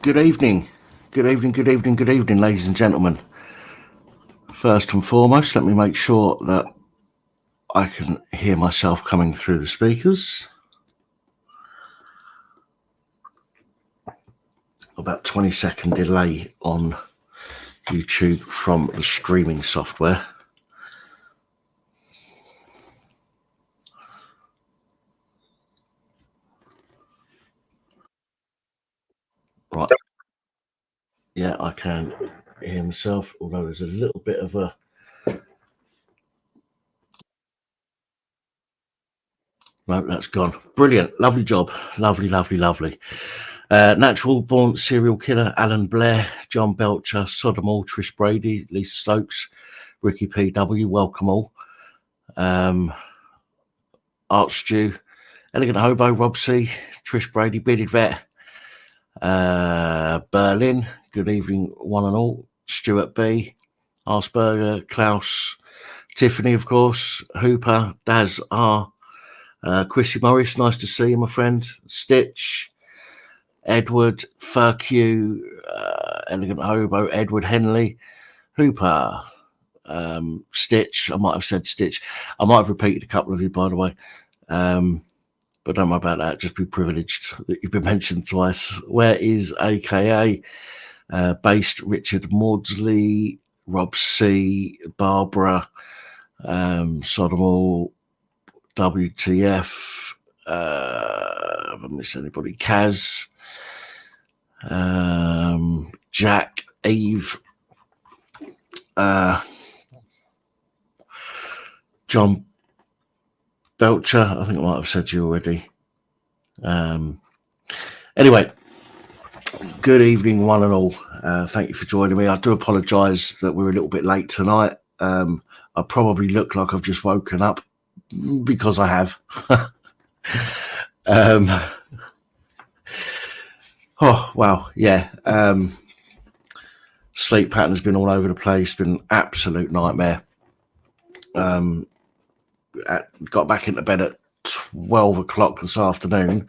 Good evening, ladies and gentlemen. First and foremost, let me make sure that I can hear myself coming through the speakers. About 20-second delay on YouTube from the streaming software. Right. Yeah, I can hear myself, although there's a little bit of a... No, that's gone. Brilliant. Lovely job. Lovely. Natural born serial killer Alan Blair, John Belcher, Sodomall, Trish Brady, Lisa Stokes, Ricky PW, welcome all. Art Stew, Elegant Hobo, Rob C, Trish Brady, Bearded Vet, Berlin, good evening one and all, Stuart B, Arsberger, Klaus, Tiffany of course, Hooper, Daz R, Chrissy Morris, nice to see you my friend, Stitch, Edward, Fuck You, Elegant Hobo, Edward Henley, Hooper, Stitch, I might have said Stitch, I might have repeated a couple of you by the way, but don't worry about that, just be privileged that you've been mentioned twice. Where is AKA, based Richard Maudsley, Rob C, Barbara, Sodomall, WTF, have I missed anybody, Kaz, Jack, Eve, John Belcher, I think I might have said you already. Anyway, good evening one and all. Thank you for joining me. I do apologise that we're a little bit late tonight. I probably look like I've just woken up because I have. Oh, wow, yeah. Sleep pattern has been all over the place, been an absolute nightmare. Got back into bed at 12 o'clock this afternoon.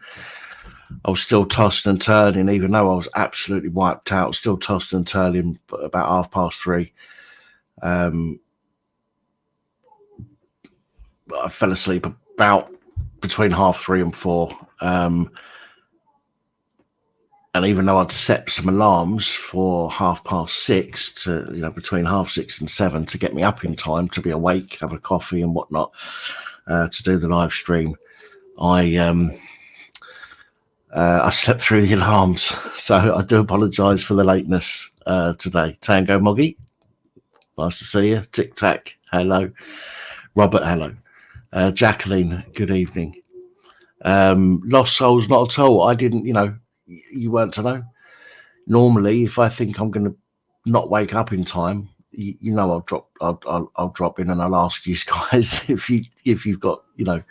I was still tossing and turning, even though I was absolutely wiped out. I was still tossing and turning about 3:30. I fell asleep about between 3:30 and 4. And even though I'd set some alarms for 6:30 to, between 6:30 and 7 to get me up in time to be awake, have a coffee and whatnot, to do the live stream, I slept through the alarms. So I do apologise for the lateness today. Tango Moggy, nice to see you. Tic Tac, hello. Robert, hello. Jacqueline, good evening. Lost souls, not at all. I didn't, you weren't to know. Normally, if I think I'm going to not wake up in time, I'll drop in and I'll ask you guys if you've got the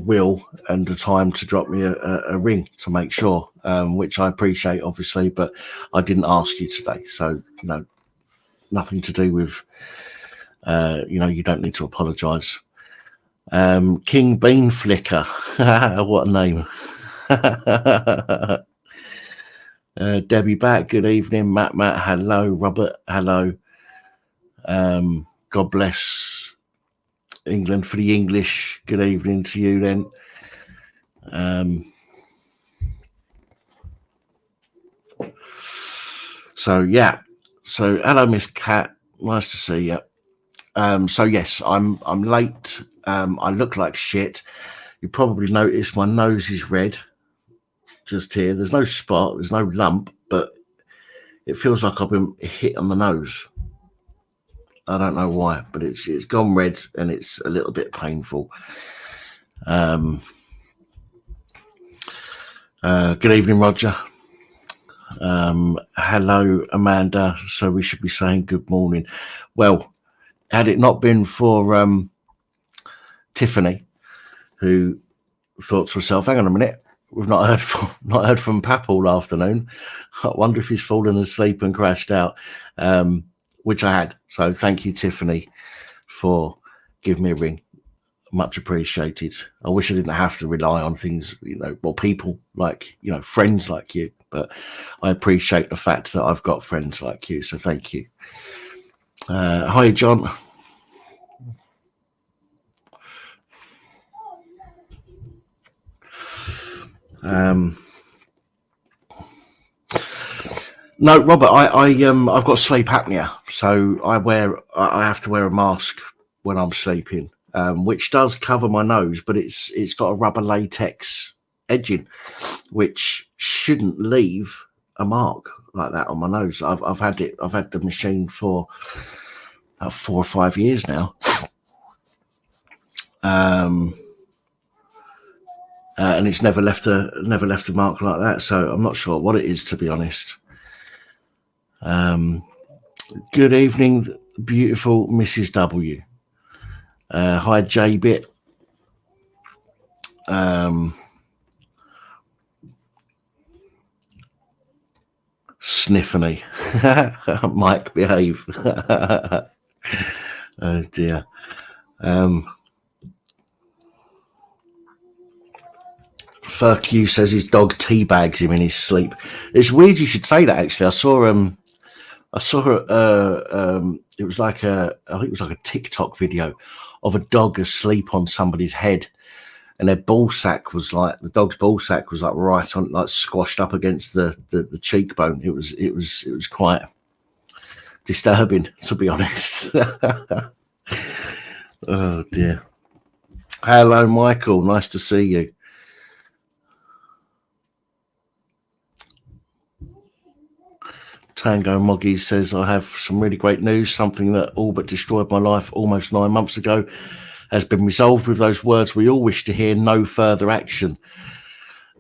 will and the time to drop me a ring to make sure, which I appreciate, obviously, but I didn't ask you today, so nothing to do with you don't need to apologise. King Bean Flicker, what a name. Debbie back, good evening. Matt, hello. Robert, hello. God bless England for the English. Good evening to you then. So hello, Miss Cat, nice to see you. So yes, I'm late. I look like shit. You probably noticed my nose is red just here. There's no spot, there's no lump, but it feels like I've been hit on the nose. I don't know why, but it's gone red and it's a little bit painful. Good evening, Roger. Hello, Amanda. So we should be saying good morning. Well, had it not been for Tiffany, who thought to herself, hang on a minute, we've not heard from Pap all afternoon. I wonder if he's fallen asleep and crashed out, which I had. So thank you, Tiffany, for giving me a ring. Much appreciated. I wish I didn't have to rely on things, people like, friends like you, but I appreciate the fact that I've got friends like you. So thank you. Hi, John. No, Robert, I've got sleep apnea, so I have to wear a mask when I'm sleeping, which does cover my nose, but it's got a rubber latex edging, which shouldn't leave a mark like that on my nose. I've had the machine for about 4 or 5 years now. And it's never left a mark like that. So I'm not sure what it is, to be honest. Good evening, beautiful Mrs. W. Hi, J-Bit. Sniffany. Mike, behave. Oh dear. Furq says his dog teabags him in his sleep. It's weird you should say that, actually. I saw it was like I think it was like a TikTok video of a dog asleep on somebody's head, and their the dog's ball sack was like right on, like squashed up against the cheekbone. It was quite disturbing, to be honest. Oh dear. Hello, Michael. Nice to see you. Tango Moggy says, I have some really great news. Something that all but destroyed my life almost 9 months ago has been resolved with those words we all wish to hear: no further action.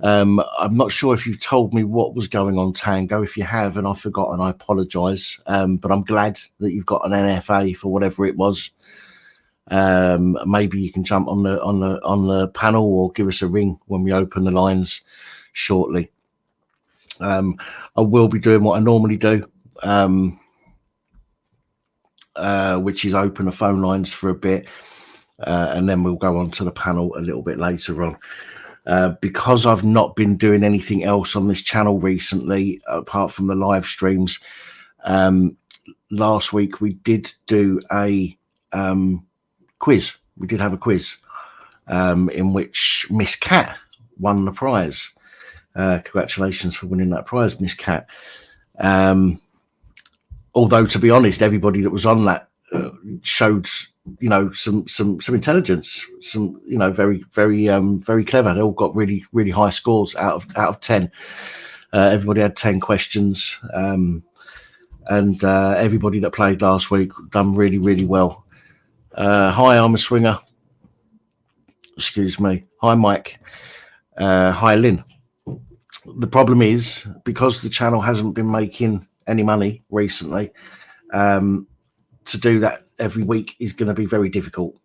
I'm not sure if you've told me what was going on, Tango. If you have and I've forgotten, I apologise. But I'm glad that you've got an NFA for whatever it was. Maybe you can jump on the panel or give us a ring when we open the lines shortly. I will be doing what I normally do, which is open the phone lines for a bit. and then we'll go on to the panel a little bit later on. Because I've not been doing anything else on this channel recently, apart from the live streams, last week we did do a quiz. We did have a quiz in which Miss Cat won the prize. Congratulations for winning that prize, Miss Cat. Although, to be honest, everybody that was on that showed, some intelligence, some, very, very, very clever. They all got really, really high scores out of 10. Everybody had 10 questions, and everybody that played last week done really, really well. Hi, I'm a swinger. Excuse me. Hi, Mike. Hi, Lynn. The problem is, because the channel hasn't been making any money recently, to do that every week is going to be very difficult.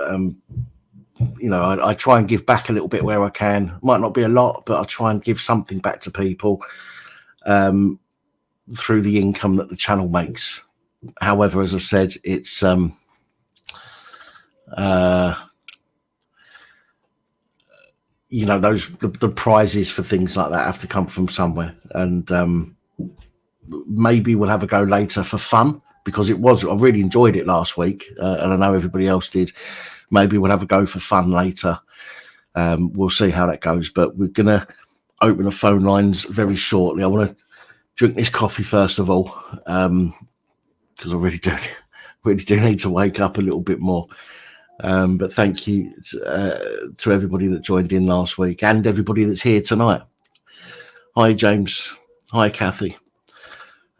I try and give back a little bit where I can. Might not be a lot, but I try and give something back to people through the income that the channel makes. However, as I've said, it's the prizes for things like that have to come from somewhere, and maybe we'll have a go later for fun, because I really enjoyed it last week, and I know everybody else did. Maybe we'll have a go for fun later. We'll see how that goes, but we're gonna open the phone lines very shortly. I want to drink this coffee first of all, because I really do need to wake up a little bit more. But thank you to everybody that joined in last week, and everybody that's here tonight. Hi, James. Hi, Kathy.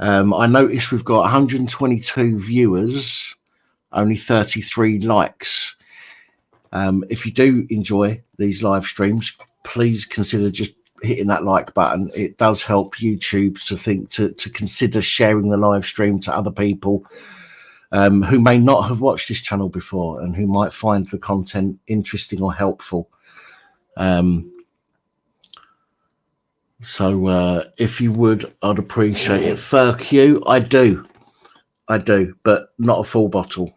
I noticed we've got 122 viewers, only 33 likes. If you do enjoy these live streams, please consider just hitting that like button. It does help YouTube to consider sharing the live stream to other people who may not have watched this channel before and who might find the content interesting or helpful. So if you would, I'd appreciate it. Thank you. I do, but not a full bottle,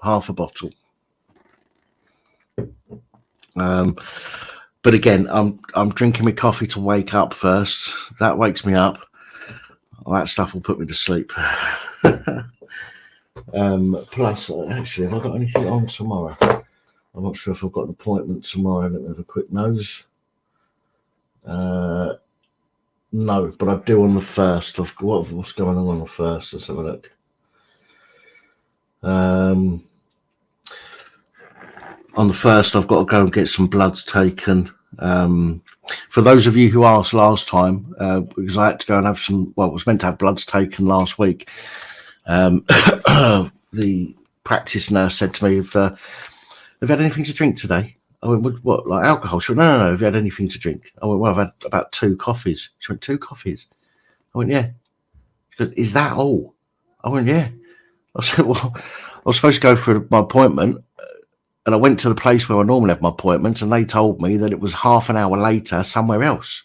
half a bottle. But again, I'm drinking my coffee to wake up first. That wakes me up. Well, that stuff will put me to sleep. Plus, actually, have I got anything on tomorrow? I'm not sure if I've got an appointment tomorrow. Let me have a quick nose. No, but I do on the 1st. What's going on the 1st? Let's have a look. On the 1st, I've got to go and get some bloods taken. For those of you who asked last time, because I had to go and have I was meant to have bloods taken last week. The practice nurse said to me, have you had anything to drink today? I went, what, like alcohol? She went, no, have you had anything to drink? I went, well, I've had about 2 coffees. She went, 2 coffees? I went, yeah. She goes, is that all? I went, yeah. I said, well, I was supposed to go for my appointment, and I went to the place where I normally have my appointments, and they told me that it was half an hour later somewhere else.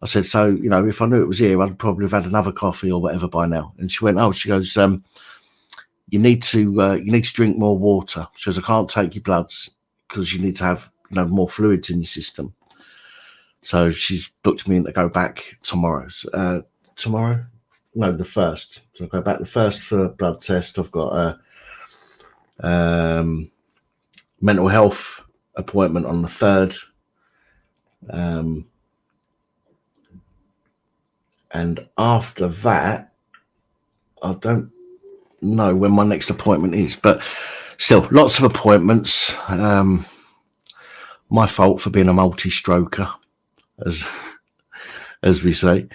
I said, so, if I knew it was here, I'd probably have had another coffee or whatever by now. And she went, she goes, you need to drink more water. She goes, I can't take your bloods because you need to have more fluids in your system. So she's booked me in to go back tomorrow. Tomorrow? No, the 1st. So I'll go back the 1st for a blood test. I've got a mental health appointment on the 3rd. And after that, I don't know when my next appointment is, but still, lots of appointments. My fault for being a multi-stroker, as we say.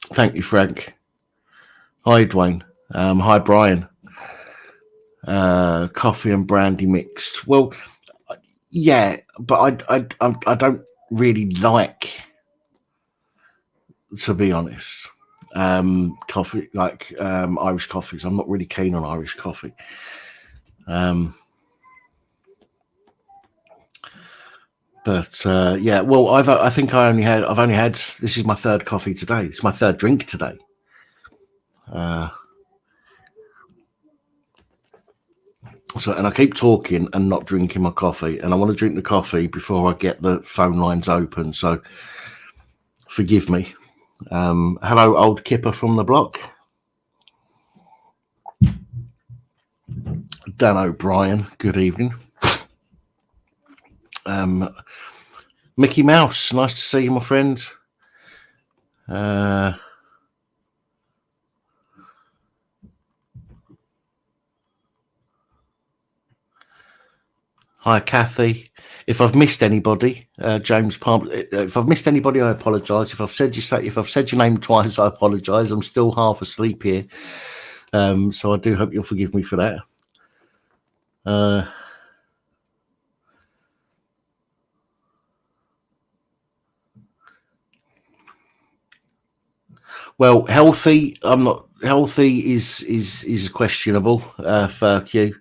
Thank you, Frank. Hi, Dwayne. Hi, Brian. Coffee and brandy mixed. Well, yeah, but I don't really like, to be honest, coffee, like Irish coffees. I'm not really keen on Irish coffee. But yeah, well, I've only had this is my 3rd coffee today. It's my 3rd drink today. So, and I keep talking and not drinking my coffee, and I want to drink the coffee before I get the phone lines open. So, forgive me. Hello, old kipper from the block. Dan O'Brien, good evening. Mickey Mouse, nice to see you, my friend. Hi, Kathy. If I've missed anybody, James Palmer. If I've missed anybody, I apologise. If I've said your name twice, I apologise. I'm still half asleep here, so I do hope you'll forgive me for that. Well, healthy. I'm not healthy. Is questionable. For you.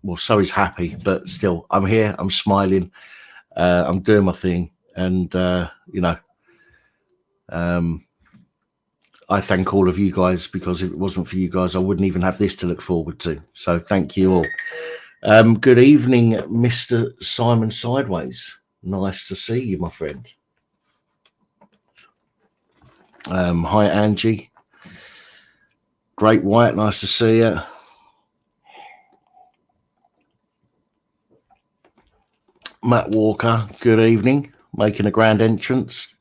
Well, so is happy, but still, I'm here. I'm smiling. I'm doing my thing, and I thank all of you guys, because if it wasn't for you guys, I wouldn't even have this to look forward to. So thank you all. Good evening, Mr. Simon Sideways. Nice to see you, my friend. Hi, Angie. Great White, nice to see you. Matt Walker, good evening. Making a grand entrance.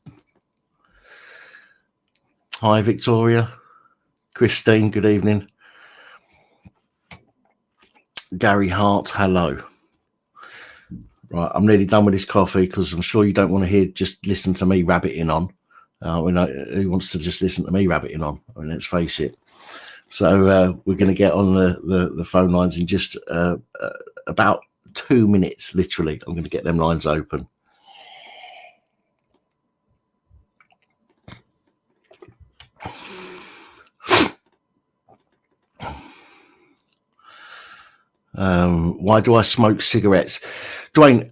Hi, Victoria. Christine, good evening. Gary Hart, hello. Right, I'm nearly done with this coffee, because I'm sure you don't want to just listen to me rabbiting on. Who wants to just listen to me rabbiting on? I mean, let's face it. So we're going to get on the phone lines in just about 2 minutes, literally. I'm going to get them lines open. Why do I smoke cigarettes? Dwayne,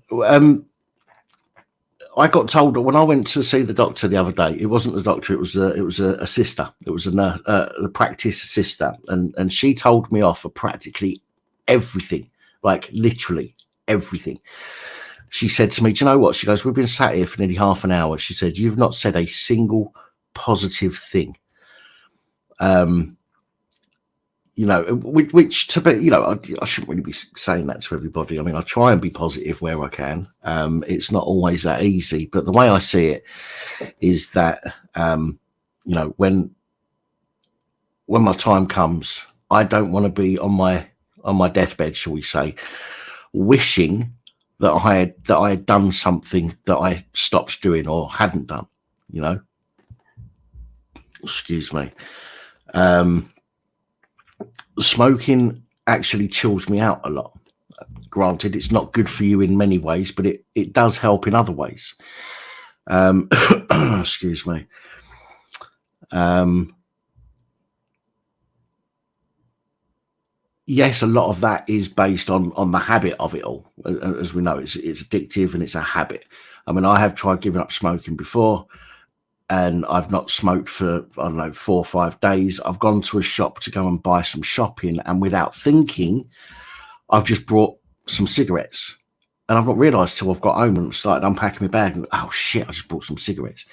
I got told that when I went to see the doctor the other day, it wasn't the doctor, it was a sister. It was a practice sister, and she told me off for practically everything, like literally everything. She said to me, do you know what? She goes, we've been sat here for nearly half an hour. She said, you've not said a single positive thing. Which to be, I shouldn't really be saying that to everybody. I mean, I try and be positive where I can. It's not always that easy, but the way I see it is that, when my time comes, I don't want to be on my deathbed, shall we say, wishing that I had done something that I stopped doing or hadn't done. Excuse me. Smoking actually chills me out a lot. Granted, it's not good for you in many ways, but it does help in other ways. Excuse me. Yes, a lot of that is based on the habit of it all. As we know, it's addictive and it's a habit. I mean, I have tried giving up smoking before, and I've not smoked for, 4 or 5 days. I've gone to a shop to go and buy some shopping, and without thinking, I've just brought some cigarettes. And I've not realised till I've got home and started unpacking my bag, and oh shit, I just bought some cigarettes.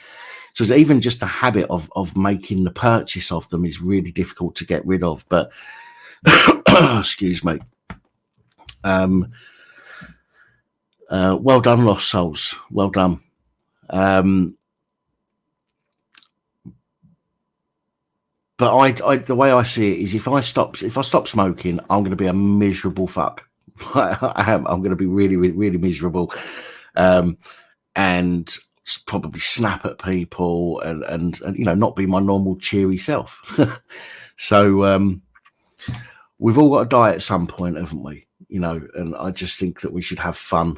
So it's even just the habit of making the purchase of them is really difficult to get rid of. But excuse me. Well done, Lost Souls. Well done. But I the way I see it is, if I stop smoking, I'm going to be a miserable fuck. I am. I'm going to be really, really, really miserable, and probably snap at people and not be my normal cheery self. So we've all got to die at some point, haven't we? And I just think that we should have fun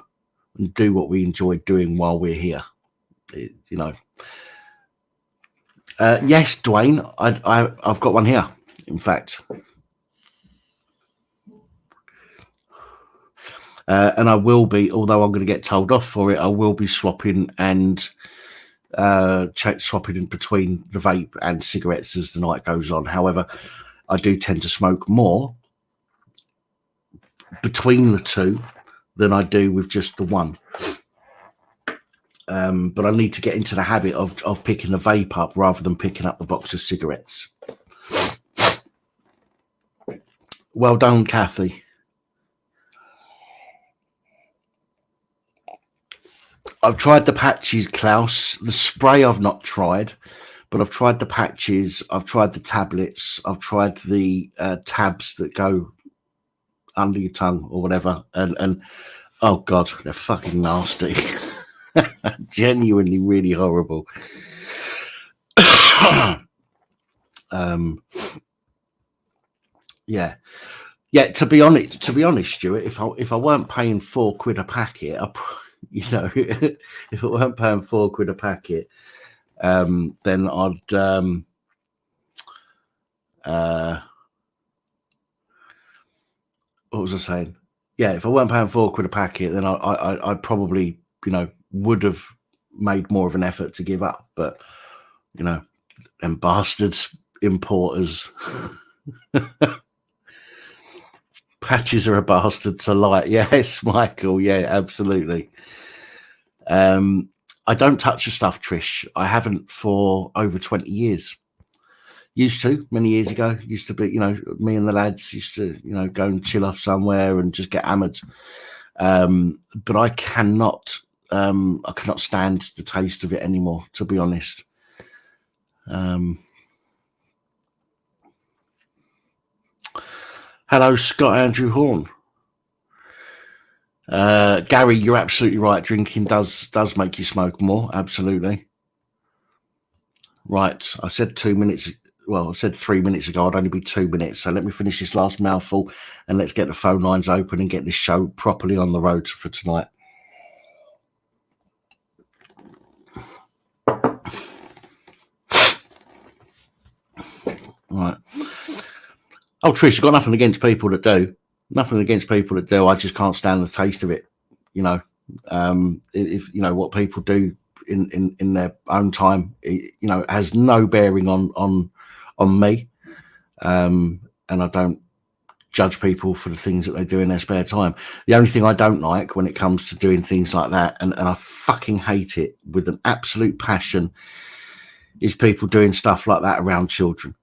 and do what we enjoy doing while we're here. Yes, Dwayne, I've got one here, in fact. And I will be, although I'm going to get told off for it, I will be swapping and swapping in between the vape and cigarettes as the night goes on. However, I do tend to smoke more between the two than I do with just the one. But I need to get into the habit of picking the vape up rather than picking up the box of cigarettes. Well done, Kathy. I've tried the patches, Klaus. The spray I've not tried, but I've tried the patches. I've tried the tablets. I've tried the tabs that go under your tongue or whatever. And oh God, they're fucking nasty. Genuinely really horrible. Yeah. To be honest, Stuart, if I weren't paying £4 a packet, if I weren't paying £4 a packet, then I'd what was I saying? Yeah, if I weren't paying £4 a packet, then I probably would have made more of an effort to give up. But them bastards importers. Patches are a bastard to like. Yes, Michael. Yeah, absolutely. I don't touch the stuff, Trish. I haven't for over 20 years. Used to, many years ago. Used to be, me and the lads used to, go and chill off somewhere and just get hammered. But I cannot stand the taste of it anymore, to be honest. Hello, Scott Andrew Horn. Gary, you're absolutely right. Drinking does make you smoke more. Absolutely. Right. I said 2 minutes. Well, I said 3 minutes ago I'd only be 2 minutes. So let me finish this last mouthful and let's get the phone lines open and get this show properly on the road for tonight. Right. Oh, Trish, you've got nothing against people that do. Nothing against people that do. I just can't stand the taste of it. If what people do in their own time, it has no bearing on me. And I don't judge people for the things that they do in their spare time. The only thing I don't like when it comes to doing things like that, and I fucking hate it with an absolute passion, is people doing stuff like that around children.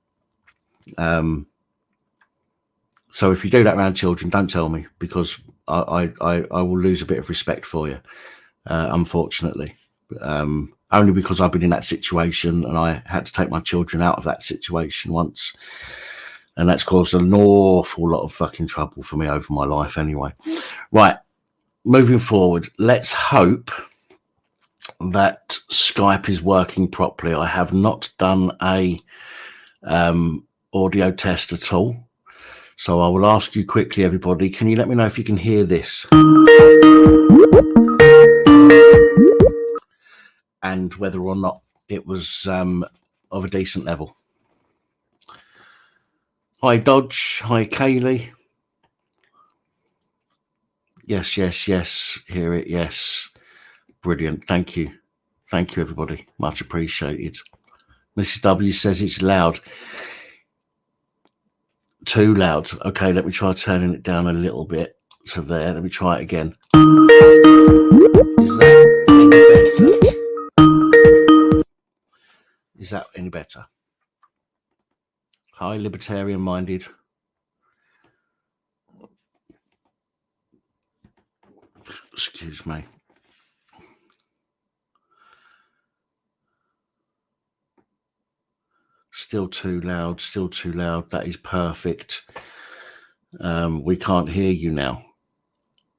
So if you do that around children, don't tell me, because I will lose a bit of respect for you, unfortunately. Only because I've been in that situation and I had to take my children out of that situation once. And that's caused an awful lot of fucking trouble for me over my life anyway. Right, moving forward, let's hope that Skype is working properly. I have not done a audio test at all. So I will ask you quickly, everybody, can you let me know if you can hear this? And whether or not it was of a decent level. Hi, Dodge. Hi, Kaylee. Yes. Hear it. Yes. Brilliant. Thank you. Thank you, everybody. Much appreciated. Mrs. W says it's loud. Too loud. Okay, let me try turning it down a little bit to there. Let me try it again. Is that any better? Is that any better? Hi, libertarian minded. Excuse me. Still too loud. That is perfect. We can't hear you now.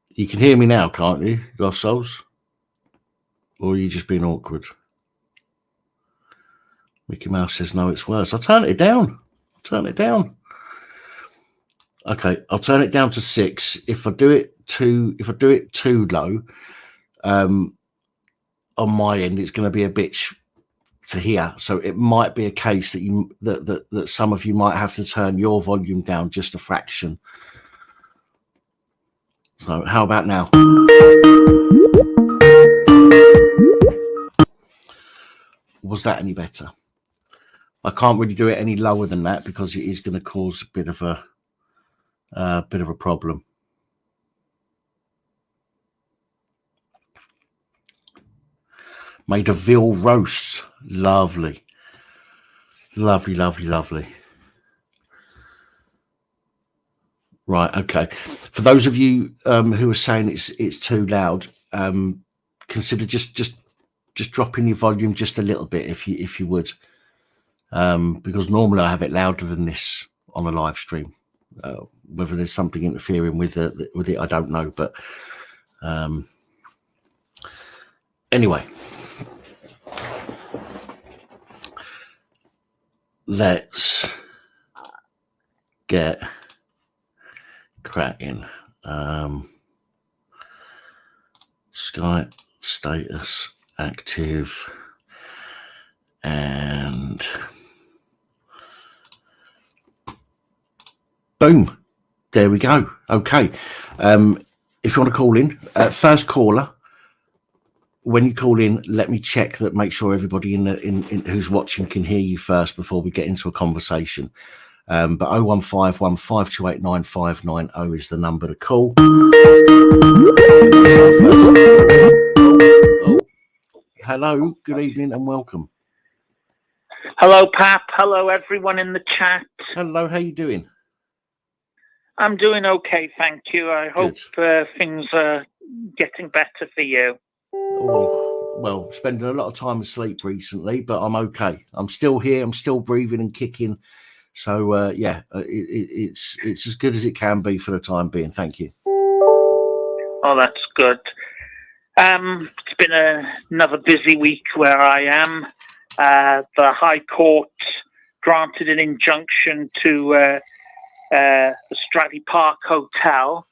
You can hear me now, can't you, Lost Souls? Or are you just being awkward? Mickey Mouse says no, it's worse. I'll turn it down. Okay, I'll turn it down to 6. If I do it too low, on my end, it's going to be a bitch to hear. So it might be a case that that some of you might have to turn your volume down just a fraction. So how about now? Was that any better? I can't really do it any lower than that because it is going to cause a bit of a problem. Made a veal roast. Lovely. Lovely, lovely, lovely. Right, okay. For those of you who are saying it's too loud, consider just dropping your volume just a little bit if you would, because normally I have it louder than this on a live stream. Whether there's something interfering with it, I don't know. But anyway, let's get cracking. Skype status active, and boom, there we go. Okay, if you want to call in, first caller, when you call in, let me check that, make sure everybody in who's watching can hear you first before we get into a conversation. But 0151 528 9590 is the number to call. Hello, good evening and welcome. Hello, Pap. Hello, everyone in the chat. Hello, how you doing? I'm doing okay, thank you. I hope things are getting better for you. Oh, well, spending a lot of time asleep recently, but I'm okay. I'm still here. I'm still breathing and kicking. So, yeah, it's as good as it can be for the time being. Thank you. Oh, that's good. It's been another busy week where I am. The High Court granted an injunction to the Stradley Park Hotel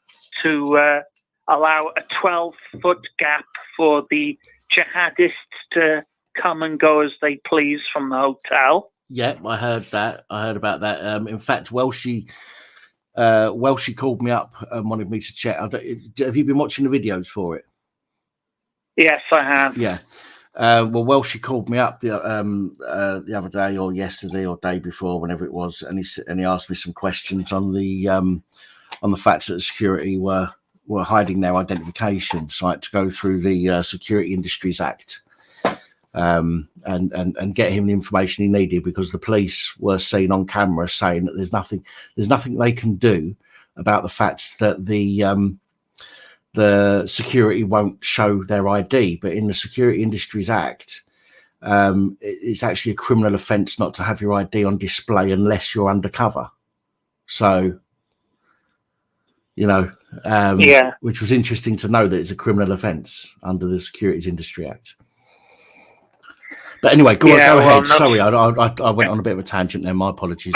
to allow a 12-foot gap for the jihadists to come and go as they please from the hotel. Yeah, I heard that. I heard about that. In fact, Welshie called me up and wanted me to check. Have you been watching the videos for it? Yes, I have. Yeah. Well, Welshie called me up the other day or yesterday or day before, whenever it was, and he asked me some questions on the fact that the security were hiding their identification site to go through the Security Industries Act, and get him the information he needed, because the police were seen on camera saying that there's nothing they can do about the fact that the security won't show their ID. But in the Security Industries Act, it's actually a criminal offence not to have your ID on display unless you're undercover. So, you know, which was interesting to know that it's a criminal offence under the Securities Industry Act. But anyway, go ahead. Sorry, I went on a bit of a tangent there. My apologies.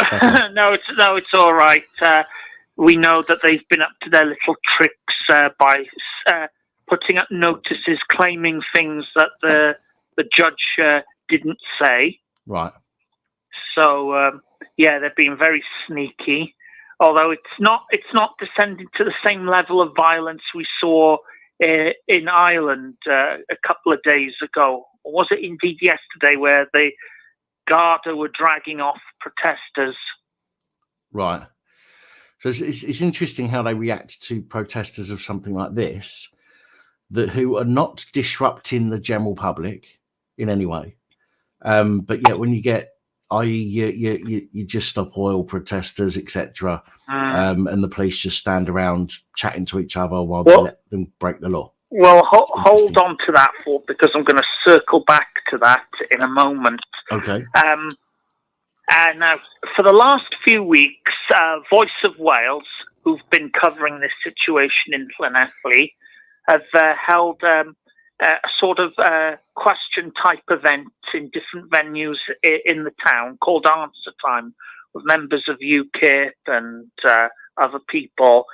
No, it's all right. We know that they've been up to their little tricks by putting up notices claiming things that the judge didn't say. Right. So they're being very sneaky. Although it's not descending to the same level of violence we saw in Ireland a couple of days ago. Or was it indeed yesterday, where the Garda were dragging off protesters? Right. So it's interesting how they react to protesters of something like this, who are not disrupting the general public in any way. But yet when you get, i.e., you just stop oil protesters, etc., and the police just stand around chatting to each other while they let them break the law. Well, hold on to that thought, because I'm going to circle back to that in a moment. Okay. And now, for the last few weeks, Voice of Wales, who've been covering this situation in Llanelli, have held a sort of question-type event in different venues in the town called Answer Time, with members of UKIP and other people.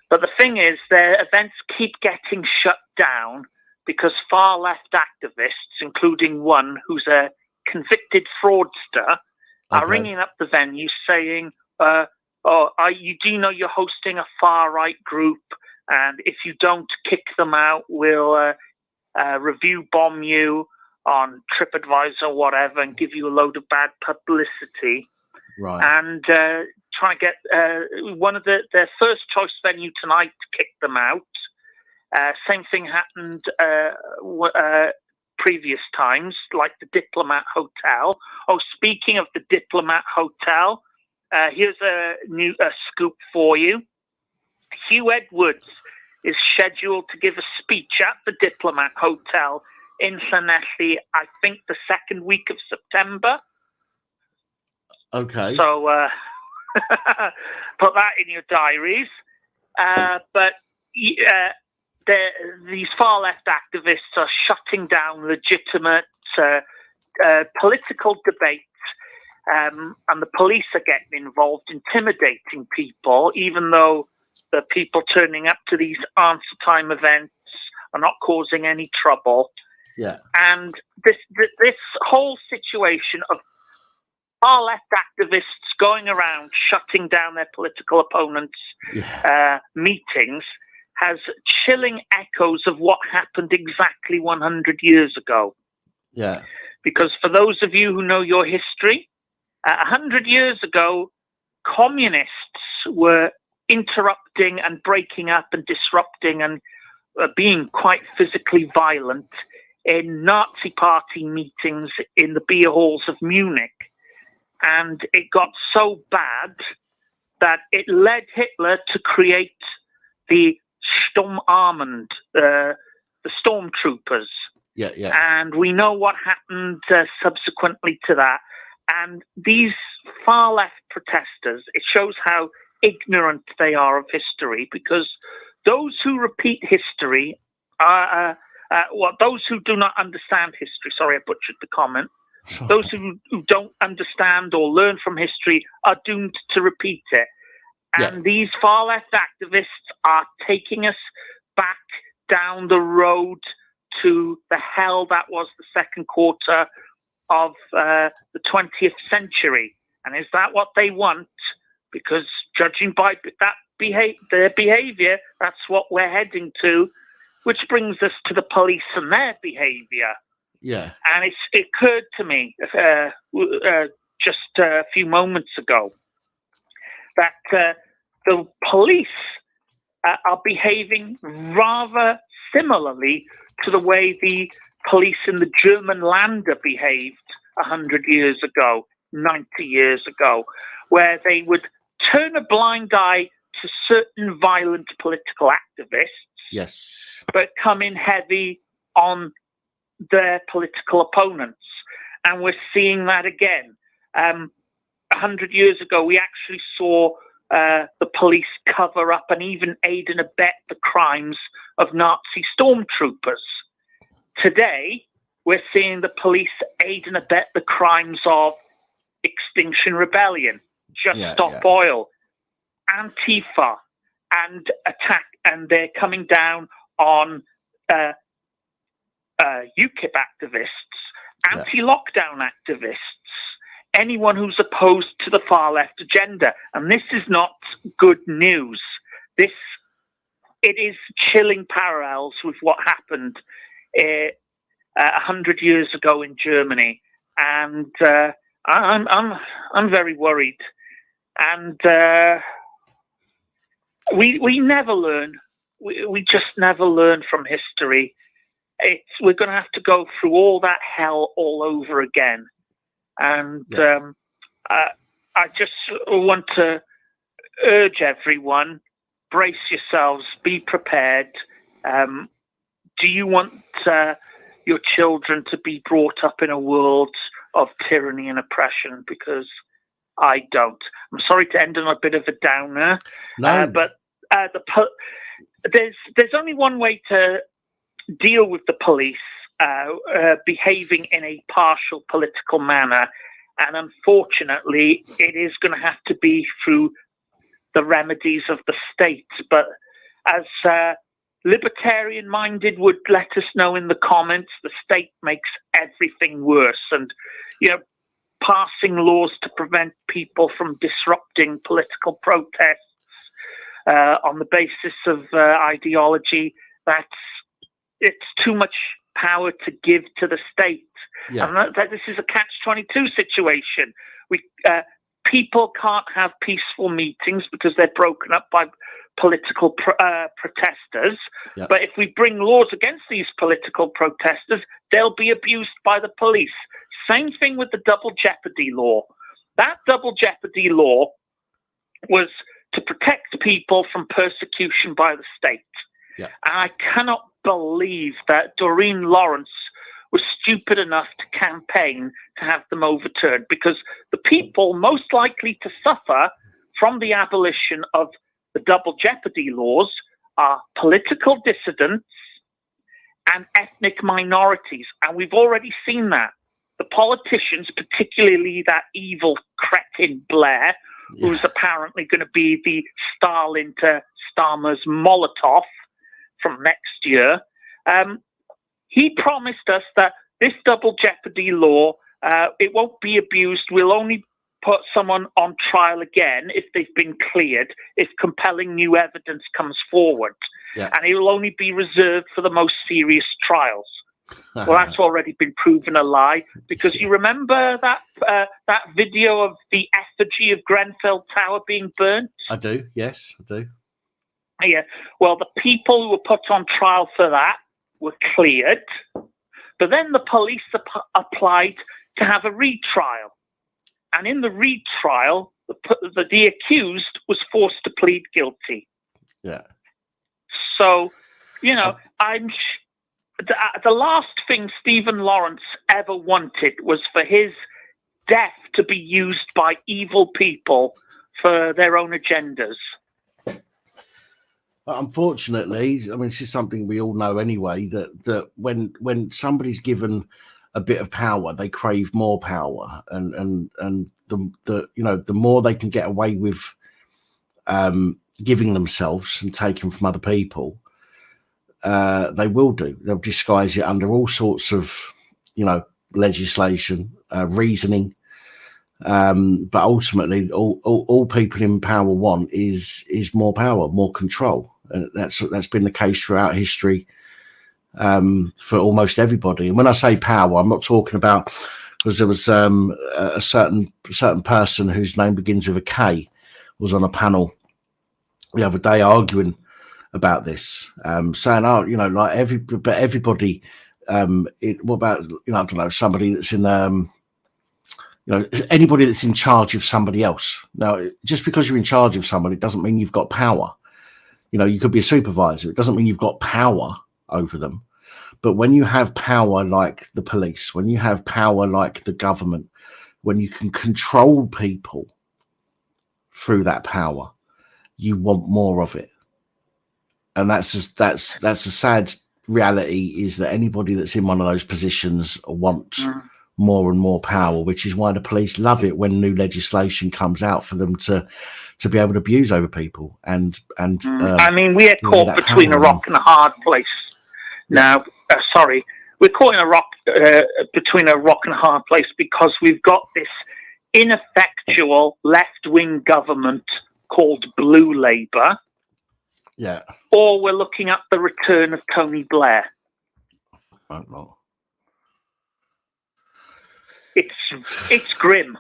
But the thing is, their events keep getting shut down because far-left activists, including one who's a convicted fraudster, are ringing up the venue saying, you do know you're hosting a far-right group, and if you don't kick them out, we'll review bomb you on TripAdvisor or whatever and give you a load of bad publicity. Right. And try and get one of their first choice venue tonight to kick them out. Same thing happened previous times, like the Diplomat Hotel. Oh, speaking of the Diplomat Hotel, here's a scoop for you. Hugh Edwards is scheduled to give a speech at the Diplomat Hotel in Llanelli, I think the second week of September. Okay. So put that in your diaries. But these far-left activists are shutting down legitimate political debates, and the police are getting involved, intimidating people, even though the people turning up to these answer time events are not causing any trouble. Yeah. And this whole situation of far-left activists going around shutting down their political opponents' meetings has chilling echoes of what happened exactly 100 years ago. Yeah. Because for those of you who know your history, 100 years ago, communists were interrupting and breaking up and disrupting and being quite physically violent in Nazi party meetings in the beer halls of Munich. And it got so bad that it led Hitler to create the Sturmarmend, the stormtroopers. Yeah, yeah. And we know what happened subsequently to that. And these far-left protesters, it shows how ignorant they are of history, because those who repeat history are, those who do not understand history, sorry, I butchered the comment, those who don't understand or learn from history are doomed to repeat it. And these far-left activists are taking us back down the road to the hell that was the second quarter of the 20th century. And is that what they want? Because judging by their behavior, that's what we're heading to, which brings us to the police and their behavior. Yeah. And it occurred to me just a few moments ago that the police are behaving rather similarly to the way the police in the German Länder behaved 100 years ago, 90 years ago, where they would turn a blind eye to certain violent political activists, yes, but come in heavy on their political opponents. And we're seeing that again. 100 years ago, we actually saw the police cover up and even aid and abet the crimes of Nazi stormtroopers. Today, we're seeing the police aid and abet the crimes of Extinction Rebellion, Just Stop Oil, Antifa, and attack, and they're coming down on UKIP activists, anti-lockdown activists, anyone who's opposed to the far left agenda. And this is not good news. It is chilling parallels with what happened 100 years ago in Germany, and I'm very worried. And we never learn. We just never learn from history. We're going to have to go through all that hell all over again. And I just want to urge everyone, brace yourselves, be prepared. Do you want your children to be brought up in a world of tyranny and oppression? Because I don't. I'm sorry to end on a bit of a downer, but there's only one way to deal with the police behaving in a partial political manner, and unfortunately, it is going to have to be through the remedies of the state. But as libertarian-minded would let us know in the comments, the state makes everything worse, and passing laws to prevent people from disrupting political protests on the basis of ideology, it's too much power to give to the state. And that this is a catch-22 situation. People can't have peaceful meetings because they're broken up by political protesters. Yep. But if we bring laws against these political protesters, they'll be abused by the police. Same thing with the double jeopardy law. That double jeopardy law was to protect people from persecution by the state. Yep. And I cannot believe that Doreen Lawrence was stupid enough to campaign to have them overturned, because the people most likely to suffer from the abolition of the double jeopardy laws are political dissidents and ethnic minorities. And we've already seen that. The politicians, particularly that evil cretin Blair, who's apparently going to be the Stalin to Starmer's Molotov from next year, he promised us that this double jeopardy law, it won't be abused. We'll only put someone on trial again if they've been cleared, if compelling new evidence comes forward. Yeah. And it will only be reserved for the most serious trials. Well, that's already been proven a lie, because you remember that video of the effigy of Grenfell Tower being burnt? I do, yes, I do. Yeah, well, the people who were put on trial for that were cleared, but then the police applied to have a retrial. And in the retrial, the accused was forced to plead guilty. Yeah. So, the last thing Stephen Lawrence ever wanted was for his death to be used by evil people for their own agendas. Unfortunately, I mean, this is something we all know anyway, that when somebody's given a bit of power, they crave more power, and the more they can get away with giving themselves and taking from other people, they will do. They'll disguise it under all sorts of legislation, reasoning, but ultimately all people in power want is more power, more control. That's been the case throughout history, for almost everybody. And when I say power, I'm not talking about, because there was a certain person whose name begins with a K was on a panel the other day arguing about this, saying, everybody, what about, I don't know, somebody that's in, anybody that's in charge of somebody else. Now, just because you're in charge of somebody doesn't mean you've got power. You could be a supervisor. It doesn't mean you've got power over them. But when you have power like the police, when you have power like the government, when you can control people through that power, you want more of it. And that's a sad reality, is that anybody that's in one of those positions wants more and more power, which is why the police love it when new legislation comes out for them to be able to abuse over people. And I mean, we are caught between a rock and a hard place. Now, we're caught in a rock between a rock and a hard place because we've got this ineffectual left-wing government called Blue Labour. Yeah. Or we're looking at the return of Tony Blair. I don't know. It's grim.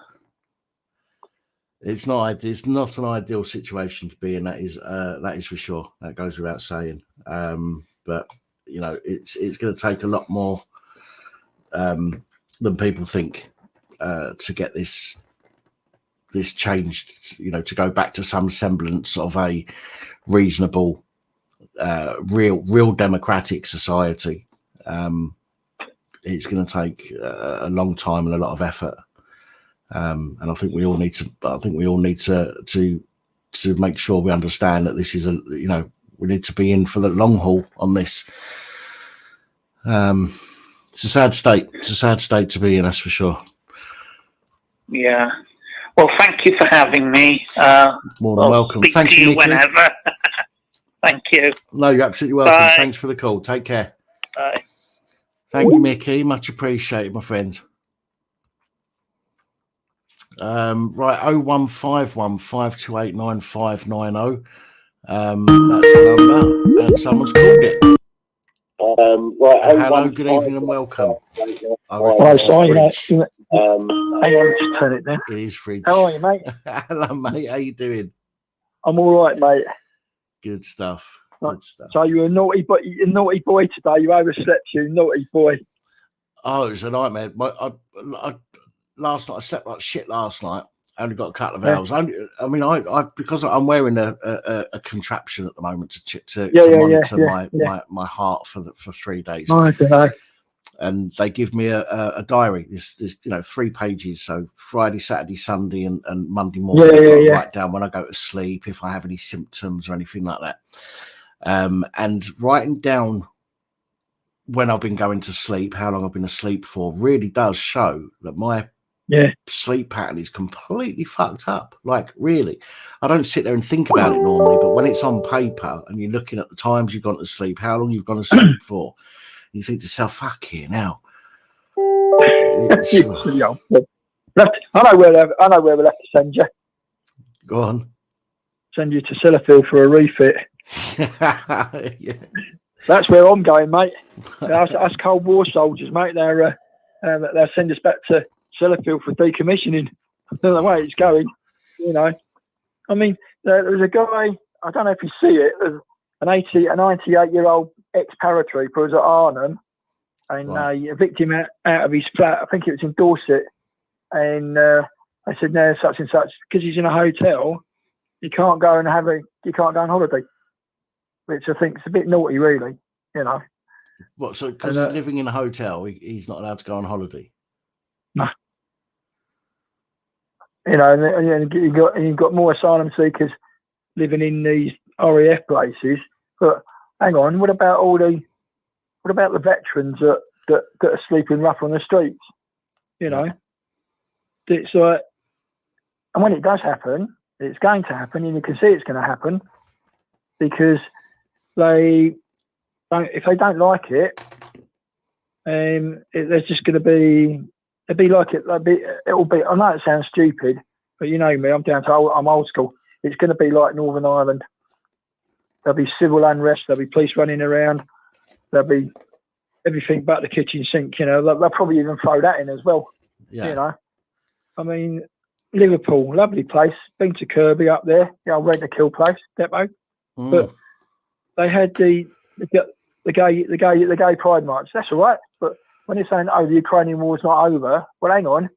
It's not an ideal situation to be in. That is for sure. That goes without saying. But it's going to take a lot more than people think to get this changed. To go back to some semblance of a reasonable, real democratic society. It's going to take a long time and a lot of effort. And I think we all need to make sure we understand that this is we need to be in for the long haul on this. It's a sad state. It's a sad state to be in, that's for sure. Yeah. Well, thank you for having me. More than welcome. Thank you whenever. Thank you. No, you're absolutely welcome. Bye. Thanks for the call. Take care. Bye. Thank you, Mickey. Much appreciated, my friend. Right, 0151 528 9590. That's the number, and someone's called it. Hello, good evening, and welcome. Hello, sorry, hang on, just turn it down. It is fridge. How are you, mate? Hello, mate. How you doing? I'm all right, mate. Good stuff. Good stuff. So you're a naughty boy today. You overslept, you naughty boy. Oh, it was a nightmare. Last night I slept like shit. Last night I only got a couple of hours. I because I'm wearing a contraption at the moment to monitor my heart for 3 days. I don't know. And they give me a diary. There's 3 pages. So Friday, Saturday, Sunday, and Monday morning. I write down when I go to sleep if I have any symptoms or anything like that. And writing down when I've been going to sleep, how long I've been asleep for, really does show that my sleep pattern is completely fucked up. Like, really, I don't sit there and think about it normally, but when it's on paper and you're looking at the times you've gone to sleep, how long you've gone to sleep for, you think to yourself, fuck you now. I know where we'll have to send you. Go on. Send you to Sellafield for a refit. Yeah. That's where I'm going, mate. Us Cold War soldiers, mate. They'll send us back to Sellafield for decommissioning. The way it's going, I mean, there's a guy. I don't know if you see it. There's a 98-year-old ex-paratrooper who was at Arnhem, and they evicted him out of his flat. I think it was in Dorset, and they said, "No, such and such, because he's in a hotel, you can't go on holiday." Which I think is a bit naughty, really. What? So because he's living in a hotel, he's not allowed to go on holiday? No. And you've got more asylum seekers living in these RAF places. But hang on, what about the veterans that are sleeping rough on the streets? It's like, and when it does happen, it's going to happen, and you can see it's going to happen because if they don't like it, there's just going to be. It'll be like it'll be. I know it sounds stupid, but you know me. I'm old school. It's going to be like Northern Ireland. There'll be civil unrest. There'll be police running around. There'll be everything but the kitchen sink. They'll probably even throw that in as well. Yeah. I mean, Liverpool, lovely place. Been to Kirby up there. Rent a kill place depot, but they had the gay pride march. That's all right, but when they're saying, "Oh, the Ukrainian war's not over," well, hang on.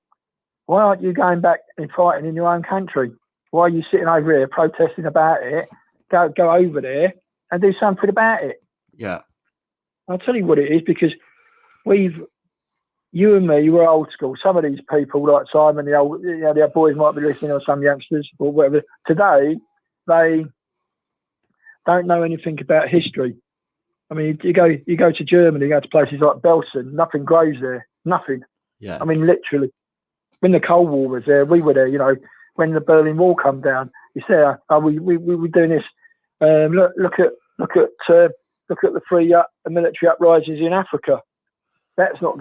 Why aren't you going back and fighting in your own country? Why are you sitting over here protesting about it? Go over there and do something about it. Yeah. I'll tell you what it is, because you and me, we're old school. Some of these people, like Simon, the old boys might be listening, or some youngsters or whatever. Today, they don't know anything about history. I mean, you go to Germany, you go to places like Belsen, nothing grows there, nothing. Yeah. I mean, literally, when the Cold War was there, we were there. When the Berlin Wall come down, you say, we were doing this. Look at the free military uprisings in Africa. That's not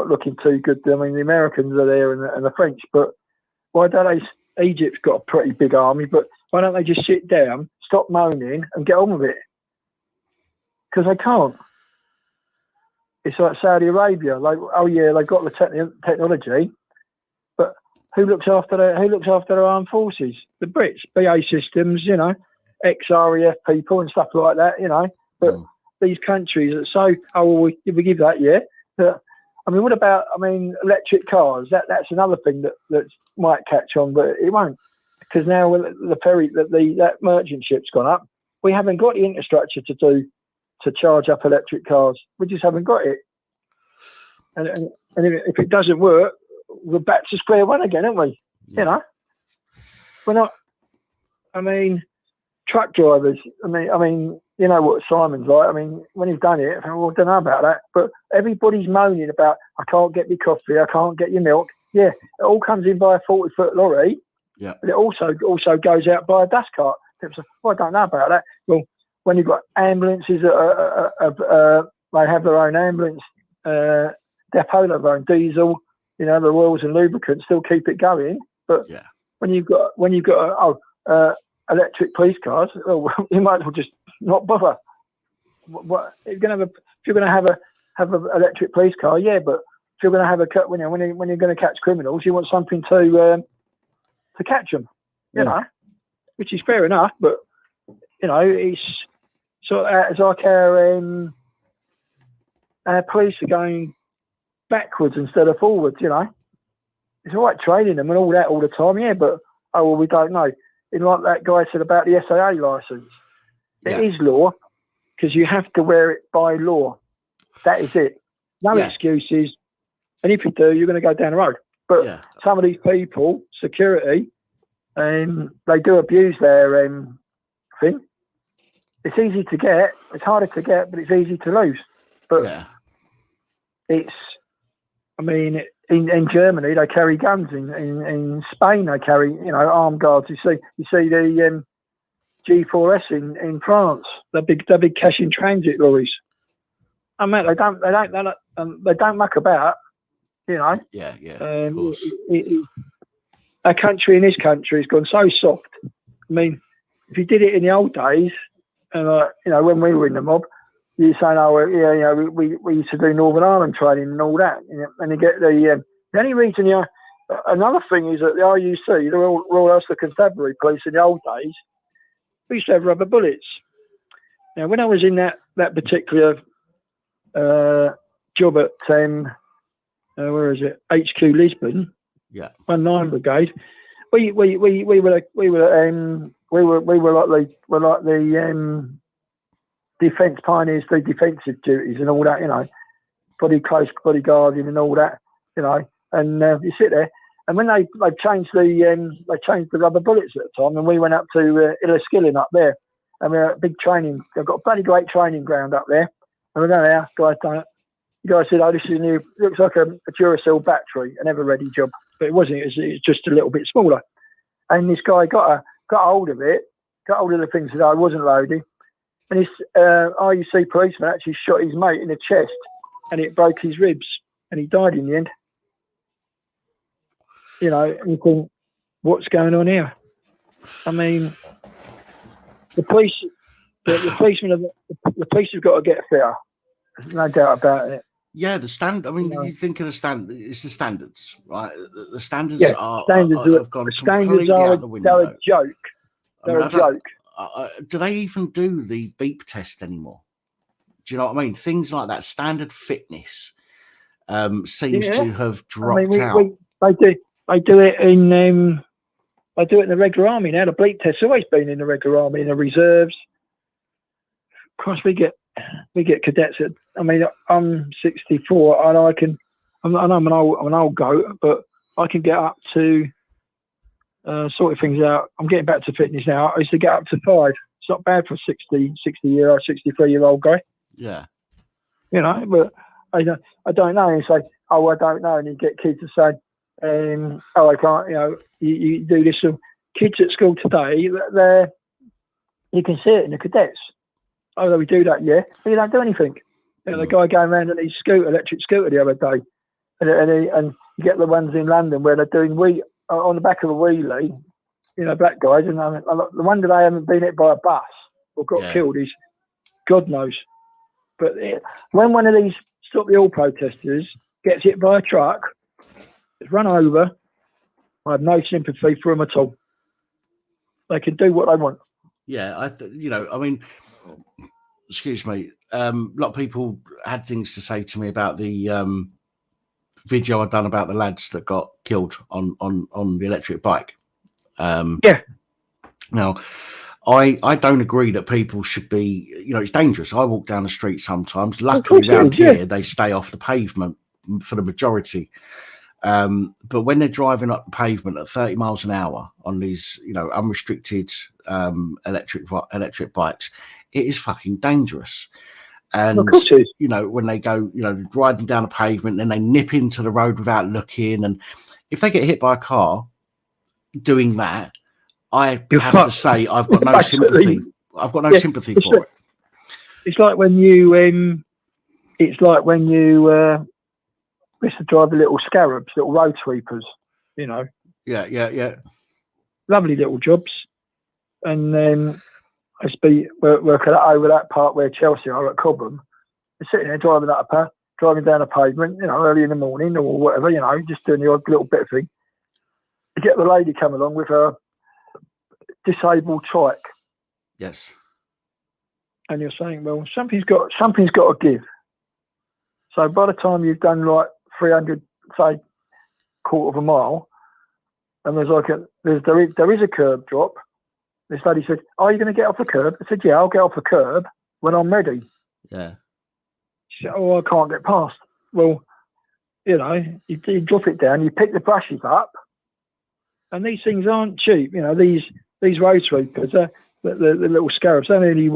looking too good. I mean, the Americans are there and the French, but why don't they? Egypt's got a pretty big army, but why don't they just sit down, stop moaning, and get on with it? Because they can't. It's like Saudi Arabia. Like, oh yeah, they've got the technology, but who looks after their armed forces? The Brits, BA Systems, ex-RAF people and stuff like that, But these countries are so, we give that, yeah. But, I mean, what about, electric cars? That's another thing that might catch on, but it won't, because now the ferry, that merchant ship's gone up. We haven't got the infrastructure to charge up electric cars. We just haven't got it. And if it doesn't work, we're back to square one again, aren't we? Yeah. We're not. Truck drivers. You know what Simon's like. When he's done it, I don't know about that. But everybody's moaning about, I can't get your coffee, I can't get your milk. Yeah, it all comes in by a 40-foot lorry. Yeah. But it also goes out by a dust cart. I don't know about that. Well, when you've got ambulances, they have their own ambulance depot, their own diesel. The oils and lubricants still keep it going. But when you've got electric police cars, well, you might as well just not bother. If you're going to have an electric police car, yeah, but if you're going to have when you're going to catch criminals, you want something to catch them, which is fair enough. But You know, it's sort of it's like our police are going backwards instead of forwards. You know, it's all right training them and all that all the time, yeah. But we don't know. And like that guy said about the SAA license, it is law because you have to wear it by law. That is it. No excuses. And if you do, you're going to go down the road. But some of these people, security, they do abuse their thing. It's easy to get. It's harder to get, but it's easy to lose. But it's, I mean, in Germany they carry guns. In Spain they carry, you know, armed guards. You see the G4S in France. The big cash in transit lorries. I mean, they don't muck about. You know. Yeah. Of course. Our country in this country has gone so soft. I mean, if you did it in the old days, and you know, when we were in the mob, you saying, "Oh, yeah, you know, we used to do Northern Ireland training and all that," and you get the only reason another thing is that the RUC, the Royal Ulster Constabulary Police, in the old days, we used to have rubber bullets. Now, when I was in that particular job at where is it? HQ Lisbon. 19 Brigade. We were like the defence pioneers, the defensive duties and all that, you know, close bodyguarding and all that, you know. And you sit there, and when they changed the rubber bullets at the time, and we went up to Illiskillen up there, and we had a big training. They've got a bloody great training ground up there, and we're going there. The guy said, "Oh, this is new. Looks like a Duracell battery, an ever-ready job." But it wasn't. It's just a little bit smaller. And this guy got hold of it, got hold of the things that I wasn't loading. And this RUC policeman actually shot his mate in the chest, and it broke his ribs, and he died in the end. You know, and you think, what's going on here? I mean, the police have got to get fitter. There's no doubt about it. Yeah, the standard. I mean, you think of the standard. It's the standards, right? The standards have gone completely out the window. They're a joke. They're a joke. Do they even do the beep test anymore? Do you know what I mean? Things like that. Standard fitness seems to have dropped out. They do it in the regular army now. The bleep test's always been in the regular army, in the reserves. Of course, we get cadets. I mean, I'm 64, and I'm an old goat, but I can get up to sorting things out. I'm getting back to fitness now. I used to get up to 5. It's not bad for a 60-year-old, 63-year-old guy. Yeah. You know, but I don't know. And say, "Oh, I don't know," and you get kids to say, "Oh, I can't." You know, you do this. So kids at school today, you can see it in the cadets. "Oh, we do that, yeah," but you don't do anything. You know, the guy going around on his electric scooter the other day, and you get the ones in London where they're doing on the back of a wheelie, you know, black guys, and the wonder they haven't been hit by a bus or got killed is God knows. But when one of these Stop the All protesters gets hit by a truck, it's run over, I have no sympathy for them at all. They can do what they want. Yeah, I mean, excuse me. A lot of people had things to say to me about the video I'd done about the lads that got killed on the electric bike. Now, I don't agree that people should be, you know, it's dangerous. I walk down the street sometimes. Luckily around here, they stay off the pavement for the majority. But when they're driving up the pavement at 30 miles an hour on these, you know, unrestricted electric bikes, it is fucking dangerous. And, you know, when they go, you know, riding down a pavement, then they nip into the road without looking. And if they get hit by a car doing that, I have to say I've got no sympathy. I've got no sympathy for it. It's like when you used to drive the little scarabs, little road sweepers, you know. Yeah. Lovely little jobs. And then I used to be working over that part where Chelsea are at Cobham. They're sitting there driving down a pavement, you know, early in the morning or whatever, you know, just doing the odd little bit of thing. You get the lady come along with her disabled trike. Yes. and you're saying, well, something's got to give. So by the time you've done like 300, say, quarter of a mile, and there's like there is a curb drop. This lady said, "Are you going to get off the curb?" I said, "Yeah, I'll get off the curb when I'm ready." Yeah. She said, "Oh, I can't get past." Well, you know, you drop it down, you pick the brushes up, and these things aren't cheap. You know, these road sweepers, the little scarabs, they're nearly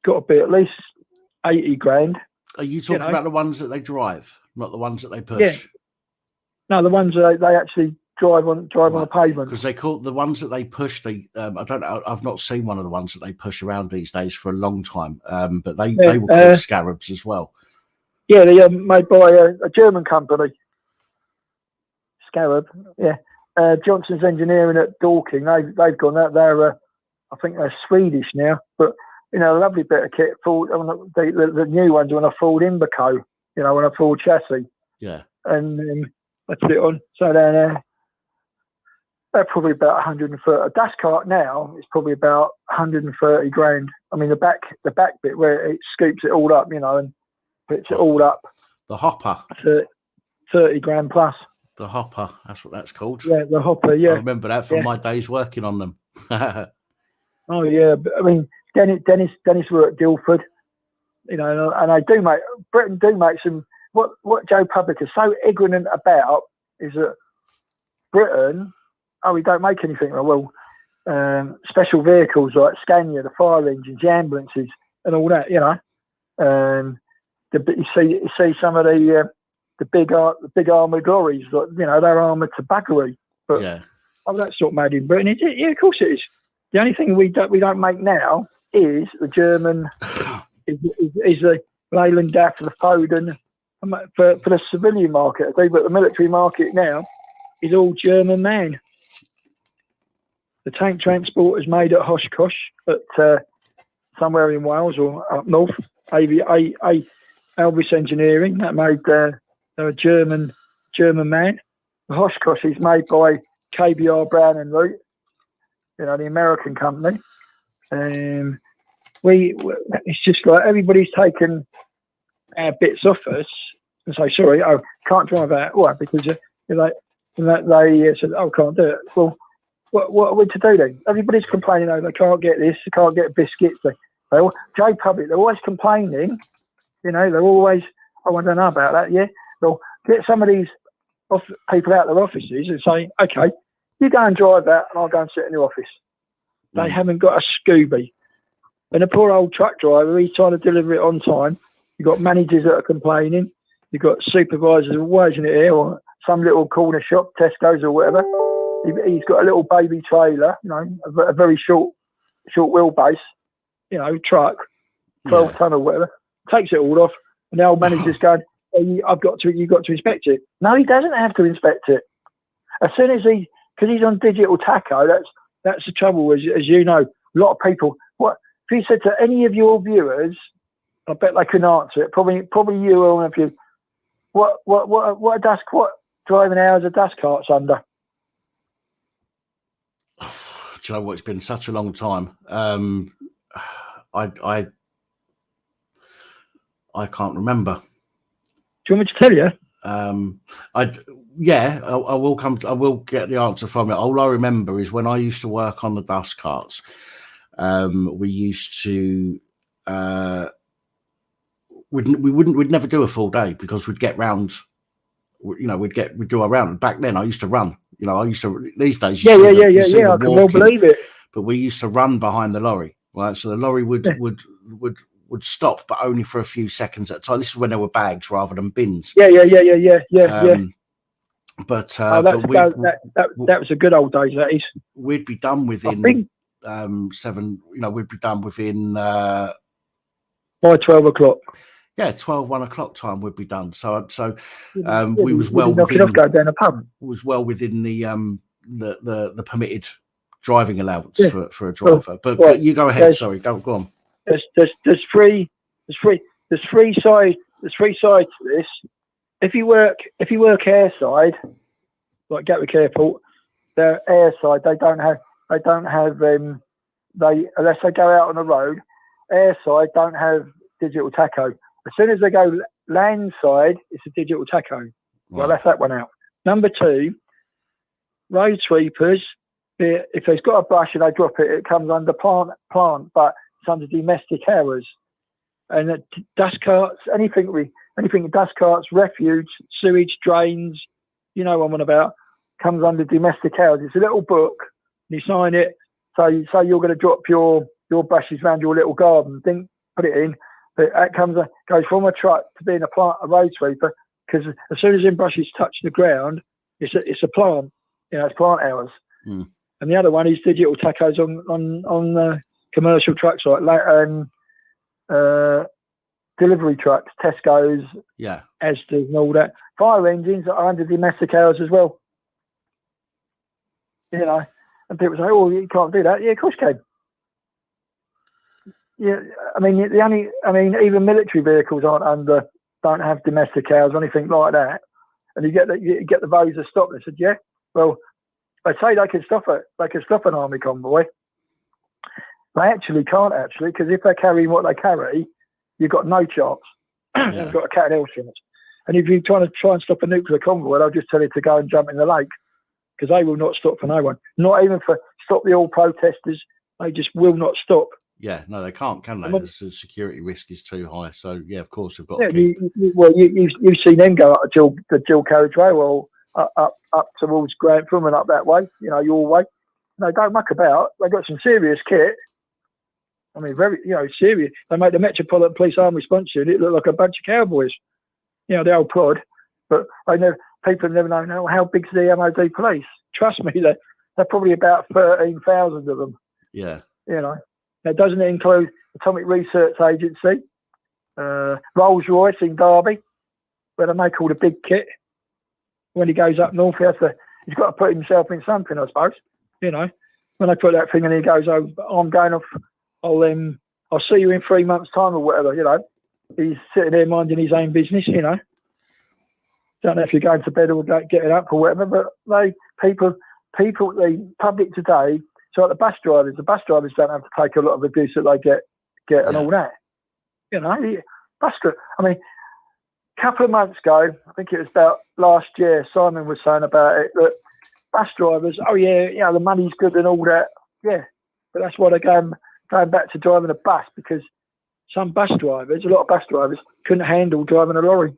got to be at least 80 grand. Are you talking about the ones that they drive, not the ones that they push? Yeah. No, the ones that they actually drive on the pavement. Because they call the ones that they push. I don't know. I've not seen one of the ones that they push around these days for a long time. But they were called scarabs as well. Yeah, they're made by a German company. Scarab. Yeah. Johnson's Engineering at Dorking. They've gone out. They're I think they're Swedish now, but you know, a lovely bit of kit. The new ones when I Ford Imberco. You know, when I Ford chassis. Yeah. And I put it on. So they're probably about 130. A dust cart now is probably about 130 grand. I mean, the back bit where it scoops it all up, you know, and puts it all up. The hopper. 30 grand plus. The hopper. That's what that's called. Yeah, the hopper. Yeah. I remember that from my days working on them. Oh yeah, but I mean, Dennis were at Guildford, you know, and they do make Britain do make some. What Joe Public is so ignorant about is that Britain, we don't make anything. Well, special vehicles like Scania, the fire engines, the ambulances, and all that, you know. You see some of the big armoured lorries, like, you know, they're armoured to buggery. But yeah, that's not made in Britain, is it? Yeah, of course it is. The only thing we don't make now is the German, is the Leyland DAF, the Foden. For the civilian market, but the military market now is all German man. The tank transport is made at Oshkosh, at somewhere in Wales or up north. Alvis Engineering, that made a German man. The Oshkosh is made by KBR Brown and Root, you know, the American company. It's just like everybody's taken our bits off us and say, sorry, I can't drive out. Why? Because they said, oh, can't do it. Well, what are we to do then? Everybody's complaining, they can't get this, they can't get biscuits. J Public, they're always complaining. You know, they're always, I don't know about that, yeah? Well, get some of these people out of their offices and say, okay, you go and drive that and I'll go and sit in the office. They haven't got a Scooby. And the poor old truck driver, he's trying to deliver it on time. You've got managers that are complaining. You've got supervisors always in it here, or some little corner shop, Tesco's or whatever. He's got a little baby trailer, you know, a very short wheelbase, you know, truck, 12 ton or whatever. Takes it all off, and the old manager's going, you've got to inspect it. No, he doesn't have to inspect it. As soon as because he's on digital tacho, that's the trouble, as you know. A lot of people, if you said to any of your viewers, I bet they couldn't answer it. Probably you or one of you. What driving hours a dust cart's under? Do you know what? It's been such a long time. I can't remember. Do you want me to tell you? I will get the answer from it. All I remember is when I used to work on the dust carts, we used to we'd never do a full day because we'd get round, you know, we'd do a round. Back then I used to run, you know, these days I can well believe it. But we used to run behind the lorry. Right, so the lorry would stop, but only for a few seconds at a time. This is when there were bags rather than bins. Yeah. But that was a good old days. That is. We'd be done within 7. You know, we'd be done within by 12 o'clock. Yeah, 1 o'clock time would be done. So we was well within. Go down a pub. Was well within the permitted driving allowance for a driver. But you go ahead. Sorry, go on. There's three sides to this. If you work airside, like Gatwick Airport, they're airside. They don't have unless they go out on the road. airside don't have digital tacho. As soon as they go landside, it's a digital tacho. Well, that's that one out. Number 2, road sweepers. If they've got a brush and they drop it, it comes under plant, but it's under domestic errors. And dust carts, anything dust carts, refuge, sewage, drains, you know what I'm on about, comes under domestic errors. It's a little book. You sign it. So you say you're going to drop your brushes around your little garden. Put it in. But that goes from a truck to being a road sweeper, because as soon as them brushes touch the ground, it's a plant. You know, it's plant hours. Mm. And the other one is digital tachos on commercial trucks like delivery trucks, Tesco's, Asda's, and all that. Fire engines are under domestic hours as well. You know, and people say, "Oh, you can't do that." Yeah, of course you can. Yeah, I mean, even military vehicles don't have domestic hours or anything like that. And you get the those that stop. They said, "Yeah, well, they say they can stop it. They can stop an army convoy. They actually can't, because if they're carrying what they carry, you've got no chance. You've got a cat and hill chance. And if you're trying and stop a nuclear convoy, they'll just tell you to go and jump in the lake, because they will not stop for no one. Not even for stop the all protesters. They just will not stop. Yeah, no, they can't, can they? The security risk is too high. So yeah, of course we've got. Yeah, you've seen them go up the dual carriageway, or up towards Grantham and up that way. You know, your way. They don't muck about. They got some serious kit. I mean, very, serious. They make the Metropolitan Police Armed Response Unit look like a bunch of cowboys. You know, the old prod. But people never know how big's the MOD police. Trust me, they're probably about 13,000 of them. Yeah. You know, that doesn't include Atomic Research Agency, Rolls-Royce in Derby, where they make all the big kit. When he goes up north, he's got to put himself in something, I suppose. You know, when they put that thing and he goes, "Oh, I'm going off. I'll see you in 3 months' time," or whatever. You know, he's sitting there minding his own business. You know, don't know if you're going to bed or getting up or whatever. But the public today. So like the bus drivers don't have to take a lot of abuse that they get and all that. You know, I mean, a couple of months ago, I think it was about last year, Simon was saying about it, that bus drivers, the money's good and all that. Yeah, but that's why they're going back to driving a bus, because a lot of bus drivers couldn't handle driving a lorry.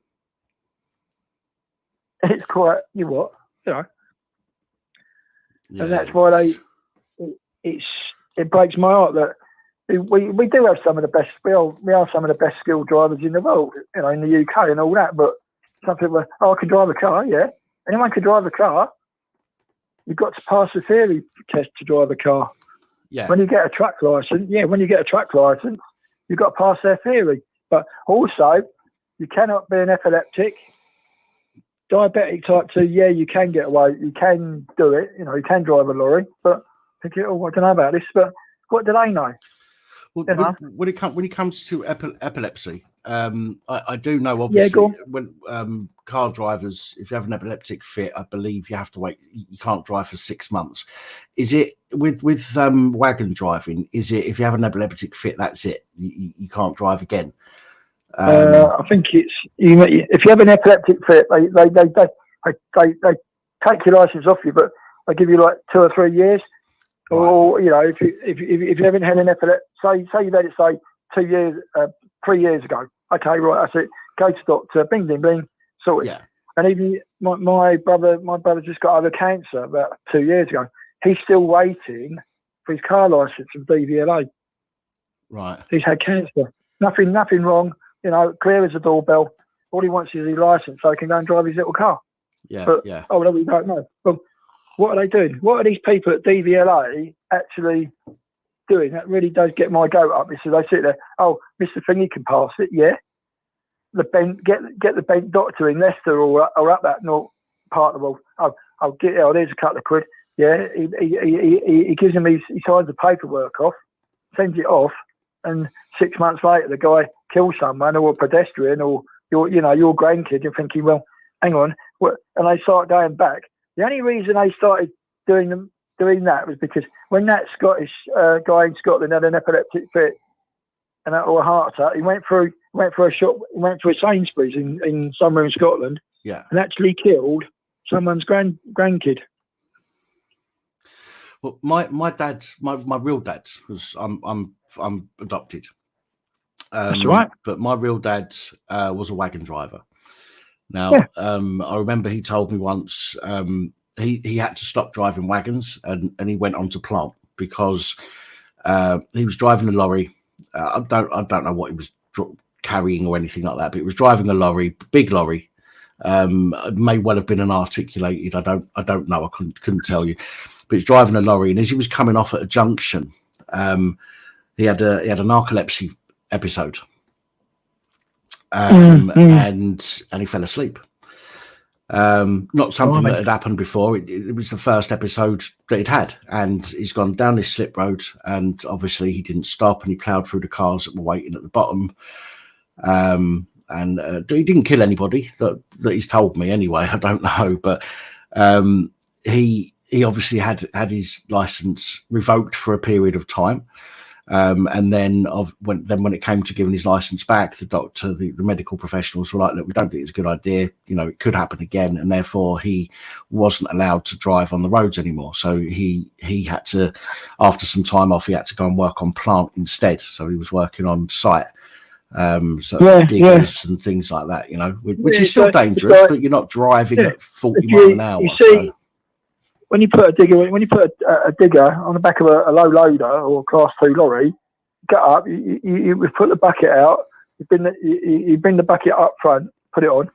It's quite, and that's why it breaks my heart that we do have some of the best. We are some of the best skilled drivers in the world, in the UK and all that. But some people, I can drive a car. Yeah, anyone can drive a car. You've got to pass the theory test to drive a car. Yeah. When you get a truck license, you've got to pass their theory. But also, you cannot be an epileptic. Diabetic type 2, you can get away. You can do it. You can drive a lorry. But I don't know about this. But what do they know? Well, when it comes to epilepsy, I do know, obviously, when car drivers, if you have an epileptic fit, I believe you have to wait. You can't drive for 6 months. Is it with wagon driving? Is it if you have an epileptic fit, that's it? You can't drive again? I think it's if you have an epileptic fit, they take your license off you, but they give you like 2 or 3 years. Right. Or if you haven't had an epileptic, say you've had it 2 years, 3 years ago. Okay, right, that's it. Go to doctor, bing, bing, bing, sort it. Yeah. And even my brother just got over cancer about 2 years ago. He's still waiting for his car license from DVLA. Right. He's had cancer. Nothing wrong. Clear as a doorbell. All he wants is his license so he can go and drive his little car. Yeah. But, yeah. Oh no, we don't know. Well, what are they doing? What are these people at DVLA actually doing? That really does get my goat up. Because they sit there, "Oh, Mr. Thingy can pass it, yeah." Get the bent doctor in Leicester or up that north part of the world. There's a couple of quid. Yeah, he gives him he signs the paperwork off, sends it off, and 6 months later the guy kills someone or a pedestrian or your grandkid. You're thinking, well, hang on, what? And they start going back. The only reason they started doing that was because when that Scottish guy in Scotland had an epileptic fit, and or a heart attack. He went through a shop. He went through a Sainsbury's in somewhere in Scotland. Yeah, and actually killed someone's grandkid. Well, my real dad was I'm adopted. That's right. But my real dad was a wagon driver. Now, Yeah. I remember he told me once he had to stop driving wagons and he went on to plant because he was driving a lorry. I don't know what he was carrying or anything like that, but he was driving a lorry, big lorry. It may well have been an articulated. I don't know. I couldn't tell you. But he's driving a lorry, and as he was coming off at a junction, he had a narcolepsy episode, and he fell asleep. Not something that had happened before. It was the first episode that he'd had, and he's gone down this slip road, and obviously he didn't stop, and he ploughed through the cars that were waiting at the bottom. And he didn't kill anybody that he's told me anyway. I don't know, but he obviously had his license revoked for a period of time. And then when it came to giving his license back, the doctor, the medical professionals were like, look, we don't think it's a good idea. You know, it could happen again. And therefore he wasn't allowed to drive on the roads anymore. So he had to, after some time off, he had to go and work on plant instead. So he was working on site. Diggers and things like that, you know, which is still dangerous, but you're not driving at 40 miles an hour. You see, when you put a digger on the back of a low loader or a class 2 lorry, get up, you put the bucket out, you bring the bucket up front, put it on,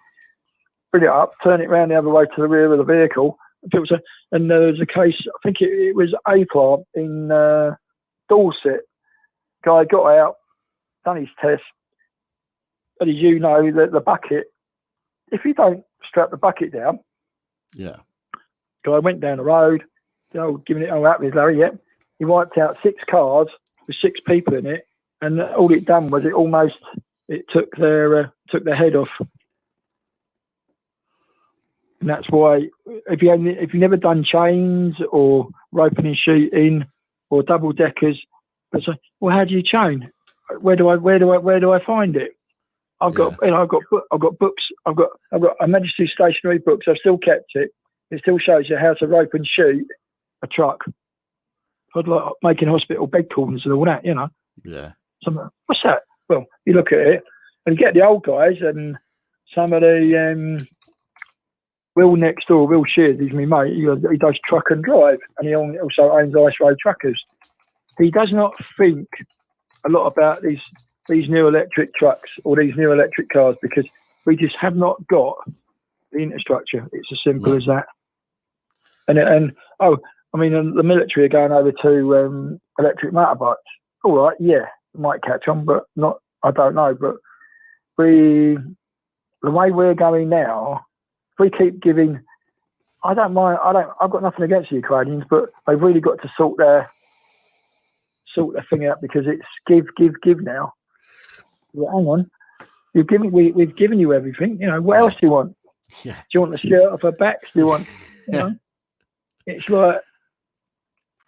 bring it up, turn it around the other way to the rear of the vehicle. And there was a case, I think it was a plant in Dorset. Guy got out, done his test. But as you know, the bucket, if you don't strap the bucket down, guy went down the road, giving it all out with Larry, he wiped out 6 cars with 6 people in it, and all it done was it took their head off. And that's why if you never done chains or roping and shooting or double deckers, it's like, well, how do you chain? Where do I find it? I've got books. I've got a Majesty stationery books. I've still kept it. It still shows you how to rope and shoot a truck. I'd like making hospital bed corners and all that, you know. Yeah. What's that? Well, you look at it and you get the old guys and some of the Will next door, Will Shears, he's my mate. He does truck and drive, and he also owns Ice Road Truckers. He does not think a lot about these new electric trucks or these new electric cars because we just have not got the infrastructure. It's as simple as that. And the military are going over to electric motorbikes. All right, yeah, it might catch on, but not. I don't know. But the way we're going now, if we keep giving, I don't mind. I've got nothing against the Ukrainians, but they've really got to sort their thing out because it's give now. Well, hang on, we've given you everything. You know, what else do you want? Yeah. Do you want the shirt off her back? Do you want? You know, it's like,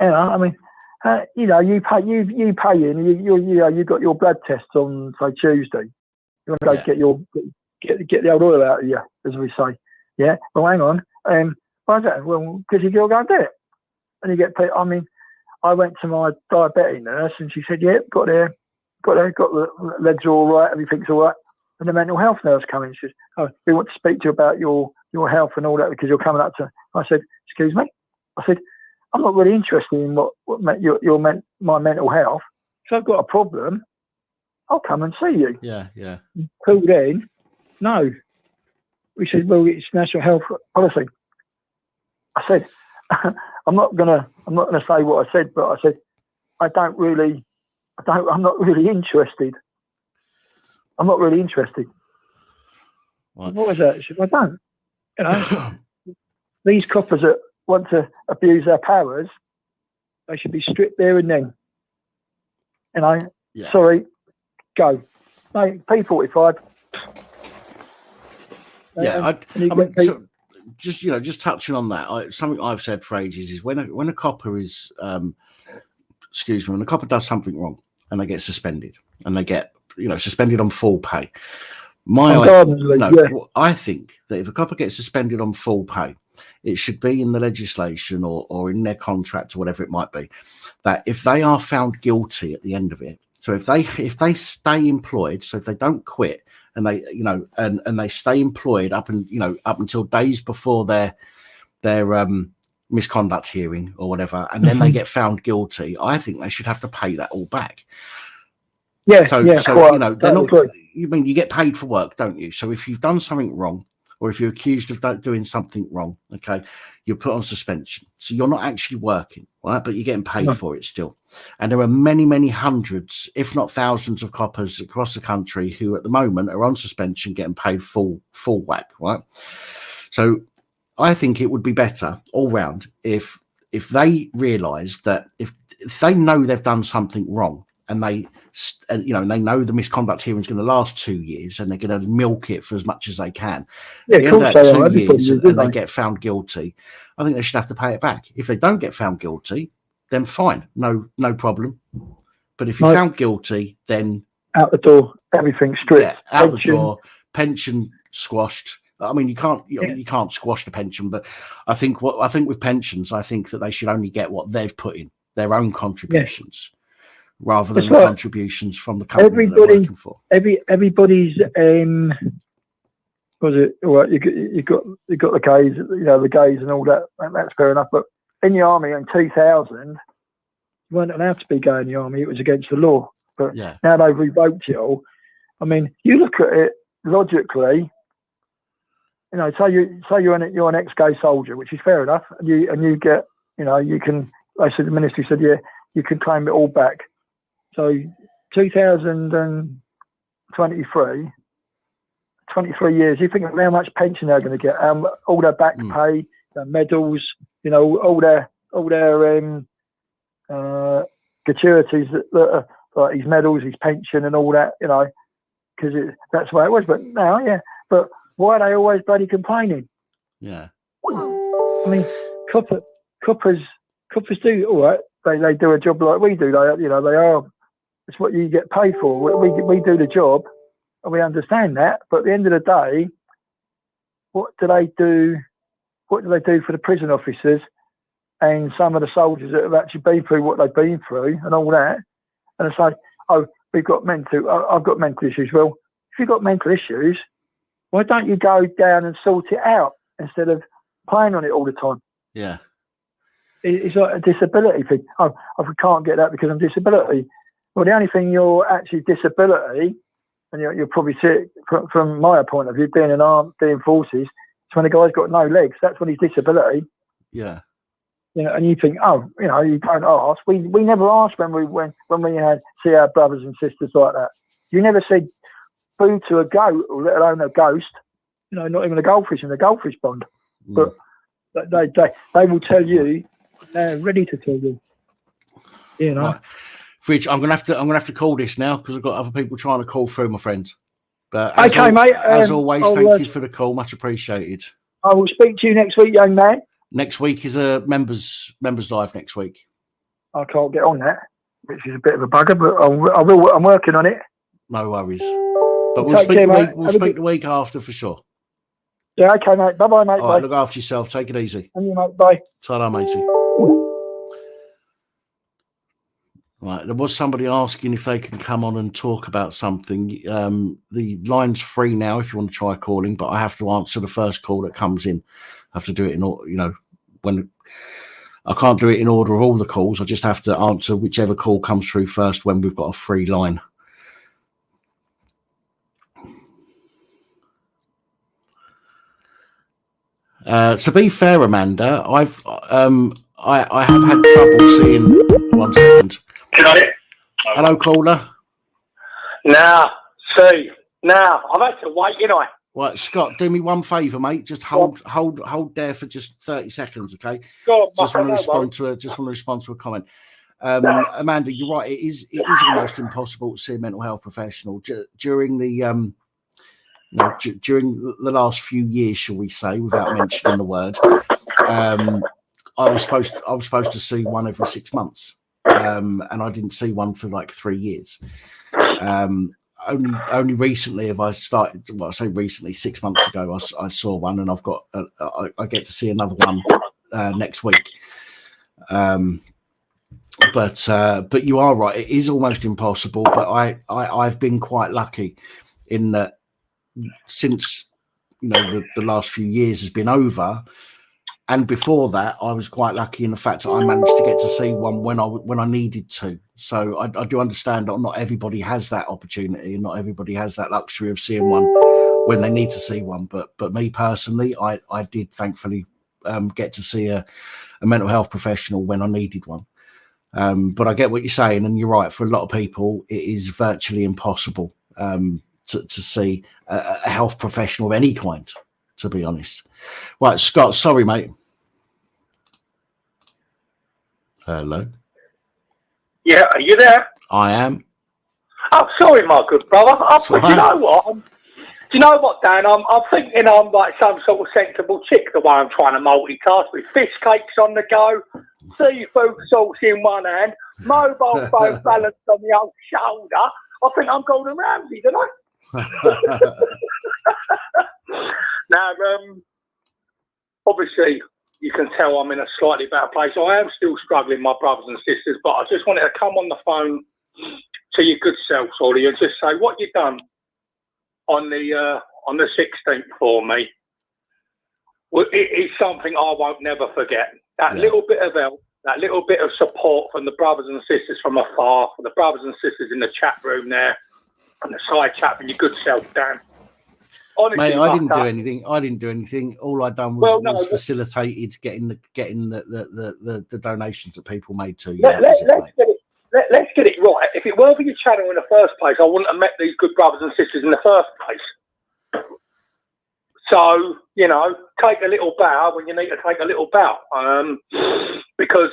you know, I mean, you know, you pay in. You got your blood tests on say Tuesday. You want to go get the old oil out of you, as we say. Yeah. Well, hang on. Why is that? Well, because you go and do it, and you get paid. I mean, I went to my diabetic nurse, and she said, "Yeah, got the legs are all right, everything's all right." And the mental health nurse came in. She says, "Oh, we want to speak to you about your health and all that because you're coming up to." I said, "Excuse me." I said, "I'm not really interested in my mental health. If I've got a problem, I'll come and see you." Yeah, yeah. Until then, no. We said, "Well, it's national health policy." I said, I'm not gonna say what I said, but I said, I'm not really interested. I'm not really interested. What was that? She said, I don't. You know, these coppers that want to abuse their powers, they should be stripped there and then. You know, sorry, go. No, P45. Yeah, I mean, so just touching on that, something I've said for ages is when a copper is, when a copper does something wrong and they get suspended, and they get, suspended on full pay. I think that if a copper gets suspended on full pay, it should be in the legislation or in their contract or whatever it might be, that if they are found guilty at the end of it, so if they stay employed, so if they don't quit and they and they stay employed up until days before their misconduct hearing or whatever, and then they get found guilty, I think they should have to pay that all back. Yeah. So they're not. You get paid for work, don't you? So if you've done something wrong, or if you're accused of doing something wrong, okay, you're put on suspension. So you're not actually working, right? But you're getting paid for it still. And there are many, many hundreds, if not thousands, of coppers across the country who at the moment are on suspension getting paid full whack, right? So I think it would be better all round if they realise that if they know they've done something wrong, and they know the misconduct hearing is going to last 2 years, and they're going to milk it for as much as they can. Yeah, at the end of that 2 years, and they get found guilty, I think they should have to pay it back. If they don't get found guilty, then fine, no problem. But if you're found guilty, then out the door, everything stripped. Yeah, out the door, pension squashed. I mean, you can't squash the pension, but I think with pensions, I think that they should only get what they've put in, their own contributions. Yeah. Rather than the contributions from the company they're working for. Everybody's was it? Well, you got the gays, the gays and all that. That's fair enough. But in the army in 2000, you weren't allowed to be gay in the army. It was against the law. But now they've revoked it all. I mean, you look at it logically. Say you're an ex-gay soldier, which is fair enough, and you get, you can. I said the ministry said, you can claim it all back. So 2023, 23 years, you think of how much pension they're going to get, all their back pay, their medals, all their gratuities that are like his medals, his pension and all that, because that's the way it was. But now, but why are they always bloody complaining? Yeah. I mean, coppers do all right. They do a job like we do. They are. It's what you get paid for. We do the job, and we understand that. But at the end of the day, what do they do? What do they do for the prison officers and some of the soldiers that have actually been through what they've been through and all that? And it's like, I've got mental issues. Well, if you've got mental issues, why don't you go down and sort it out instead of playing on it all the time? Yeah. It's like a disability thing. I can't get that because I'm disability. Well, the only thing you're actually disability, and you'll probably see it from my point of view, being an armed, doing forces, it's when a guy's got no legs. That's when he's disability. Yeah. And you think, you don't ask. We never asked when we see our brothers and sisters like that. You never said boo to a goat, or let alone a ghost. Not even a goldfish in the goldfish pond. But they will tell you. They're ready to tell you. Right. Fridge, I'm gonna have to call this now because I've got other people trying to call through, my friend. But mate. As always, thank you for the call. Much appreciated. I will speak to you next week, young man. Next week is a members live next week. I can't get on that, which is a bit of a bugger, but I will. I'm working on it. No worries. But we'll speak the week after for sure. Yeah, okay, mate. Bye-bye, mate. All right, look after yourself. Take it easy. And you, mate. Bye. Ta-ra, matey. Right, there was somebody asking if they can come on and talk about something. The line's free now if you want to try calling, but I have to answer the first call that comes in. I have to do it in, when I can't do it in order of all the calls. I just have to answer whichever call comes through first when we've got a free line. To be fair, Amanda, I have had trouble seeing. 1 second. Hello, caller. Now, I've had to wait, Right, Scott, do me one favour, mate. Just hold there for just 30 seconds, okay? Just want to respond to a comment. Amanda, you're right. It is almost impossible to see a mental health professional during the during the last few years, shall we say, without mentioning the word. I was supposed to see one every 6 months. and I didn't see one for like 3 years. Only recently have I started. Well, I say recently, 6 months ago, I saw one, and I've got. I get to see another one next week. But you are right. It is almost impossible. But I've been quite lucky in that since the last few years has been over. And before that, I was quite lucky in the fact that I managed to get to see one when I needed to. So I do understand that not everybody has that opportunity, and not everybody has that luxury of seeing one when they need to see one. But me personally, I did thankfully get to see a mental health professional when I needed one. But I get what you're saying, and you're right. For a lot of people, it is virtually impossible to see a health professional of any kind, to be honest. Right, Scott, sorry, mate. Hello. Yeah, are you there? I am. Oh, sorry, my good brother. Do you know what? Do you know what, Dan? I'm thinking I'm like some sort of sensible chick, the way I'm trying to multitask with fish cakes on the go, seafood sauce in one hand, mobile phone balanced on the old shoulder. I think I'm Gordon Ramsay, don't I? Now, obviously, you can tell I'm in a slightly better place. I am still struggling, my brothers and sisters, but I just wanted to come on the phone to your good self, Ollie, and just say what you've done on the 16th for me. Well, it is something I won't never forget. That little bit of help, that little bit of support from the brothers and sisters from afar, from the brothers and sisters in the chat room there, and the side chat with your good self, Dan. Honestly, mate, I didn't do anything. All I done was facilitated getting the donations that people made to you. Let's get it right. If it weren't for your channel in the first place, I wouldn't have met these good brothers and sisters in the first place. So, take a little bow when you need to take a little bow. Because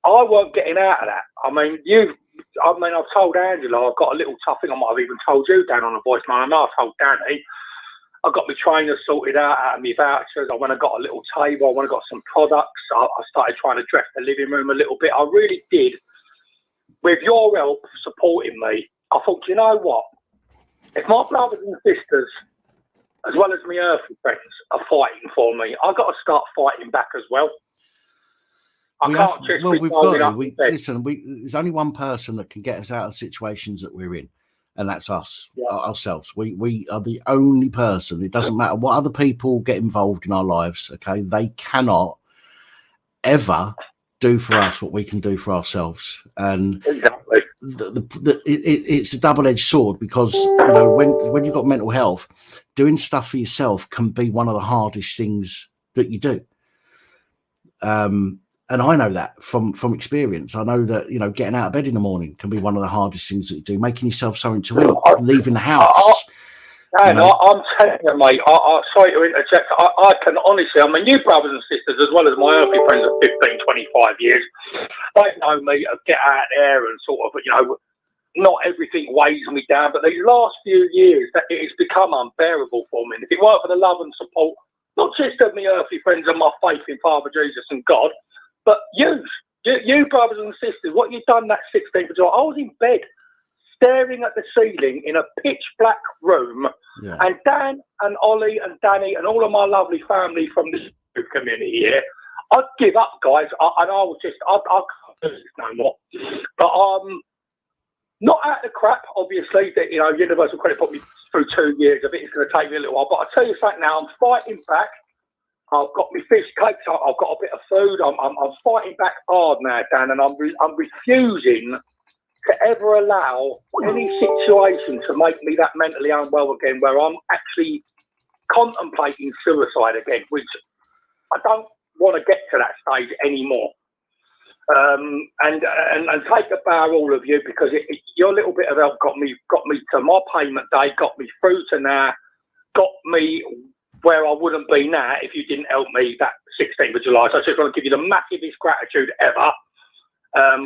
I weren't getting out of that. I've told Angela, I've got a little tough thing. I might have even told you, Dan, on a voicemail. I know I've told Danny. I got my trainers sorted out of my vouchers. I went and got a little table. I went and got some products. I started trying to dress the living room a little bit. I really did. With your help supporting me, I thought, you know what? If my brothers and sisters, as well as my earthly friends, are fighting for me, I've got to start fighting back as well. Listen, there's only one person that can get us out of situations that we're in, and that's us, ourselves. We are the only person. It doesn't matter what other people get involved in our lives, okay? They cannot ever do for us what we can do for ourselves. And exactly. It's a double-edged sword, because when you've got mental health, doing stuff for yourself can be one of the hardest things that you do. And I know that from experience. I know that, getting out of bed in the morning can be one of the hardest things that you do. Making yourself something to eat, leaving the house. I'm telling you, mate, I sorry to interject. I can honestly, you brothers and sisters, as well as my earthly friends of 15, 25 years, they know me to get out there and sort of, not everything weighs me down. But these last few years, that it has become unbearable for me. And if it weren't for the love and support, not just of my earthly friends and my faith in Father Jesus and God, but you brothers and sisters, what you've done that 16th of July, I was in bed staring at the ceiling in a pitch black room, and Dan and Ollie and Danny and all of my lovely family from this community here, I'd give up, guys, I can't do this no more. But not out of the crap, obviously, that Universal Credit put me through 2 years of it. It's going to take me a little while, but I'll tell you something now, I'm fighting back. I've got my fish cakes. I've got a bit of food. I'm fighting back hard now, Dan, and I'm refusing to ever allow any situation to make me that mentally unwell again, where I'm actually contemplating suicide again, which I don't want to get to that stage anymore. And take a bow, all of you, because your little bit of help got me to my payment day, got me through to now, got me where I wouldn't be now if you didn't help me that 16th of July. So I just want to give you the massivest gratitude ever.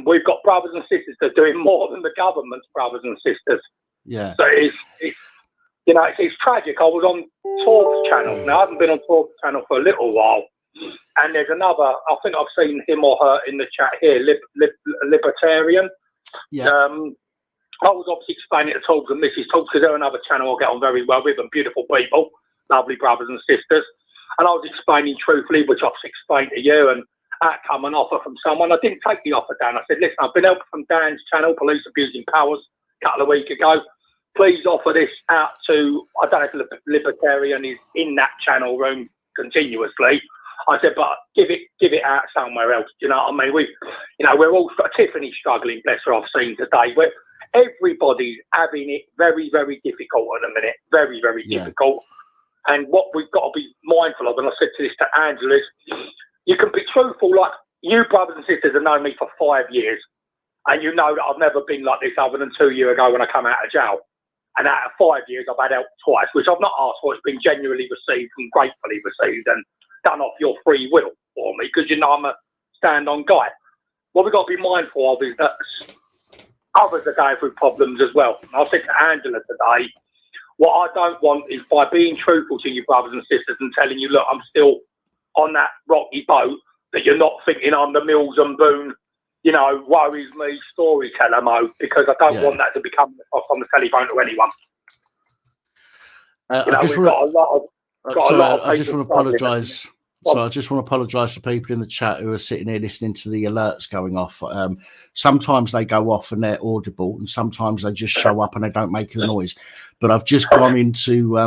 We've got brothers and sisters that are doing more than the government's brothers and sisters. Yeah. So it's tragic. I was on Talk's channel. Now, I haven't been on Talk's channel for a little while. And there's another, I think I've seen him or her in the chat here, Libertarian. Yeah. I was obviously explaining to Tobbs and Mrs. Tobbs, because they're another channel I get on very well with, and beautiful people, lovely brothers and sisters. And I was explaining truthfully, which I've explained to you, and out come an offer from someone. I didn't take the offer down. I said, listen, I've been helped from Dan's channel, Police Abusing Powers, a couple of weeks ago. Please offer this out to, I don't know if Libertarian is in that channel room continuously. I said, but give it out somewhere else. Do you know what I mean? We're all, Tiffany's struggling, bless her, I've seen today. Everybody's having it very, very difficult at the minute. Very, very difficult. And what we've got to be mindful of, and I said to this to Angela, is you can be truthful, like you brothers and sisters have known me for 5 years, and you know that I've never been like this other than 2 years ago when I come out of jail. And out of 5 years, I've had help twice, which I've not asked for. It's been genuinely received and gratefully received and done off your free will for me, because I'm a stand-on guy. What we've got to be mindful of is that others are going through problems as well. And I said to Angela today, what I don't want is, by being truthful to you brothers and sisters and telling you, look, I'm still on that rocky boat, that you're not thinking I'm the Mills and Boone, worries me storyteller mode, because I don't want that to become off on the telephone to anyone. I just want to apologise. So I just want to apologise to people in the chat who are sitting here listening to the alerts going off. Sometimes they go off and they're audible, and sometimes they just show up and they don't make a noise. But I've just gone into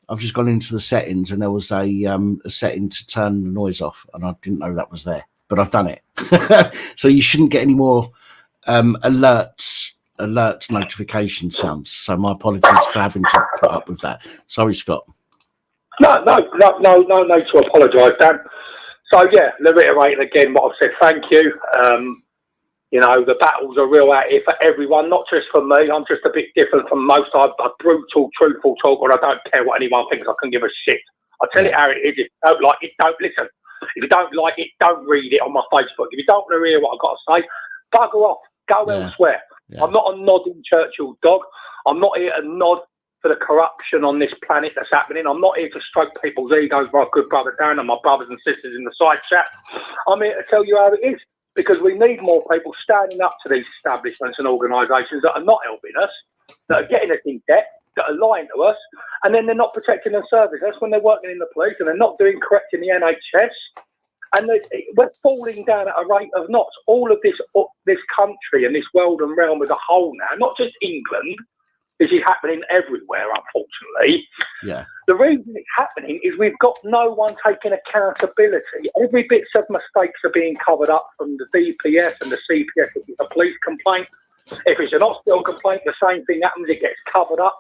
the settings, and there was a setting to turn the noise off, and I didn't know that was there, but I've done it. So you shouldn't get any more alert notification sounds. So my apologies for having to put up with that. Sorry, Scott. No need to apologise, Dan. So reiterating again what I've said. Thank you. The battles are real out here for everyone, not just for me. I'm just a bit different from most. I'm a brutal, truthful talker, and I don't care what anyone thinks. I can give a shit. I tell it how it is. If you don't like it, don't listen. If you don't like it, don't read it on my Facebook. If you don't want to hear what I've got to say, bugger off. Go elsewhere. Yeah. I'm not a nodding Churchill dog. I'm not here to nod for the corruption on this planet that's happening. I'm not here to stroke people's egos, my good brother Dan and my brothers and sisters in the side chat. I'm here to tell you how it is, because we need more people standing up to these establishments and organisations that are not helping us, that are getting us in debt, that are lying to us, and then they're not protecting and serving us when they're working in the police, and they're not doing correct in the NHS. And we're falling down at a rate of knots. All of this country and this world and realm as a whole now, not just England. This is happening everywhere, unfortunately. Yeah. The reason it's happening is we've got no one taking accountability. Every bit of mistakes are being covered up from the DPS and the CPS. If it's a police complaint, if it's an hospital complaint, the same thing happens. It gets covered up.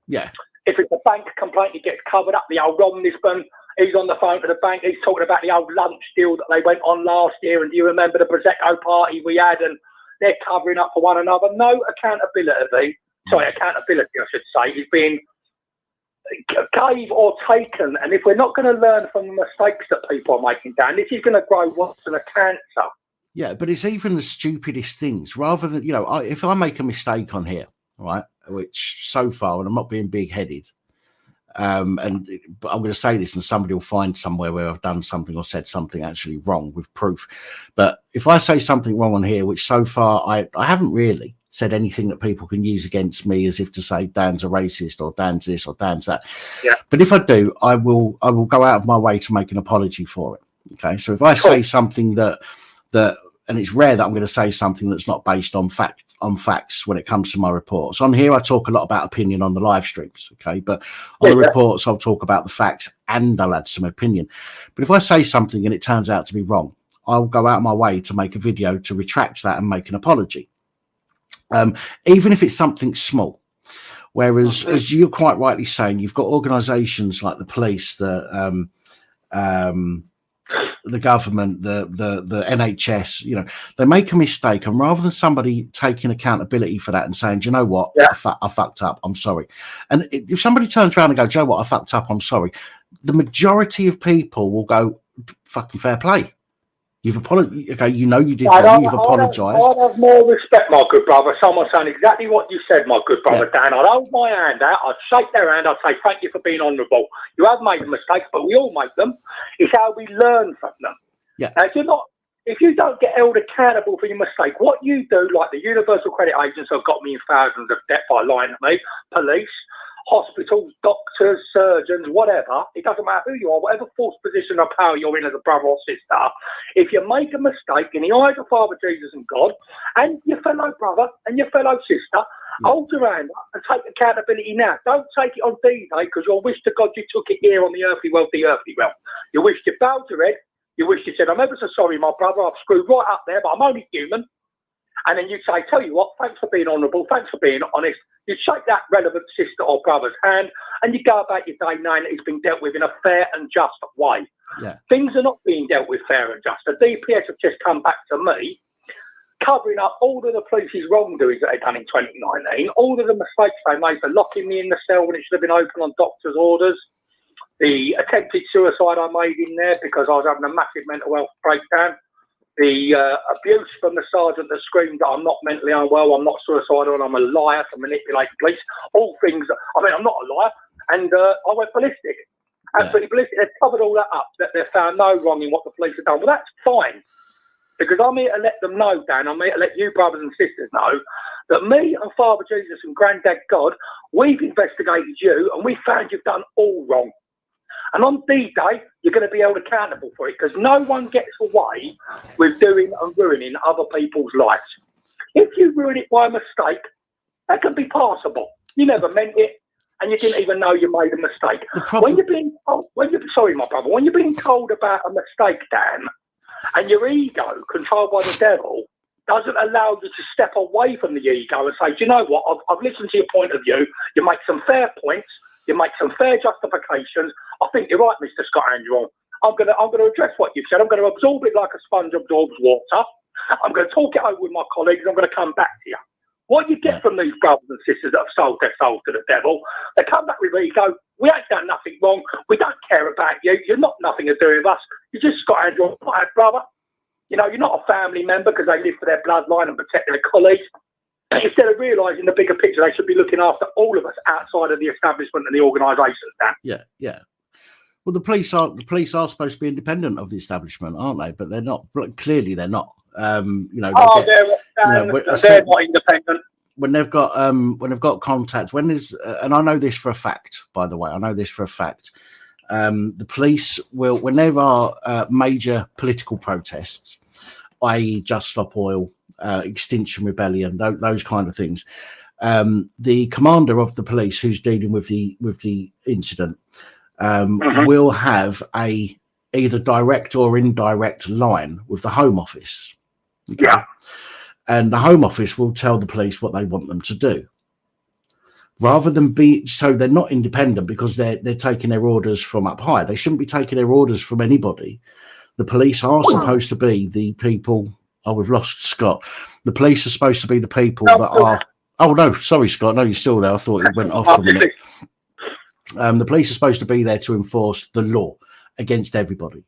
Yeah. If it's a bank complaint, it gets covered up. The old Omnisman, he's on the phone to the bank. He's talking about the old lunch deal that they went on last year. And do you remember the Prosecco party we had? And they're covering up for one another. No accountability. Accountability, I should say, is being gave or taken. And if we're not going to learn from the mistakes that people are making, Dan, this is going to grow worse than a cancer. Yeah, but it's even the stupidest things. Rather than, if I make a mistake on here, right, which so far, and I'm not being big-headed, but I'm going to say this, and somebody will find somewhere where I've done something or said something actually wrong with proof. But if I say something wrong on here, which so far I haven't really said anything that people can use against me as if to say Dan's a racist or Dan's this or Dan's that. Yeah. But if I do, I will go out of my way to make an apology for it. Okay. So if I say something that, and it's rare that I'm going to say something that's not based on facts when it comes to my reports. On here, I talk a lot about opinion on the live streams. Okay. But on the reports, I'll talk about the facts and I'll add some opinion. But if I say something and it turns out to be wrong, I'll go out of my way to make a video to retract that and make an apology. Even if it's something small. Whereas, as you're quite rightly saying, you've got organisations like the police, the government, the NHS, they make a mistake, and rather than somebody taking accountability for that and saying, do you know what, I fucked up, I'm sorry. And if somebody turns around and goes, do you know what, I fucked up, I'm sorry, the majority of people will go, fucking fair play. You've apologized. Okay, you know you did Dad, wrong. You've apologised. I'd have more respect, my good brother. Someone saying exactly what you said, my good brother Dan. I'd hold my hand out. I'd shake their hand. I'd say, thank you for being honourable. You have made mistakes, but we all make them. It's how we learn from them. Yeah. Now, if you don't get held accountable for your mistake, what you do, like the universal credit agents have got me in thousands of debt by lying to me, police, hospitals, doctors, surgeons, whatever. It doesn't matter who you are, whatever false position of power you're in as a brother or sister. If you make a mistake in the eyes of Father Jesus and God and your fellow brother and your fellow sister, hold your hand up and take accountability now. Don't take it on D-Day because you'll wish to God you took it here on the earthly wealth, the earthly realm. You wish you bowed your head. You wish you said, I'm ever so sorry, my brother. I've screwed right up there, but I'm only human. And then you'd say, tell you what, thanks for being honourable. Thanks for being honest. You'd shake that relevant sister or brother's hand and you go about your day knowing that it's been dealt with in a fair and just way. Yeah. Things are not being dealt with fair and just. The DPS have just come back to me covering up all of the police's wrongdoings that they've done in 2019, all of the mistakes they made for locking me in the cell when it should have been open on doctor's orders, the attempted suicide I made in there because I was having a massive mental health breakdown, the abuse from the sergeant that screamed that I'm not mentally unwell, I'm not suicidal, and I'm a liar to manipulate police. All things, I'm not a liar. And I went ballistic. Absolutely ballistic. They've covered all that up, that they've found no wrong in what the police have done. Well, that's fine. Because I'm here to let them know, Dan, I'm here to let you brothers and sisters know that me and Father Jesus and Granddad God, we've investigated you and we found you've done all wrong. And on D-Day, you're going to be held accountable for it because no one gets away with doing and ruining other people's lives. If you ruin it by mistake, that can be passable. You never meant it and you didn't even know you made a mistake. When you're being told, sorry, my brother, when you're being told about a mistake, Dan, and your ego, controlled by the devil, doesn't allow you to step away from the ego and say, do you know what, I've listened to your point of view, you make some fair points, you make some fair justifications. I think you're right, Mr. Scott Andrew. I'm going to address what you've said. I'm going to absorb it like a sponge absorbs water. I'm going to talk it over with my colleagues. I'm going to come back to you. What you get from these brothers and sisters that have sold their souls to the devil, they come back with ego. We ain't done nothing wrong. We don't care about you. You're not nothing to do with us. You're just Scott Andrew, my brother. You know, you're not a family member because they live for their bloodline and protect their colleagues. Instead of realising the bigger picture, they should be looking after all of us outside of the establishment and the organisation. Yeah. Well, the police are supposed to be independent of the establishment, aren't they? But they're not. Clearly, they're not. They're not independent. When they've got contacts, and I know this for a fact. By the way, I know this for a fact. The police will, when there are major political protests, i.e., Just Stop Oil, Extinction Rebellion, those kind of things. The commander of the police, who's dealing with the incident, will have a either direct or indirect line with the Home Office. Okay? Yeah. And the Home Office will tell the police what they want them to do. Rather than so they're not independent because they're taking their orders from up high. They shouldn't be taking their orders from anybody. The police are supposed to be the people. Oh, we've lost Scott. The police are supposed to be the people that are. Oh no, sorry, Scott. No, you're still there. I thought it went off for a minute. The police are supposed to be there to enforce the law against everybody.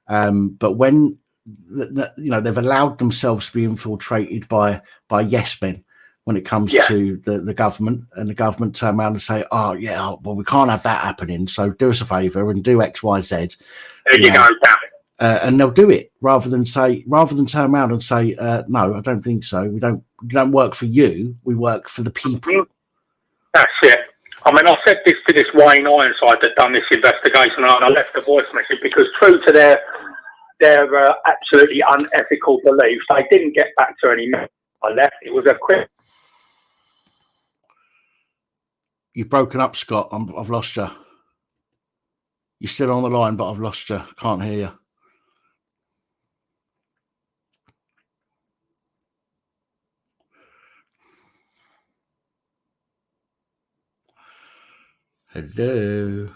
But when they've allowed themselves to be infiltrated by yes men when it comes to the government, and the government turn around and say, oh yeah, well, we can't have that happening, so do us a favour and do X, Y, Z. There you go, damn it. And they'll do it rather than turn around and say, no, I don't think so. We don't work for you. We work for the people. That's it. I mean, I said this to this Wayne Ironside that done this investigation, and I left a voice message because true to their absolutely unethical beliefs, they didn't get back to any message I left. It was a quick. You've broken up, Scott. I've lost you. You're still on the line, but I've lost you. Can't hear you. Hello.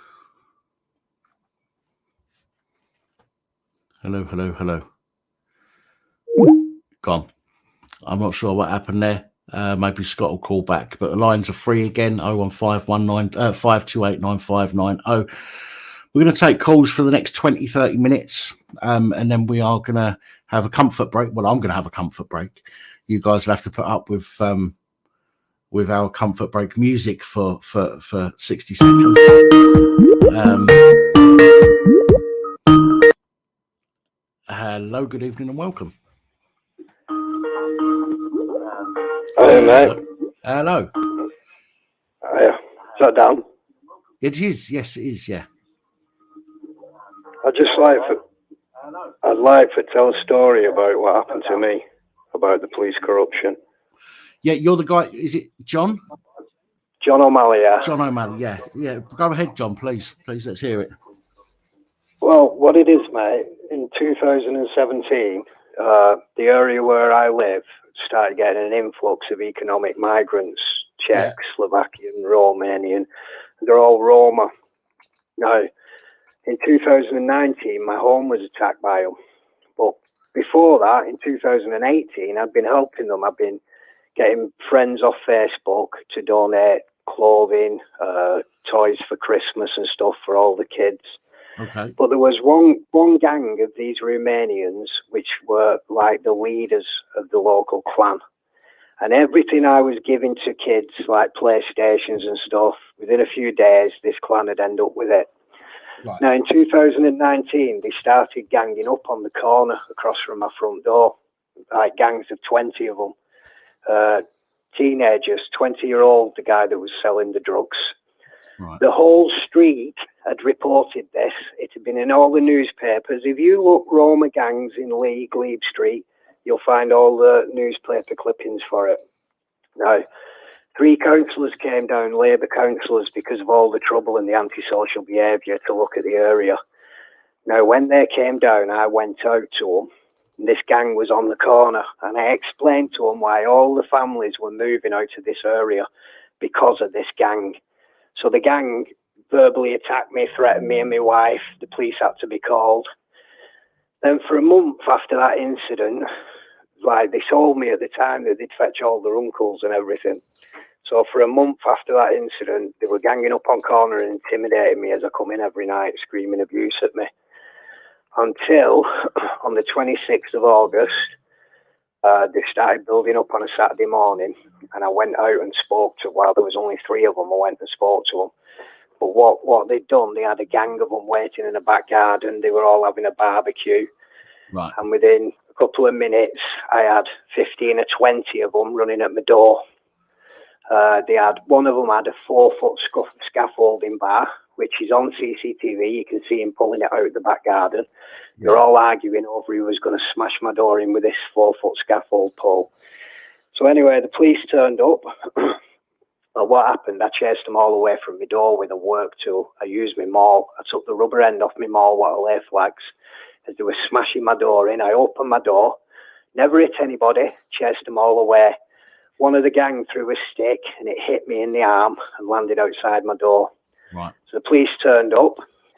Hello. Gone. I'm not sure what happened there. Maybe Scott will call back, but the lines are free again. 01519 528 9590. We're going to take calls for the next 20, 30 minutes, and then we are going to have a comfort break. Well, I'm going to have a comfort break. You guys will have to put up with our comfort break music for 60 seconds. Hello, good evening, and welcome. Hey, mate. Hello. Is that Dan? It is. Yes, it is. Yeah. I'd like to tell a story about what happened to me about the police corruption. Yeah, you're the guy. Is it John? John O'Malley, yeah. John O'Malley, yeah. Yeah, go ahead, John, please. Please, let's hear it. Well, what it is, mate, in 2017, the area where I live started getting an influx of economic migrants, Czech, Slovakian, Romanian. They're all Roma. Now, in 2019, my home was attacked by them. But before that, in 2018, I'd been helping them. I've been getting friends off Facebook to donate clothing, toys for Christmas and stuff for all the kids. Okay. But there was one gang of these Romanians which were like the leaders of the local clan. And everything I was giving to kids, like PlayStations and stuff, within a few days, this clan had ended up with it. Right. Now, in 2019, they started ganging up on the corner across from my front door, like gangs of 20 of them. Teenagers, 20-year-old, the guy that was selling the drugs. Right. The whole street had reported this. It had been in all the newspapers. If you look Roma gangs in Glebe Street, you'll find all the newspaper clippings for it. Now, 3 councillors came down, Labour councillors, because of all the trouble and the antisocial behaviour, to look at the area. Now, when they came down, I went out to them. This gang was on the corner, and I explained to them why all the families were moving out of this area because of this gang. So the gang verbally attacked me, threatened me and my wife. The police had to be called. Then for a month after that incident, like they told me at the time that they'd fetch all their uncles and everything. So for a month after that incident, they were ganging up on corner and intimidating me as I come in every night, screaming abuse at me. Until on the 26th of August, they started building up on a Saturday morning, and I went out and spoke to, while there was only 3 of them, I went and spoke to them. But what they'd done, they had a gang of them waiting in the back garden. They were all having a barbecue. Right. And within a couple of minutes, I had 15 or 20 of them running at my door. One of them had a 4-foot scaffolding bar, which is on CCTV. You can see him pulling it out the back garden. Yeah. They're all arguing over who was going to smash my door in with this 4-foot scaffold pole. So anyway, the police turned up. Well, what happened, I chased them all away from my door with a work tool. I used my maul. I took the rubber end off my maul while I lay flags. As they were smashing my door in, I opened my door, never hit anybody, chased them all away. One of the gang threw a stick and it hit me in the arm and landed outside my door. Right. So the police turned up.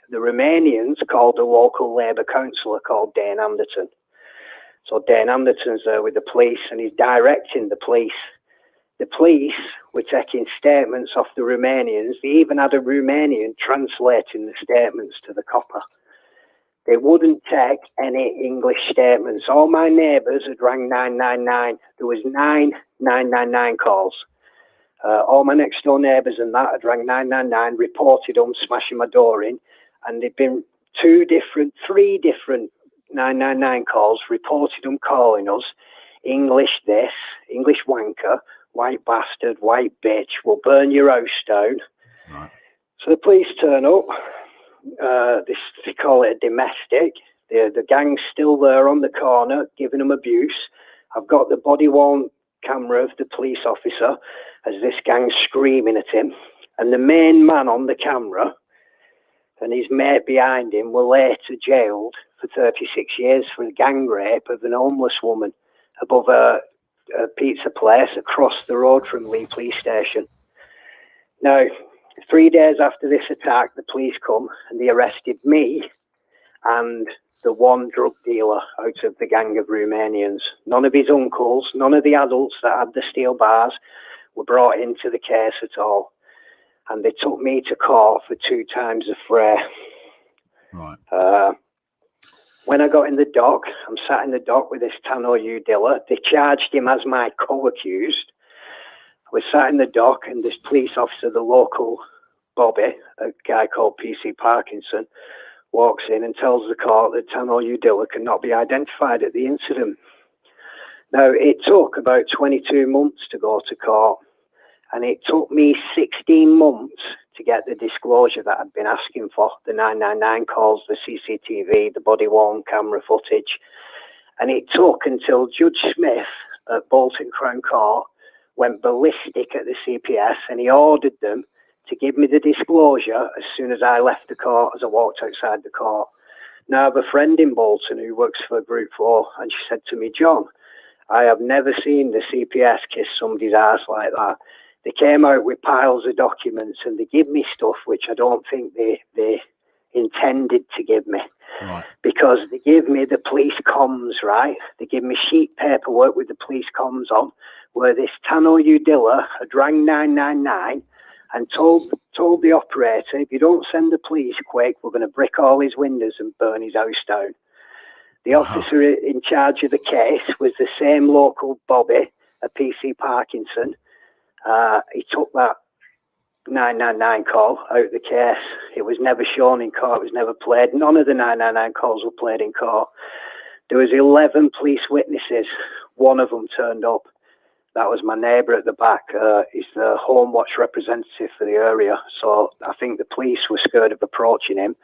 The Romanians called a local Labour councillor called Dane Anderton. So Dane Anderton's there with the police and he's directing the police. The police were taking statements off the Romanians. They even had a Romanian translating the statements to the copper. They wouldn't take any English statements. All my neighbours had rang 999. There was 9 999 calls. All my next door neighbours and that had rang 999, reported them smashing my door in, and there'd been 3 different 999 calls, reported them calling us English this, English wanker, white bastard, white bitch, we'll burn your house down. Right. So the police turn up. They call it a domestic. The gang's still there on the corner, giving them abuse. I've got the body-worn camera of the police officer as this gang's screaming at him. And the main man on the camera and his mate behind him were later jailed for 36 years for a gang rape of an homeless woman above a pizza place across the road from Lee Police Station. Now, 3 days after this attack, the police come and they arrested me and the one drug dealer out of the gang of Romanians. None of his uncles, none of the adults that had the steel bars were brought into the case at all. And they took me to court for 2 times the fray. Right. When I got in the dock, I'm sat in the dock with this Tannoy Udilla. They charged him as my co-accused. I was sat in the dock, and this police officer, the local Bobby, a guy called PC Parkinson, walks in and tells the court that Tannoy Udilla cannot be identified at the incident. Now, it took about 22 months to go to court, and it took me 16 months to get the disclosure that I'd been asking for, the 999 calls, the CCTV, the body-worn camera footage. And it took until Judge Smith at Bolton Crown Court went ballistic at the CPS, and he ordered them to give me the disclosure as soon as I left the court, as I walked outside the court. Now, I have a friend in Bolton who works for Group 4, and she said to me, John, I have never seen the CPS kiss somebody's ass like that. They came out with piles of documents, and they give me stuff which I don't think they intended to give me. Right. Because they give me the police comms, right? They give me sheet paperwork with the police comms on, where this Tannoy Udilla had rang 999 and told the operator, if you don't send the police quick, we're going to brick all his windows and burn his house down. The officer in charge of the case was the same local Bobby, a PC Parkinson. He took that 999 call out of the case. It was never shown in court. It was never played. None of the 999 calls were played in court. There was 11 police witnesses. One of them turned up. That was my neighbour at the back. He's the Home Watch representative for the area. So I think the police were scared of approaching him.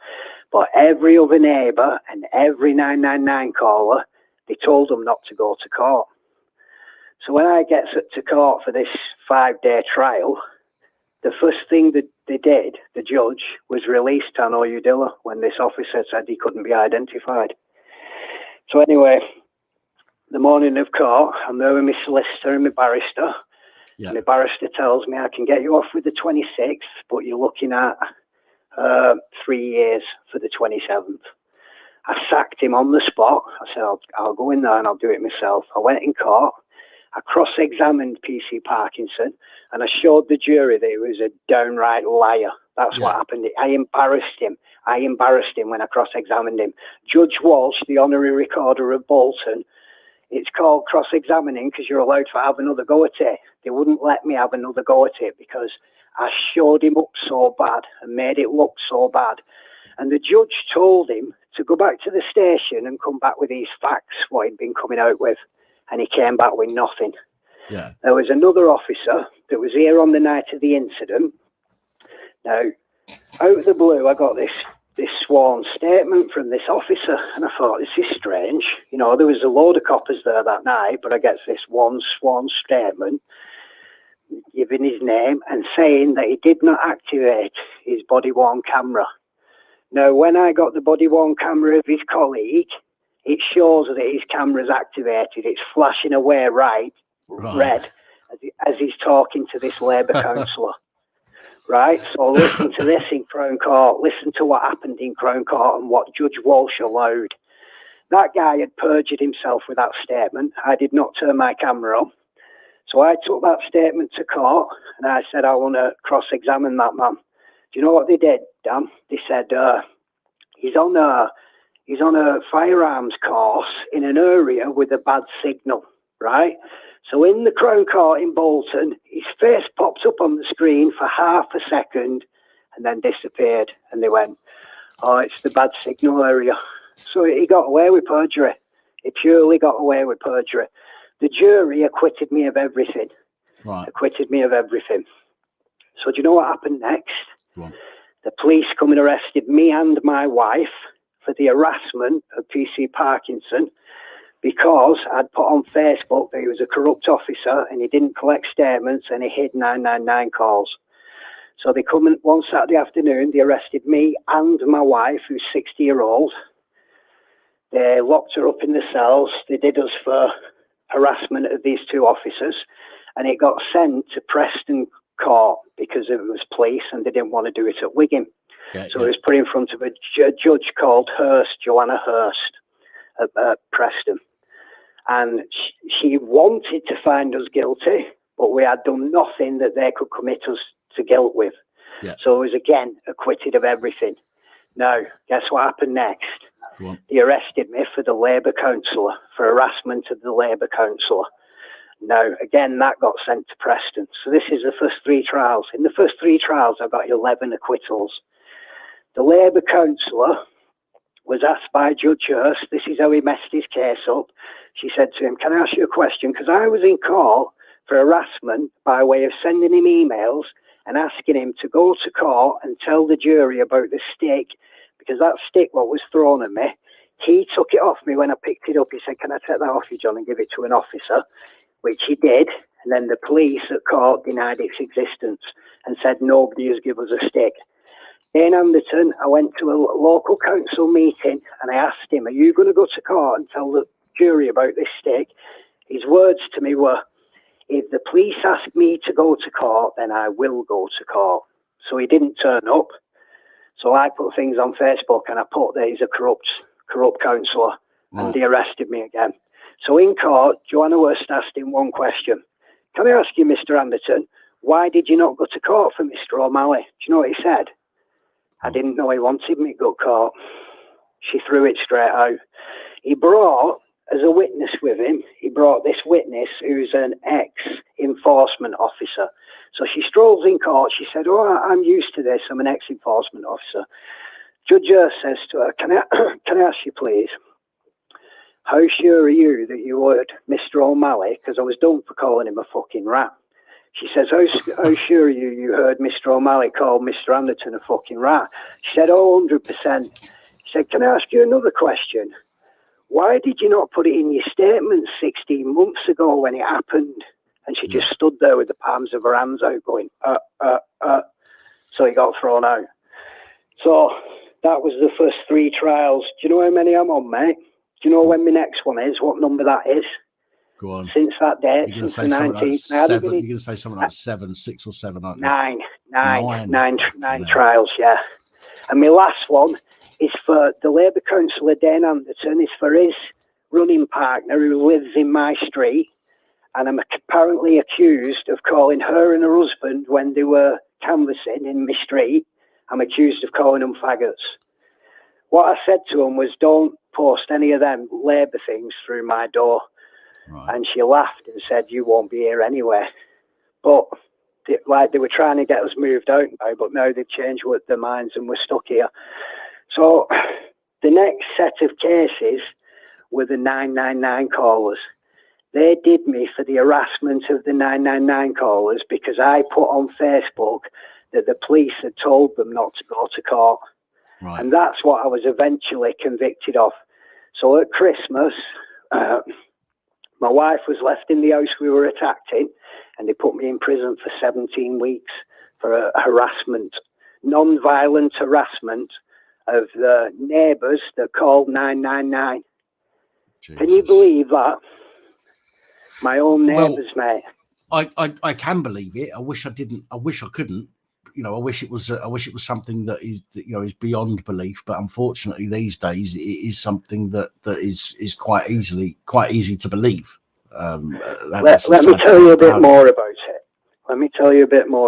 But every other neighbour and every 999 caller, they told them not to go to court. So when I get to court for this 5-day trial, the first thing that they did, the judge, was release Tannoy Udilla when this officer said he couldn't be identified. So anyway, the morning of court, I'm there with my solicitor and my barrister. Yeah. And my barrister tells me I can get you off with the 26th, but you're looking at 3 years for the 27th. I sacked him on the spot. I said, I'll go in there and I'll do it myself. I went in court. I cross-examined PC Parkinson, and I showed the jury that he was a downright liar. That's what happened. I embarrassed him. When I cross-examined him. Judge Walsh, the honorary recorder of Bolton, it's called cross-examining because you're allowed to have another go at it. They wouldn't let me have another go at it because I showed him up so bad and made it look so bad. And the judge told him to go back to the station and come back with these facts, what he'd been coming out with. And he came back with nothing. Yeah. There was another officer that was here on the night of the incident. Now, out of the blue, I got this sworn statement from this officer, and I thought, this is strange. You know, there was a load of coppers there that night, but I get this one sworn statement giving his name and saying that he did not activate his body-worn camera. Now, when I got the body-worn camera of his colleague, it shows that his camera's activated. It's flashing away red as he's talking to this Labour councillor. Right? So listen to this in Crown Court. Listen to what happened in Crown Court and what Judge Walsh allowed. That guy had perjured himself with that statement. I did not turn my camera on. So I took that statement to court and I said, I want to cross-examine that man. Do you know what they did, Dan? They said, he's on a firearms course in an area with a bad signal, right? So in the Crown Court in Bolton, his face popped up on the screen for half a second and then disappeared. And they went, oh, it's the bad signal area. So he got away with perjury. He purely got away with perjury. The jury acquitted me of everything. Right. Acquitted me of everything. So do you know what happened next? The police come and arrested me and my wife for the harassment of PC Parkinson because I'd put on Facebook that he was a corrupt officer and he didn't collect statements and he hid 999 calls. So they come in one Saturday afternoon, they arrested me and my wife, who's 60-year-old. They locked her up in the cells. They did us for harassment of these two officers, and it got sent to Preston Court because it was police and they didn't want to do it at Wigan. It was put in front of a judge called Joanna Hurst at Preston. And she wanted to find us guilty, but we had done nothing that they could commit us to guilt with. Yeah. So it was, again, acquitted of everything. Now, guess what happened next? They arrested me for the Labour councillor, for harassment of the Labour councillor. Now, again, that got sent to Preston. So this is the first 3 trials. In the first 3 trials, I got 11 acquittals. The Labour councillor was asked by Judge Hurst, this is how he messed his case up. She said to him, can I ask you a question? Because I was in court for harassment by way of sending him emails and asking him to go to court and tell the jury about the stick, because that stick, what was thrown at me, he took it off me when I picked it up. He said, can I take that off you, John, and give it to an officer? Which he did. And then the police at court denied its existence and said nobody has given us a stick. In Anderton, I went to a local council meeting and I asked him, are you going to go to court and tell the jury about this stick? His words to me were, if the police ask me to go to court, then I will go to court. So he didn't turn up. So I put things on Facebook and I put that he's a corrupt councillor, and they arrested me again. So in court, Joanna Wurst asked him one question. Can I ask you, Mr. Anderton, why did you not go to court for Mr. O'Malley? Do you know what he said? I didn't know he wanted me to go to court. She threw it straight out. He brought, as a witness with him, he brought this witness who's an ex-enforcement officer. So she strolls in court. She said, oh, I'm used to this. I'm an ex-enforcement officer. Judge Hurst says to her, can I ask you, please, how sure are you that you heard Mr. O'Malley? Because I was done for calling him a fucking rat. She says, how sure are you heard Mr. O'Malley call Mr. Anderton a fucking rat? She said, oh, 100%. She said, can I ask you another question? Why did you not put it in your statement 16 months ago when it happened? And she just stood there with the palms of her hands out going, So he got thrown out. So that was the first 3 trials. Do you know how many I'm on, mate? Do you know when my next one is? What number that is? Go on. Since that date, since the 19th. You're going to say something like 7, 6 or 7, aren't you? Nine trials, yeah. And my last one is for the Labour councillor, Dane Anderton, is for his running partner who lives in my street. And I'm apparently accused of calling her and her husband, when they were canvassing in my street, I'm accused of calling them faggots. What I said to them was, don't post any of them Labour things through my door. Right. And she laughed and said, you won't be here anyway. But they were trying to get us moved out now, but now they've changed their minds and we're stuck here. So the next set of cases were the 999 callers. They did me for the harassment of the 999 callers because I put on Facebook that the police had told them not to go to court. Right. And that's what I was eventually convicted of. So at Christmas, my wife was left in the house we were attacked in, and they put me in prison for 17 weeks for harassment, non-violent harassment of the neighbours that called 999. Jesus. Can you believe that? My own neighbours, mate. I can believe it. I wish I didn't. I wish I couldn't. You know, I wish it was something that is beyond belief. But unfortunately, these days, it is something that is quite easy to believe. Let me tell you a bit more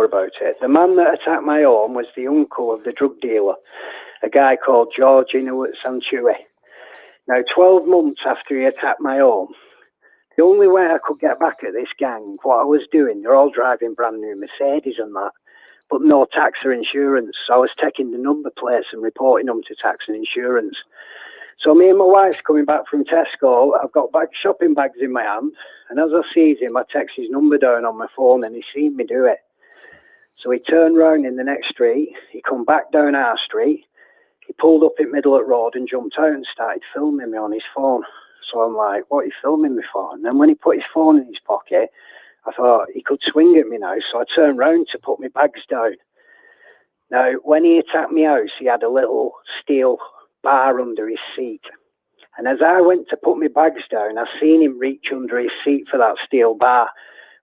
about it. The man that attacked my home was the uncle of the drug dealer, a guy called George Inuit Sanchui. Now, 12 months after he attacked my home, the only way I could get back at this gang, what I was doing, they're all driving brand new Mercedes and that, but no tax or insurance. So I was taking the number plates and reporting them to tax and insurance. So me and my wife's coming back from Tesco. I've got shopping bags in my hand, and as I sees him, I text his number down on my phone, and he seen me do it. So he turned round in the next street. He come back down our street. He pulled up in middle of the road and jumped out and started filming me on his phone. So I'm like, what are you filming me for? And then when he put his phone in his pocket, I thought he could swing at me now. So I turned round to put my bags down. Now, when he attacked my house, he had a little steel bar under his seat. And as I went to put my bags down, I seen him reach under his seat for that steel bar.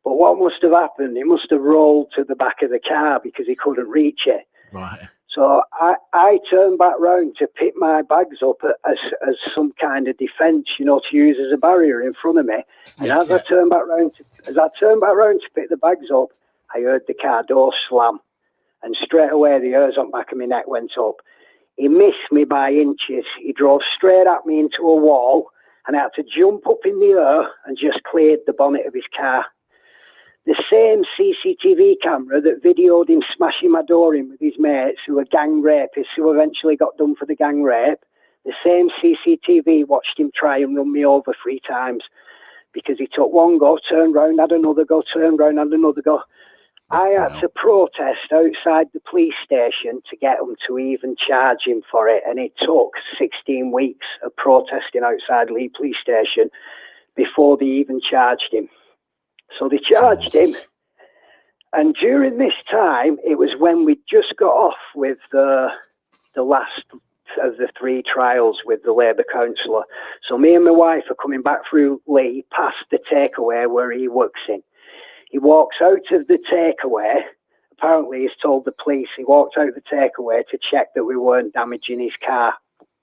But what must have happened, he must have rolled to the back of the car because he couldn't reach it. Right. So I turned back round to pick my bags up as some kind of defence, to use as a barrier in front of me. And I turned back round to pick the bags up, I heard the car door slam. And straight away the hairs on the back of my neck went up. He missed me by inches. He drove straight at me into a wall, and I had to jump up in the air and just cleared the bonnet of his car. The same CCTV camera that videoed him smashing my door in with his mates, who were gang rapists, who eventually got done for the gang rape, the same CCTV watched him try and run me over 3 times, because he took one go, turned round, had another go, turned round, had another go. I had to protest outside the police station to get them to even charge him for it, and it took 16 weeks of protesting outside Lee Police Station before they even charged him. So they charged him, and during this time, it was when we just got off with the last of the 3 trials with the Labour councillor. So me and my wife are coming back through Lee, past the takeaway where he works in. He walks out of the takeaway. Apparently, he's told the police he walked out the takeaway to check that we weren't damaging his car.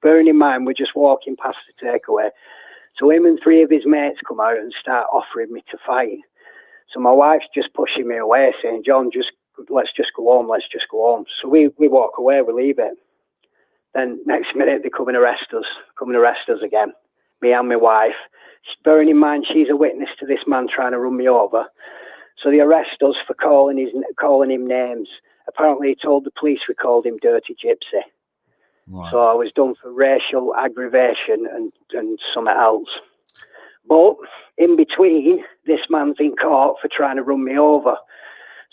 Bearing in mind, we're just walking past the takeaway. So him and 3 of his mates come out and start offering me to fight. So my wife's just pushing me away, saying, John, let's just go home, let's just go home. So we walk away, we leave it. Then next minute, they come and arrest us again, me and my wife. Bearing in mind, she's a witness to this man trying to run me over. So they arrest us for calling him names. Apparently, he told the police we called him Dirty Gypsy. Right. So I was done for racial aggravation and something else. But in between, this man's in court for trying to run me over.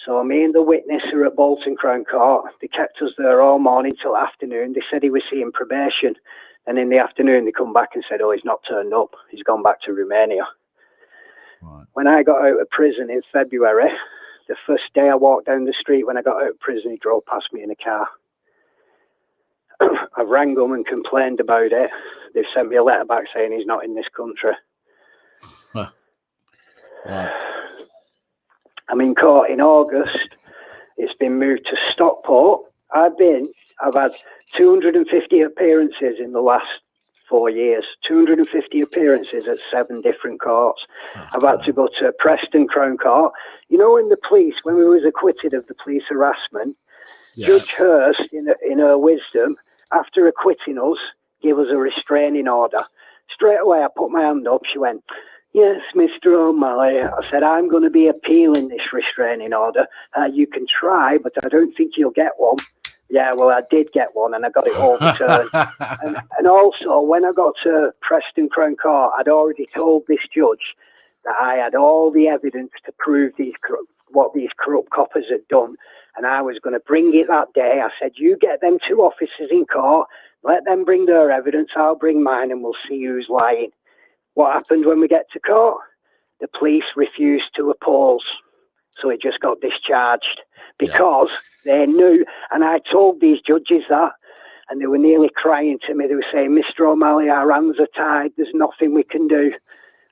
So me and the witness are at Bolton Crown Court. They kept us there all morning till afternoon. They said he was seeing probation. And in the afternoon, they come back and said, oh, he's not turned up. He's gone back to Romania. Right. When I got out of prison in February, the first day I walked down the street when I got out of prison, he drove past me in a car. I rang them and complained about it. They've sent me a letter back saying he's not in this country. Huh. Right. I'm in court in August. It's been moved to Stockport. I've had 250 appearances in the last 4 years, 250 appearances at 7 different courts. I've had to go to Preston Crown Court. You know, when we was acquitted of the police harassment, Judge Hurst, in her wisdom, after acquitting us, gave us a restraining order. Straight away, I put my hand up. She went, yes, Mr. O'Malley. I said, I'm going to be appealing this restraining order. You can try, but I don't think you'll get one. Yeah, well, I did get one, and I got it overturned. and also, when I got to Preston Crown Court, I'd already told this judge that I had all the evidence to prove what these corrupt coppers had done, and I was going to bring it that day. I said, you get them 2 officers in court, let them bring their evidence, I'll bring mine, and we'll see who's lying. What happened when we get to court? The police refused to oppose, so it just got discharged because they knew, and I told these judges that, and they were nearly crying to me. They were saying, Mr. O'Malley, our hands are tied, there's nothing we can do.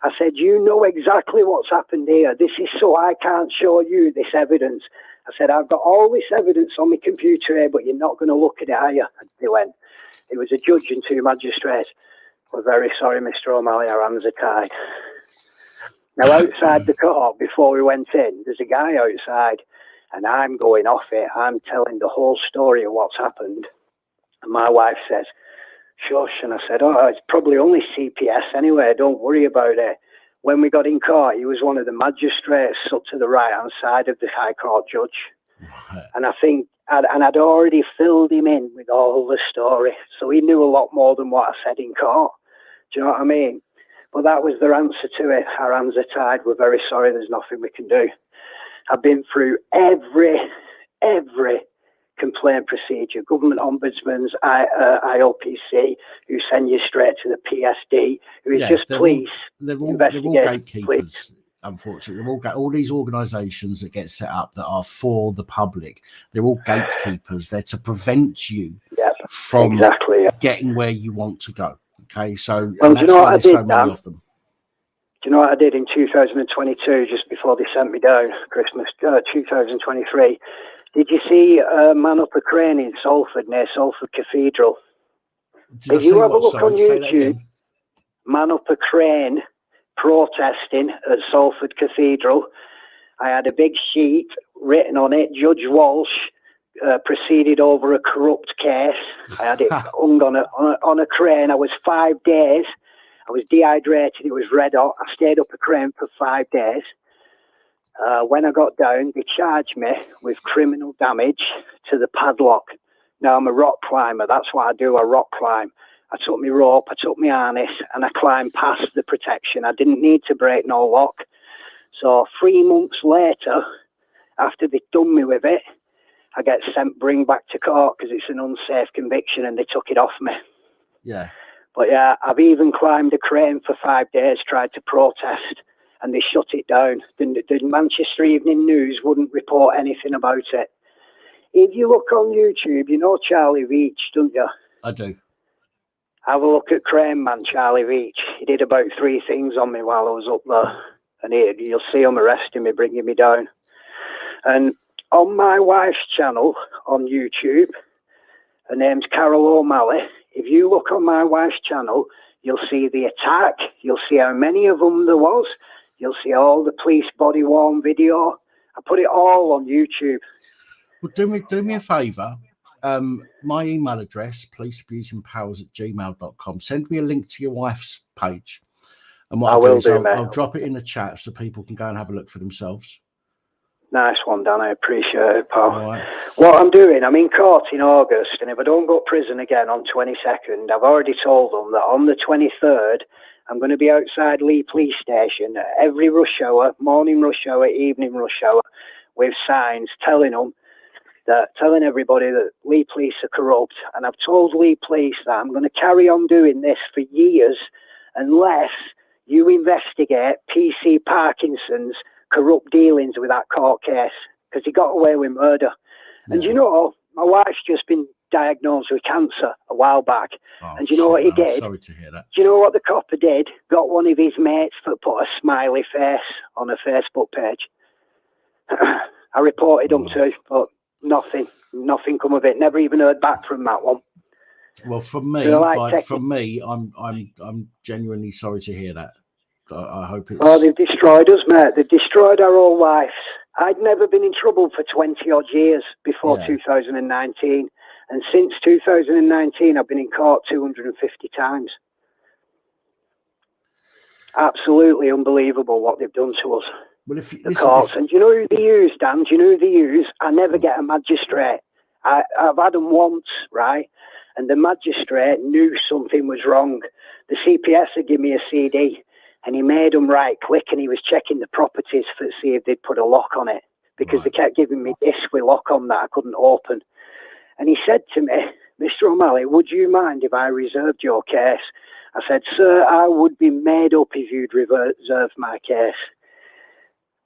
I said, you know exactly what's happened here. This is so I can't show you this evidence. I said, I've got all this evidence on my computer here, but you're not going to look at it, are you? They went, it was a judge and 2 magistrates. We're very sorry, Mr. O'Malley, our hands are tied. Now, outside the court, before we went in, there's a guy outside, and I'm going off it. I'm telling the whole story of what's happened. And my wife says, shush. And I said, oh, it's probably only CPS anyway. Don't worry about it. When we got in court, he was one of the magistrates up to the right-hand side of the High Court judge. Right. And I think, I'd already filled him in with all the story. So he knew a lot more than what I said in court. Do you know what I mean? But that was their answer to it. Our hands are tied. We're very sorry. There's nothing we can do. I've been through every complaint procedure, government ombudsman's, ILPC, who send you straight to the PSD, who is just police. They're all gatekeepers, police. Unfortunately. They're all these organisations that get set up that are for the public. They're all gatekeepers. They're to prevent you from getting where you want to go. Okay, so well, do you know what I did, so many of them. Do you know what I did in 2022, just before they sent me down, Christmas 2023? Did you see a man up a crane in Salford, near Salford Cathedral? If you have a look on YouTube, man up a crane protesting at Salford Cathedral. I had a big sheet written on it, Judge Walsh proceeded over a corrupt case. I had it hung on a crane. I was 5 days. I was dehydrated. It was red hot. I stayed up a crane for 5 days. When I got down, they charged me with criminal damage to the padlock. Now, I'm a rock climber. That's what I do, I rock climb. I took my rope, I took my harness, and I climbed past the protection. I didn't need to break no lock. So 3 months later, after they'd done me with it, I get bring back to court because it's an unsafe conviction and they took it off me. Yeah. But yeah, I've even climbed a crane for 5 days, tried to protest, and they shut it down. The Manchester Evening News wouldn't report anything about it. If you look on YouTube, you know Charlie Veach, don't you? I do. Have a look at Crane Man Charlie Veach. He did about 3 things on me while I was up there. And you'll see him arresting me, bringing me down. And on my wife's channel on YouTube, her name's Carol O'Malley. If you look on my wife's channel, you'll see the attack. You'll see how many of them there was. You'll see all the police body-worn video. I put it all on YouTube. Well, do me a favour. My email address, policeabusingpowers@gmail.com. Send me a link to your wife's page. And what I'll drop it in the chat so people can go and have a look for themselves. Nice one, Dan. I appreciate it, pal. Right. What I'm doing, I'm in court in August, and if I don't go to prison again on 22nd, I've already told them that on the 23rd, I'm going to be outside Lee Police Station at every rush hour, morning rush hour, evening rush hour, with signs telling everybody that Lee Police are corrupt. And I've told Lee Police that I'm going to carry on doing this for years unless you investigate PC Parkinson's corrupt dealings with that court case, because he got away with murder. Yeah. And you know, my wife's just been diagnosed with cancer a while back. Oh, and you know what he did? Sorry to hear that. Do you know what the copper did? Got one of his mates to put a smiley face on a Facebook page. I reported him too, but nothing come of it. Never even heard back from that one. Well, from me, I'm genuinely sorry to hear that. I hope it's... Oh, they've destroyed us, mate. They've destroyed our whole lives. I'd never been in trouble for 20-odd years before 2019. And since 2019, I've been in court 250 times. Absolutely unbelievable what they've done to us. Well, the courts. And do you know who they use, Dan? Do you know who they use? I never get a magistrate. I've had them once, right? And the magistrate knew something was wrong. The CPS had given me a CD. And he made them right click and he was checking the properties to see if they'd put a lock on it, because they kept giving me this with lock on that I couldn't open. And he said to me, Mr. O'Malley, would you mind if I reserved your case? I said, sir, I would be made up if you'd reserve my case.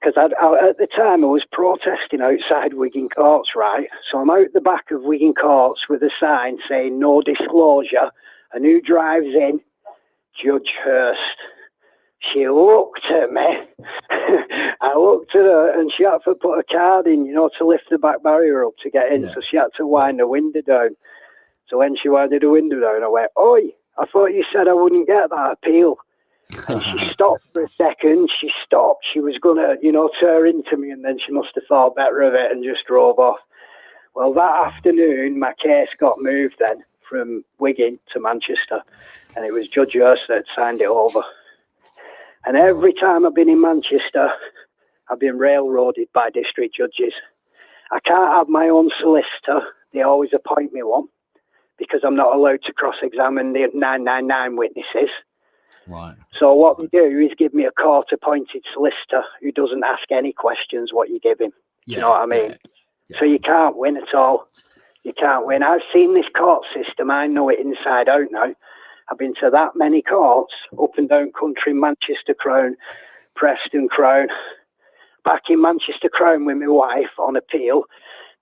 Because at the time I was protesting outside Wigan Courts, right? So I'm out the back of Wigan Courts with a sign saying no disclosure. And who drives in? Judge Hurst. She looked at me. I looked at her and she had to put a card in, to lift the back barrier up to get in. Yeah. So she had to wind the window down. So when she winded the window down, I went, oi, I thought you said I wouldn't get that appeal. And she stopped for a second. She stopped. She was going to, tear into me, and then she must have thought better of it and just drove off. Well, that afternoon, my case got moved then from Wigan to Manchester. And it was Judge Hurst that signed it over. And every time I've been in Manchester, I've been railroaded by district judges. I can't have my own solicitor. They always appoint me one because I'm not allowed to cross-examine the 999 witnesses. Right. So what they do is give me a court-appointed solicitor who doesn't ask any questions what you give him. Do you know what I mean? Yeah. So you can't win at all. You can't win. I've seen this court system. I know it inside out now. I've been to that many courts, up and down country, Manchester Crown, Preston Crown, back in Manchester Crown with my wife on appeal,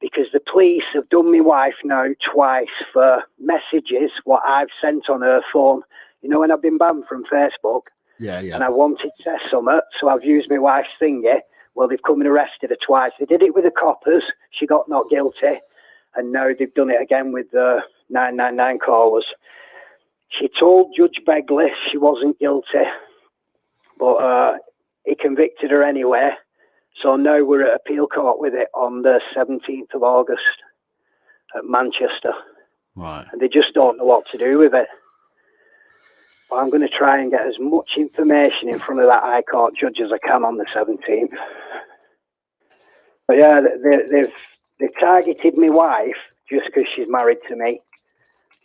because the police have done my wife now twice for messages, what I've sent on her phone. When I've been banned from Facebook, and I wanted to say something, so I've used my wife's thingy. Well, they've come and arrested her twice. They did it with the coppers. She got not guilty. And now they've done it again with the 999 callers. She told Judge Begley she wasn't guilty, but he convicted her anyway. So now we're at appeal court with it on the 17th of August. at Manchester. Right. And they just don't know what to do with it. But I'm going to try and get as much information in front of that High Court judge as I can on the 17th. But yeah, they've targeted my wife just because she's married to me.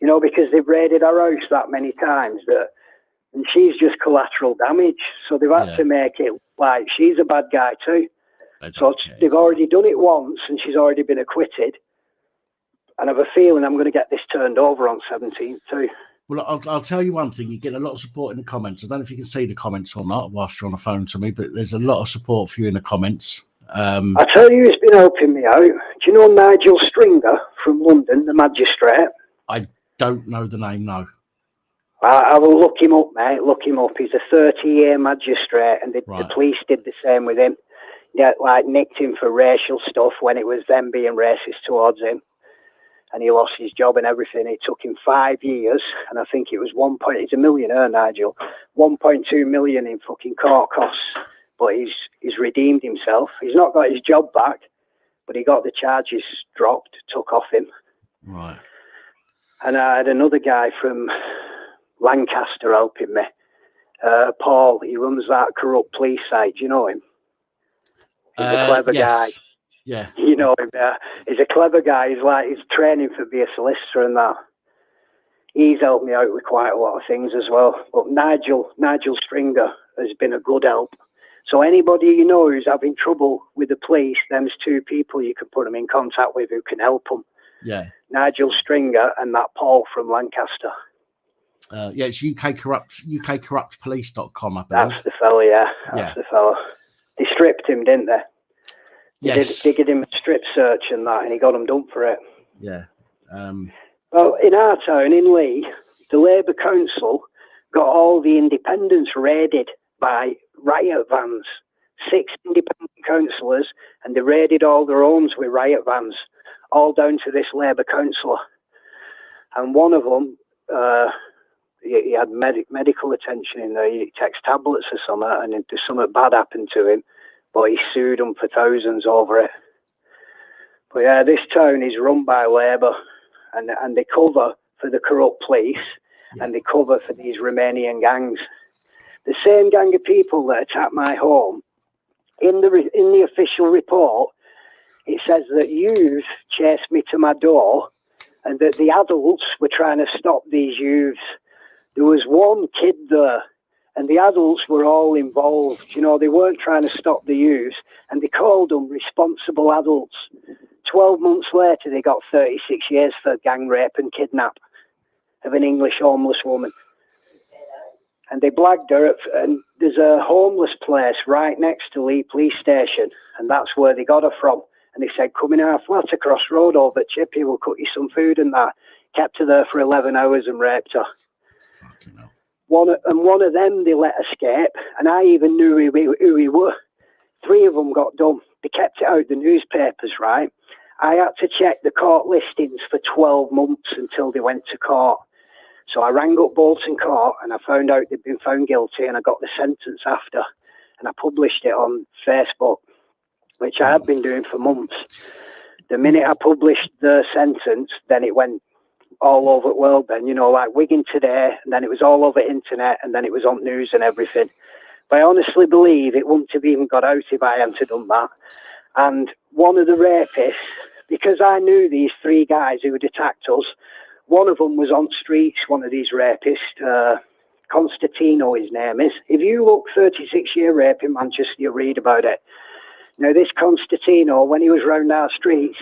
You know, because they've raided our house that many times, and she's just collateral damage. So they've had to make it like she's a bad guy too. So they've already done it once, and she's already been acquitted. And I have a feeling I'm going to get this turned over on 17th too. Well, I'll tell you one thing. You get a lot of support in the comments. I don't know if you can see the comments or not whilst you're on the phone to me, but there's a lot of support for you in the comments. I tell you, it's been helping me out. Do you know Nigel Stringer from London, the magistrate? I don't know the name, no. I will look him up, mate. Look him up. He's a 30-year magistrate, and the police did the same with him. They like nicked him for racial stuff when it was them being racist towards him, and he lost his job and everything. It took him 5 years, and I think it was he's a millionaire, Nigel, 1.2 million in fucking court costs. But he's redeemed himself. He's not got his job back, but he got the charges dropped, took off him. Right. And I had another guy from Lancaster helping me. Paul, he runs that corrupt police site. Do you know him? He's a clever guy. Yeah. You know him. He's a clever guy. He's training for being a solicitor and that. He's helped me out with quite a lot of things as well. But Nigel Stringer has been a good help. So anybody you know who's having trouble with the police, them's two people you can put them in contact with who can help them. Yeah. Nigel Stringer and that Paul from Lancaster. It's ukcorruptpolice.com, I believe. That's the fella, yeah. That's the fella. They stripped him, didn't they? They did him a strip search and that, and he got him done for it. Yeah. Well, in our town, in Lee, the Labour Council got all the independents raided by riot vans. 6 independent councillors, and they raided all their homes with riot vans, all down to this Labour councillor. And one of them, he had medical attention in there. He takes tablets or something, and something bad happened to him, but he sued them for thousands over it. But yeah, this town is run by Labour, and they cover for the corrupt police, and they cover for these Romanian gangs. The same gang of people that attacked my home, in the official report, it says that youths chased me to my door, and that the adults were trying to stop these youths. There was one kid there, and the adults were all involved. You know, they weren't trying to stop the youths, and they called them responsible adults. 12 months later, they got 36 years for gang rape and kidnap of an English homeless woman. And they blagged her, and there's a homeless place right next to Lee Police Station, and that's where they got her from. And they said, come in our flat across road over at Chippy, we'll cook you some food and that. Kept her there for 11 hours and raped her. Fucking hell. One of them they let escape, and I even knew who he were. 3 of them got done. They kept it out the newspapers, right? I had to check the court listings for 12 months until they went to court. So I rang up Bolton Court, and I found out they'd been found guilty, and I got the sentence after. And I published it on Facebook, which I had been doing for months. The minute I published the sentence, then it went all over the world then, you know, like Wigan Today, and then it was all over internet, and then it was on news and everything. But I honestly believe it wouldn't have even got out if I hadn't done that. And one of the rapists, because I knew these 3 guys who had attacked us, one of them was on streets, one of these rapists, Constantino his name is. If you look 36-year rape in Manchester, you'll read about it. Now, this Constantino, when he was round our streets,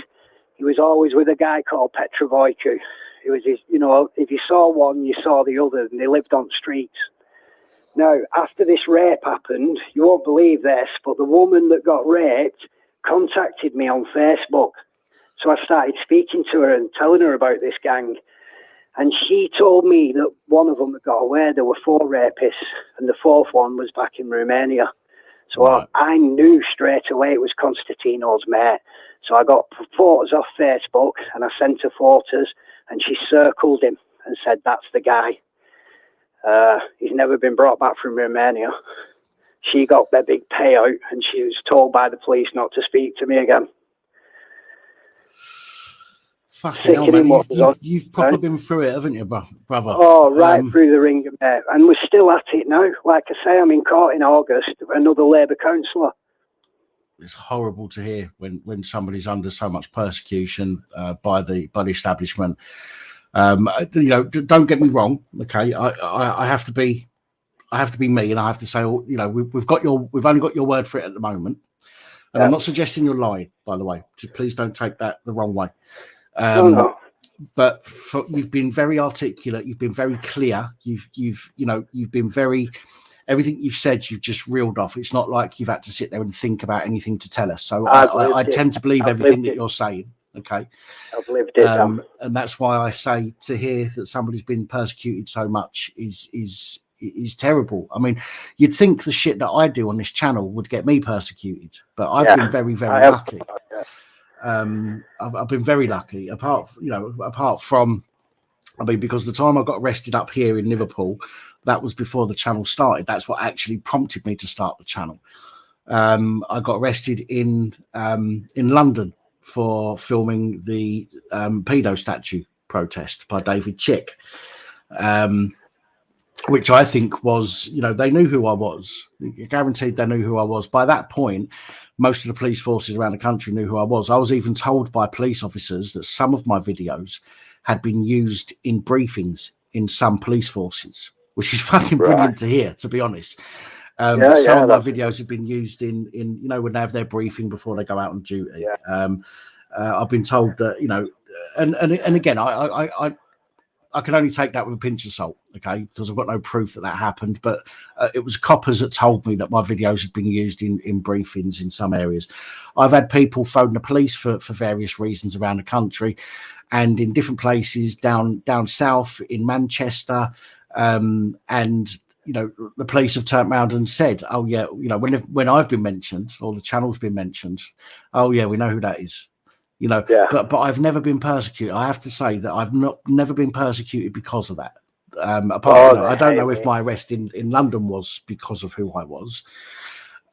he was always with a guy called Petrovoicu. It was his, you know, if you saw one, you saw the other, and they lived on streets. Now, after this rape happened, you won't believe this, but the woman that got raped contacted me on Facebook. So I started speaking to her and telling her about this gang. And she told me that one of them had got away. There were 4 rapists, and the 4th one was back in Romania. So I knew straight away it was Constantino's mate. So I got photos off Facebook, and I sent her photos, and she circled him and said, that's the guy. He's never been brought back from Romania. She got their big payout, and she was told by the police not to speak to me again. Fucking hell, Sickening man. what was on. You've probably been through it, haven't you, brother? Oh, right through the ringer, mate. And we're still at it now. Like I say, I'm in court in August, another Labour councillor. It's horrible to hear when somebody's under so much persecution by the establishment. You know, don't get me wrong. Okay, I have to be me, and I have to say, you know, we've only got your word for it at the moment, and I'm not suggesting you're lying, by the way. So please don't take that the wrong way. No. But you've been very articulate. You've been very clear. You've been very. Everything you've said, you've just reeled off. It's not like you've had to sit there and think about anything to tell us. So I tend to believe everything that you're saying. Okay. I've lived it. And that's why I say to hear that somebody's been persecuted so much is terrible. I mean, you'd think the shit that I do on this channel would get me persecuted, but I've been very, very lucky. I've been very lucky. Apart from, I mean, because the time I got arrested up here in Liverpool, that was before the channel started. That's what actually prompted me to start the channel. I got arrested in London for filming the pedo statue protest by David Chick, which I think was, you know, they knew who I was. Guaranteed they knew who I was. By that point, most of the police forces around the country knew who I was. I was even told by police officers that some of my videos had been used in briefings in some police forces, which is fucking brilliant to hear, to be honest. Some of my videos have been used in you know, when they have their briefing before they go out on duty. I've been told that, you know, and again, I can only take that with a pinch of salt, okay, because I've got no proof that happened. But it was coppers that told me that my videos had been used in briefings in some areas. I've had people phone the police for various reasons around the country, and in different places down south in Manchester, and you know, the police have turned around and said, "Oh yeah, you know, when I've been mentioned or the channel's been mentioned, oh yeah, we know who that is." You know, but I've never been persecuted. I have to say that I've never been persecuted because of that. I don't know if my arrest in London was because of who I was,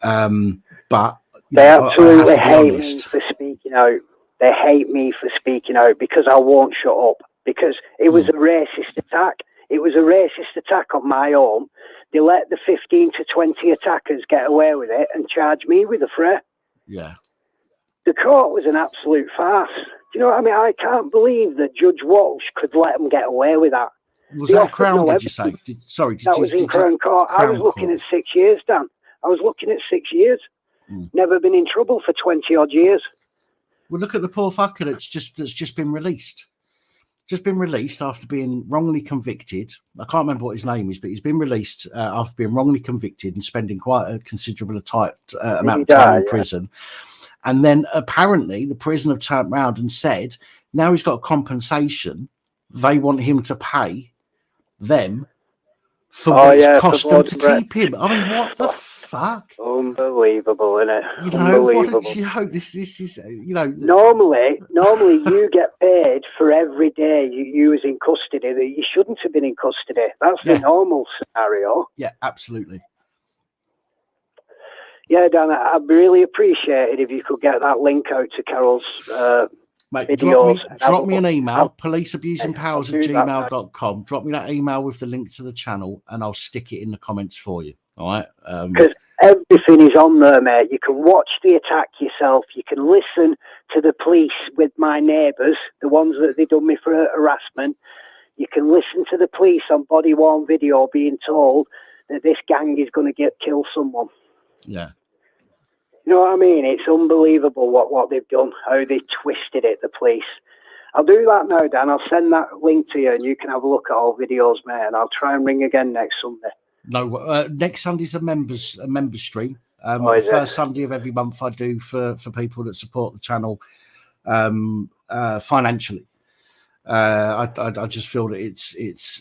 but they absolutely hate me for speaking out. They hate me for speaking out because I won't shut up, because it was a racist attack. It was a racist attack on my home. They let the 15 to 20 attackers get away with it and charge me with a threat. Yeah. The court was an absolute farce. Do you know what I mean? I can't believe that Judge Walsh could let them get away with that. Was that Crown, did you say? That was in Crown Court. I was looking at 6 years, Dan. I was looking at 6 years. Never been in trouble for 20 odd years. Well, look at the poor fucker that's just been released. Just been released after being wrongly convicted. I can't remember what his name is, but he's been released after being wrongly convicted and spending quite a considerable amount of time in prison. And then apparently the prison have turned around and said, now he's got compensation, they want him to pay them for what it's cost them to keep him. I mean, what the fuck? Unbelievable, isn't it? You know, this is, you know. Normally you get paid for every day you was in custody that you shouldn't have been in custody. That's the normal scenario. Yeah, absolutely. Yeah, Dan, I'd really appreciate it if you could get that link out to Carol's videos. Drop me an email, policeabusingpowers@gmail.com. Drop me that email with the link to the channel, and I'll stick it in the comments for you. All right? Because everything is on there, mate. You can watch the attack yourself. You can listen to the police with my neighbours, the ones that they done me for harassment. You can listen to the police on body-worn video being told that this gang is going to kill someone. Yeah. You know what I mean? It's unbelievable what they've done, how they twisted it, the police. I'll do that now, Dan. I'll send that link to you and you can have a look at all videos, mate, and I'll try and ring again next Sunday. No, next Sunday's a members stream. First Sunday of every month I do for people that support the channel financially. I just feel that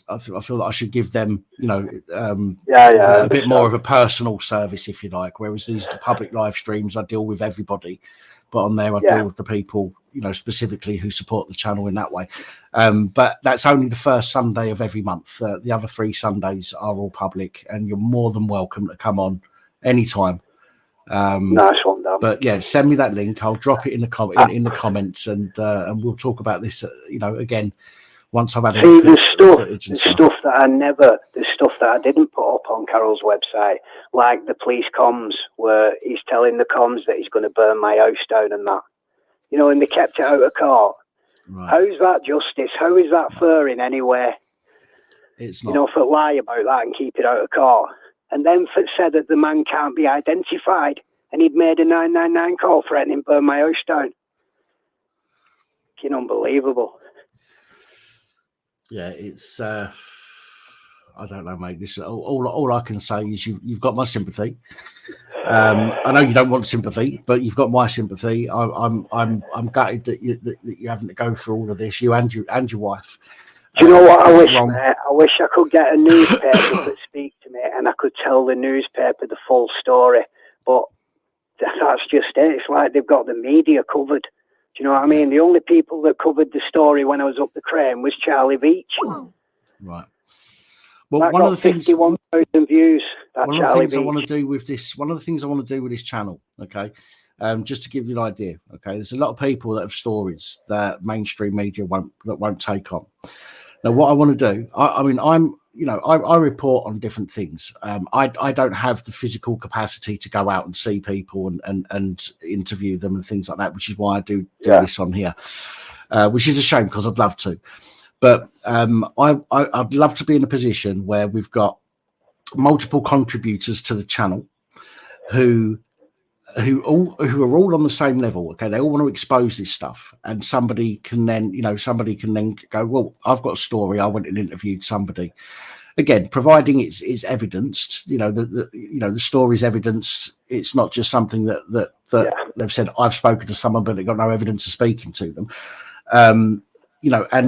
I feel that I should give them, you know, a bit more of a personal service, if you like. Whereas these public live streams, I deal with everybody, but on there I deal with the people, you know, specifically who support the channel in that way. But that's only the first Sunday of every month. The other 3 Sundays are all public, and you're more than welcome to come on anytime Nice one, Dan. But yeah, send me that link. I'll drop it in the in the comments, and we'll talk about this. Again, once I've had See, there's stuff that I didn't put up on Carol's website, like the police comms, where he's telling the comms that he's going to burn my house down and that. You know, and they kept it out of court. Right. How's that justice? How is that fair in any way? It's not. You know, for lie about that and keep it out of court. And then for said that the man can't be identified and he'd made a 999 call threatening to burn my house down. Fucking unbelievable. Yeah, it's I don't know, mate. This all I can say is you've got my sympathy. I know you don't want sympathy, but you've got my sympathy. I'm gutted that you're having to go through all of this, you and your wife. Do you know what I wish, mate? I wish I could get a newspaper that speak to me and I could tell the newspaper the full story. But that's just it. It's like they've got the media covered. Do you know what I mean? The only people that covered the story when I was up the crane was Charlie Beach. Right. Well, that one got of the things, 51,000 views. One of the things I want to do with this channel, okay, just to give you an idea, okay, there's a lot of people that have stories that mainstream media won't take on. Now, what I want to do, I report on different things. I don't have the physical capacity to go out and see people and interview them and things like that, which is why I do this on here, which is a shame because I'd love to. But I'd love to be in a position where we've got multiple contributors to the channel who are all on the same level. Okay, they all want to expose this stuff, and somebody can then go, well, I've got a story. I went and interviewed somebody. Again, providing it's evidenced, the story's evidenced. It's not just something that they've said, I've spoken to someone, but they've got no evidence of speaking to them. And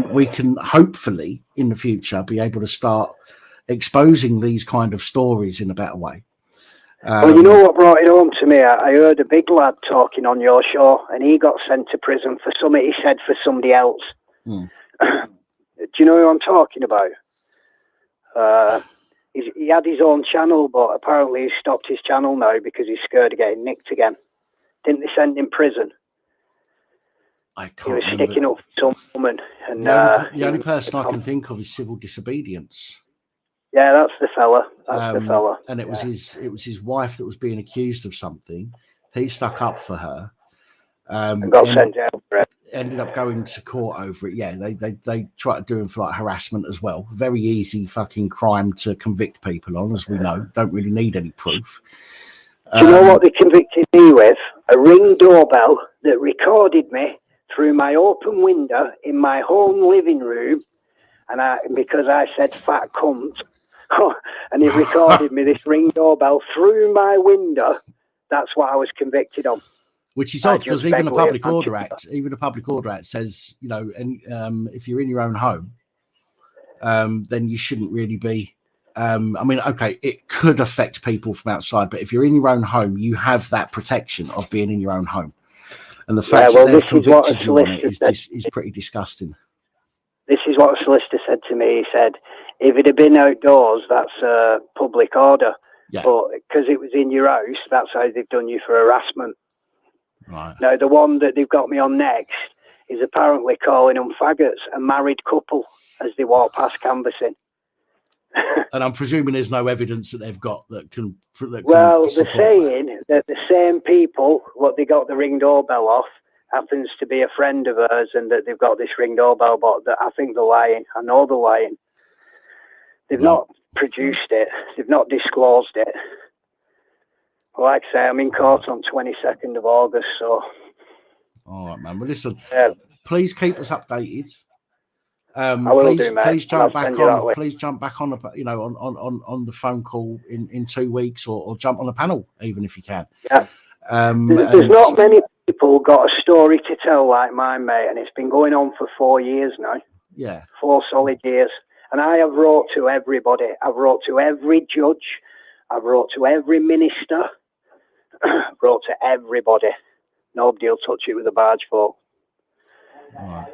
we can hopefully in the future be able to start exposing these kind of stories in a better way. Well, you know what brought it home to me? I heard a big lad talking on your show, and he got sent to prison for something he said for somebody else. Do you know who I'm talking about? He had his own channel, but apparently he's stopped his channel now because he's scared of getting nicked again. Didn't they send him prison? I can't. He was remember. sticking up for some woman, and the only person I can think of is civil disobedience. Yeah, that's the fella. That's the fella. And it was his wife that was being accused of something. He stuck up for her. And got sent down for it. Ended up going to court over it. Yeah, they tried to do him for like harassment as well. Very easy fucking crime to convict people on, as we know. Don't really need any proof. Do you know what they convicted me with? A Ring doorbell that recorded me through my open window in my home living room, and because I said fat cunt, and it recorded me, this Ring doorbell through my window. That's what I was convicted of. Which is odd, because even the Public Order Act says, and if you're in your own home, then you shouldn't really be. Okay, it could affect people from outside, but if you're in your own home, you have that protection of being in your own home. And the fact that they've convicted you on it is pretty disgusting. This is what a solicitor said to me. He said, if it had been outdoors, that's a public order. Yeah. But because it was in your house, that's how they've done you for harassment. Right. Now, the one that they've got me on next is apparently calling them faggots, a married couple, as they walk past canvassing. And I'm presuming there's no evidence that they've got that can. Well, they're saying that the same people, what they got the Ring doorbell off, happens to be a friend of hers, and that they've got this Ring doorbell, but that I think they're lying. I know they're lying. They've not produced it. They've not disclosed it. Like I say, I'm in court on 22nd of August, so. All right, man. Well, listen, please keep us updated. I will do, mate. Please jump back on. Please jump back on. On the phone call in 2 weeks, or jump on the panel even if you can. Yeah. There's not many people got a story to tell like mine, mate, and it's been going on for 4 years now. Yeah. 4 solid years, and I have wrote to everybody. I've wrote to every judge. I've wrote to every minister. Wrote to everybody. Nobody will touch it with a barge fork. Right.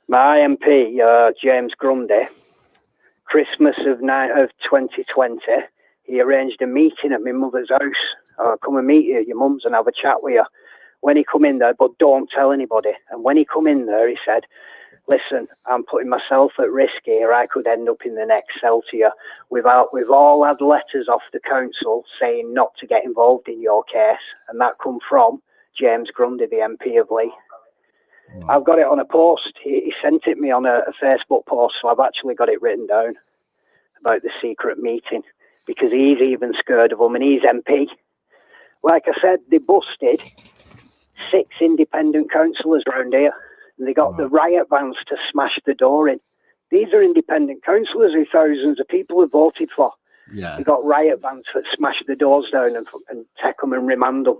My MP, James Grundy, Christmas of 2020, he arranged a meeting at my mother's house I'll come and meet you at your mum's and have a chat with you. When he come in there, but don't tell anybody. And when he come in there, he said, listen, I'm putting myself at risk here. I could end up in the next cell to you. We've all had letters off the council saying not to get involved in your case. And that come from James Grundy, the MP of Lee. I've got it on a post. He sent it me on a Facebook post, so I've actually got it written down about the secret meeting, because he's even scared of him, and he's MP. Like I said, they busted 6 independent councillors around here, and they got the riot vans to smash the door in. These are independent councillors who thousands of people have voted for. Yeah. They got riot vans that smash the doors down and take them and remand them.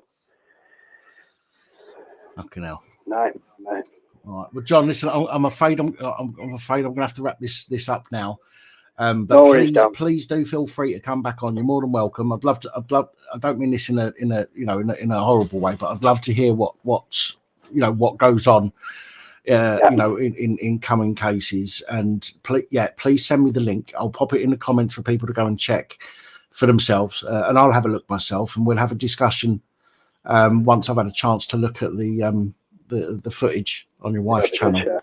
Fucking hell. No. All right. Well, John, listen, I'm afraid I'm going to have to wrap this up now. But no please do feel free to come back on. You're more than welcome. I'd love. I don't mean this in a horrible way, but I'd love to hear what goes on. In coming cases, and please send me the link. I'll pop it in the comments for people to go and check for themselves, and I'll have a look myself, and we'll have a discussion once I've had a chance to look at the footage on your wife's channel. Sure.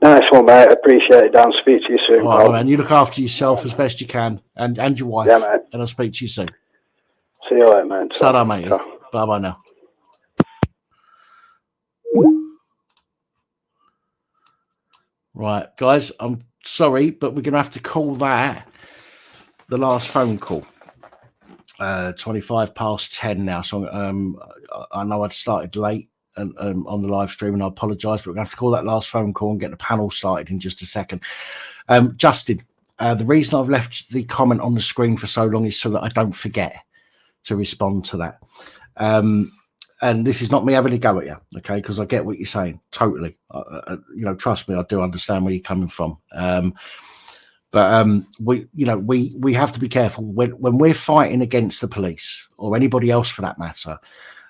Nice one, mate. Appreciate it, Dan. Speak to you soon. All right, man. You look after yourself as best you can, and your wife. Yeah, mate. And I'll speak to you soon. See you later, man. Ta-ra, mate. Bye-bye now. Right, guys, I'm sorry, but we're going to have to call that the last phone call. 25 past 10 now, so I know I'd started late and on the live stream, and I apologise, but we're going to have to call that last phone call and get the panel started in just a second. Justin, the reason I've left the comment on the screen for so long is so that I don't forget to respond to that. And this is not me having a go at you, okay? Because I get what you're saying, totally. Trust me, I do understand where you're coming from. But we have to be careful when we're fighting against the police or anybody else for that matter,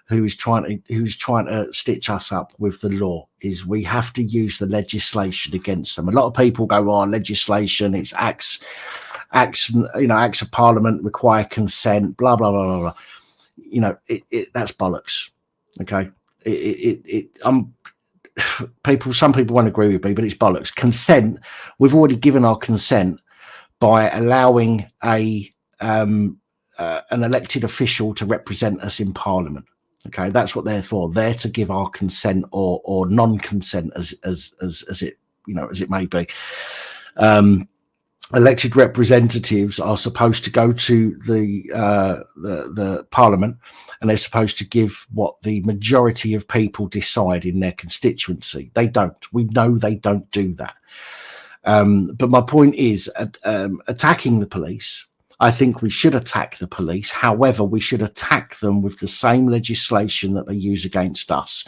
who's trying to stitch us up with the law. Is we have to use the legislation against them. A lot of people go, "Oh, legislation, it's acts of Parliament require consent, blah blah blah blah blah." That's bollocks. Okay, some people won't agree with me, but it's bollocks. Consent, we've already given our consent by allowing an elected official to represent us in Parliament. Okay, that's what they're for. They're to give our consent or non-consent, as it may be. Elected representatives are supposed to go to the Parliament, and they're supposed to give what the majority of people decide in their constituency. They don't. We know they don't do that. But my point is, attacking the police, I think we should attack the police. However, we should attack them with the same legislation that they use against us.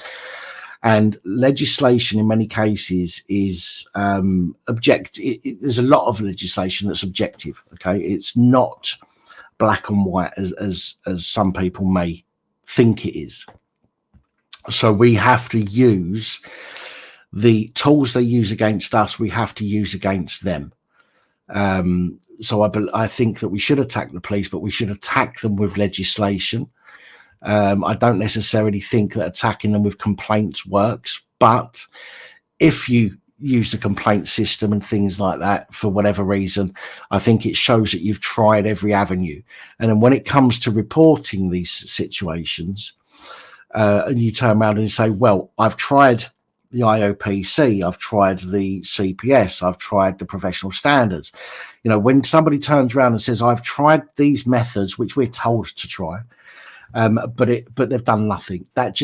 And legislation in many cases is objective. There's a lot of legislation that's objective. Okay, it's not black and white as some people may think it is. So we have to use the tools they use against us. We have to use against them. So I think that we should attack the police, but we should attack them with legislation. I don't necessarily think that attacking them with complaints works, but if you use the complaint system and things like that for whatever reason, I think it shows that you've tried every avenue. And then when it comes to reporting these situations, and you turn around and say, well, I've tried the IOPC, I've tried the CPS, I've tried the professional standards. When somebody turns around and says, I've tried these methods, which we're told to try, but they've done nothing. That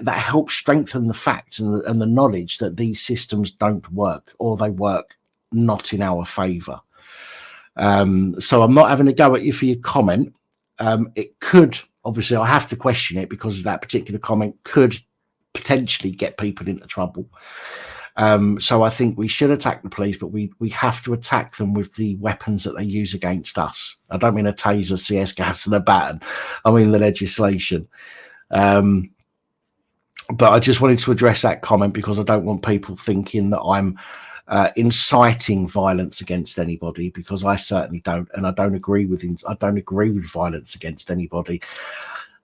helps strengthen the facts and the knowledge that these systems don't work, or they work not in our favour. So I'm not having a go at you for your comment. It could, obviously, I have to question it because that particular comment could potentially get people into trouble. So I think we should attack the police, but we have to attack them with the weapons that they use against us. I don't mean a taser, CS gas, and a baton. I mean the legislation. But I just wanted to address that comment because I don't want people thinking that I'm inciting violence against anybody, because I certainly don't, and I don't agree with violence against anybody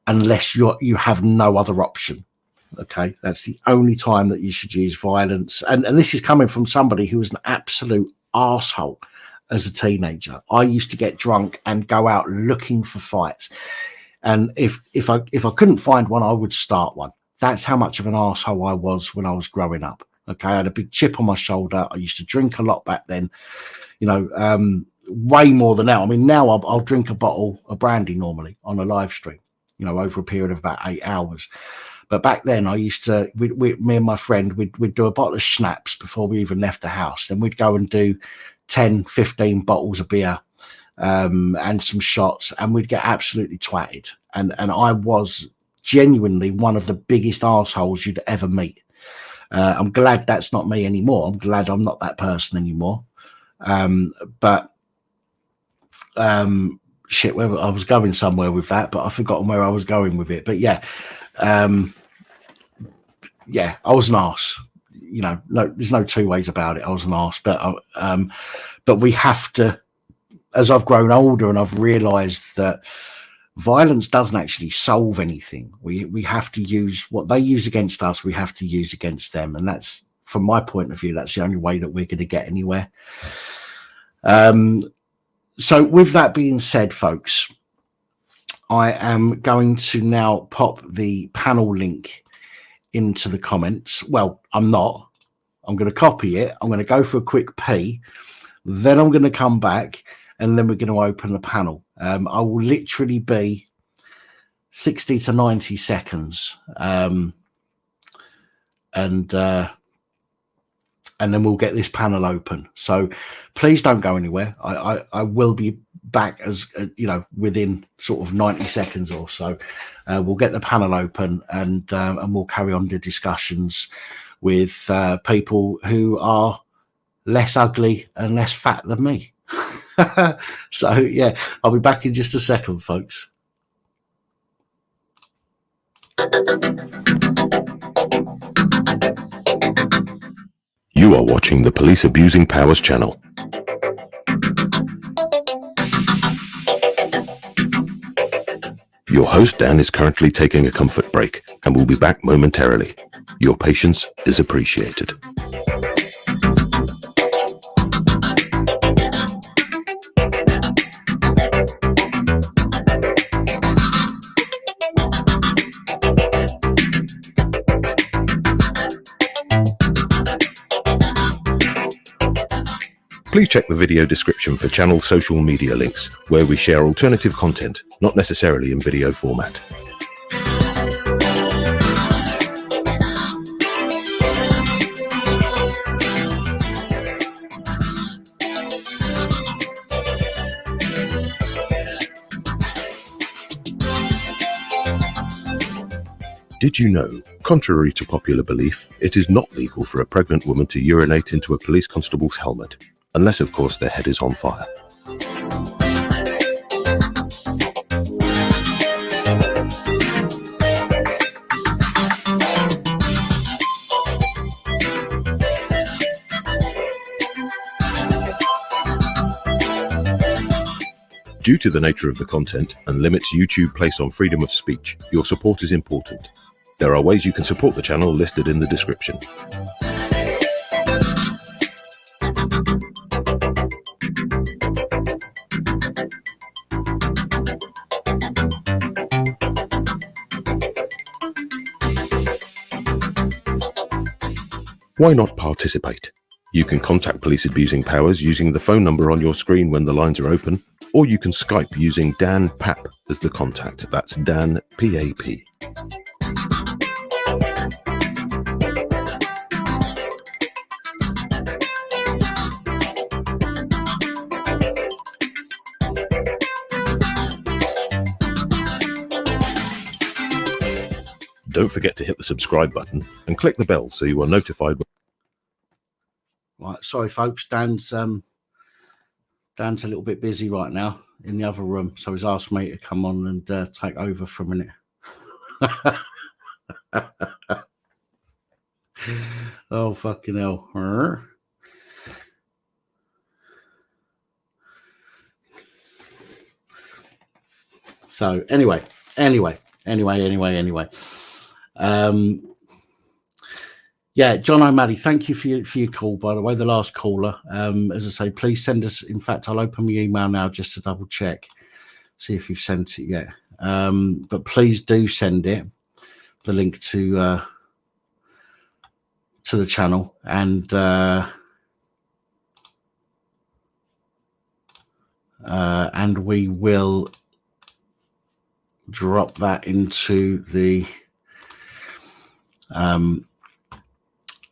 unless you have no other option. Okay, that's the only time that you should use violence. And this is coming from somebody who was an absolute arsehole as a teenager. I used to get drunk and go out looking for fights, and if I couldn't find one, I would start one. That's how much of an arsehole I was when I was growing up. Okay, I had a big chip on my shoulder. I used to drink a lot back then, you know, way more than now. I mean, now I'll drink a bottle of brandy normally on a live stream, you know, over a period of about 8 hours. But back then, I used to, me and my friend, we'd do a bottle of schnapps before we even left the house. Then we'd go and do 10, 15 bottles of beer and some shots, and we'd get absolutely twatted. And I was genuinely one of the biggest arseholes you'd ever meet. I'm glad that's not me anymore. I'm glad I'm not that person anymore. Shit, where I was going somewhere with that, but I've forgotten where I was going with it. But yeah, yeah, I was an arse. You know, no, there's no two ways about it. I was an arse, but we have to, as I've grown older and I've realised that violence doesn't actually solve anything. We have to use what they use against us. We have to use against them, and that's, from my point of view, that's the only way that we're going to get anywhere. So with that being said, folks, I am going to now pop the panel link into the comments. Well, I'm not. I'm going to copy it. I'm going to go for a quick pee. Then I'm going to come back, and then we're going to open the panel. I will literally be 60 to 90 seconds. And then we'll get this panel open. So please don't go anywhere. I will be back, as you know, within sort of 90 seconds or so. We'll get the panel open, and we'll carry on the discussions with people who are less ugly and less fat than me. So yeah, I'll be back in just a second, folks. You are watching the Police Abusing Powers channel. Your host Dan is currently taking a comfort break and will be back momentarily. Your patience is appreciated. Please check the video description for channel social media links, where we share alternative content, not necessarily in video format. Did you know, contrary to popular belief, it is not legal for a pregnant woman to urinate into a police constable's helmet, unless of course their head is on fire. Due to the nature of the content and limits YouTube place on freedom of speech, your support is important. There are ways you can support the channel listed in the description. Why not participate? You can contact Police Abusing Powers using the phone number on your screen when the lines are open, or you can Skype using Dan Pap as the contact. That's Dan P-A-P. Don't forget to hit the subscribe button and click the bell so you are notified. Right, sorry folks, Dan's a little bit busy right now in the other room, so he's asked me to come on and take over for a minute. Oh fucking hell. So anyway. Yeah, John O'Malley, thank you for your call, by the way, the last caller. As I say, please send us, in fact, I'll open my email now just to double check, see if you've sent it yet. But please do send it, the link to the channel, and we will drop that into the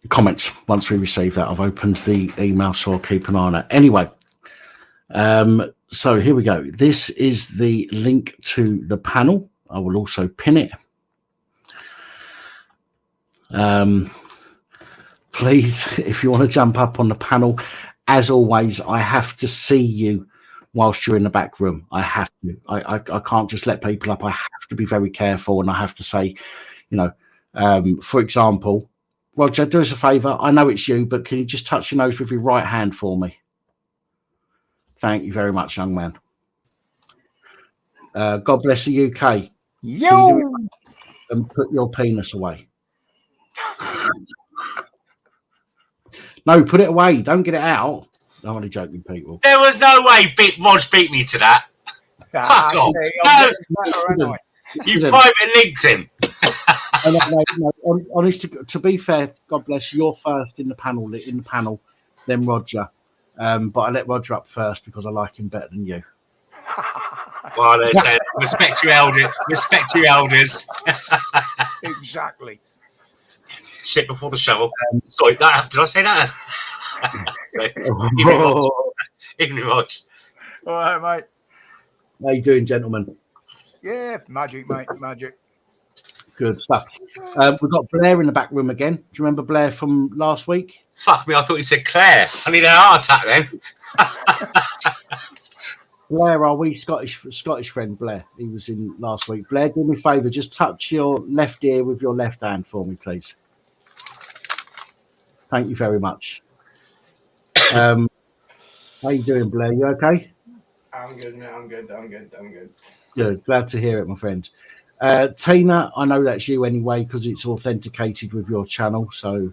comments once we receive that. I've opened the email, so I'll keep an eye on it. Anyway, so here we go. This is the link to the panel. I will also pin it. Please, if you want to jump up on the panel, as always, I have to see you whilst you're in the back room. I have to. I can't just let people up. I have to be very careful, and I have to say, for example, Roger, do us a favour. I know it's you, but can you just touch your nose with your right hand for me? Thank you very much, young man. God bless the UK. Yo! And put your penis away. No, put it away. Don't get it out. I'm only joking, people. There was no way Rog beat me to that. Fuck off. No. You private linked him. No, honestly, to be fair, God bless you, you're first in the panel, then Roger. But I let Roger up first because I like him better than you. Well, they said, respect your elders. Respect your elders. Exactly. Shit before the shovel. Sorry, did I say that? Evening, Rog. All right, mate. How you doing, gentlemen? Yeah, magic, mate, magic. Good stuff. We've got Blair in the back room again. Do you remember Blair from last week? Fuck me, I thought you said Claire. I need a heart attack then. Blair, our wee Scottish friend Blair. He was in last week. Blair, do me a favour. Just touch your left ear with your left hand for me, please. Thank you very much. How you doing, Blair? You okay? I'm good, mate. I'm good. Good. Glad to hear it, my friend. Tina, I know that's you anyway because it's authenticated with your channel. So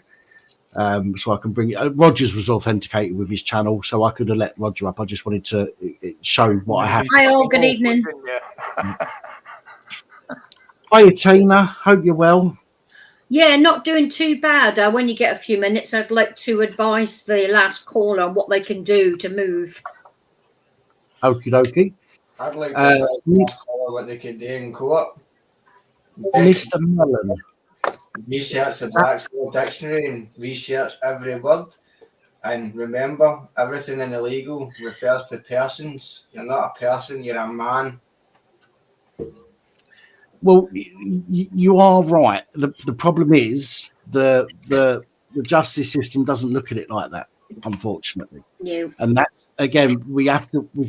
I can bring it. Rogers was authenticated with his channel, so I could have let Roger up. I just wanted to show what I have. Hi all, good evening. Hiya, Tina. Hope you're well. Yeah, not doing too bad. When you get a few minutes, I'd like to advise the last caller on what they can do to move. Okie dokie. I'd like to know what they could do in co-op. Mr. Mellon. Research the Black's Law Dictionary and research every word. And remember, everything in the legal refers to persons. You're not a person, you're a man. Well, you are right. The problem is the justice system doesn't look at it like that, unfortunately. No. And that again, we've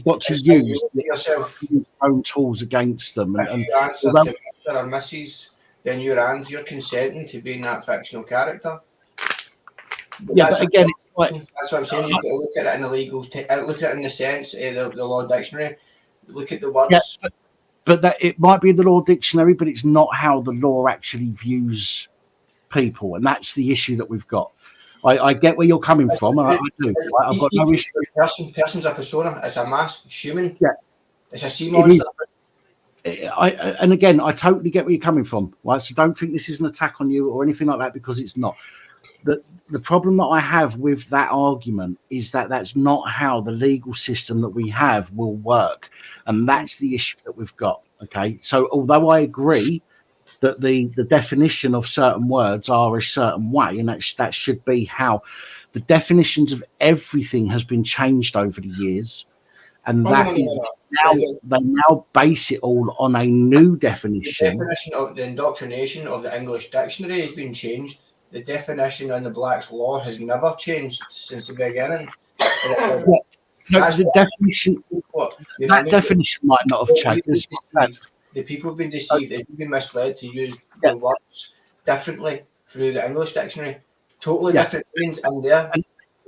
got to use our own tools against them. If you answer to Mr. or Mrs., then you're consenting to being that fictional character. Yeah, but again, it's like, that's what I'm saying. You've got to look at it in the legal, look at it in the sense of the law dictionary. Look at the words. Yeah, but that it might be in the law dictionary, but it's not how the law actually views people, and that's the issue that we've got. I get where you're coming from, and I do. I've got no issue. Person's a persona. It's a mask. It's human. Yeah, it's a sea monster. And again, I totally get where you're coming from. Right, so don't think this is an attack on you or anything like that, because it's not. The problem that I have with that argument is that that's not how the legal system that we have will work, and that's the issue that we've got. Okay, so although I agree that the definition of certain words are a certain way, and that should be how the definitions of everything has been changed over the years, and they now base it all on a new definition. The definition of the indoctrination of the English dictionary has been changed. The definition in the Black's Law has never changed since the beginning. The definition definition might not have changed. The people have been deceived. They've been misled to use the words differently through the English dictionary. Totally different meanings in there.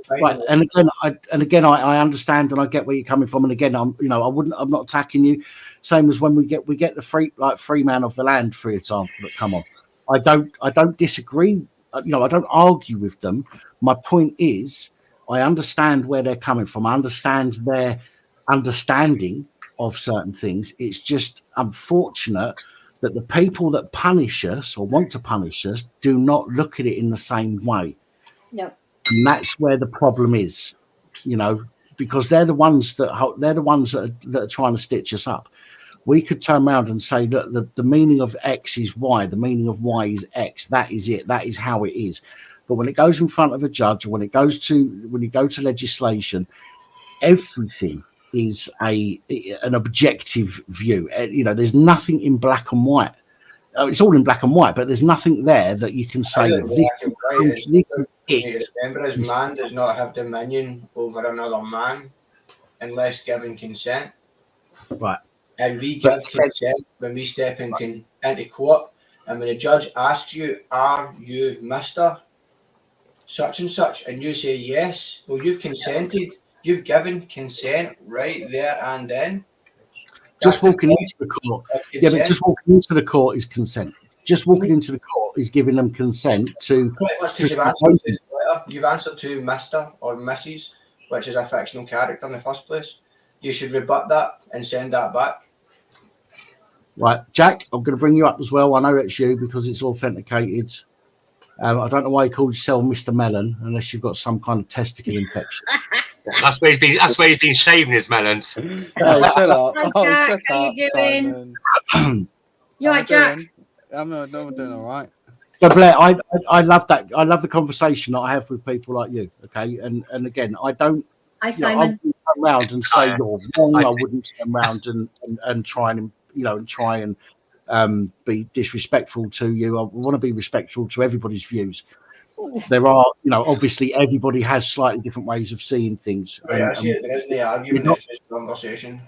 Right, and again, I understand and I get where you're coming from, and again, I'm not attacking you. Same as when we get the free man of the land, for example, that come on. I don't disagree. I don't argue with them. My point is, I understand where they're coming from. I understand their understanding of certain things. It's just unfortunate that the people that punish us or want to punish us do not look at it in the same way. No. And that's where the problem is, because they're the ones that are trying to stitch us up. We could turn around and say that the meaning of X is Y, the meaning of Y is X. That is it. That is how it is. But when it goes in front of a judge, or when you go to legislation, everything is an objective view. There's nothing in black and white. It's all in black and white, but there's nothing there that you can say this is it. Remember, as man does not have dominion over another man unless given consent. Right. And we give consent when we step into court, and when a judge asks you, "Are you Mr. such and such?" and you say yes, well, you've consented. You've given consent right there and then. Just walking into the court. Yeah, but just walking into the court is consent. Just walking into the court is giving them consent to. You've answered to Mr. or Mrs., which is a fictional character in the first place. You should rebut that and send that back. Right, Jack, I'm going to bring you up as well. I know it's you because it's authenticated. I don't know why you called yourself Mr. Melon unless you've got some kind of testicle infection. That's where he's been shaving his melons. Oh, shut up! Hi, Jack. Shut How up, you doing? You right, Jack? I'm doing all right. So Blair, I love that. I love the conversation that I have with people like you. Okay, and again, I don't. Hi, Simon. I wouldn't turn around and say you're wrong. I wouldn't turn around and try and be disrespectful to you. I want to be respectful to everybody's views. There are, obviously everybody has slightly different ways of seeing things. There isn't any argument, it's just conversation.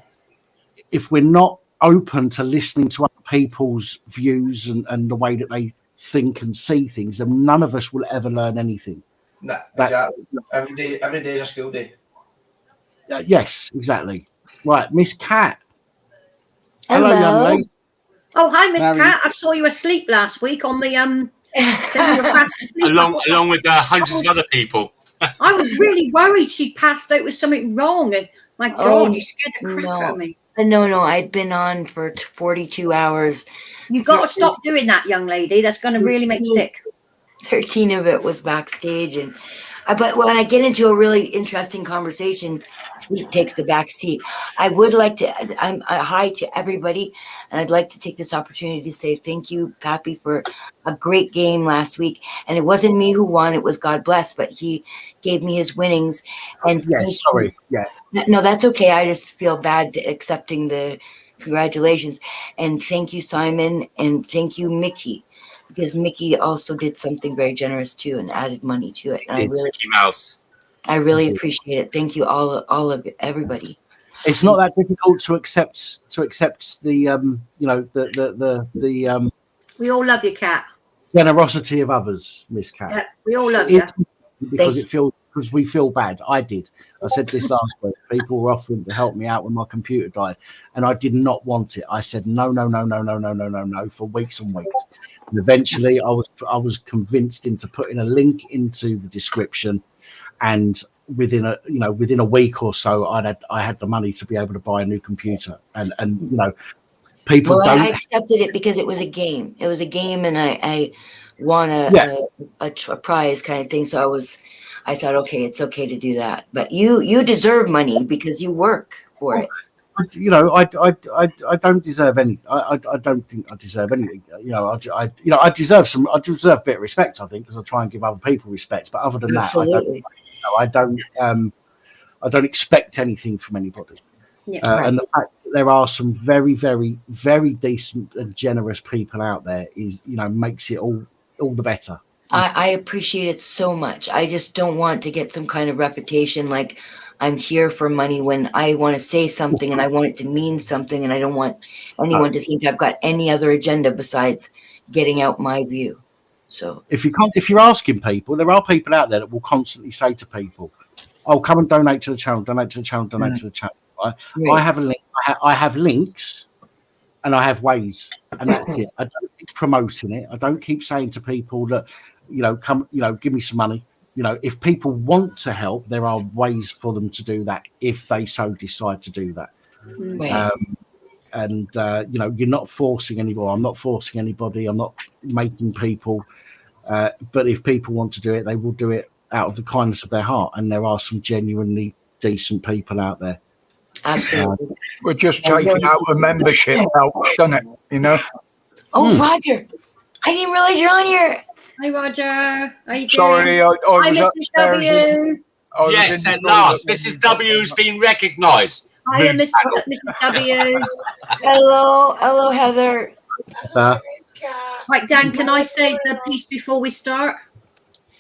If we're not open to listening to other people's views and the way that they think and see things, then none of us will ever learn anything. No, exactly. Every day is a school day. Yes, exactly. Right, Miss Cat. Hello, young lady. Oh, hi, Miss Cat. I saw you asleep last week on the along with hundreds of other people. I was really worried she'd passed out with something wrong. And my God, you scared the crap out of me. No, I'd been on for 42 hours. You've got to stop doing that, young lady. That's going to really make you sick. 13 of it was backstage, but when I get into a really interesting conversation, sleep takes the back seat. I would like to, I'm hi to everybody, and I'd like to take this opportunity to say thank you, Pappy, for a great game last week. And it wasn't me who won, it was God bless, but he gave me his winnings. And sorry. Yeah. No, that's okay. I just feel bad accepting the congratulations. And thank you, Simon, and thank you, Mickey. Because Mickey also did something very generous too and added money to it. And I really appreciate it. Thank you, all of everybody. It's not that difficult to accept the we all love you, Cat. Generosity of others, Miss Cat. Yeah, we all love you. Because we feel bad. I did. I said this last week. People were offering to help me out when my computer died, and I did not want it. I said no for weeks and weeks. And eventually, I was convinced into putting a link into the description, and within a week or so, I had the money to be able to buy a new computer. And people don't. I accepted it because it was a game. It was a game, and I won a prize kind of thing. So I thought, okay, it's okay to do that. But you deserve money because you work for it. I don't deserve any. I don't think I deserve anything. I deserve a bit of respect. I think because I try and give other people respect. But other than that, I don't expect anything from anybody. Yeah, and the fact that there are some very, very, very decent and generous people out there makes it all the better. I appreciate it so much. I just don't want to get some kind of reputation like I'm here for money when I want to say something and I want it to mean something, and I don't want anyone to think I've got any other agenda besides getting out my view. So if you're asking people, there are people out there that will constantly say to people, oh, come and donate to the channel, donate to the channel, donate to the channel. Right? I have a link. I have links, and I have ways, and that's it. I don't keep promoting it. I don't keep saying to people that, come, give me some money. If people want to help, there are ways for them to do that if they so decide to do that. Right. You're not forcing anybody. I'm not forcing anybody. I'm not making people. But if people want to do it, they will do it out of the kindness of their heart. And there are some genuinely decent people out there. Absolutely. We're just taking out a membership helps, doesn't it? Oh, Roger, I didn't realize you're on here. Hi, Roger. How you doing? Sorry, I Hi, was Mrs. upstairs. W. Yes, at last, Mrs. W's been recognised. Hi, Mrs. W. Hello, Heather. Right, Dan, can I say the piece before we start?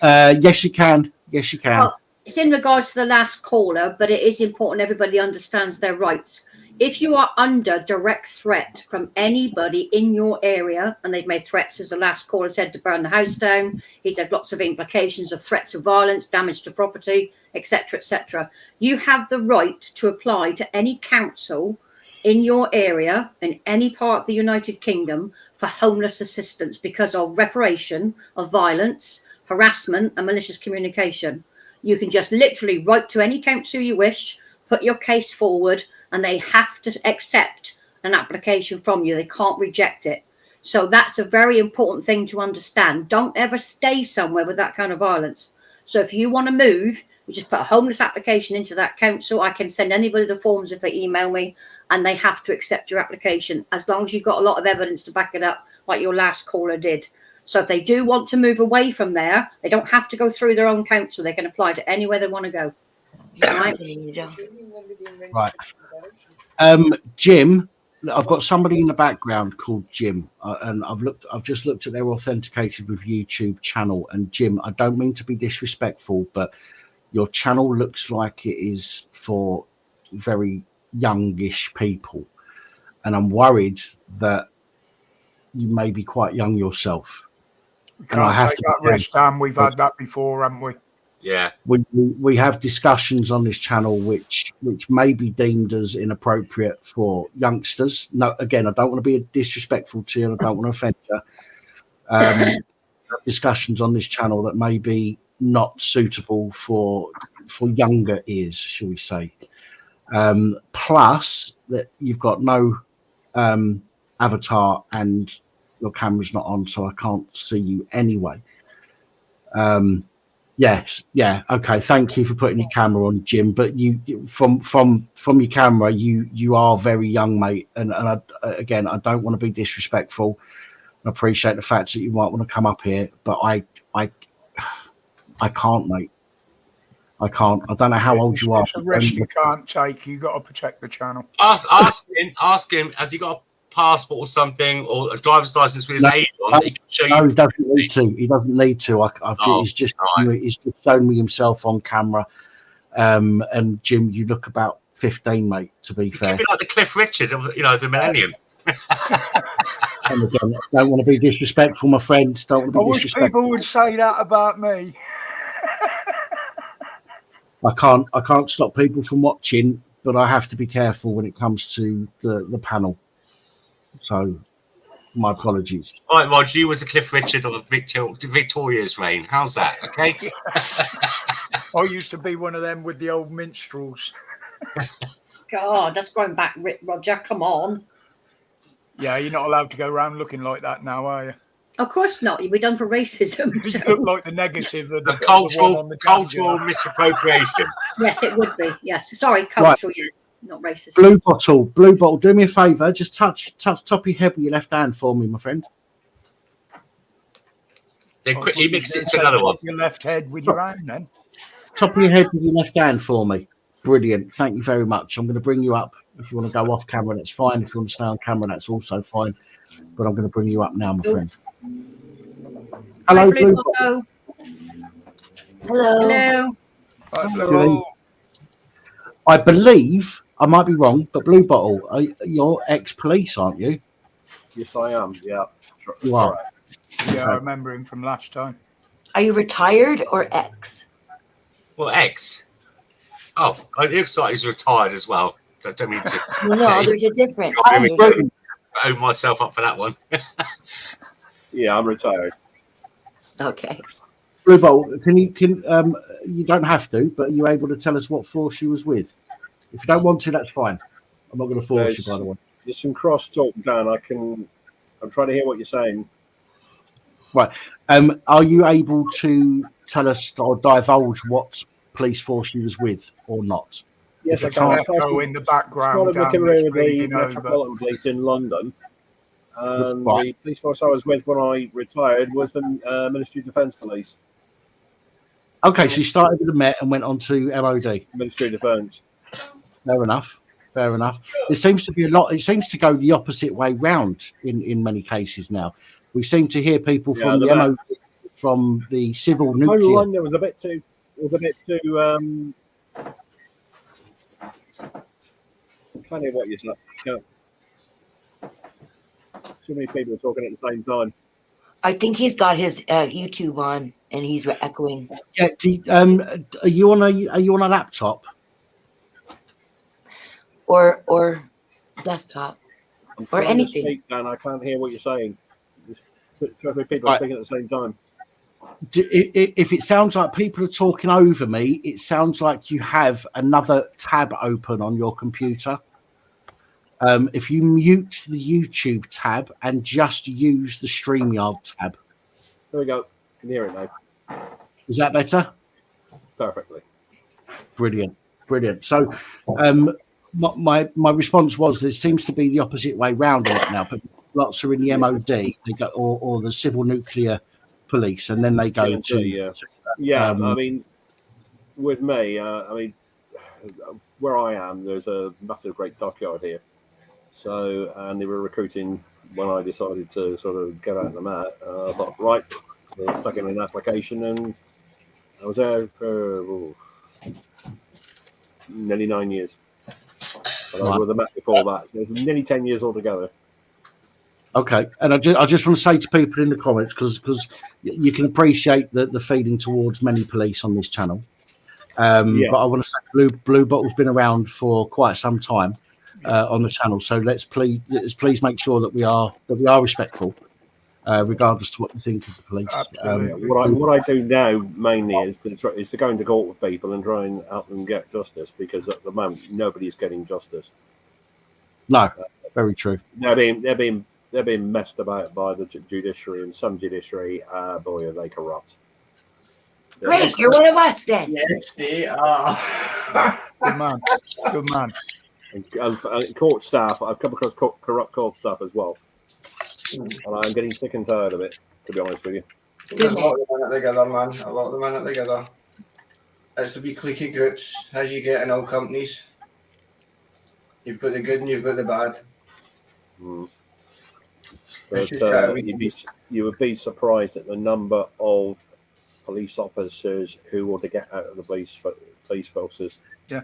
Yes, you can. Yes, you can. Well, it's in regards to the last caller, but it is important everybody understands their rights. If you are under direct threat from anybody in your area, and they've made threats, as the last caller said, to burn the house down, he's had lots of implications of threats of violence, damage to property, etc., you have the right to apply to any council in your area, in any part of the United Kingdom, for homeless assistance because of reparation of violence, harassment, and malicious communication. You can just literally write to any council you wish, put your case forward, and they have to accept an application from you. They can't reject it. So that's a very important thing to understand. Don't ever stay somewhere with that kind of violence. So if you want to move, you just put a homeless application into that council. I can send anybody the forms if they email me, and they have to accept your application as long as you've got a lot of evidence to back it up, like your last caller did. So if they do want to move away from there, they don't have to go through their own council. They can apply to anywhere they want to go. Right. Jim, I've got somebody in the background called Jim, and I've just looked at their authenticated with YouTube channel. And Jim, I don't mean to be disrespectful, but your channel looks like it is for very youngish people, and I'm worried that you may be quite young yourself. We can't take that risk, Dan. We've had that before, haven't we? Yeah. We have discussions on this channel which may be deemed as inappropriate for youngsters. No, again, I don't want to be disrespectful to you, and I don't want to offend you. Discussions on this channel that may be not suitable for younger ears, shall we say. Plus that you've got no avatar and your camera's not on, so I can't see you anyway. Yes, yeah, okay. Thank you for putting your camera on, Jim. But you, from your camera, you are very young, mate. And I don't want to be disrespectful. I appreciate the fact that you might want to come up here, but I can't, mate. I can't. I don't know how old you are. It's a risk you can't take. You got to protect the channel. Ask him. Has he got a passport or something, or a driver's license with his age on? He can show you. No, he doesn't need to. He doesn't need to. He's just shown me himself on camera. And Jim, you look about 15, mate. To be fair, could be like the Cliff Richard of the millennium. And again, don't want to be disrespectful, my friends. Don't want to be disrespectful. People would say that about me. I can't stop people from watching, but I have to be careful when it comes to the panel. So, my apologies. All right, Roger, you was a Cliff Richard of Victoria's reign. How's that? Okay. I used to be one of them with the old minstrels. God, that's going back, Roger. Come on. Yeah, you're not allowed to go around looking like that now, are you? Of course not. You'll be done for racism. So. You look like the negative of the cultural misappropriation. Yes, it would be. Yes. Sorry, cultural, right. Not racist. Blue bottle. Do me a favour. Just touch top of your head with your left hand for me, my friend. Then quickly mix it into another one. Your left head with your hand, then. Top of your head with your left hand for me. Brilliant. Thank you very much. I'm going to bring you up. If you want to go off camera, that's fine. If you want to stay on camera, that's also fine. But I'm going to bring you up now, my friend. Hello, Blue Bottle. Hello. Hello. I believe, I might be wrong, but Blue Bottle, you're ex-police, aren't you? Yes, I am. Yeah. You are. Yeah, I remember him from last time. Are you retired or ex? Well, ex. Oh, it looks like he's retired as well. I don't mean to. No, there's a difference. Own myself up for that one. Yeah, I'm retired. Okay. Blue Bolt, can you don't have to, but are you able to tell us what force she was with? If you don't want to, that's fine. I'm not going to force you, by the way. There's some cross talk, Dan. I'm trying to hear what you're saying. Right. Are you able to tell us or divulge what police force she was with or not? Yes, I can. can. Echo in the background. Looking around with the Metropolitan Police in London. And the police force I was with when I retired was the Ministry of Defence Police. Okay, so you started with the Met and went on to MOD. Ministry of Defence. Fair enough. Fair enough. It seems to be a lot. It seems to go the opposite way round in many cases now. We seem to hear people from the MOD, from the civil nuclear. London was a bit too. Plenty of what you said. Yeah. Too many people talking at the same time. I think he's got his YouTube on and he's echoing. Yeah. Are you on a laptop? Or desktop? Or anything. Speak, Dan, I can't hear what you're saying. Two people are speaking at the same time. If it sounds like people are talking over me, it sounds like you have another tab open on your computer. If you mute the YouTube tab and just use the StreamYard tab. There we go. Can hear it now. Is that better? Perfectly. Brilliant. So my response was that it seems to be the opposite way round a lot now. But lots are in the MOD, they go or the civil nuclear police, and then they go to I mean, with me, where I am, there's a massive great dockyard here. So, and they were recruiting when I decided to sort of get out of the mat. I thought, right, so I stuck in an application, and I was there for nearly 9 years. But I was with the mat before that, so it was nearly 10 years altogether. Okay, and I just want to say to people in the comments, because you can appreciate the feeling towards many police on this channel. But I want to say Blue Bottle's been around for quite some time on the channel, so let's please make sure that we are respectful, regardless to what you think of the police. What I do now mainly is to go into court with people and try and help them get justice, because at the moment nobody's getting justice. No, very true. They're being messed about by the judiciary, and some judiciary, boy, are they corrupt. Great, you're one of us then. Yes, they are. Good man. And court staff, I've come across corrupt court staff as well. And I'm getting sick and tired of it, to be honest with you. There's a lot of them together, man. A lot of them in it together. It's the wee cliquey groups, as you get in all companies. You've got the good and you've got the bad. But you would be surprised at the number of police officers who want to get out of the police forces. Yeah.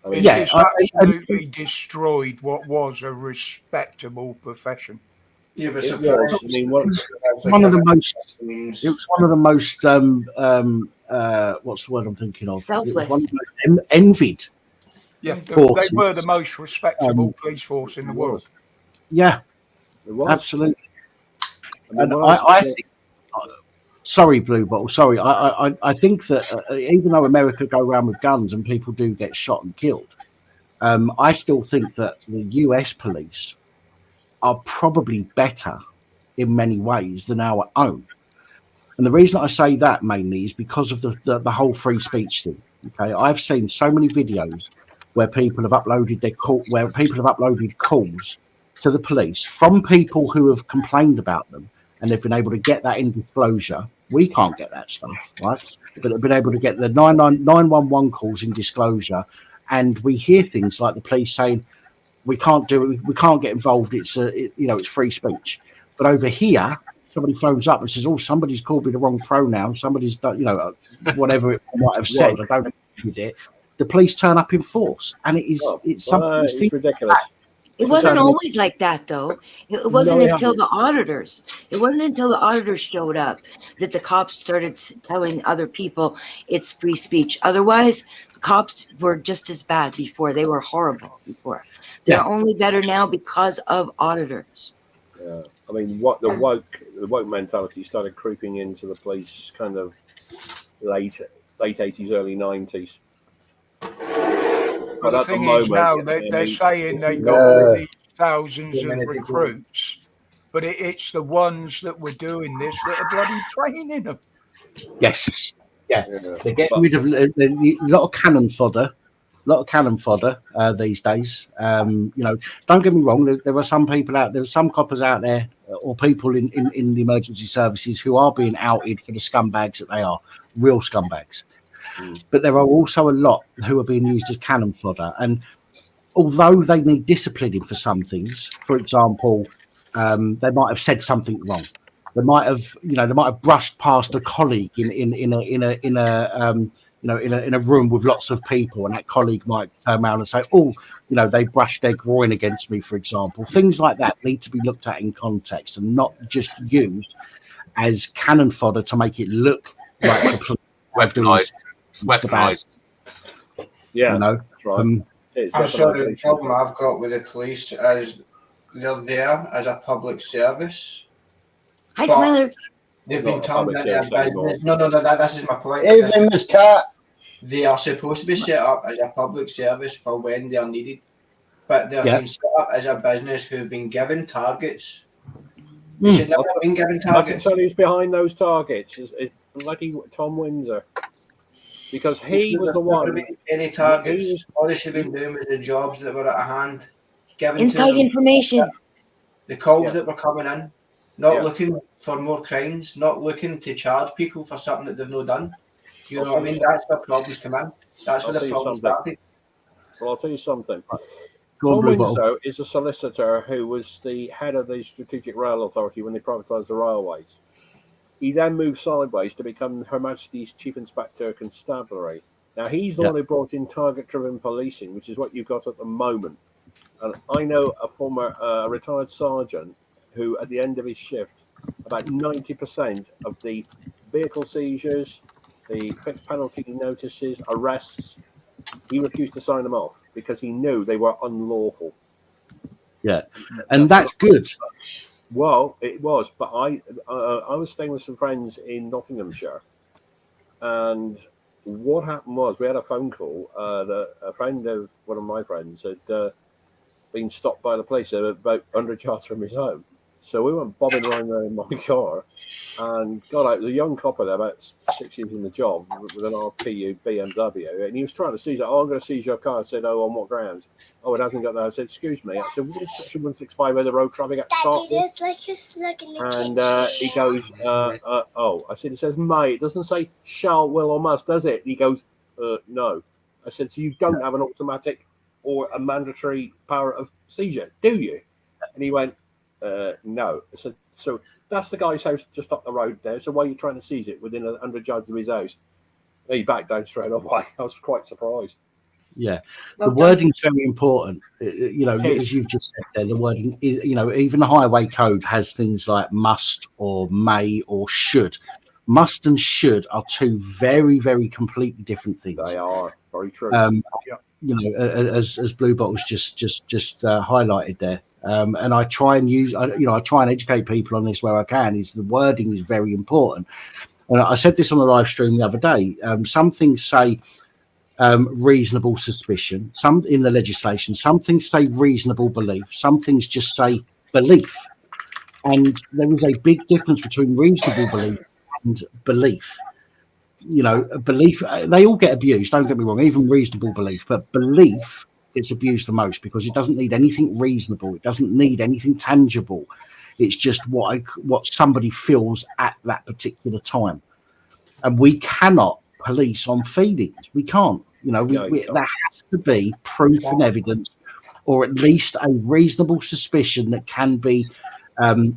I mean, it's absolutely destroyed what was a respectable profession. Yeah, but it was one of the most what's the word I'm thinking of? Selfless. One of the most envied. Yeah, forces. they were the most respectable police force in the world. Yeah, absolutely. And I think, sorry, Blue Bottle. Sorry, I think that even though America go around with guns and people do get shot and killed, I still think that the US police are probably better in many ways than our own. And the reason I say that mainly is because of the whole free speech thing. Okay, I've seen so many videos where people have uploaded calls to the police from people who have complained about them, and they've been able to get that in disclosure. We can't get that stuff, right? But they've been able to get the 911 calls in disclosure, and we hear things like the police saying, "We can't do it. We can't get involved. It's it's free speech." But over here, somebody phones up and says, "Oh, somebody's called me the wrong pronoun. Somebody's done, whatever it might have said. I don't agree with it." The police turn up in force, and it's something it's ridiculous. It wasn't always like that, though. It wasn't until the auditors. It wasn't until the auditors showed up that the cops started telling other people it's free speech. Otherwise, the cops were just as bad before. They were horrible before. They're only better now because of auditors. Yeah, I mean, what the woke mentality started creeping into the police kind of late 80s, early 90s. But at the thing the is moment, now they're saying they got all these thousands of recruits, but it's the ones that were doing this that are bloody training them. Yes. Yeah. They're getting rid of a lot of cannon fodder. These days. You know, don't get me wrong. There are some people out there, some coppers out there, or people in the emergency services who are being outed for the scumbags that they are, real scumbags. But there are also a lot who are being used as cannon fodder. And although they need disciplining for some things, for example, they might have said something wrong. They might have brushed past a colleague in a room with lots of people, and that colleague might turn around and say, "Oh, they brushed their groin against me," for example. Things like that need to be looked at in context and not just used as cannon fodder to make it look like the police are doing weaponized. Yeah, that's right. I'm sorry, the problem I've got with the police is they're there as a public service. Hi, Smiler. They've been told that their business. No, this is my point. Evening, Miss Cat. They are supposed to be set up as a public service for when they are needed, but they're being set up as a business who've been given targets. They should never have been given targets. I can tell who's behind those targets. It's bloody Tom Windsor. Because he was the one. Any targets? All they should have been doing was the jobs that were at hand. Given inside information. The calls that were coming in. Not looking for more crimes. Not looking to charge people for something that they've not done. You know what I mean? That's where problems come in. That's where the problem started. Well, I'll tell you something. Tom Windsor is a solicitor who was the head of the Strategic Rail Authority when they privatised the railways. He then moved sideways to become Her Majesty's Chief Inspector Constabulary. Now, he's the one who brought in target-driven policing, which is what you've got at the moment. And I know a former retired sergeant who, at the end of his shift, about 90% of the vehicle seizures, the fixed penalty notices, arrests, he refused to sign them off because he knew they were unlawful. Yeah, and that's good. Well, it was, but I was staying with some friends in Nottinghamshire, and what happened was we had a phone call that a friend of one of my friends had been stopped by the police about 100 yards from his home. So we went bobbing around there in my car and got out. There's a young copper there, about 6 years in the job, with an RPU BMW, and he was trying to seize it. "Oh, I'm going to seize your car." I said, "Oh, on what grounds?" "Oh, it hasn't got that." I said, "Excuse me." I said, "What is Section 165 where the road traffic act started?" There's like a slug in the And he goes, "Oh." I said, "It says may. It doesn't say shall, will, or must, does it?" He goes, "No." I said, "So you don't have an automatic or a mandatory power of seizure, do you?" And he went, "No." I said, "So that's the guy's house just up the road there. So why are you trying to seize it within 100 yards of his house?" He backed down straight away. I was quite surprised. Yeah, the wording's very important. As you've just said there, the wording is, even the highway code has things like must or may or should. Must and should are two very, very completely different things. They are very true. As Blue Bottles just highlighted there. And I try and I try and educate people on this where I can. Is the wording is very important. And I said this on the live stream the other day. Some things say reasonable suspicion. Some in the legislation. Some things say reasonable belief. Some things just say belief. And there is a big difference between reasonable belief and belief. Belief, they all get abused, don't get me wrong, even reasonable belief, but belief gets abused the most because it doesn't need anything reasonable. It doesn't need anything tangible. It's just what somebody feels at that particular time. And we cannot police on feelings. We can't. There has to be proof and evidence, or at least a reasonable suspicion that can be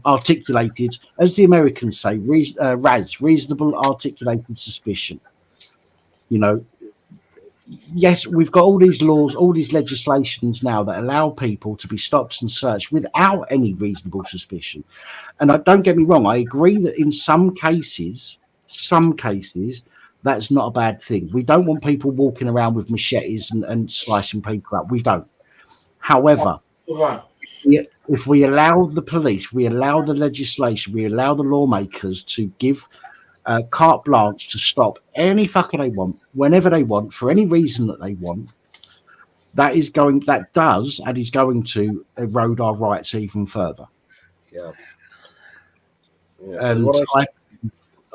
articulated, as the Americans say, reasonable articulated suspicion. yes, we've got all these laws, all these legislations now that allow people to be stopped and searched without any reasonable suspicion. And don't get me wrong, I agree that in some cases, that's not a bad thing. We don't want people walking around with machetes and slicing people up. We don't. However, if we allow the police, we allow the legislation, we allow the lawmakers to give carte blanche to stop any fucker they want, whenever they want, for any reason that they want, that is going to erode our rights even further. Yeah. And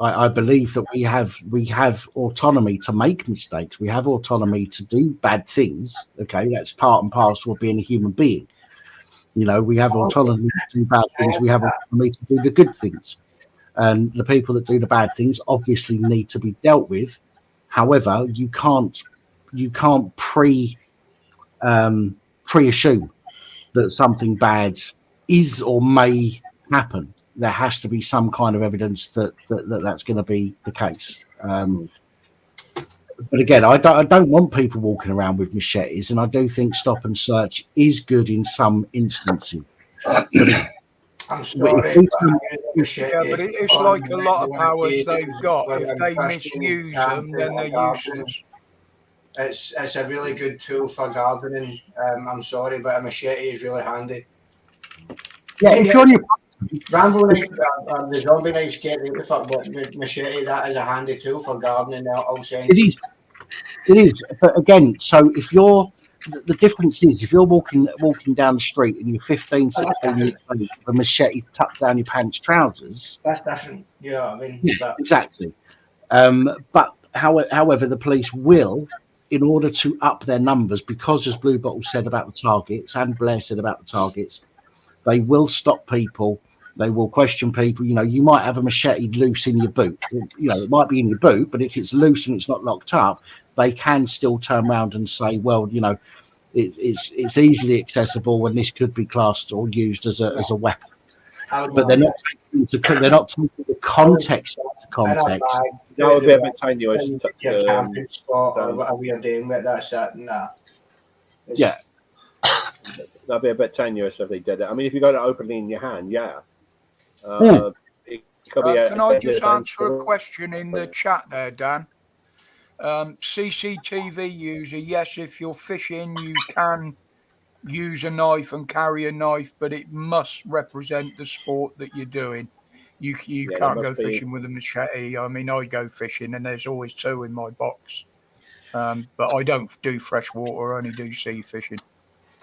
I believe that we have autonomy to make mistakes. We have autonomy to do bad things. Okay, that's part and parcel of being a human being. You know, we have autonomy to do bad things. We have autonomy to do the good things. And the people that do the bad things obviously need to be dealt with. However, you can't pre-assume that something bad is or may happen. There has to be some kind of evidence that's going to be the case. But again, I don't want people walking around with machetes, and I do think stop and search is good in some instances. I'm sorry, but it's like a lot of powers they've got. If they misuse them, then they're useless. It's a really good tool for gardening. I'm sorry, but a machete is really handy. Yeah, if you're on your Rambo knife, the zombie knives get the fuck, but machete, that is a handy tool for gardening. I'll say it is. But again, so if you're the difference is if you're walking down the street and you're 15, 16 years old with a machete tucked down your pants trousers. That's different. Yeah, I mean, exactly. But however, the police will, in order to up their numbers, because as Blue Bottle said about the targets and Blair said about the targets, they will stop people. They will question people. You know, you might have a machete loose in your boot. You know, it might be in your boot, but if it's loose and it's not locked up, they can still turn around and say, well, you know, it's easily accessible and this could be classed or used as a weapon. But they're not taking the context into context. That would be a bit tenuous. Camping spot or whatever you're doing with that set. Nah. Yeah. That'd be a bit tenuous if they did it. I mean, if you got it openly in your hand, yeah. It could be can I just answer a question in the chat there, Dan? CCTV user, yes, if you're fishing, you can use a knife and carry a knife, but it must represent the sport that you're doing. You can't go fishing with a machete. I mean, I go fishing and there's always two in my box. But I don't do freshwater, I only do sea fishing.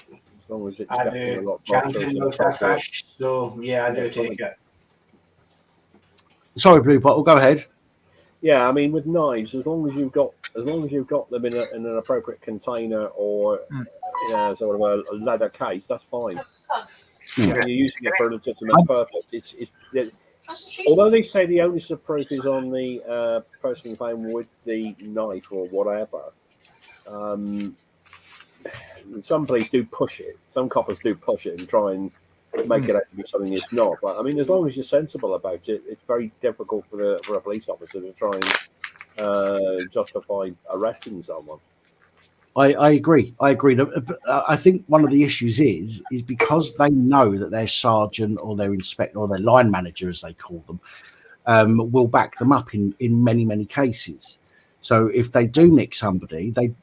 As long as it's I do camping with that fish, so yeah, I do take it. Sorry, Blue Bottle, go ahead. Yeah, I mean, with knives, as long as you've got them in an appropriate container or sort of a leather case, that's fine. When you're using it for a legitimate purpose, although they say the onus of proof is on the person found with the knife or whatever. Some police do push it. Some coppers do push it and try and make it out to be something it's not. But I mean, as long as you're sensible about it, it's very difficult for a police officer to try and justify arresting someone. I agree. I think one of the issues is because they know that their sergeant or their inspector or their line manager, as they call them, will back them up in many cases. So if they do nick somebody, the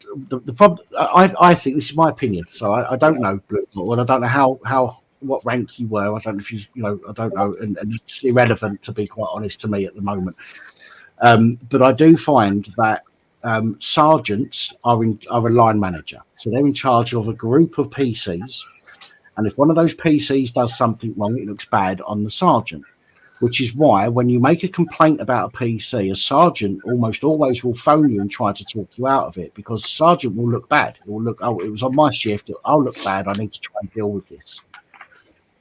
problem. I think this is my opinion. So I don't know, and I don't know what rank you were. I don't know if I don't know, and it's irrelevant to be quite honest to me at the moment. But I do find that sergeants are a line manager, so they're in charge of a group of PCs, and if one of those PCs does something wrong, it looks bad on the sergeant. Which is why when you make a complaint about a PC, a sergeant almost always will phone you and try to talk you out of it, because the sergeant will look bad. It will look, oh, it was on my shift. I'll look bad. I need to try and deal with this.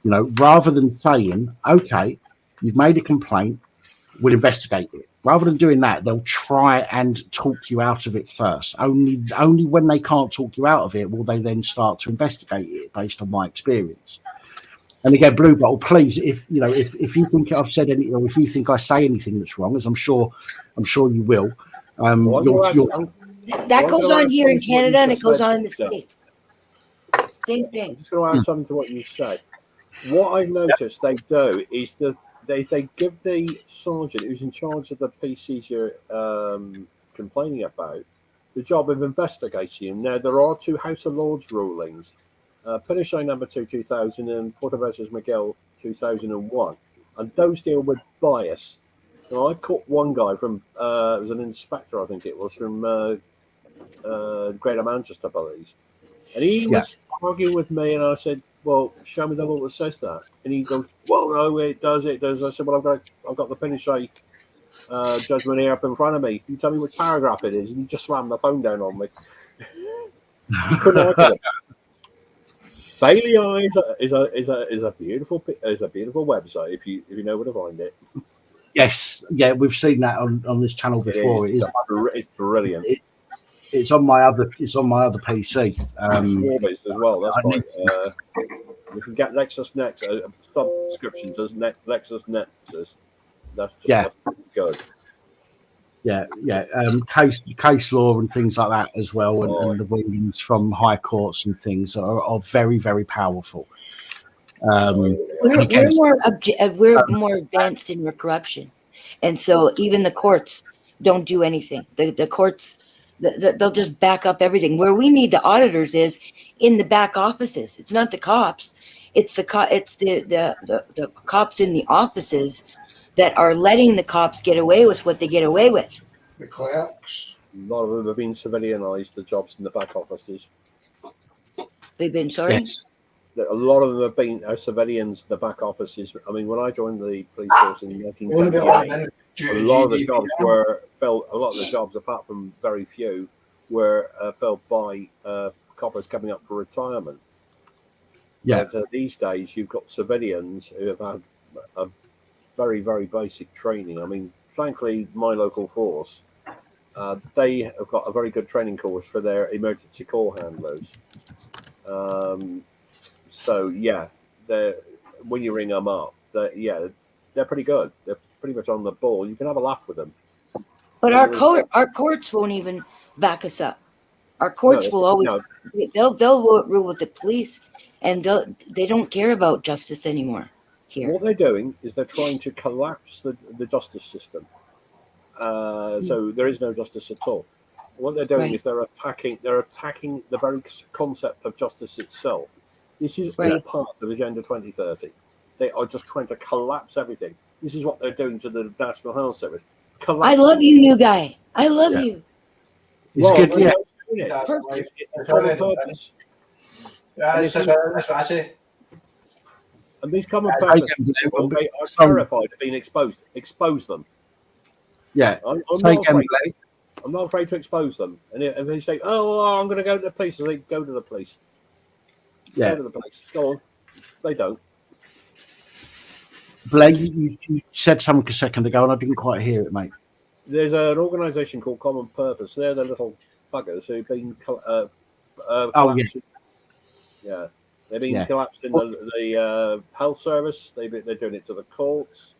You know, rather than saying, okay, you've made a complaint, we'll investigate it. Rather than doing that, they'll try and talk you out of it first. Only when they can't talk you out of it will they then start to investigate it based on my experience. And again, Blue Bottle, please, if you think I've said anything, or if you think I say anything that's wrong, as I'm sure you will, That goes on here in Canada, and it goes on in the States. Same thing. I'm just going to add something to what you said. What I've noticed they do is that they give the sergeant who's in charge of the PCs you're complaining about the job of investigating him. Now, there are 2 House of Lords rulings, Pinochet number 2, 2000, and Porter versus Miguel 2001, and those deal with bias. Now, I caught one guy from, it was an inspector, I think it was, from Greater Manchester Police, and he was arguing with me, and I said, well, show me the law that says that. And he goes, well, no, it does. I said, well, I've got the Pinochet judgment here up in front of me. You tell me which paragraph it is, and he just slammed the phone down on me. He couldn't argue it. Bailey Eyes is a beautiful website if you know where to find it. Yes, yeah, we've seen that on this channel before. It's brilliant. It's on my other PC. Orbis as well. That's fine. You can get Lexus Nexus subscriptions as Lexus Nexus. That's just good. Yeah. Case law and things like that as well, and the rulings from high courts and things are very, very powerful. We're more advanced in corruption, and so even the courts don't do anything. The courts, they'll just back up everything. Where we need the auditors is in the back offices. It's not the cops. It's the cops in the offices that are letting the cops get away with what they get away with. The clerks. A lot of them have been civilianized, the jobs in the back offices. They've been, sorry? Yes. A lot of them have been civilians in the back offices. I mean, when I joined the police force in 1978, a lot of the jobs, apart from very few, were filled by coppers coming up for retirement. Yeah. But these days, you've got civilians who have had a very, very basic training. I mean, thankfully, my local force, they have got a very good training course for their emergency call handlers. So yeah, when you ring them up, they're pretty good. They're pretty much on the ball. You can have a laugh with them. But our courts won't even back us up. Our courts will always they'll rule with the police, and they don't care about justice anymore. Here. What they're doing is they're trying to collapse the justice system. So there is no justice at all. What they're doing is they're attacking the very concept of justice itself. This is all part of Agenda 2030. They are just trying to collapse everything. This is what they're doing to the National Health Service. I love you, new guy. I love you. It's good, yeah. It's on purpose. That's what I say. And these common purpose people, they are terrified of being exposed. Expose them. Yeah. I'm not afraid to expose them. And if they say, I'm going to go to the police, they go to the police. Yeah. Go to the police. Go on. They don't. Blaine, you said something a second ago, and I didn't quite hear it, mate. There's an organisation called Common Purpose. They're the little buggers who've been collapsing. Yeah. They've been collapsing the health service. They're doing it to the courts.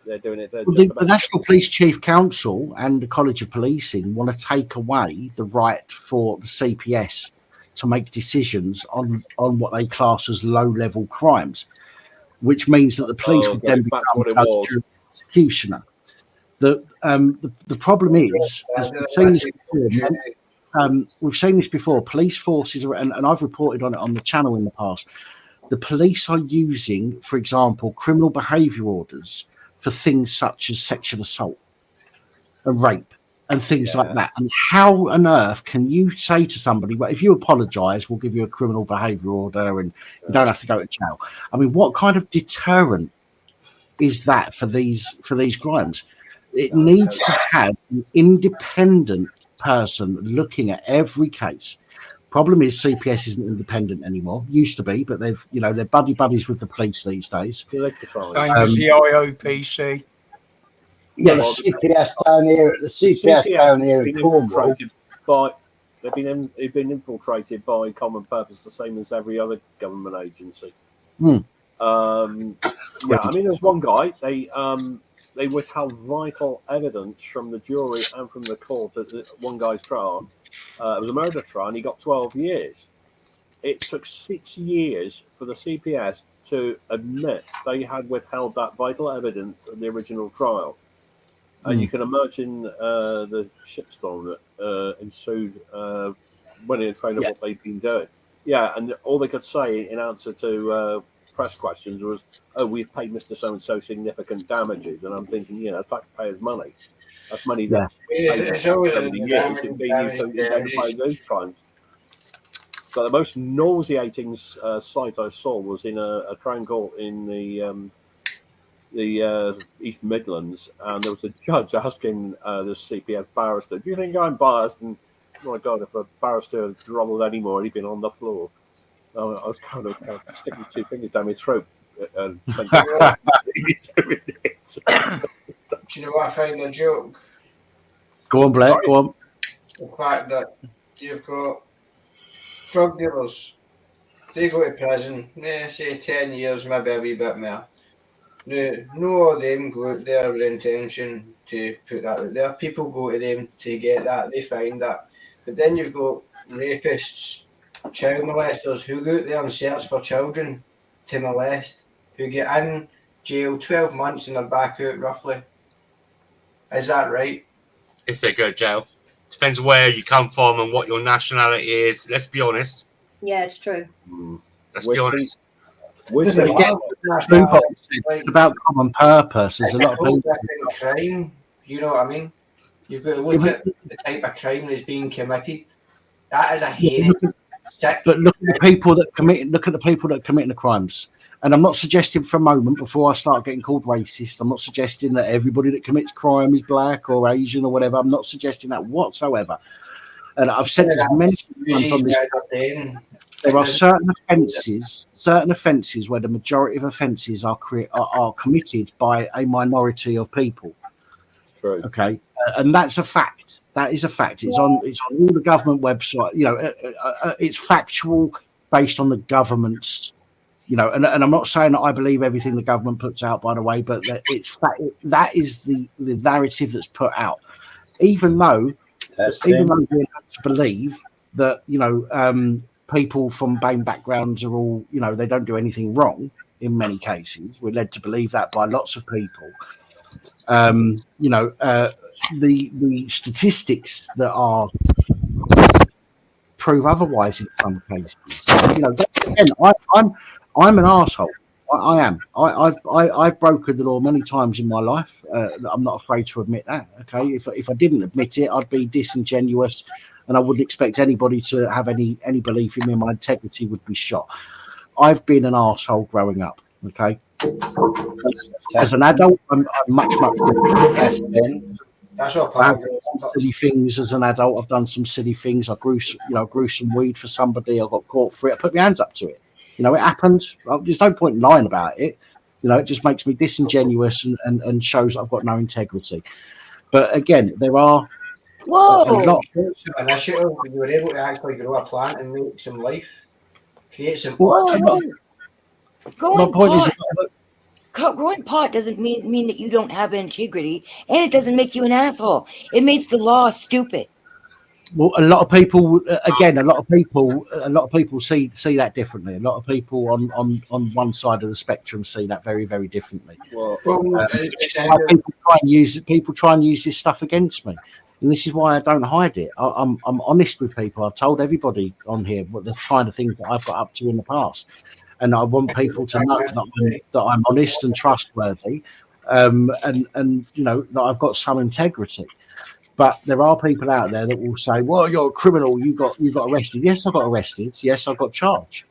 They're doing it. The National Police Chief Council and the College of Policing want to take away the right for the CPS to make decisions on what they class as low-level crimes, which means that the police would then become judge, jury, executioner. The problem is, as we've seen this before, police forces are, and I've reported on it on the channel in the past. The police are using, for example, criminal behaviour orders for things such as sexual assault and rape and things like that. And how on earth can you say to somebody, well, if you apologise, we'll give you a criminal behaviour order and you don't have to go to jail? I mean, what kind of deterrent is that for these crimes? It needs to have an independent person looking at every case. Problem is, CPS isn't independent anymore. Used to be, but they're buddies with the police these days. Same as the IOPC. Yes, CPS down here. The CPS down here in Cornwall. They've been infiltrated by Common Purpose, the same as every other government agency. I mean, there's one guy. They withheld vital evidence from the jury and from the court at one guy's trial. It was a murder trial, and he got 12 years. It took 6 years for the CPS to admit they had withheld that vital evidence of the original trial. And you can imagine the shitstorm that ensued when they found out what they'd been doing. Yeah, and all they could say in answer to press questions was, "Oh, we've paid Mr. So-and-so significant damages." And I'm thinking, taxpayers' money. That's money that's It's always over the years to be used to identify those crimes. But the most nauseating sight I saw was in a Crown Court in the East Midlands, and there was a judge asking the CPS barrister, "Do you think I'm biased?" And oh my God, if a barrister had drummed anymore, he'd been on the floor. I was kind of sticking 2 fingers down my throat and thinking, Do you know what I find a joke? Go on, Blair. Go on. The fact that you've got drug dealers, they go to prison, say 10 years, maybe a wee bit more. No of them go out there with the intention to put that out there. People go to them to get that, they find that. But then you've got rapists, child molesters who go out there and search for children to molest, who get in jail 12 months and they're back out roughly. Is that right? If they go to jail. Depends where you come from and what your nationality is. Let's be honest. Yeah, it's true. Let's be honest. It's about common purpose. There's a lot of people. Crime, you know what I mean? You've got to look at the type of crime that's being committed. That is a heinous. But look at the people that commit. Look at the people that are committing the crimes. And I'm not suggesting for a moment, before I start getting called racist, I'm not suggesting that everybody that commits crime is black or Asian or whatever. I'm not suggesting that whatsoever. And I've said this many times on this. There are certain offences where the majority of offences are committed by a minority of people. True. Okay, and that's a fact. That is a fact. It's on all the government website. It's factual based on the government's. And I'm not saying that I believe everything the government puts out, by the way, but it's fact. That is the narrative that's put out. Even though we're led to believe that people from BAME backgrounds are all they don't do anything wrong. In many cases, we're led to believe that by lots of people. The statistics that are prove otherwise in some cases. Again, I'm an arsehole. I am. I've broken the law many times in my life. I'm not afraid to admit that. Okay, if I didn't admit it, I'd be disingenuous, and I wouldn't expect anybody to have any belief in me. My integrity would be shot. I've been an arsehole growing up. Okay, as an adult, I'm much different. That's what I've done some silly things as an adult. I've done some silly things. I grew some weed for somebody. I got caught for it. I put my hands up to it. It happens. There's no point in lying about it. It just makes me disingenuous and shows I've got no integrity. But again, there are a lot. Initiative, you were able to actually grow a plant and make some life, create some. Growing pot doesn't mean that you don't have integrity, and it doesn't make you an asshole. It makes the law stupid. Well, a lot of people see that differently. A lot of people on one side of the spectrum see that very, very differently. People try and use this stuff against me, and this is why I don't hide it. I'm honest with people. I've told everybody on here what the kind of things that I've got up to in the past, and I want people to know that I'm honest and trustworthy, and that I've got some integrity. But there are people out there that will say, "Well, you're a criminal. You got arrested." Yes, I got arrested. Yes, I got charged.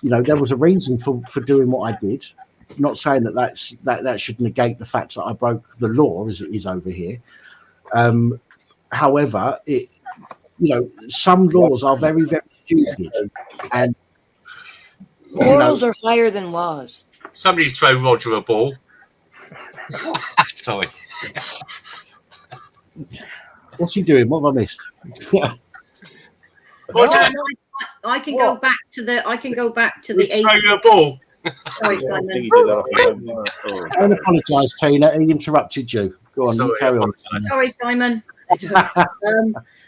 There was a reason for doing what I did. I'm not saying that should negate the fact that I broke the law as it is over here. However, some laws are very, very stupid, and morals are higher than laws. Somebody throw Roger a ball. Sorry. What's he doing? What have I missed? I can go back to the. I can go back to the. Throw your ball. Sorry, Simon. Don't apologise, Tina. He interrupted you. Go on, you carry on. Sorry, Simon.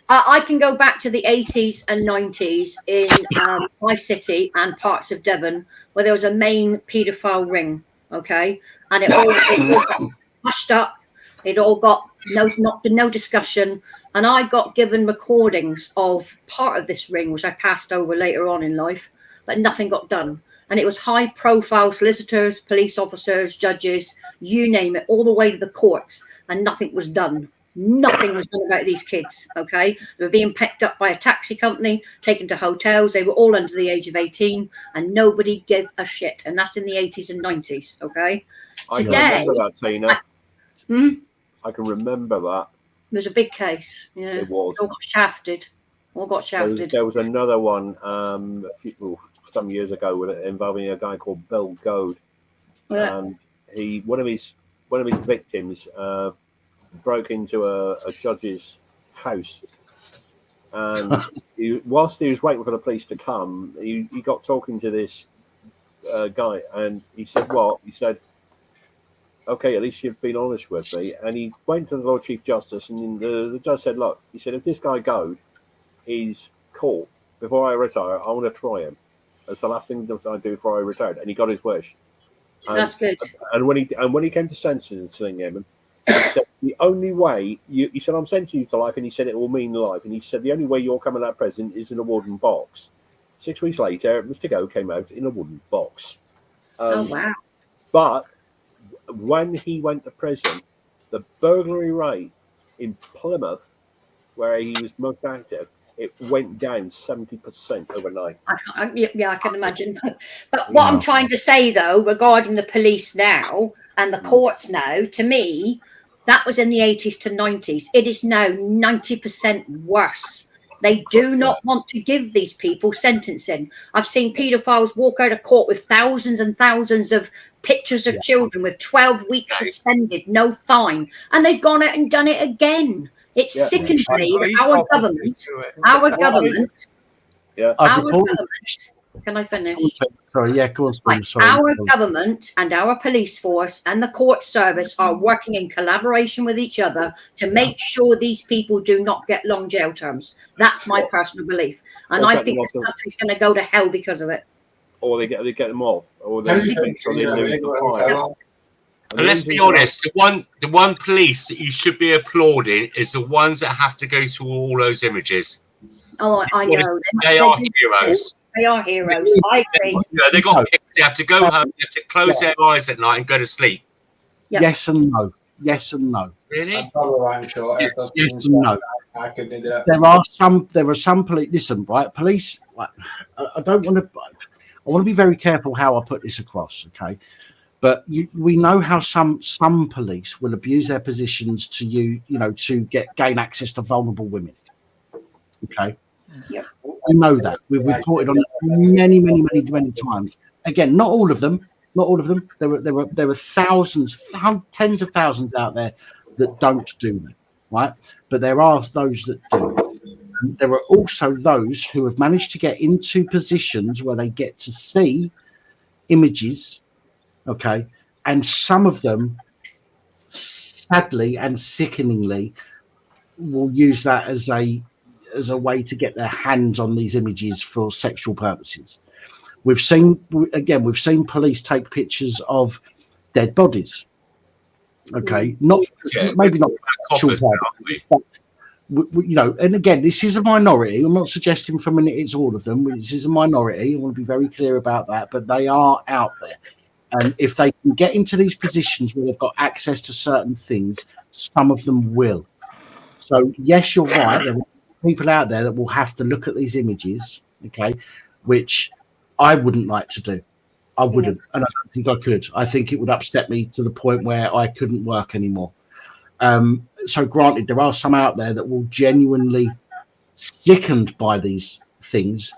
I can go back to the 80s and 90s in my city and parts of Devon where there was a main paedophile ring, okay? And it all got hushed up. It all got no discussion. And I got given recordings of part of this ring, which I passed over later on in life, but nothing got done. And it was high profile solicitors, police officers, judges, you name it, all the way to the courts, and nothing was done. Nothing was done about these kids, okay? They were being picked up by a taxi company, taken to hotels. They were all under the age of 18, and nobody gave a shit. And that's in the 80s and 90s, okay? I can remember that, Tina. I can remember that. It was a big case. Yeah, it was. All got shafted. All got shafted. There was another one some years ago involving a guy called Bill Goad, and one of his victims broke into a judge's house, and whilst he was waiting for the police to come, he got talking to this guy, and he said, "What?" He said, "Okay, at least you've been honest with me." And he went to the Lord Chief Justice, and the judge said, "Look," he said, "if this guy Goad is caught before I retire, I want to try him. That's the last thing that I do before I retire." And he got his wish. That's good. And when he came to sentencing him, he said, "The only way he said, I'm sentencing you to life," and he said it will mean life. And he said, "The only way you're coming out of prison is in a wooden box." 6 weeks later, Mr. Goad came out in a wooden box. Oh wow! But when he went to prison, the burglary rate in Plymouth, where he was most active, it went down 70% overnight. I can imagine. But what I'm trying to say, though, regarding the police now and the courts now, to me, that was in the 80s to 90s. It is now 90% worse. They do not want to give these people sentencing. I've seen paedophiles walk out of court with thousands and thousands of pictures of children with 12 weeks suspended, no fine. And they've gone out and done it again. It's sickening me that our government, can I finish? Sorry, yeah, go on. Right. Sorry. Our government and our police force and the court service are working in collaboration with each other to make sure these people do not get long jail terms. That's my personal belief. And I think this country's going to go to hell because of it. Or they get them off, or they make sure they lose the fight. And let's be honest, the one police that you should be applauding is the ones that have to go through all those images. Oh, I know. They are heroes. They are heroes. I agree. They got picked. They have to go home. They have to close their eyes at night and go to sleep. Yep. Yes and no. Yes and no. Really? Yes and no. There are some police. Listen, right? Police. I don't want to. I want to be very careful how I put this across. Okay. But we know how some police will abuse their positions to to gain access to vulnerable women. Okay, yep. We know that we've reported on it many times. Again, not all of them. Not all of them. There are thousands, tens of thousands out there that don't do that, right? But there are those that do. And there are also those who have managed to get into positions where they get to see images. Okay, and some of them, sadly and sickeningly, will use that as a way to get their hands on these images for sexual purposes. We've seen police take pictures of dead bodies. Okay, maybe not sexual purposes, but and again, this is a minority. I'm not suggesting for a minute it's all of them. This is a minority. I want to be very clear about that, but they are out there. And if they can get into these positions where they've got access to certain things, some of them will. So, yes, you're right. There are people out there that will have to look at these images, okay, which I wouldn't like to do. I wouldn't. And I don't think I could. I think it would upset me to the point where I couldn't work anymore. So, granted, there are some out there that will genuinely sickened by these things.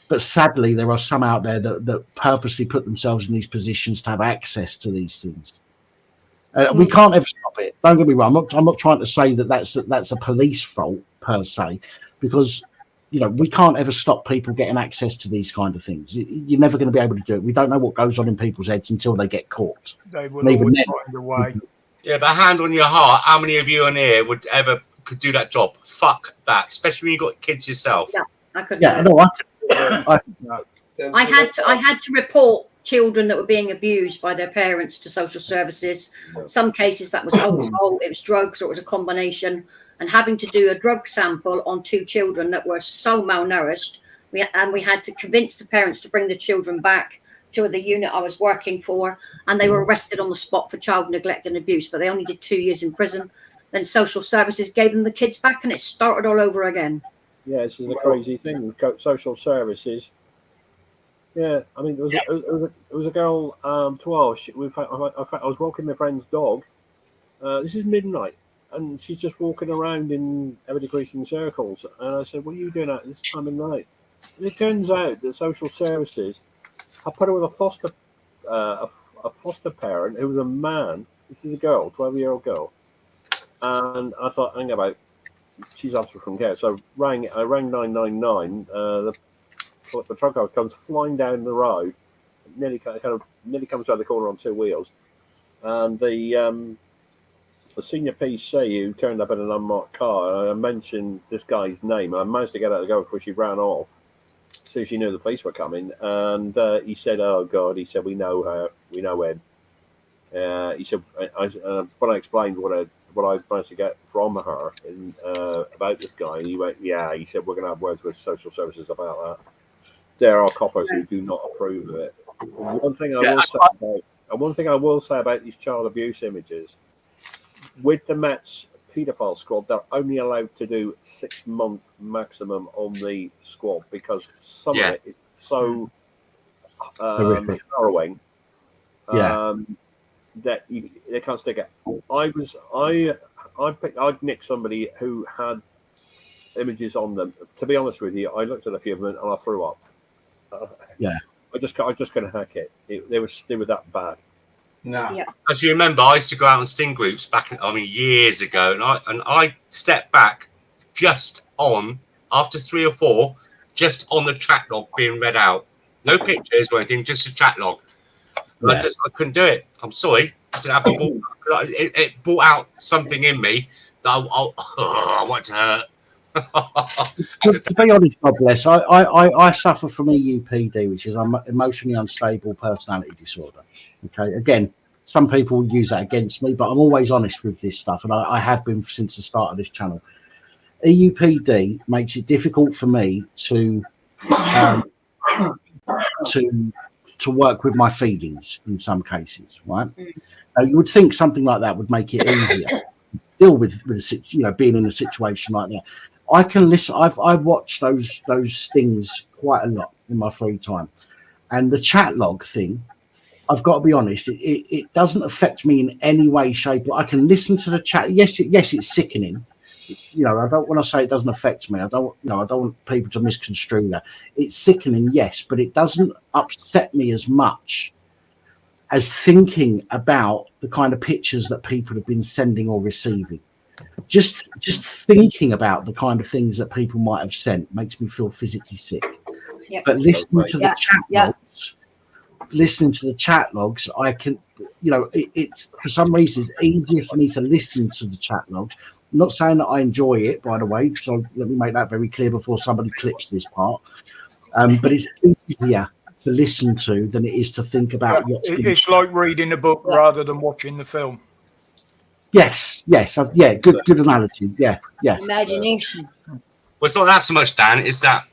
But sadly, there are some out there that purposely put themselves in these positions to have access to these things. We can't ever stop it. Don't get me wrong. I'm not trying to say that that's a police fault per se, because we can't ever stop people getting access to these kind of things. You're never going to be able to do it. We don't know what goes on in people's heads until they get caught. They will always find a way. Yeah, but hand on your heart, how many of you on here would ever could do that job. Fuck that, especially when you got kids yourself. Yeah, I couldn't. Yeah, do no, it. I had to report children that were being abused by their parents to social services. Some cases that was alcohol, it was drugs, or it was a combination. And having to do a drug sample on 2 children that were so malnourished, we had to convince the parents to bring the children back to the unit I was working for, and they were arrested on the spot for child neglect and abuse, but they only did 2 years in prison. Then social services gave them the kids back, and it started all over again. Yeah, this is a crazy thing. Social services. Yeah, I mean, it was a girl, 12. In fact, I was walking my friend's dog. This is midnight, and she's just walking around in ever-decreasing circles. And I said, "What are you doing at this time of night?" And it turns out that social services, I put her with a foster parent who was a man. This is a girl, 12-year-old girl. And I thought, hang about, she's answered from care. So I rang 999. The truck car comes flying down the road, nearly comes around the corner on 2 wheels, and the senior PC who turned up in an unmarked car. I mentioned this guy's name. I managed to get out of the go before she ran off. So she knew the police were coming, and he said, "Oh God," he said, "We know her, we know him." He said, when I explained what I managed to get from her about this guy, he went, "Yeah," he said, "We're going to have words with social services about that." There are coppers who do not approve of it. One thing I will say about these child abuse images, with the Met's paedophile squad, they're only allowed to do 6 month maximum on the squad because some of it is so harrowing that they can't stick it. I'd nicked somebody who had images on them. To be honest with you, I looked at a few of them and I threw up. I just couldn't hack it. They were that bad. No. Yeah. As you remember, I used to go out on sting groups years ago, and I stepped back just on after 3 or 4, just on the track log being read out. No pictures or anything, just a track log. I couldn't do it. I'm sorry. I didn't have the ball. It brought out something in me that I want to hurt. To be honest, God bless, I suffer from EUPD, which is emotionally unstable personality disorder. Okay, again, some people use that against me, but I'm always honest with this stuff, and I have been since the start of this channel. EUPD makes it difficult for me to work with my feelings in some cases, right? Now, you would think something like that would make it easier to deal with being in a situation like that. I can listen. I watch those things quite a lot in my free time, and the chat log thing, I've got to be honest, it doesn't affect me in any way, shape. I can listen to the chat. Yes, it's sickening. I don't want to say it doesn't affect me. I don't want people to misconstrue that. It's sickening, yes, but it doesn't upset me as much as thinking about the kind of pictures that people have been sending or receiving. Just thinking about the kind of things that people might have sent makes me feel physically sick. Yep. But listening to the chat logs, I can, it's for some reason it's easier for me to listen to the chat logs. I'm not saying that I enjoy it, by the way, so let me make that very clear before somebody clips this part. But it's easier to listen to than it is to think about what's been It's like reading a book rather than watching the film. Yes, good analogy. Yeah. Imagination. Well, it's not that so much, Dan. It's that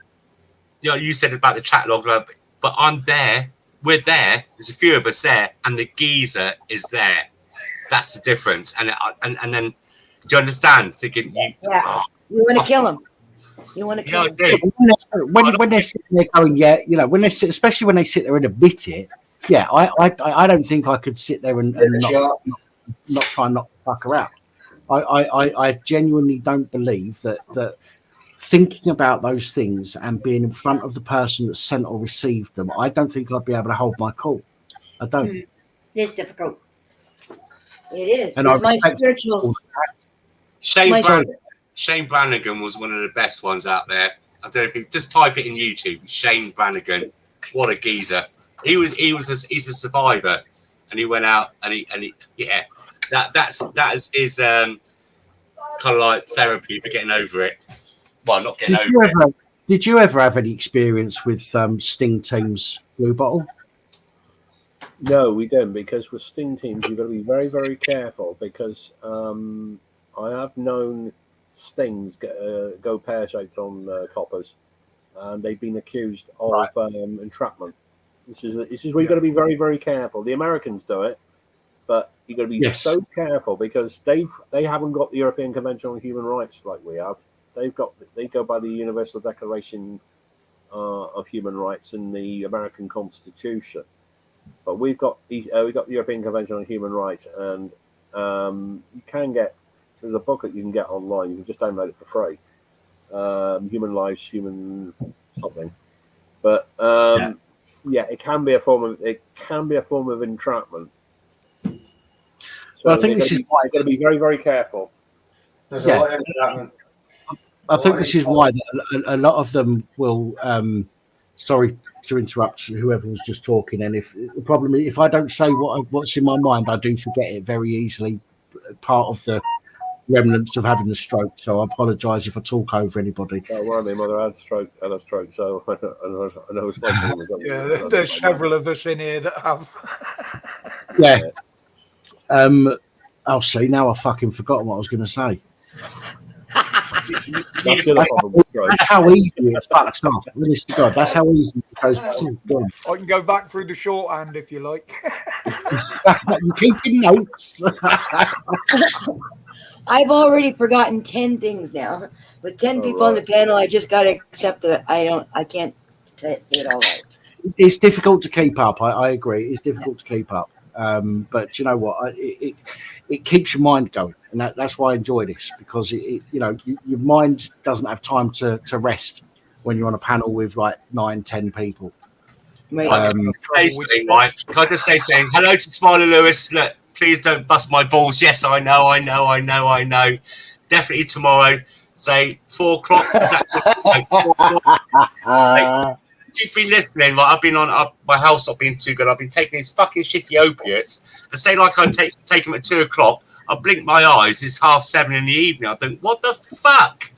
you said about the chat log, but I'm there. We're there. There's a few of us there, and the geezer is there. That's the difference. And then, do you understand? Thinking you want to kill him. You want to kill him. When they're sitting there going, especially when they sit there and admit it. Yeah, I don't think I could sit there and not try and knock the fucker out. I genuinely don't believe that thinking about those things and being in front of the person that sent or received them, I don't think I'd be able to hold my cool. I don't. It is difficult. It is. And my spiritual. Shane Brannigan was one of the best ones out there. I don't know if you just type it in YouTube. Shane Brannigan, what a geezer! He's a survivor, and he went out and he that is his kind of like therapy for getting over it. Well, not getting Did you ever have any experience with sting teams, Blue Bottle? No, we don't, because with sting teams, you've got to be very, very careful, because I have known stings go pear-shaped on coppers, and they've been accused of entrapment. This is where you've got to be very, very careful. The Americans do it, but you've got to be so careful, because they haven't got the European Convention on Human Rights like we have. They go by the Universal Declaration of Human Rights and the American Constitution. But we've got the European Convention on Human Rights, and you can get, there's a booklet you can get online. You can just download it for free. Human Lives, Human something. But it can be a form of entrapment. So well, I think this is why you've got to be very, very careful. There's a lot of entrapment. I think this is why a lot of them will. Sorry to interrupt whoever was just talking. And if the problem is, if I don't say what's in my mind, I do forget it very easily. Part of the remnants of having the stroke. So I apologise if I talk over anybody. Don't worry, my mother had a stroke, so I know it's like yeah, there's several of us in here that have. Yeah. I'll see. Now I've fucking forgotten what I was going to say. That's how easy it fucks off. Honest to God, that's how easy it goes. I can go back through the shorthand if you like. You keeping notes? I've already forgotten 10 things now. With 10 people on the panel, I just got to accept that I can't say it all out. It's difficult to keep up. I agree. It's difficult to keep up. But you know what? It keeps your mind going, and that's why I enjoy this, because your mind doesn't have time to rest when you're on a panel with like 9-10 people. Can I say something, Mike? Can I just say something? Hello to Smiley Lewis. Look, please don't bust my balls. Yes, I know. Definitely tomorrow. Say 4 o'clock. You've been listening. Like I've been on my health's not been too good. I've been taking these fucking shitty opiates. And say like I take them at 2 o'clock. I blink my eyes. It's 7:30 in the evening. I think, what the fuck?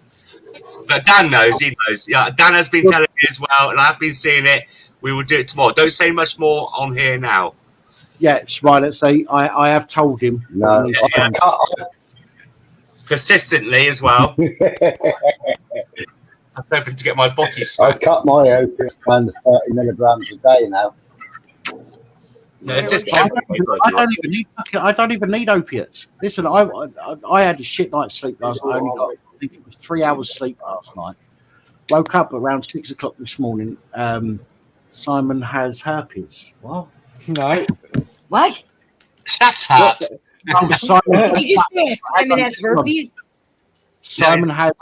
But Dan knows. He knows. Yeah, Dan has been telling me as well, and I've been seeing it. We will do it tomorrow. Don't say much more on here now. Yeah, it's right. Let's say I have told him. No, persistently as well. I'm hoping to get my body smacked. I cut my opiates down to 30 milligrams a day now. No, it's just I don't even need opiates. Listen, I had a shit night's sleep last night. I only got, I think it was 3 hours sleep last night. Woke up around 6 o'clock this morning. Simon has herpes. What? No. What? Shut up. Did you just say Simon has herpes? Simon had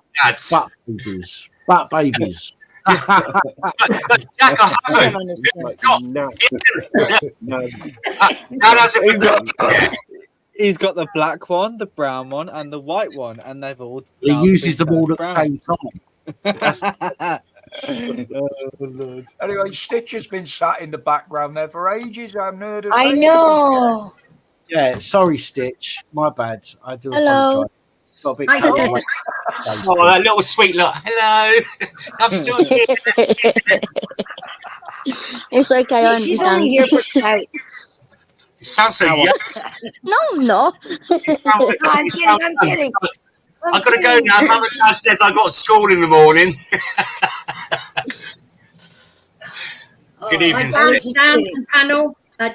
butt babies. Butt babies. Jack, I haven't. He's got the black one, the brown one, and the white one, and they've all. He uses them all at the same time. Oh, Lord. Anyway, Stitch has been sat in the background there for ages. I haven't heard of I know. Yeah, sorry, Stitch. My bad. I do Hello. apologise. Got a bit Oh, that little sweet look. Hello. I'm still here. It's okay. I She's understand. only here for clout. It sounds so young. No, I'm not. I'm kidding. I've got to go now. Mum and Dad says I've got school in the morning. Good evening,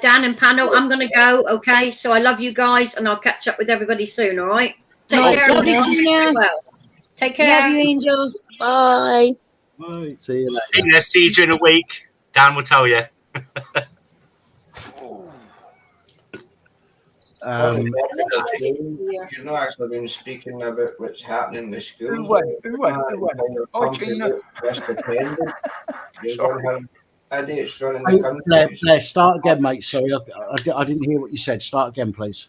Dan and panel, I'm going to go. Okay, so I love you guys, and I'll catch up with everybody soon. All right, take care. Love you, Tina. Well, take care. Love you, Angel. Bye. Bye. See you later. See you in a week. Dan will tell you. You've not actually been speaking about what's happening in the schools. Who went? Oh, Tina. Idiots running the country. Blair, start again, mate. Sorry, I didn't hear what you said. Start again, please.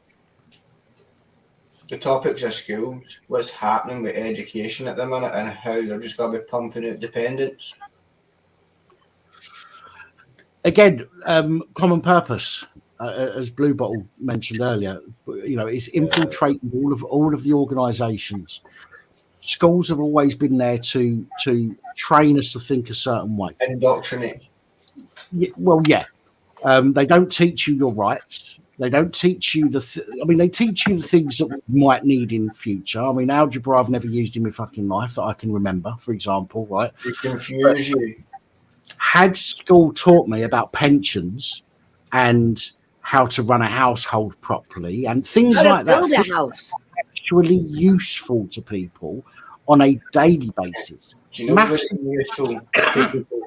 The topics of schools, what's happening with education at the minute, and how they're just going to be pumping out dependents. Again, common purpose. as Blue Bottle mentioned earlier, it's infiltrated all of the organisations. Schools have always been there to train us to think a certain way. Indoctrinate. Yeah. They don't teach you your rights. They don't teach you they teach you the things that we might need in future. I mean, algebra I've never used in my fucking life that I can remember, for example, right? They confuse you. Had school taught me about pensions and how to run a household properly and things like that, build a house, actually useful to people on a daily basis. Do you know what's useful to people?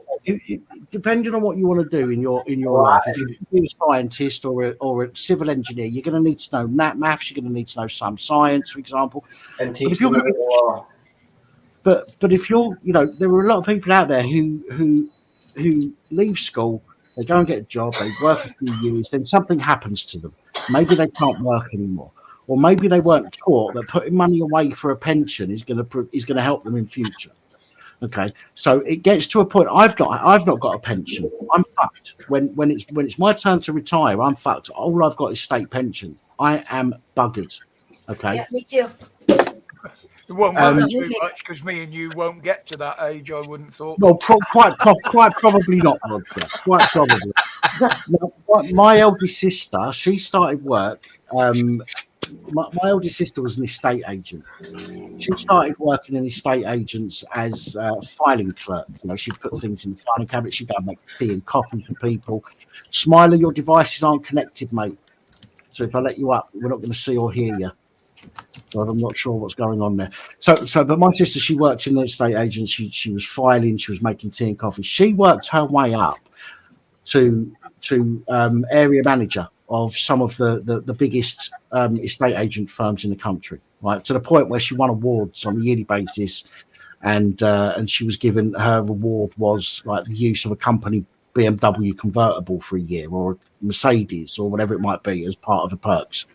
Depending on what you want to do in your life, if you be a scientist or a civil engineer, you're going to need to know maths. You're going to need to know some science, for example. And teach them about the law. But if you're, there are a lot of people out there who leave school, they go and get a job, they work a few years, then something happens to them. Maybe they can't work anymore, or maybe they weren't taught that putting money away for a pension is going to help them in future. Okay, so it gets to a point. I've not got a pension. I'm fucked. When it's my turn to retire, I'm fucked. All I've got is state pension. I am buggered. Okay. Yeah, me too. It won't matter too much because me and you won't get to that age. I wouldn't thought. Well, quite probably not, Roger. Quite probably. Now, my eldest sister, she started work. My eldest sister was an estate agent. She started working in estate agents as a filing clerk. She'd put things in the filing cabinet. She'd go and make tea and coffee for people. Smiler, your devices aren't connected, mate. So if I let you up, we're not going to see or hear you. So I'm not sure what's going on there. But my sister, she worked in the estate agent. She was filing. She was making tea and coffee. She worked her way up to area manager of some of the biggest estate agent firms in the country, right? To the point where she won awards on a yearly basis, and she was given, her reward was like the use of a company BMW convertible for a year, or a Mercedes, or whatever it might be, as part of the perks.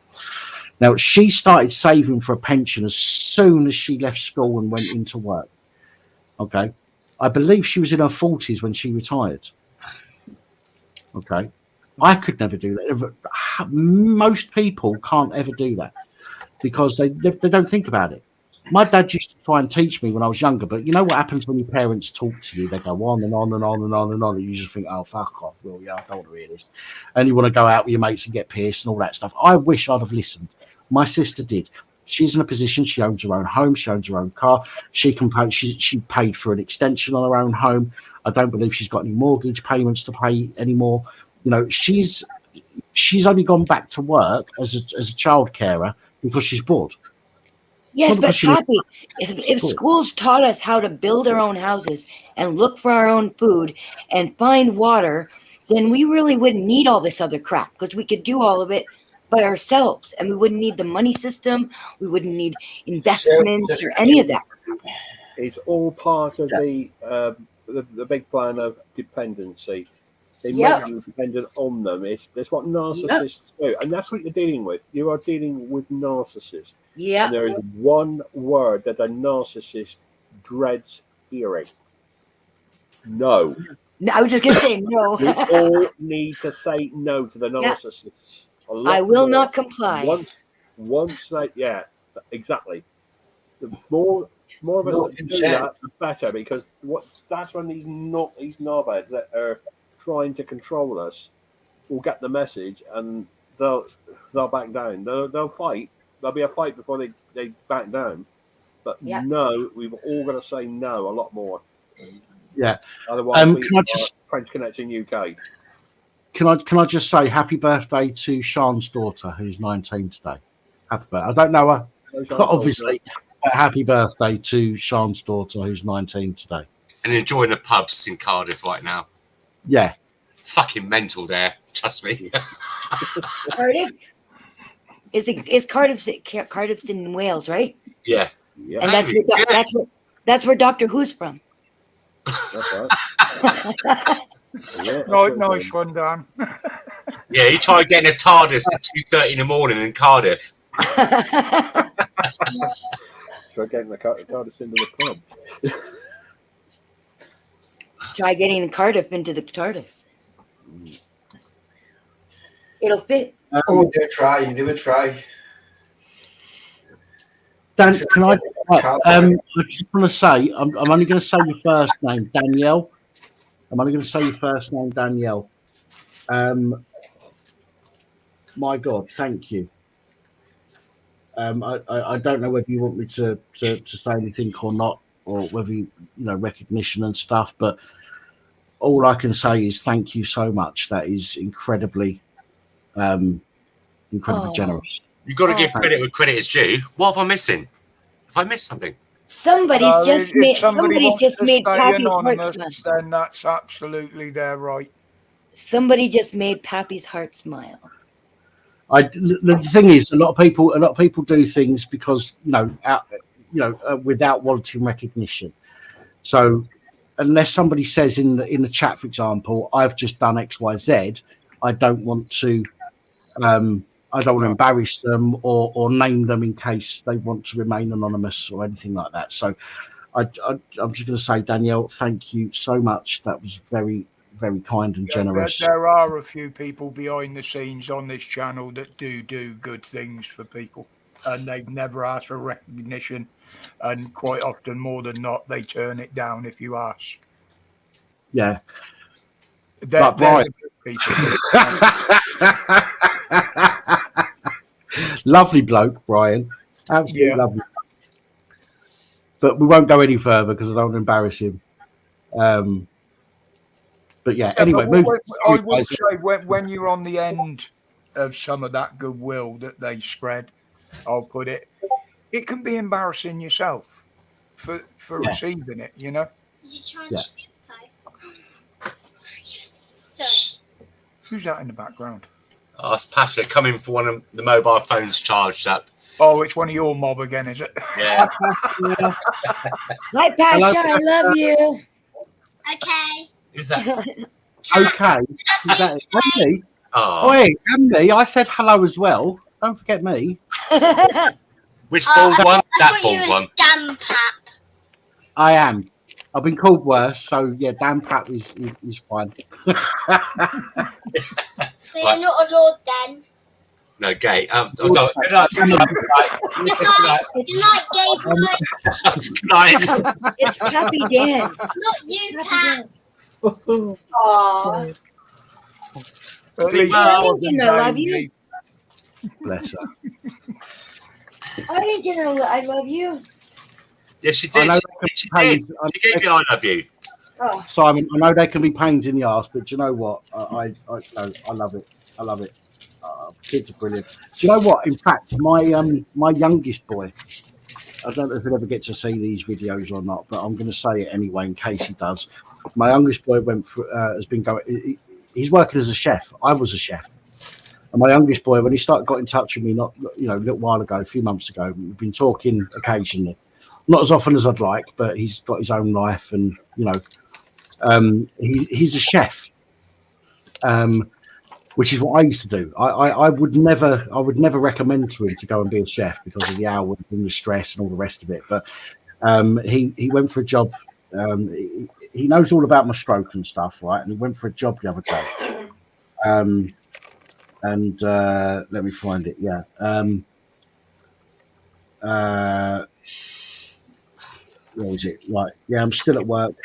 Now, she started saving for a pension as soon as she left school and went into work. Okay, I believe she was in her 40s when she retired. Okay. I could never do that. Most people can't ever do that because they don't think about it. My dad used to try and teach me when I was younger, but you know what happens when your parents talk to you? They go on and on and on and on and on, and you just think, oh, fuck off. Well, yeah, I don't want to hear this. And you want to go out with your mates and get pissed and all that stuff. I wish I'd have listened. My sister did. She's in a position, she owns her own home, she owns her own car. She paid for an extension on her own home. I don't believe she's got any mortgage payments to pay anymore. She's only gone back to work as a child carer because she's bored. Yes, but Happy, if schools taught us how to build our own houses and look for our own food and find water, then we really wouldn't need all this other crap because we could do all of it by ourselves, and we wouldn't need the money system. We wouldn't need investments or any of that. It's all part of the big plan of dependency. They make you dependent on them. That's what narcissists do, and that's what you're dealing with. You are dealing with narcissists. Yeah. And there is one word that a narcissist dreads hearing. No. I was just going to say no. We all need to say no to the narcissists. I will not comply. Once exactly. The more of us that do that, the better, because that's when these knobheads that are trying to control us will get the message, and they'll back down. They'll fight. There'll be a fight before they back down. But no, we've all got to say no a lot more. Yeah. Otherwise, can I just French Connection UK. Can I just say happy birthday to Sean's daughter, who's 19 today. Happy birthday. I don't know her, but obviously, happy birthday to Sean's daughter, who's 19 today. And enjoying the pubs in Cardiff right now. Yeah. Fucking mental there, trust me. Cardiff? Is Cardiff's in Wales, right? Yeah. And that's where Doctor Who's from. That's right. Nice one, Dan. Yeah, he tried getting a TARDIS at 2:30 in the morning in Cardiff. Try getting the TARDIS into the pub. Try getting Cardiff into the TARDIS. It'll fit. Oh, they'll try. They would try. Dan, can I just want to say, I'm only going to say your first name, Danielle. I'm only going to say your first name, Danielle. My God, thank you. I don't know whether you want me to say anything or not, or whether you know recognition and stuff, but all I can say is thank you so much. That is incredibly generous. You've got to give credit where credit is due. What have I missing? Have I missed something? Somebody's just made Pappy's heart smile. Then that's absolutely their right. Somebody just made Pappy's heart smile. The thing is, a lot of people do things because without wanting recognition. So unless somebody says in the chat, for example, I've just done X, Y, Z, I don't want to embarrass them or name them in case they want to remain anonymous or anything like that. So I'm just going to say, Danielle, thank you so much. That was very, very kind and generous. There are a few people behind the scenes on this channel that do good things for people, and they've never asked for recognition, and quite often, more than not, they turn it down if you ask. Yeah. They're Brian. good people. Lovely bloke, Brian. Absolutely lovely. But we won't go any further because I don't want to embarrass him. But yeah, anyway. I would say when you're on the end of some of that goodwill that they spread, I'll put it, it can be embarrassing yourself for receiving it, you know? Yeah. Who's that in the background? Oh, it's Pasha coming for one of the mobile phones charged up. Oh, it's one of your mob again, is it? Yeah. Hi, Pasha, I love you. Okay. Is that okay? Is that Andy? Oh, hey, Andy, I said hello as well. Don't forget me. Which bald one? That you bald one. Dan Pap. I am. I've been called worse, so yeah, Dan Pat is fine. So you're not a lord then? No, gay. Good night, Gabriel. It's Pappy Dan. Not you, Pat. Aww. I love you. Bless her. I didn't get her. I love you. Yes, she did. She did. She gave you I love you. Oh. Simon, I know they can be pains in the ass, but do you know what? I love it. I love it. Kids are brilliant. Do you know what? In fact, my youngest boy, I don't know if he'll ever get to see these videos or not, but I'm going to say it anyway in case he does. My youngest boy has been going. He's working as a chef. I was a chef, and my youngest boy, when he got in touch with me, a little while ago, a few months ago, we've been talking occasionally, not as often as I'd like, but he's got his own life, and he's a chef. Which is what I used to do. I would never recommend to him to go and be a chef because of the hours and the stress and all the rest of it. But he went for a job. He knows all about my stroke and stuff, right? And he went for a job the other day. Let me find it. Yeah. Where is it? Right. Yeah, I'm still at work.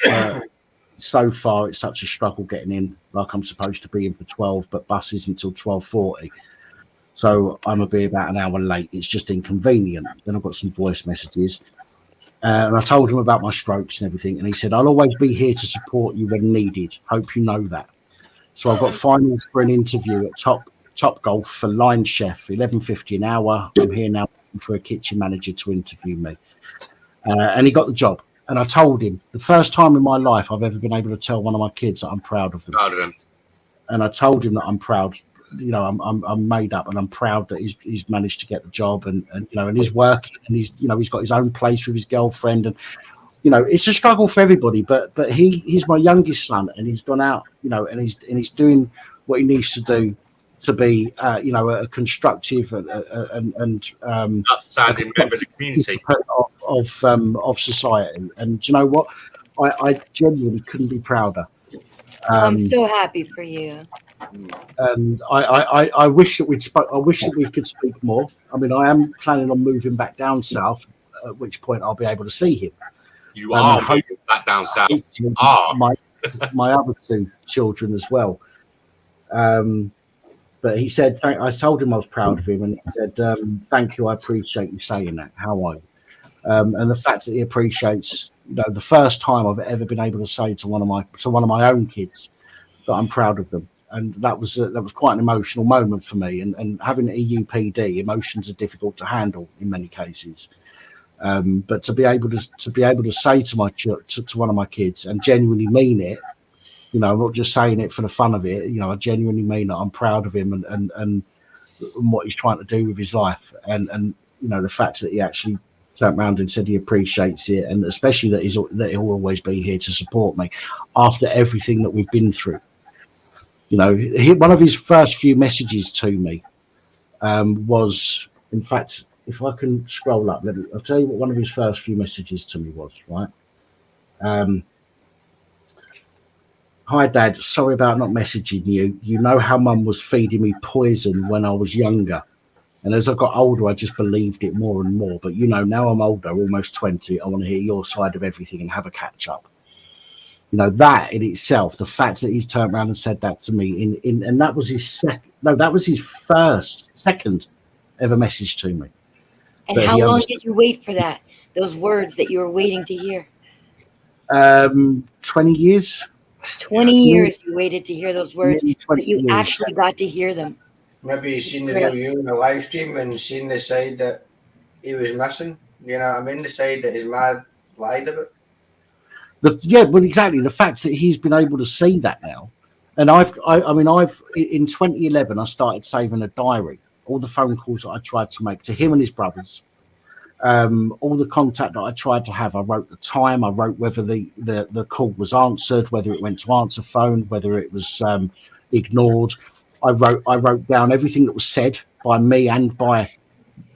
So far, it's such a struggle getting in. Like I'm supposed to be in for 12, but bus is until 12:40. So I'm gonna be about an hour late. It's just inconvenient. Then I've got some voice messages, and I told him about my strokes and everything, and he said, "I'll always be here to support you when needed. Hope you know that." So I've got finals for an interview at Top Golf for line chef, $11.50 an hour. I'm here now for a kitchen manager to interview me, and he got the job. And I told him the first time in my life I've ever been able to tell one of my kids that I'm proud of them. Proud of them. And I told him that I'm proud. I'm made up, and I'm proud that he's managed to get the job, and he's working, and he's got his own place with his girlfriend, and it's a struggle for everybody. But he's my youngest son, and he's gone out, and he's doing what he needs to do to be a constructive and outstanding member of the community of society. And do you know what? I genuinely couldn't be prouder. I'm so happy for you. And I wish that I wish that we could speak more. I mean, I am planning on moving back down south, at which point I'll be able to see him. You are moving back down south. You are. My other two children as well. But he said, I told him I was proud of him, and he said, thank you, I appreciate you saying that. How are you? And the fact that he appreciates, the first time I've ever been able to say to one of my own kids that I'm proud of them. And that was quite an emotional moment for me. And having EUPD, emotions are difficult to handle in many cases. But to be able to say to one of my kids and genuinely mean it, I'm not just saying it for the fun of it. I genuinely mean that I'm proud of him and what he's trying to do with his life. And the fact that he actually turned around and said he appreciates it, and especially that he'll always be here to support me after everything that we've been through. One of his first few messages to me was, in fact, if I can scroll up, I'll tell you what one of his first few messages to me was, right? Hi, Dad. Sorry about not messaging you. You know how Mum was feeding me poison when I was younger. And as I got older, I just believed it more and more. But, now I'm older, almost 20. I want to hear your side of everything and have a catch up. That in itself, the fact that he's turned around and said that to me, and that was his second ever message to me. And but how long did you wait for that? Those words that you were waiting to hear? 20 years. 20 years you waited to hear those words, but you actually got to hear them. Maybe you seen the real you in the live stream and seen the side that he was missing. You know what I mean? The side that his mad lied about. Well, exactly. The fact that he's been able to see that now, and I've in 2011 I started saving a diary, all the phone calls that I tried to make to him and his brothers, all the contact that I tried to have. I wrote the time. I wrote whether the call was answered, whether it went to answer phone, whether it was ignored. I wrote down everything that was said by me and by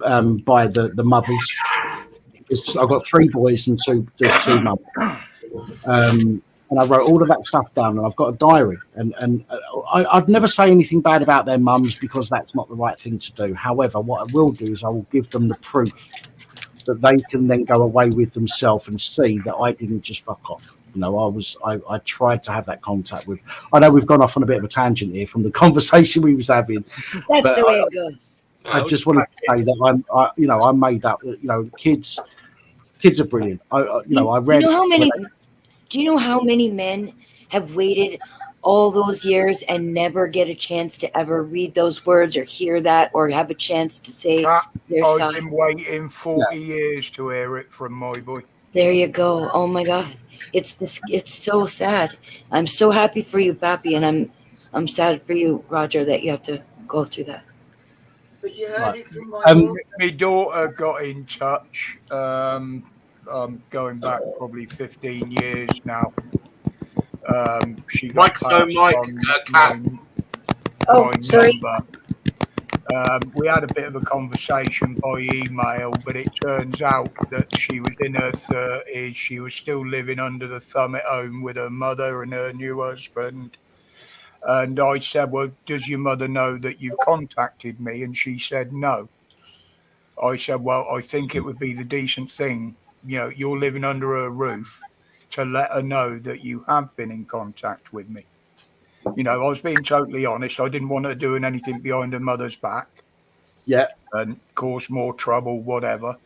the mothers. I've got 3 boys and two mothers. And I wrote all of that stuff down, and I've got a diary. And I'd never say anything bad about their mums because that's not the right thing to do. However, what I will do is I will give them the proof that they can then go away with themselves and see that I didn't just fuck off. I tried to have that contact with. I know we've gone off on a bit of a tangent here from the conversation we was having. That's the way it goes. I just wanted to say that I'm made up. Kids are brilliant. I read. Do you know how many men have waited all those years and never get a chance to ever read those words or hear that or have a chance to say their side? I've been waiting 40 years to hear it from my boy. There you go. Oh my God. It's so sad. I'm so happy for you, Pappy, and I'm sad for you, Roger, that you have to go through that. But you heard it from my my daughter got in touch, going back probably 15 years now. She got sorry. We had a bit of a conversation by email, but it turns out that she was in her 30s. She was still living under the thumb at home with her mother and her new husband. And I said, well, does your mother know that you contacted me? And she said, no. I said, well, I think it would be the decent thing. You're living under her roof, to let her know that you have been in contact with me. I was being totally honest. I didn't want her doing anything behind her mother's back. Yeah. And cause more trouble, whatever.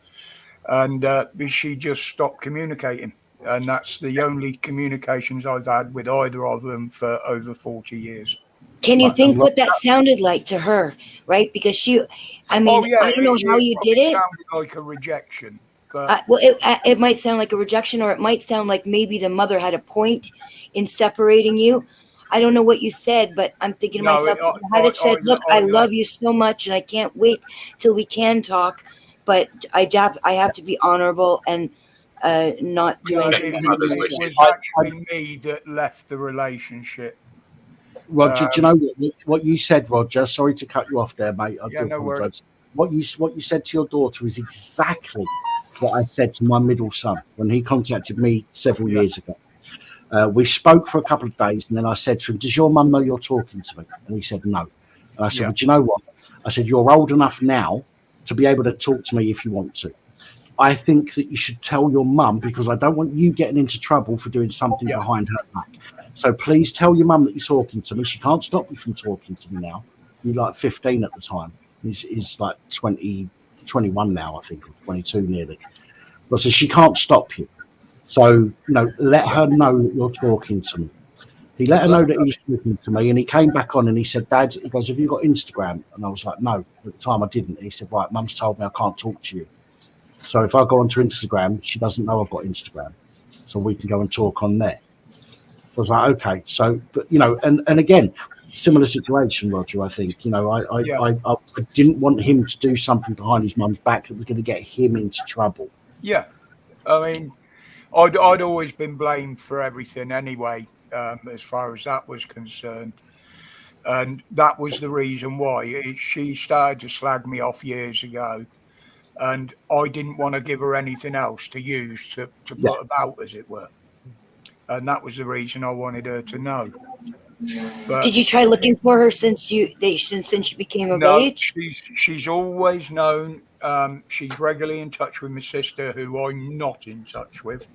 And she just stopped communicating. And that's the only communications I've had with either of them for over 40 years. Can you think what that sounded like to her, right? Because I don't know how you did it. It sounded like a rejection. Well, it might sound like a rejection, or it might sound like maybe the mother had a point in separating you. I don't know what you said, but I'm thinking to myself, had it said, look, I love you so much and I can't wait till we can talk, but I have to be honorable and not do anything. It was actually me that left the relationship. Roger, do you know what you said, Roger? Sorry to cut you off there, mate. I do apologize. What you said to your daughter is exactly what I said to my middle son when he contacted me several years ago. We spoke for a couple of days, and then I said to him, "Does your mum know you're talking to me?" And he said, "No." And I said, "Well, do you know what?" I said, "You're old enough now to be able to talk to me if you want to. I think that you should tell your mum, because I don't want you getting into trouble for doing something behind her back. So please tell your mum that you're talking to me. She can't stop you from talking to me now. You're like 15 at the time. He's like 20, 21 now, I think, or 22 nearly. But so she can't stop you. So, let her know that you're talking to me." He let her know that he was talking to me, and he came back on and he said, "Dad," he goes, "have you got Instagram?" And I was like, "No." At the time I didn't. And he said, "Right, Mum's told me I can't talk to you. So if I go onto Instagram, she doesn't know I've got Instagram. So we can go and talk on there." I was like, "Okay." So, but, and again, similar situation, Roger, I think. I didn't want him to do something behind his mum's back that was going to get him into trouble. Yeah. I mean, I'd always been blamed for everything anyway, as far as that was concerned. And that was the reason why she started to slag me off years ago. And I didn't want to give her anything else to use to put about, as it were. And that was the reason I wanted her to know. But did you try looking for her since she became of age? She's always known. She's regularly in touch with my sister, who I'm not in touch with.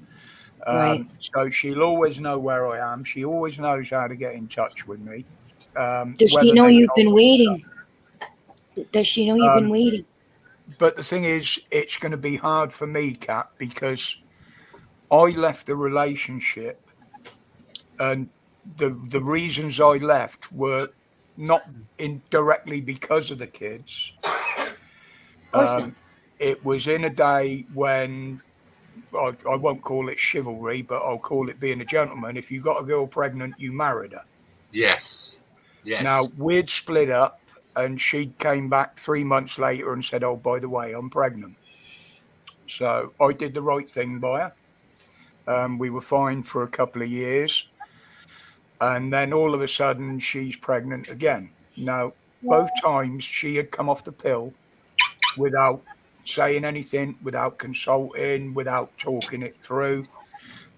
Right. So she'll always know where I am. She always knows how to get in touch with me. Does she know you've been waiting? Does she know you've been waiting? But the thing is, it's going to be hard for me, Kat, because I left the relationship, and the reasons I left were not indirectly because of the kids. It was in a day when I won't call it chivalry, but I'll call it being a gentleman. If you got a girl pregnant, you married her. Yes. Now, we'd split up, and she came back 3 months later and said, "Oh, by the way, I'm pregnant." So I did the right thing by her. We were fine for a couple of years. And then all of a sudden, she's pregnant again. Now, both times she had come off the pill without saying anything, without consulting, without talking it through.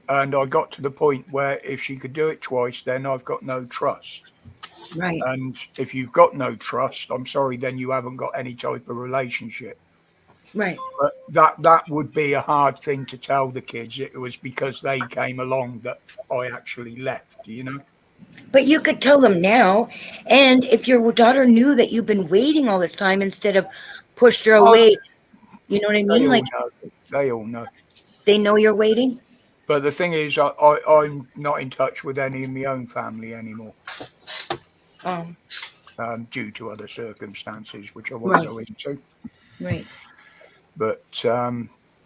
And I got to the point where if she could do it twice, then I've got no trust. Right. And if you've got no trust, I'm sorry, then you haven't got any type of relationship. Right. But that would be a hard thing to tell the kids. It was because they came along that I actually left, But you could tell them now. And if your daughter knew that you've been waiting all this time instead of pushed her away, you know what I mean? They all know. They know you're waiting? But the thing is, I'm not in touch with any of my own family anymore. Due to other circumstances, which I won't go into. Right. But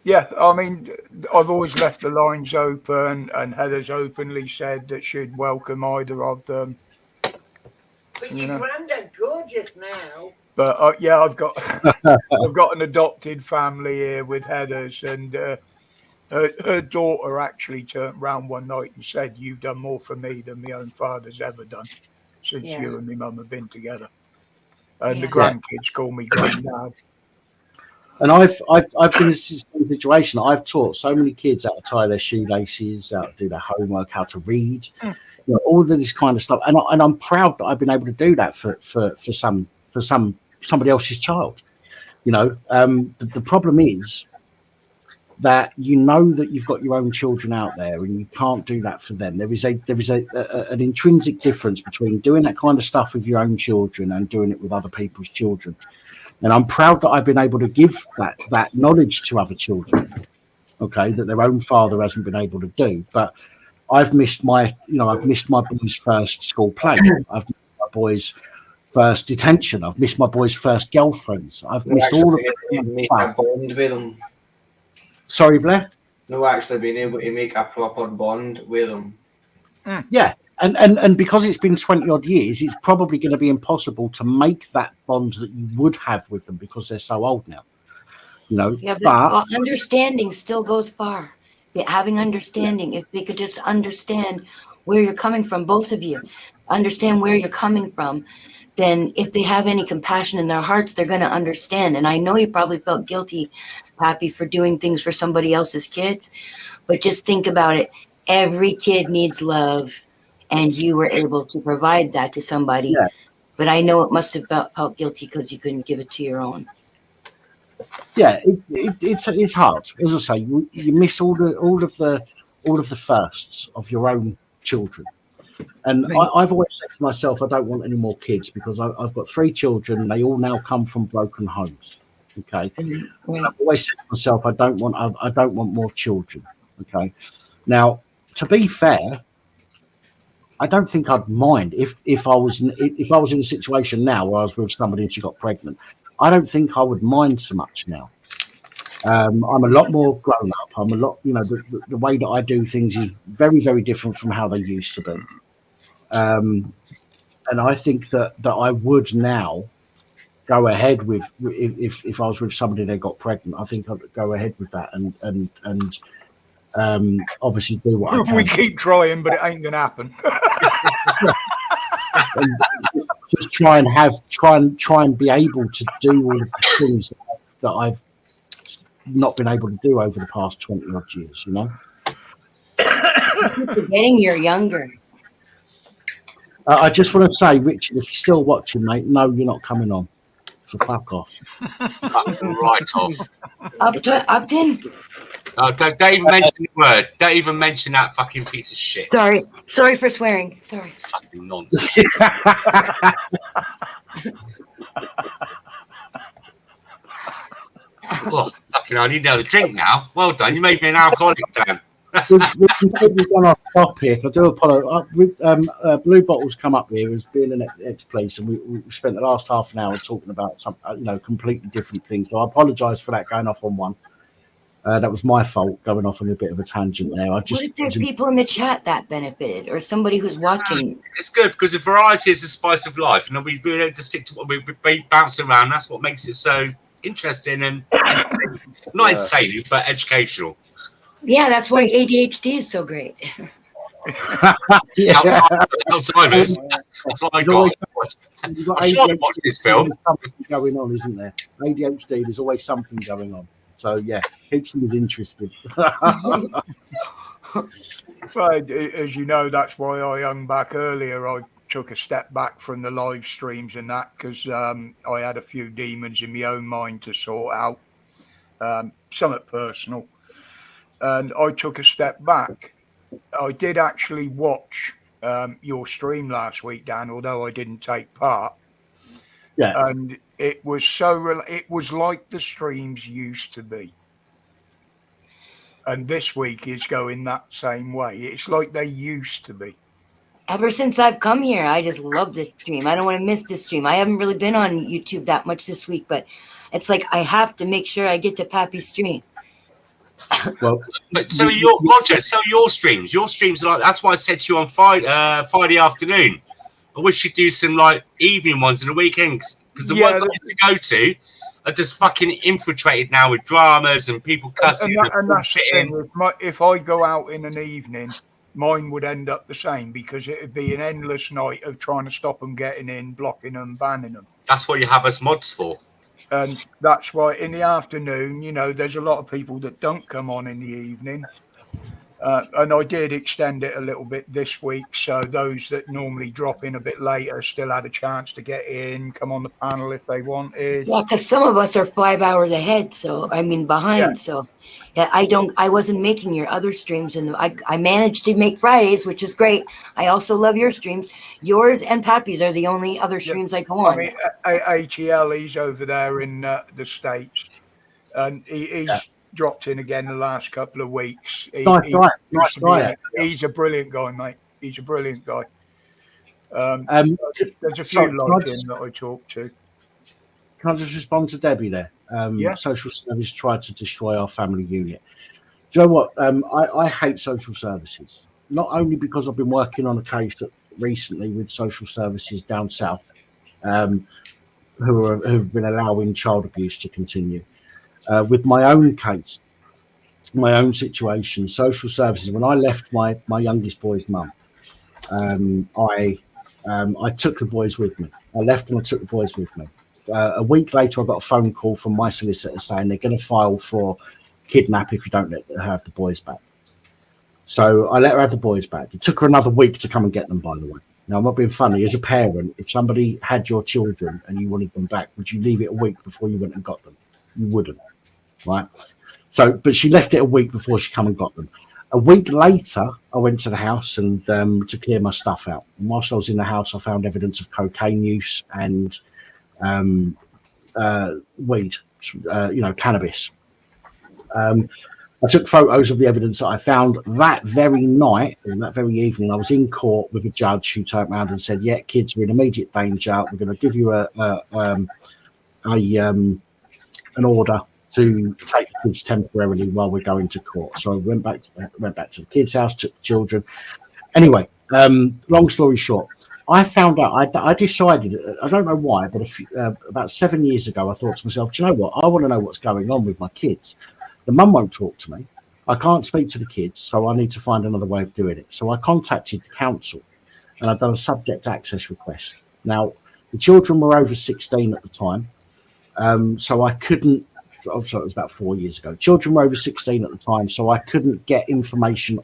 yeah, I mean, I've always left the lines open, and Heather's openly said that she'd welcome either of them. But your granddad gorgeous now. But yeah, I've got I've got an adopted family here with Heather's, and her daughter actually turned round one night and said, "You've done more for me than my own father's ever done since you and my mum have been together." And the grandkids call me granddad. And I've been in a situation. I've taught so many kids how to tie their shoelaces, how to do their homework, how to read, all of this kind of stuff. And I'm proud that I've been able to do that for somebody else's child. The problem is that that you've got your own children out there, and you can't do that for them. There is an intrinsic difference between doing that kind of stuff with your own children and doing it with other people's children. And I'm proud that I've been able to give that knowledge to other children, okay, that their own father hasn't been able to do. But I've missed my boys' first school play. I've missed my boys' first detention. I've missed my boys' first girlfriends. I've missed all of make a bond with them. Sorry, Blair? No, actually being able to make a proper bond with them. Yeah. And because it's been 20 odd years, it's probably going to be impossible to make that bond that you would have with them because they're so old now. Yeah, but understanding still goes far. Having understanding, if they could just understand where you're coming from, both of you, understand where you're coming from, then if they have any compassion in their hearts, they're going to understand. And I know you probably felt guilty, Happy, for doing things for somebody else's kids, but just think about it. every kid needs love, and you were able to provide that to somebody. Yeah. But I know it must have felt guilty because you couldn't give it to your own. Yeah, it's hard. As I say, you miss all of the firsts of your own children. And I've always said to myself, I don't want any more kids because I've got 3 children. They all now come from broken homes. Okay, right. I've always said to myself, I don't want more children. Okay, now to be fair, I don't think I'd mind if I was in a situation now where I was with somebody and she got pregnant. I don't think I would mind so much now. I'm a lot more grown up. I'm a lot, the way that I do things is very, very different from how they used to be. And I think that I would now go ahead with if I was with somebody that got pregnant. I think I'd go ahead with that and obviously do what I can. We keep trying, but it ain't gonna happen. And just try and be able to do all of the things that I've not been able to do over the past 20 odd years. Forgetting you're younger. I just want to say, Richard, if you're still watching, mate, no, you're not coming on. So fuck off. Right off. Upton. Oh, don't even mention the word. Don't even mention that fucking piece of shit. Sorry for swearing. Sorry. Fucking nonsense. Oh, fucking hell, I need another drink now. Well done. You made me an alcoholic, Dan. We've completely gone off topic. I do apologise. Blue Bottle's come up here as being an ex-police, and we spent the last half an hour talking about some, completely different things. So I apologise for that going off on one. That was my fault going off on a bit of a tangent there. What if there's people in the chat that benefited, or somebody who's watching? It's good because the variety is the spice of life, and we really just stick to what we bounce around. That's what makes it so interesting and not entertaining, but educational. Yeah, that's why ADHD is so great. Alzheimer's. That's what I got. I should watch this film. There's something going on, isn't there? ADHD, there's always something going on. So yeah, keeps them as interested. Right, as you know, that's why I hung back earlier. I took a step back from the live streams and that because I had a few demons in my own mind to sort out, somewhat personal, and I took a step back. I did actually watch your stream last week, Dan, although I didn't take part. Yeah, and it was it was like the streams used to be. And this week is going that same way. It's like they used to be. Ever since I've come here, I just love this stream. I don't want to miss this stream. I haven't really been on YouTube that much this week, but it's like I have to make sure I get to Pappy's stream. Well, but so your streams. Your streams are like, that's why I said to you on Friday afternoon. I wish you'd do some like evening ones and the weekends, because the ones I used to go to are just fucking infiltrated now with dramas and people cussing. And that's the thing. If I go out in an evening, mine would end up the same because it would be an endless night of trying to stop them getting in, blocking them, banning them. That's what you have us mods for. And that's why in the afternoon, there's a lot of people that don't come on in the evening. And I did extend it a little bit this week, so those that normally drop in a bit later still had a chance to get in, come on the panel if they wanted. Yeah, because some of us are 5 hours ahead, behind. Yeah. So, yeah, I wasn't making your other streams, and I managed to make Fridays, which is great. I also love your streams. Yours and Pappy's are the only other streams I go on. I mean, ATL, he's over there in the States, and he's dropped in again the last couple of weeks. Nice guy. He's a brilliant guy, mate. He's a brilliant guy. There's a few like him that I talk to. Can I just respond to Debbie there? Yeah. Social service tried to destroy our family unit. Do you know what? I hate social services. Not only because I've been working on a case recently with social services down south, who've been allowing child abuse to continue. With my own case, my own situation, social services. When I left my youngest boy's mum, I took the boys with me. I left and I took the boys with me. A week later, I got a phone call from my solicitor saying they're going to file for kidnap if you don't have the boys back. So I let her have the boys back. It took her another week to come and get them, by the way. Now, I'm not being funny. As a parent, if somebody had your children and you wanted them back, would you leave it a week before you went and got them? You wouldn't, right? So, but she left it a week before she come and got them. A week later, I went to the house and to clear my stuff out. And whilst I was in the house, I found evidence of cocaine use and weed, cannabis. I took photos of the evidence that I found that very night, and that very evening. I was in court with a judge who turned around and said, "Yeah, kids are in immediate danger. We're going to give you an order to take the kids temporarily while we're going to court." So I went back to the kids' house, took the children. Anyway, long story short, I found out. I decided. I don't know why, but about 7 years ago, I thought to myself, "Do you know what? I want to know what's going on with my kids. The mum won't talk to me. I can't speak to the kids, so I need to find another way of doing it." So I contacted the council, and I've done a subject access request. Now, the children were over 16 at the time, so I couldn't. Oh, sorry, it was about 4 years ago. Children were over 16 at the time, so I couldn't get information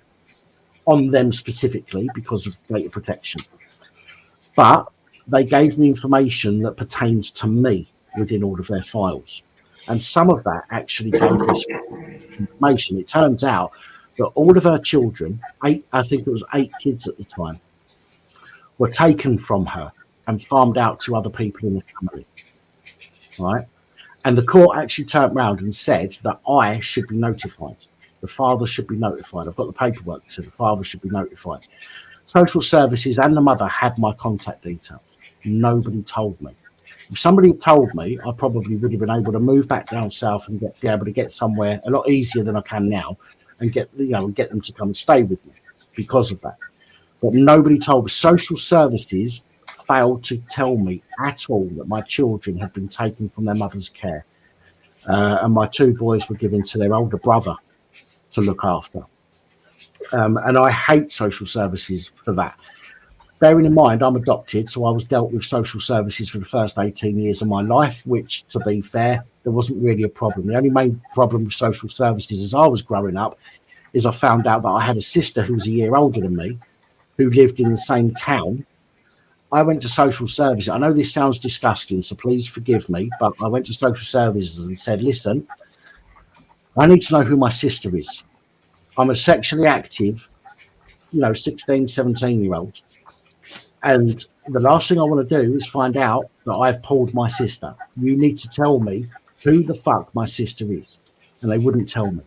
on them specifically because of data protection. But they gave me information that pertains to me within all of their files. And some of that actually gave us information. It turns out that all of her children, I think it was 8 kids at the time, were taken from her and farmed out to other people in the family. Right? And the court actually turned around and said that I should be notified. The father should be notified. I've got the paperwork that said the father should be notified. Social services and the mother had my contact details. Nobody told me. If somebody had told me, I probably would have been able to move back down south and be able to get somewhere a lot easier than I can now, and get them to come and stay with me because of that. But nobody told me. Social services failed to tell me at all that my children had been taken from their mother's care, and my 2 boys were given to their older brother to look after. And I hate social services for that. Bearing in mind, I'm adopted, so I was dealt with social services for the first 18 years of my life, which, to be fair, there wasn't really a problem. The only main problem with social services as I was growing up is I found out that I had a sister who was a year older than me, who lived in the same town. I went to social services. I know this sounds disgusting, so please forgive me, but I went to social services and said, "Listen, I need to know who my sister is. I'm a sexually active, 16, 17-year-old. And the last thing I want to do is find out that I've pulled my sister. You need to tell me who the fuck my sister is." And they wouldn't tell me.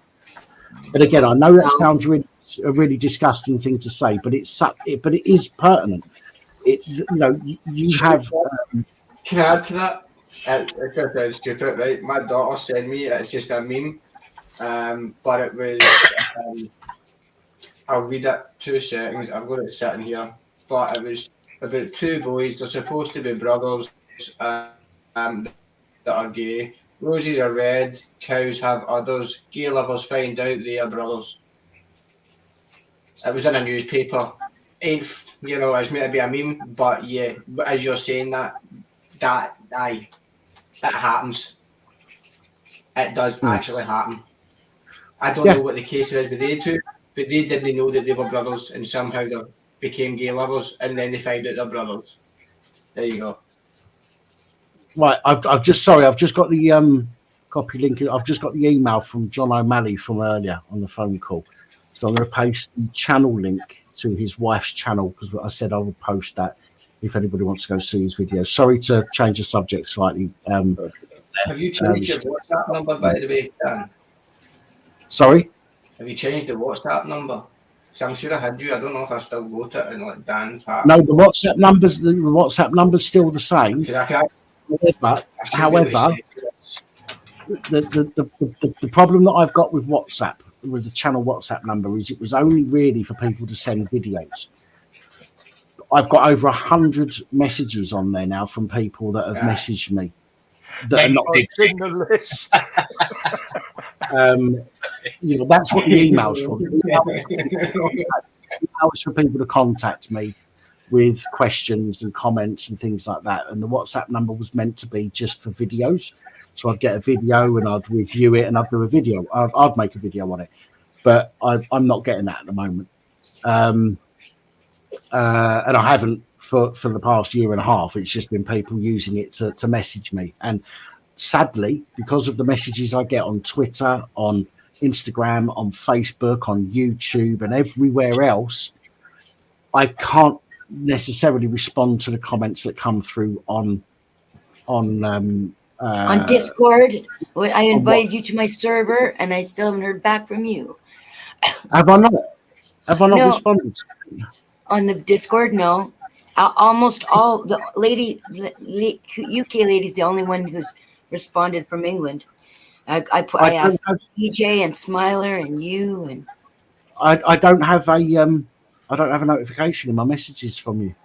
But again, I know that sounds a really disgusting thing to say, but but it is pertinent. You have. Can I add to that? It's just very stupid, right? My daughter sent me. It's just a meme, but it was. I'll read it 2 seconds. I've got it sitting here, but it was about 2 boys. They're supposed to be brothers that are gay. Roses are red, cows have udders. Gay lovers find out they are brothers. It was in a newspaper. It's meant to be a meme, but yeah, but as you're saying that it happens. It does actually happen. I don't know what the case is with they 2, but they didn't know that they were brothers, and somehow they became gay lovers, and then they found out they're brothers. There you go. Right, I've just got the copy link. I've just got the email from John O'Malley from earlier on the phone call. So I'm going to post the channel link to his wife's channel, because I said I would post that if anybody wants to go see his video. Sorry to change the subject slightly. Have you changed your WhatsApp number, by the way, Dan? Sorry? Have you changed the WhatsApp number? Because I'm sure I had you. I don't know if I still got it in like Dan. Pat. No, the WhatsApp number's still the same. However, the problem that I've got with WhatsApp, with the channel WhatsApp number, is it was only really for people to send videos. I've got over 100 messages on there now from people that have messaged me that are not in the list. That's what the email's for. Emails for people to contact me with questions and comments and things like that. And the WhatsApp number was meant to be just for videos. So I'd get a video and I'd review it and I'd do a video. I'd make a video on it. but I'm not getting that at the moment. And I haven't for the past year and a half. It's just been people using it to message me. And sadly, because of the messages I get on Twitter, on Instagram, on Facebook, on YouTube, and everywhere else, I can't necessarily respond to the comments that come through on Discord. I invited you to my server, and I still haven't heard back from you. Have I not? Have I not No. responded? On the Discord, no. Almost all the UK lady's the only one who's responded from England. I asked DJ and Smiler and you, and I don't have a notification in my messages from you.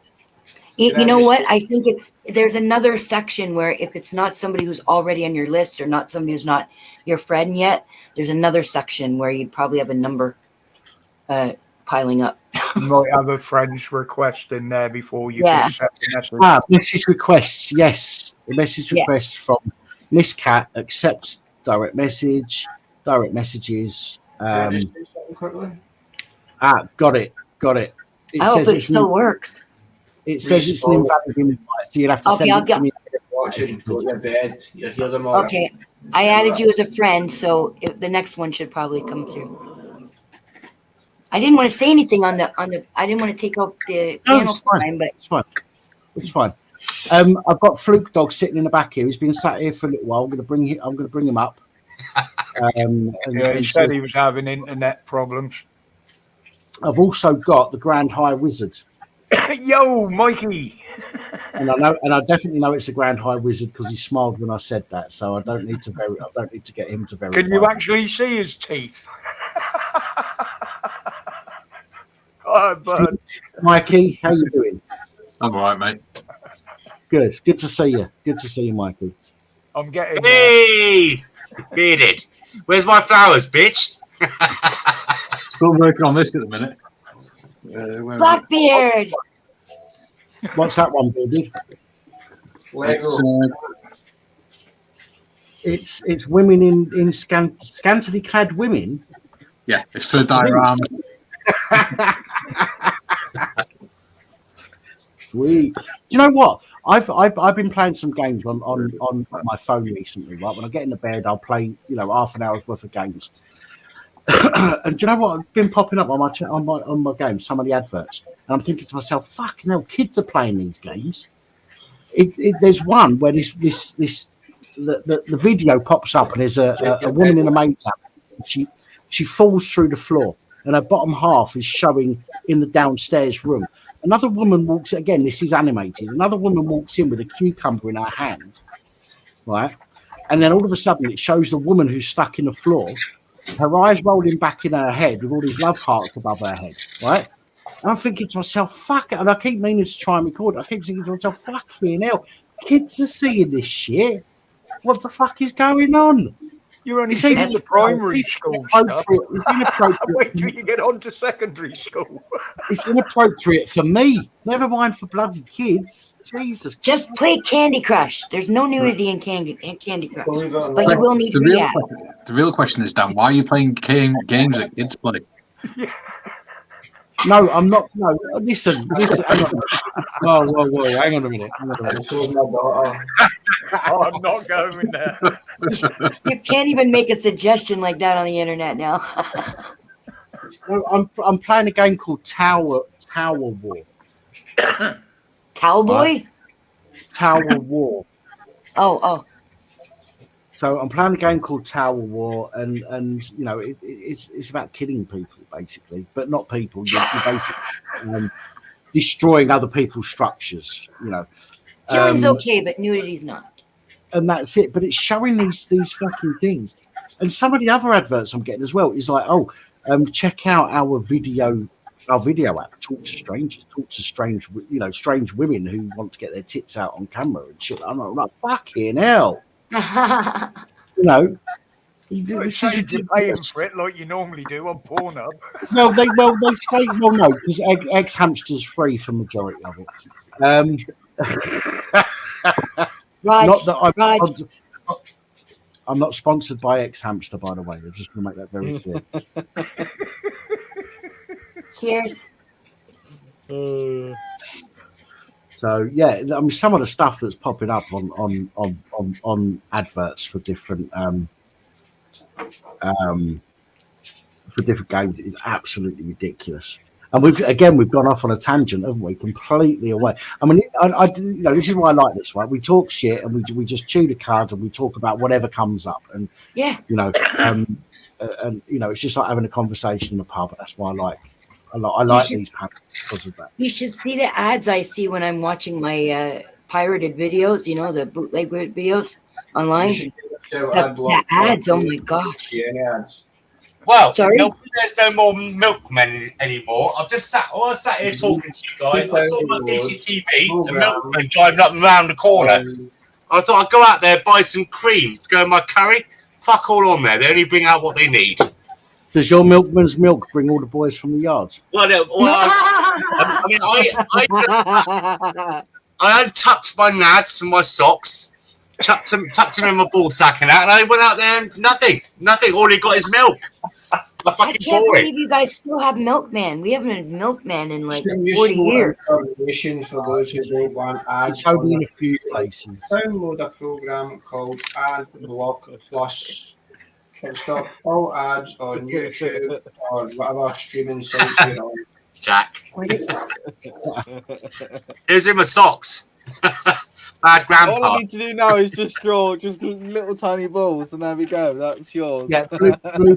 You know what? I think there's another section where if it's not somebody who's already on your list or not somebody who's not your friend yet, there's another section where you'd probably have a number piling up. You might have a friend's request in there before you can accept the message. Message requests, yes. A message request from Miss Cat, accept direct message, direct messages. Got it. It I hope it still works. It says it's an invalid invite, so you'd have to send it to me. Watching, go to bed. You'll hear them all. Okay, I added you as a friend, so the next one should probably come through. I didn't want to say anything on the. I didn't want to take up the panel time, but it's fine. I've got Fluke Dog sitting in the back here. He's been sat here for a little while. I'm going to bring him up. He said he was having internet problems. I've also got the Grand High Wizard. Yo, Mikey. And I definitely know it's a Grand High Wizard because he smiled when I said that. So I don't need to get him to verify. Can you actually see his teeth? Oh, bud. Mikey, how you doing? I'm all right, mate. Good to see you. Good to see you, Mikey. I'm getting. Hey, bearded. Where's my flowers, bitch? Still working on this at the minute. Blackbeard. What's that one, Bearded? It's women in scantily clad women. Yeah, it's for diorama. Sweet. Do you know what? I've been playing some games on my phone recently. Right, when I get into bed, I'll play half an hour's worth of games. And do you know what? I've been popping up on my games, some of the adverts, and I'm thinking to myself, "Fucking hell, kids are playing these games." There's one where the video pops up, and there's a woman in a maid tab. She falls through the floor, and her bottom half is showing in the downstairs room. Another woman walks again. This is animated. Another woman walks in with a cucumber in her hand, right? And then all of a sudden, it shows the woman who's stuck in the floor. Her eyes rolling back in her head with all these love hearts above her head, right? And I'm thinking to myself, fuck it. And I keep meaning to try and record it. I keep thinking to myself, fucking hell, kids are seeing this shit. What the fuck is going on? You're only seeing the primary school stuff. It's inappropriate. Wait till you get on to secondary school. It's inappropriate for me. Never mind for bloody kids. Jesus. Just play Candy Crush. There's no nudity in Candy Crush, but you will need to react. The real question is, Dan, why are you playing games that kids play? No, I'm not. No, listen. Hang on. Whoa. Hang on a minute. Oh, I'm not going there. You can't even make a suggestion like that on the internet now. No, I'm playing a game called Tower War. Towel Boy? Tower War. Oh. So I'm playing a game called Tower War, and it's about killing people basically, but not people. You're basically destroying other people's structures. Killing's okay, but nudity's not. And that's it. But it's showing these fucking things, and some of the other adverts I'm getting as well is like, check out our video app. Talk to strangers. Talk to strange women who want to get their tits out on camera and shit. I'm like, fucking hell. You're paying for it like you normally do on Pornhub. They say no, because X Hamster's free for majority of it. Not that I'm not sponsored by X Hamster, by the way. I'm just going to make that very clear. Cheers. So yeah, I mean, some of the stuff that's popping up on adverts for different games is absolutely ridiculous. And we've gone off on a tangent, haven't we? Completely away. I mean, I you know, this is why I like this, right? We talk shit and we just chew the card and we talk about whatever comes up, and yeah, you know, and you know, it's just like having a conversation in a pub. That's why I like these panels because of that. You should see the ads I see when I'm watching my pirated videos. You know, the bootleg videos online. The ads. Oh my gosh. Yeah, ads. Well, Sorry? there's no more milkmen anymore. I sat here talking to you guys. I saw my CCTV, the milkman driving up and around the corner. I thought I'd go out there, buy some cream to go in my curry. Fuck all on there. They only bring out what they need. Does your milkman's milk bring all the boys from the yards? Well, I untucked my nads and my socks, tucked them in my ball sack and that, and I went out there and nothing. All he got is milk. I can't believe you guys still have milkman. We haven't had milkman in like 40 years. For those who don't want ads, it's only in a few places. Download a program called Ad Block Plus. It'll stop all ads on YouTube or whatever streaming sites you're on. Jack. Here's in my socks. Bad grandpa. All I need to do now is just draw just little tiny balls, and there we go. That's yours. Yeah, I'm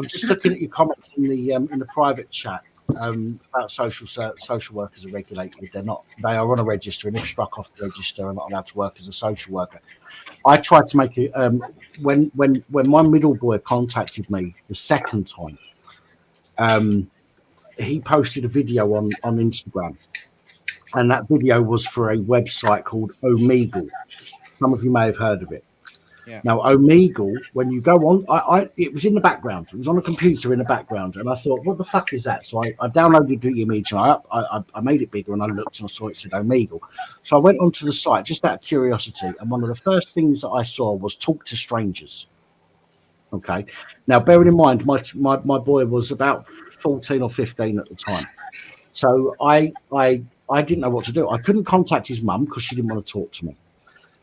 just looking at your comments in the private chat about social workers are regulated. They are on a register, and if struck off the register, are not allowed to work as a social worker. I tried to make it when my middle boy contacted me the second time. He posted a video on Instagram. And that video was for a website called Omegle. Some of you may have heard of it. Yeah. Now, Omegle, when you go on, it was in the background. It was on a computer in the background. And I thought, what the fuck is that? So I downloaded the image and I made it bigger and I looked and I saw it said Omegle. So I went onto the site just out of curiosity. And one of the first things that I saw was talk to strangers. Okay. Now, bearing in mind, my boy was about 14 or 15 at the time. So I didn't know what to do. I couldn't contact his mum because she didn't want to talk to me.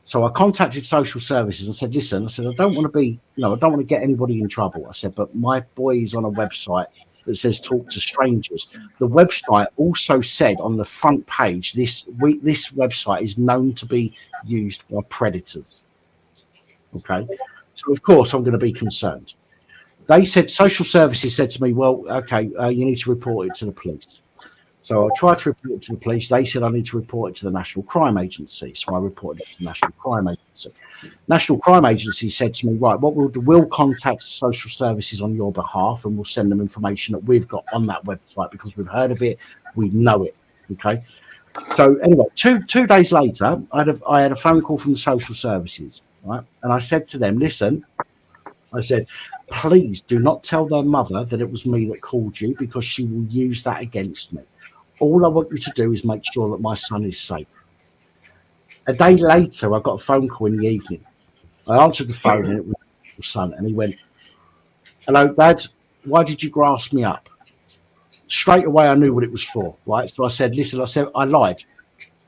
So I contacted social services and said, listen, I don't want to get anybody in trouble. I said, but my boy is on a website that says talk to strangers. The website also said on the front page, this website is known to be used by predators. Okay. So of course I'm going to be concerned. They said, social services said to me, well, okay, you need to report it to the police. So I tried to report it to the police. They said I need to report it to the National Crime Agency. So I reported it to the National Crime Agency. National Crime Agency said to me, right, what we'll contact social services on your behalf and we'll send them information that we've got on that website because we've heard of it, we know it. Okay. So anyway, two days later, I had a phone call from the social services, right? And I said to them, listen, I said, please do not tell their mother that it was me that called you because she will use that against me. All I want you to do is make sure that my son is safe. A day later, I got a phone call in the evening. I answered the phone and it was my son. And he went, hello, Dad, why did you grass me up? Straight away, I knew what it was for, right? So I said, listen, I lied.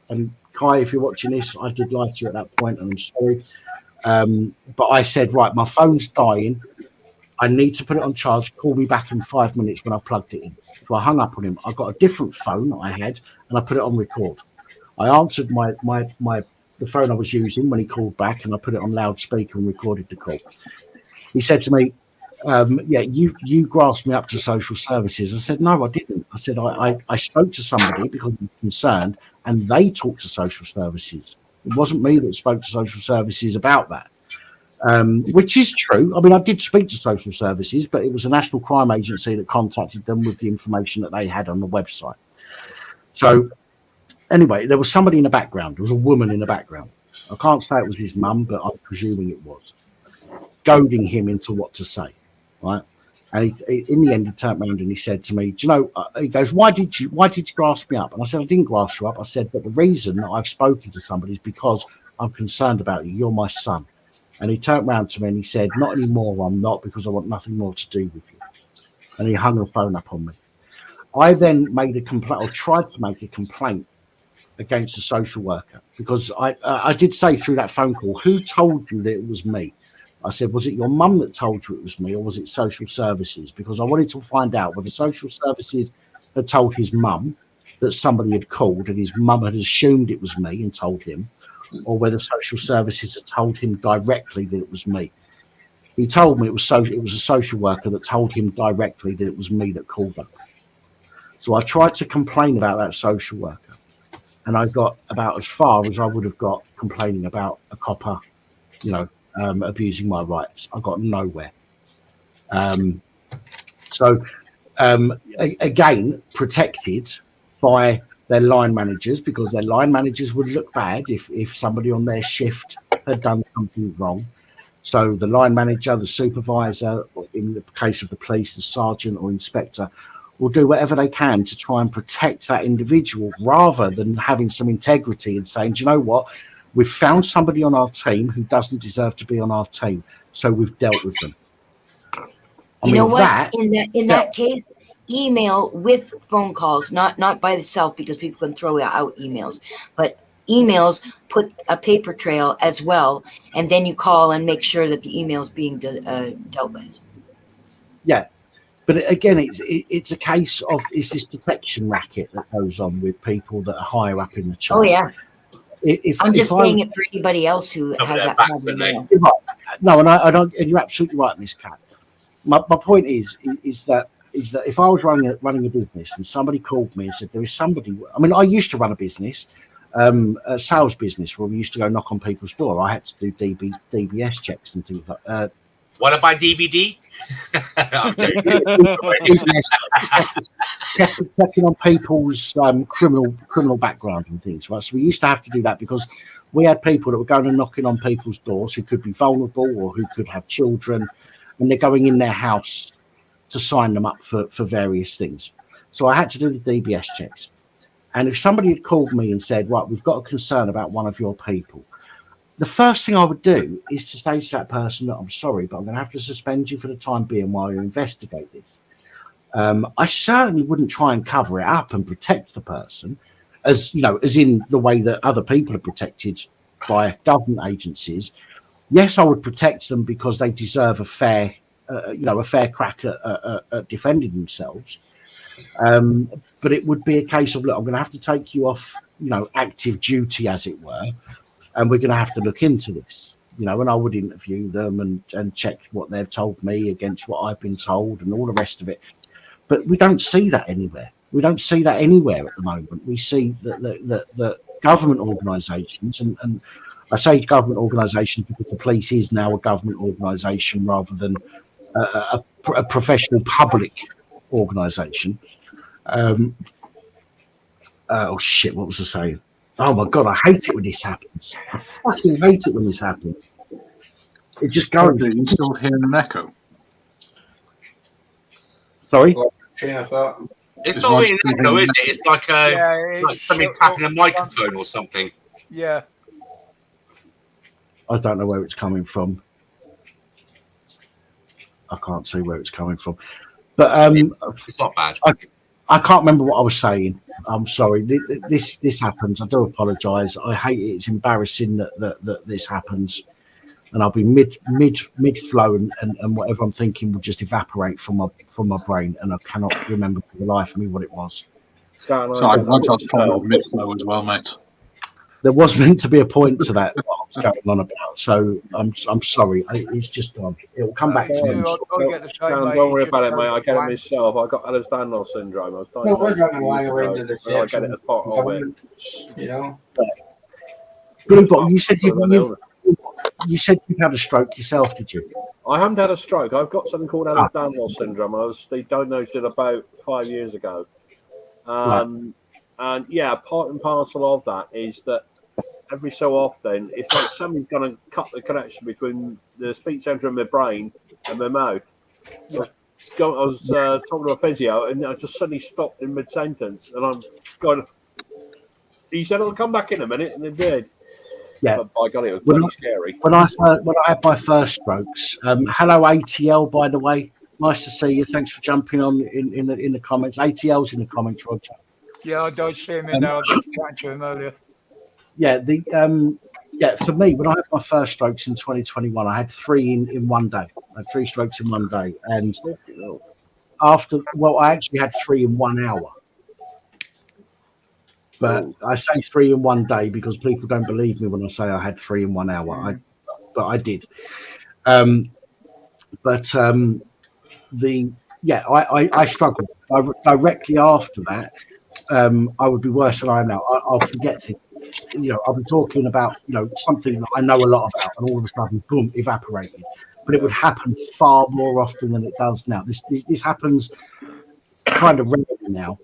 And Kai, if you're watching this, I did lie to you at that point, and I'm sorry. But I said, right, my phone's dying. I need to put it on charge. Call me back in 5 minutes when I've plugged it in. So I hung up on him. I got a different phone that I had, and I put it on record. I answered the phone I was using when he called back, and I put it on loudspeaker and recorded the call. He said to me, yeah, you grasped me up to social services. I said, no, I didn't. I said, I spoke to somebody because I'm concerned, and they talked to social services. It wasn't me that spoke to social services about that. Which is true. I mean, I did speak to social services, but it was a National Crime Agency that contacted them with the information that they had on the website. So anyway, there was somebody in the background. There was a woman in the background. I can't say it was his mum, but I'm presuming it was, goading him into what to say, right? And in the end, he turned around and he said to me, do you know, he goes, why did you grasp me up? And I said, I didn't grasp you up. I said, but the reason that I've spoken to somebody is because I'm concerned about you. You're my son. And he turned around to me and he said, "Not anymore, I'm not, because I want nothing more to do with you." And he hung the phone up on me. I then made a complaint, or tried to make a complaint against the social worker, because I did say through that phone call, "Who told you that it was me?" I said, "Was it your mum that told you it was me, or was it social services?" Because I wanted to find out whether social services had told his mum that somebody had called and his mum had assumed it was me and told him, or whether social services had told him directly that it was me. He told me it was a social worker that told him directly that it was me that called up. So I tried to complain about that social worker, and I got about as far as I would have got complaining about a copper, abusing my rights. I got nowhere. Again, protected by their line managers, because their line managers would look bad if somebody on their shift had done something wrong. So the line manager, the supervisor, or in the case of the police, the sergeant or inspector, will do whatever they can to try and protect that individual, rather than having some integrity and saying, "Do you know what? We've found somebody on our team who doesn't deserve to be on our team, so we've dealt with them." You know what? In that case, email with phone calls, not by itself, because people can throw out emails, but emails, put a paper trail as well, and then you call and make sure that the email is being dealt with. Yeah, but again, it's a case of it's this protection racket that goes on with people that are higher up in the chain. Oh yeah. I'm just saying it for anybody else who has that problem. No, and I don't. And you're absolutely right, Miss Cat. My point is that if I was running a business and somebody called me and said there is somebody, I mean, I used to run a business, a sales business, where we used to go knock on people's door. I had to do DBS checks and things like that. Want to buy DVD? I'm joking. checking on people's criminal background and things, right? So we used to have to do that because we had people that were going and knocking on people's doors who could be vulnerable or who could have children, and they're going in their house to sign them up for various things. So I had to do the DBS checks. And if somebody had called me and said, "Right, we've got a concern about one of your people," the first thing I would do is to say to that person that, "I'm sorry, but I'm going to have to suspend you for the time being while you investigate this." I certainly wouldn't try and cover it up and protect the person, as in the way that other people are protected by government agencies. Yes, I would protect them because they deserve a fair crack at defending themselves. But it would be a case of, look, I'm going to have to take you off, active duty, as it were, and we're going to have to look into this, and I would interview them and check what they've told me against what I've been told and all the rest of it. But we don't see that anywhere. We don't see that anywhere at the moment. We see that government organisations, and I say government organisations because the police is now a government organisation rather than a professional public organisation. Oh shit! What was I saying? Oh my god! I hate it when this happens. I fucking hate it when this happens. It just goes. You still hearing an echo? Sorry. It's not really an echo, is it? It's like something tapping a microphone or something. Yeah. I don't know where it's coming from. I can't see where it's coming from. But it's not bad. I can't remember what I was saying. I'm sorry. This happens. I do apologise. I hate it. It's embarrassing that this happens, and I'll be mid flow, and whatever I'm thinking will just evaporate from my brain, and I cannot remember for the life of me what it was. So I've got mid flow as well, mate. There was meant to be a point to that what I was going on about, so I'm sorry. It's just gone. It will come back to me. Don't worry about it, mate. I get it myself. I got Ehlers-Danlos syndrome. I was No, we're running why we're into the I get it as part of it. Blue Bottle, you said you've had a stroke yourself, did you? I haven't had a stroke. I've got something called Ehlers-Danlos syndrome. They diagnosed it about 5 years ago. And yeah, part and parcel of that is that every so often it's like somebody's going to cut the connection between the speech centre in my brain and my mouth. Yeah. I was talking to a physio and I just suddenly stopped in mid-sentence and I'm going, he said it'll come back in a minute, and it did. Yeah. But by God, it was When bloody scary. When I had my first strokes, hello ATL, by the way. Nice to see you. Thanks for jumping on in the comments. ATL's in the comments, Roger. Yeah, I don't see him in there. I was just chatting to him earlier. Yeah, for me, when I had my first strokes in 2021, I had 3 in one day. I had 3 strokes in one day, and I actually had 3 in 1 hour. But I say 3 in one day because people don't believe me when I say I had 3 in 1 hour. But I did. I struggled. Directly after that, I would be worse than I am now. I'll forget things. I'll be talking about something that I know a lot about, and all of a sudden, boom, evaporated. But it would happen far more often than it does now. This happens kind of rarely now,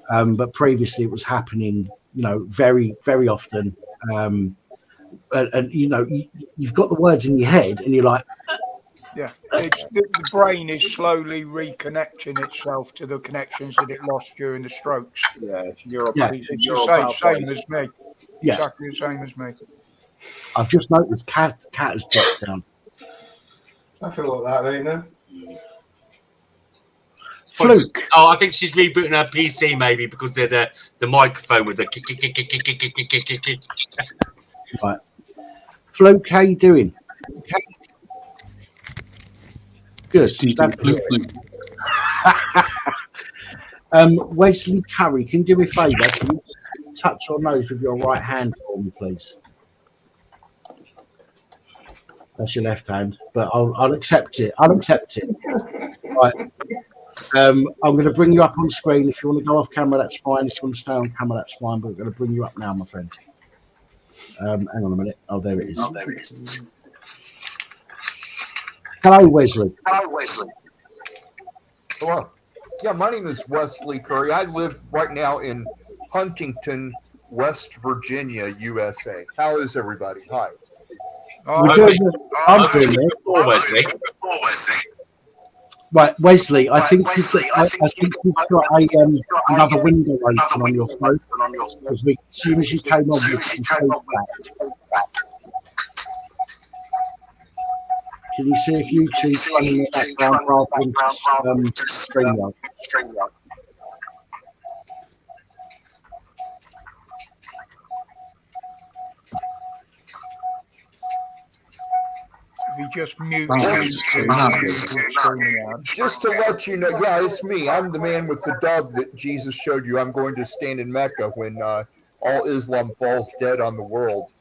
but previously it was happening, very, very often. And you've got the words in your head, and you're like, yeah, the brain is slowly reconnecting itself to the connections that it lost during the strokes. Yeah, it's the same as me. Yeah. Exactly the same as me. I've just noticed cat has dropped down. I feel like that right now. Fluke. Oh, I think she's rebooting her PC maybe because of the microphone with the kick. Right. Fluke, how you doing? Good. That's good. Wesley Curry, can you do me a favour? Can you touch your nose with your right hand for me, please? That's your left hand, but I'll accept it. Right. I'm going to bring you up on screen. If you want to go off camera, that's fine. If you want to stay on camera, that's fine. But we're going to bring you up now, my friend. Hang on a minute. Oh, there it is. Hello, Wesley. Hello. Yeah, my name is Wesley Curry. I live right now in Huntington, West Virginia, USA. How is everybody? Hi. I'm doing it. Wesley. Right, Wesley. I think you've got another window open on your phone. Because as soon as you came on, we can speak back. Can you see if YouTube's running in the background rather than just StreamYard? If you just mute just to let you know, yeah, it's me. I'm the man with the dove that Jesus showed you. I'm going to stand in Mecca when all Islam falls dead on the world.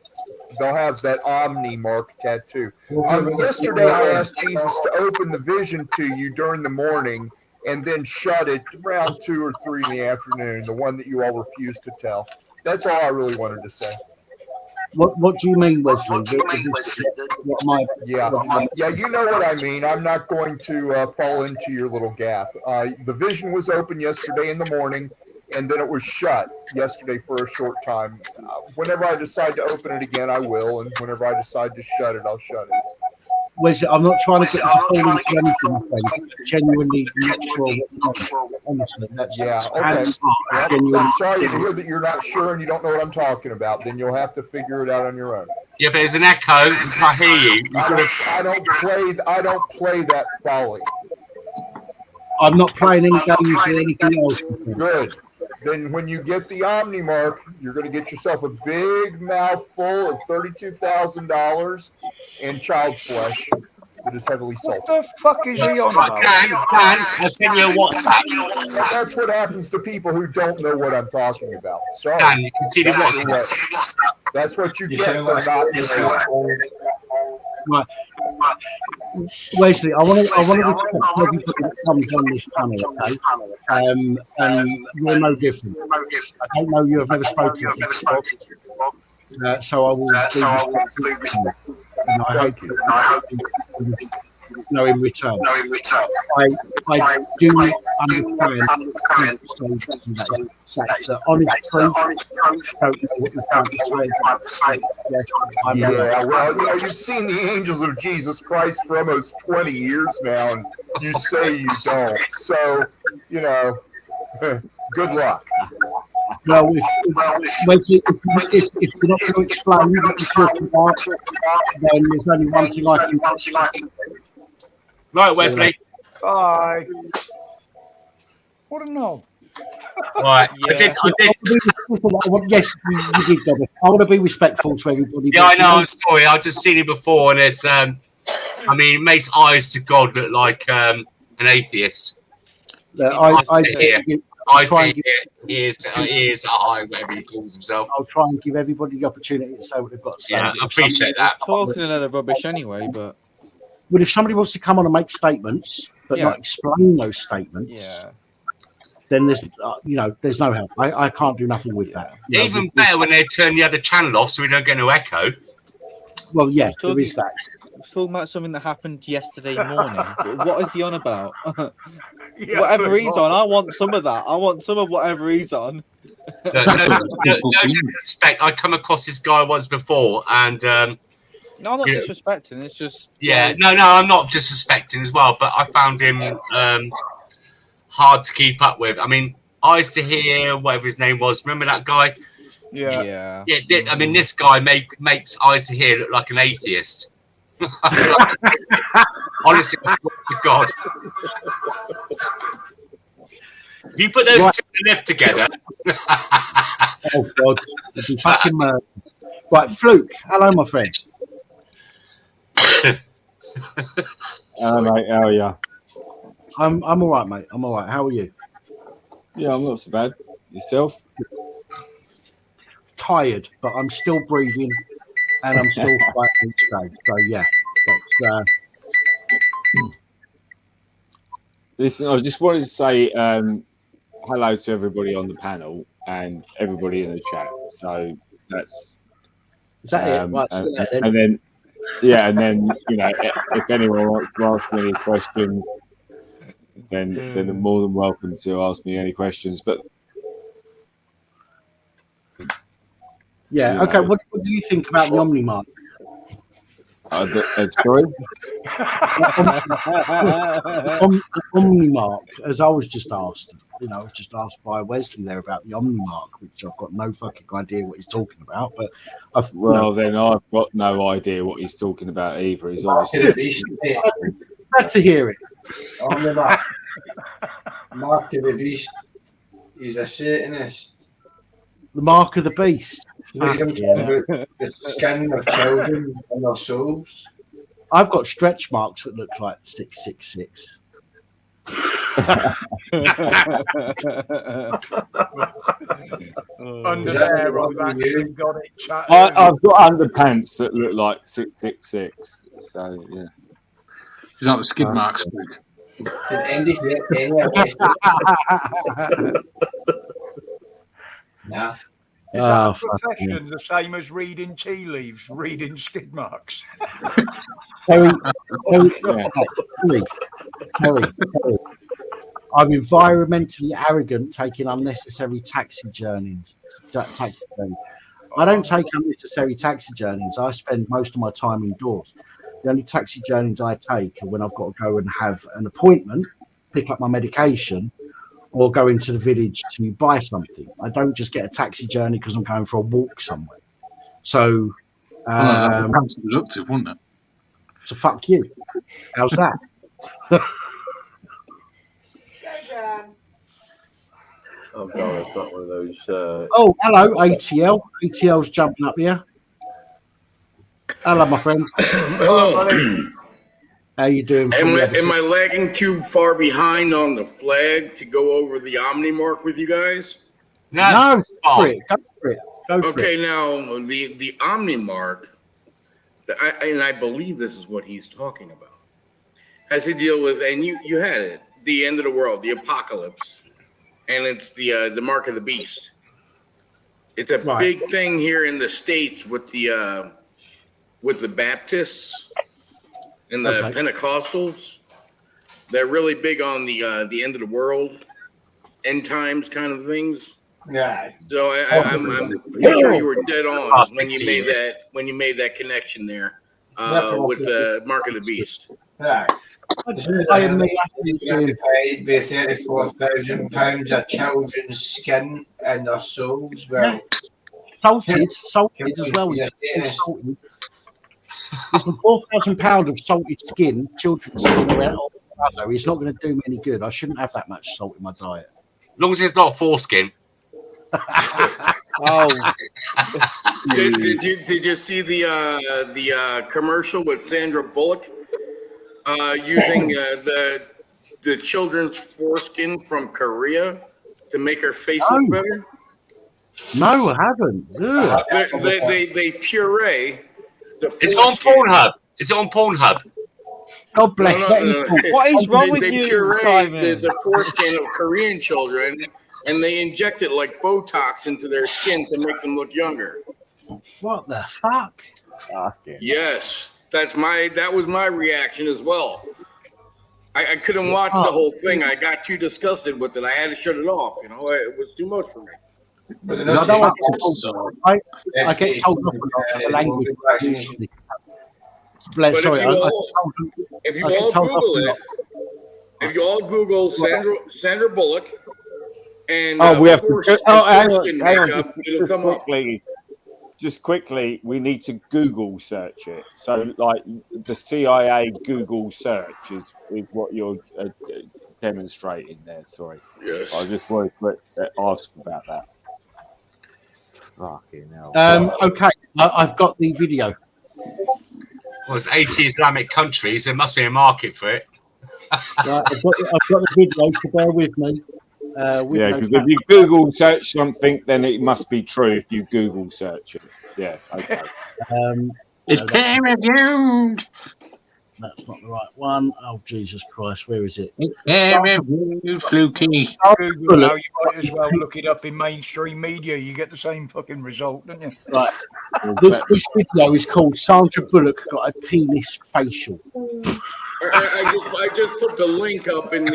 They'll have that Omni mark tattoo. Yesterday, I asked Jesus to open the vision to you during the morning and then shut it around 2 or 3 in the afternoon, the one that you all refused to tell. That's all I really wanted to say. What do you mean, Wesley? Yeah, you know what I mean. I'm not going to fall into your little gap. The vision was open yesterday in the morning, and then it was shut yesterday for a short time. Whenever I decide to open it again, I will, and whenever I decide to shut it, I'll shut it. Wesley, I'm not trying to get you to fall into anything, my friend. Genuinely not sure what honestly, that's okay. I'm sorry to hear that you're not sure and you don't know what I'm talking about. Then you'll have to figure it out on your own. Yeah, but there's an echo. I can't hear you. I don't play that folly. I'm not playing any games or anything else. Good. Then when you get the Omni mark, you're going to get yourself a big mouthful of $32,000 in child flesh that is heavily salted. What the fuck is he on about? I'll send you a WhatsApp. That's what happens to people who don't know what I'm talking about. Sorry. Dan, you can see the WhatsApp. That's what you get for not knowing. Right. Wesley, I want to respect everybody that comes on this panel, okay? And you're no different. I don't know you have never spoken to me before, so I will be respectful. And I hope in return. I do understand that honest truth, don't know what you're trying to say. Yeah, well, you've seen the angels of Jesus Christ for almost 20 years now, and you say you don't. So, good luck. Well, if you're not going to explain what you're talking about, then there's only one thing I can do. Right, Wesley. Bye. What a knob. Right. I did. Yes, you did, Dennis. I want to be respectful to everybody. Yeah, I know. I'm sorry. I've just seen it before, and it's. I mean, it makes eyes to God look like an atheist. Eyes to ear, ears to eye, whatever he calls himself. I'll try and give everybody the opportunity to say what they've got to say. Yeah, I appreciate that. Talking a lot of rubbish anyway, but if somebody wants to come on and make statements but not explain those statements, then there's there's no help. I can't do nothing with that. Even better when they turn the other channel off so we don't get no echo. Well, yeah, there is that. I was talking about something that happened yesterday morning. What is he on about? Whatever he's on, I want some of that. I want some of whatever he's on. No disrespect. I come across this guy once before, and no, I'm not disrespecting. It's just no, I'm not disrespecting as well. But I found him hard to keep up with. I mean, eyes to hear, whatever his name was. Remember that guy? Yeah. I mean, this guy makes eyes to hear look like an atheist. Honestly, to God. You put those two in the lift together. Oh God, it'd be fucking murder. Right, Fluke. Hello, my friend. Hello, mate. How are you? I'm all right, mate. I'm all right. How are you? Yeah, I'm not so bad. Yourself? Tired, but I'm still breathing, and I'm still fighting each day. So yeah, that's. Listen, I just wanted to say hello to everybody on the panel and everybody in the chat. So that's. Is that it? Right, and then if anyone wants to ask me any questions, then they're more than welcome to ask me any questions. But yeah, okay. What do you think about the Omnimark? Sorry? Omnimark, as I was just asked. I was just asked by Wesley there about the Omnimark, which I've got no fucking idea what he's talking about. But then I've got no idea what he's talking about either. He's obviously glad to hear it. Omnimark. Mark of the Beast. He's a Satanist. The Mark of the Beast. The skin of children and their souls. I've got stretch marks that look like 666. Under there, I've actually got it. I've got underpants that look like 666. So yeah. Is that the skid marks? Nah. Is that a profession the same as reading tea leaves, reading skid marks? Terry, I'm environmentally arrogant taking unnecessary taxi journeys. I don't take unnecessary taxi journeys. I spend most of my time indoors. The only taxi journeys I take are when I've got to go and have an appointment, pick up my medication, or go into the village to buy something. I don't just get a taxi journey because I'm going for a walk somewhere. So, that was productive, wasn't it? So fuck you. How's that? Oh God, it's not one of those. Oh, hello, ATL. ATL's jumping up here. Hello, my friend. Hello. How you doing? Am I lagging too far behind on the flag to go over the Omnimark with you guys? No, go for it. Okay, now the Omnimark, and I believe this is what he's talking about, has to deal with, and you had it, the end of the world, the apocalypse, and it's the mark of the beast. It's a big thing here in the States with the Baptists and the Pentecostals. They're really big on the end of the world, end times kind of things. Yeah. So I'm pretty sure you were dead on when you made that connection there. with the Mark of the Beast. Right. I am paid with £34,000 of children's skin and their souls. Well, salted as well. Salted. Listen, £4,000 of salted skin, children's skin, it's not going to do me any good. I shouldn't have that much salt in my diet. As long as it's not foreskin. Oh. Did you see the commercial with Sandra Bullock using the children's foreskin from Korea to make her face look better? No, I haven't. They puree the foreskin. It's on Pornhub. Is it on Pornhub? God bless. No. What is wrong with They you, puree Simon? the foreskin of Korean children, and they inject it like Botox into their skin to make them look younger. What the fuck? Yes, that was my reaction as well. I couldn't watch the whole thing. I got too disgusted with it. I had to shut it off. You know, it was too much for me. I get told off for the language. But if you all Google Sandra Bullock and we have to. foreskin Hang on, makeup, it'll come up. Just quickly, we need to Google search it. So, like the CIA Google search is what you're demonstrating there. Sorry, yes. I just wanted to ask about that. Fucking hell. Okay, I've got the video. Well, it's 80 Islamic countries. There must be a market for it. I've got the video, so bear with me. Yeah, because if you Google search something, then it must be true if you Google search it. Yeah, okay. It's peer reviewed. That's not the right one. Oh, Jesus Christ, where is it? It's peer reviewed, Fluky. Google now, you might as well look it up in mainstream media. You get the same fucking result, don't you? Right. This video is called Sandra Bullock Got a Penis Facial. I just put the link up in the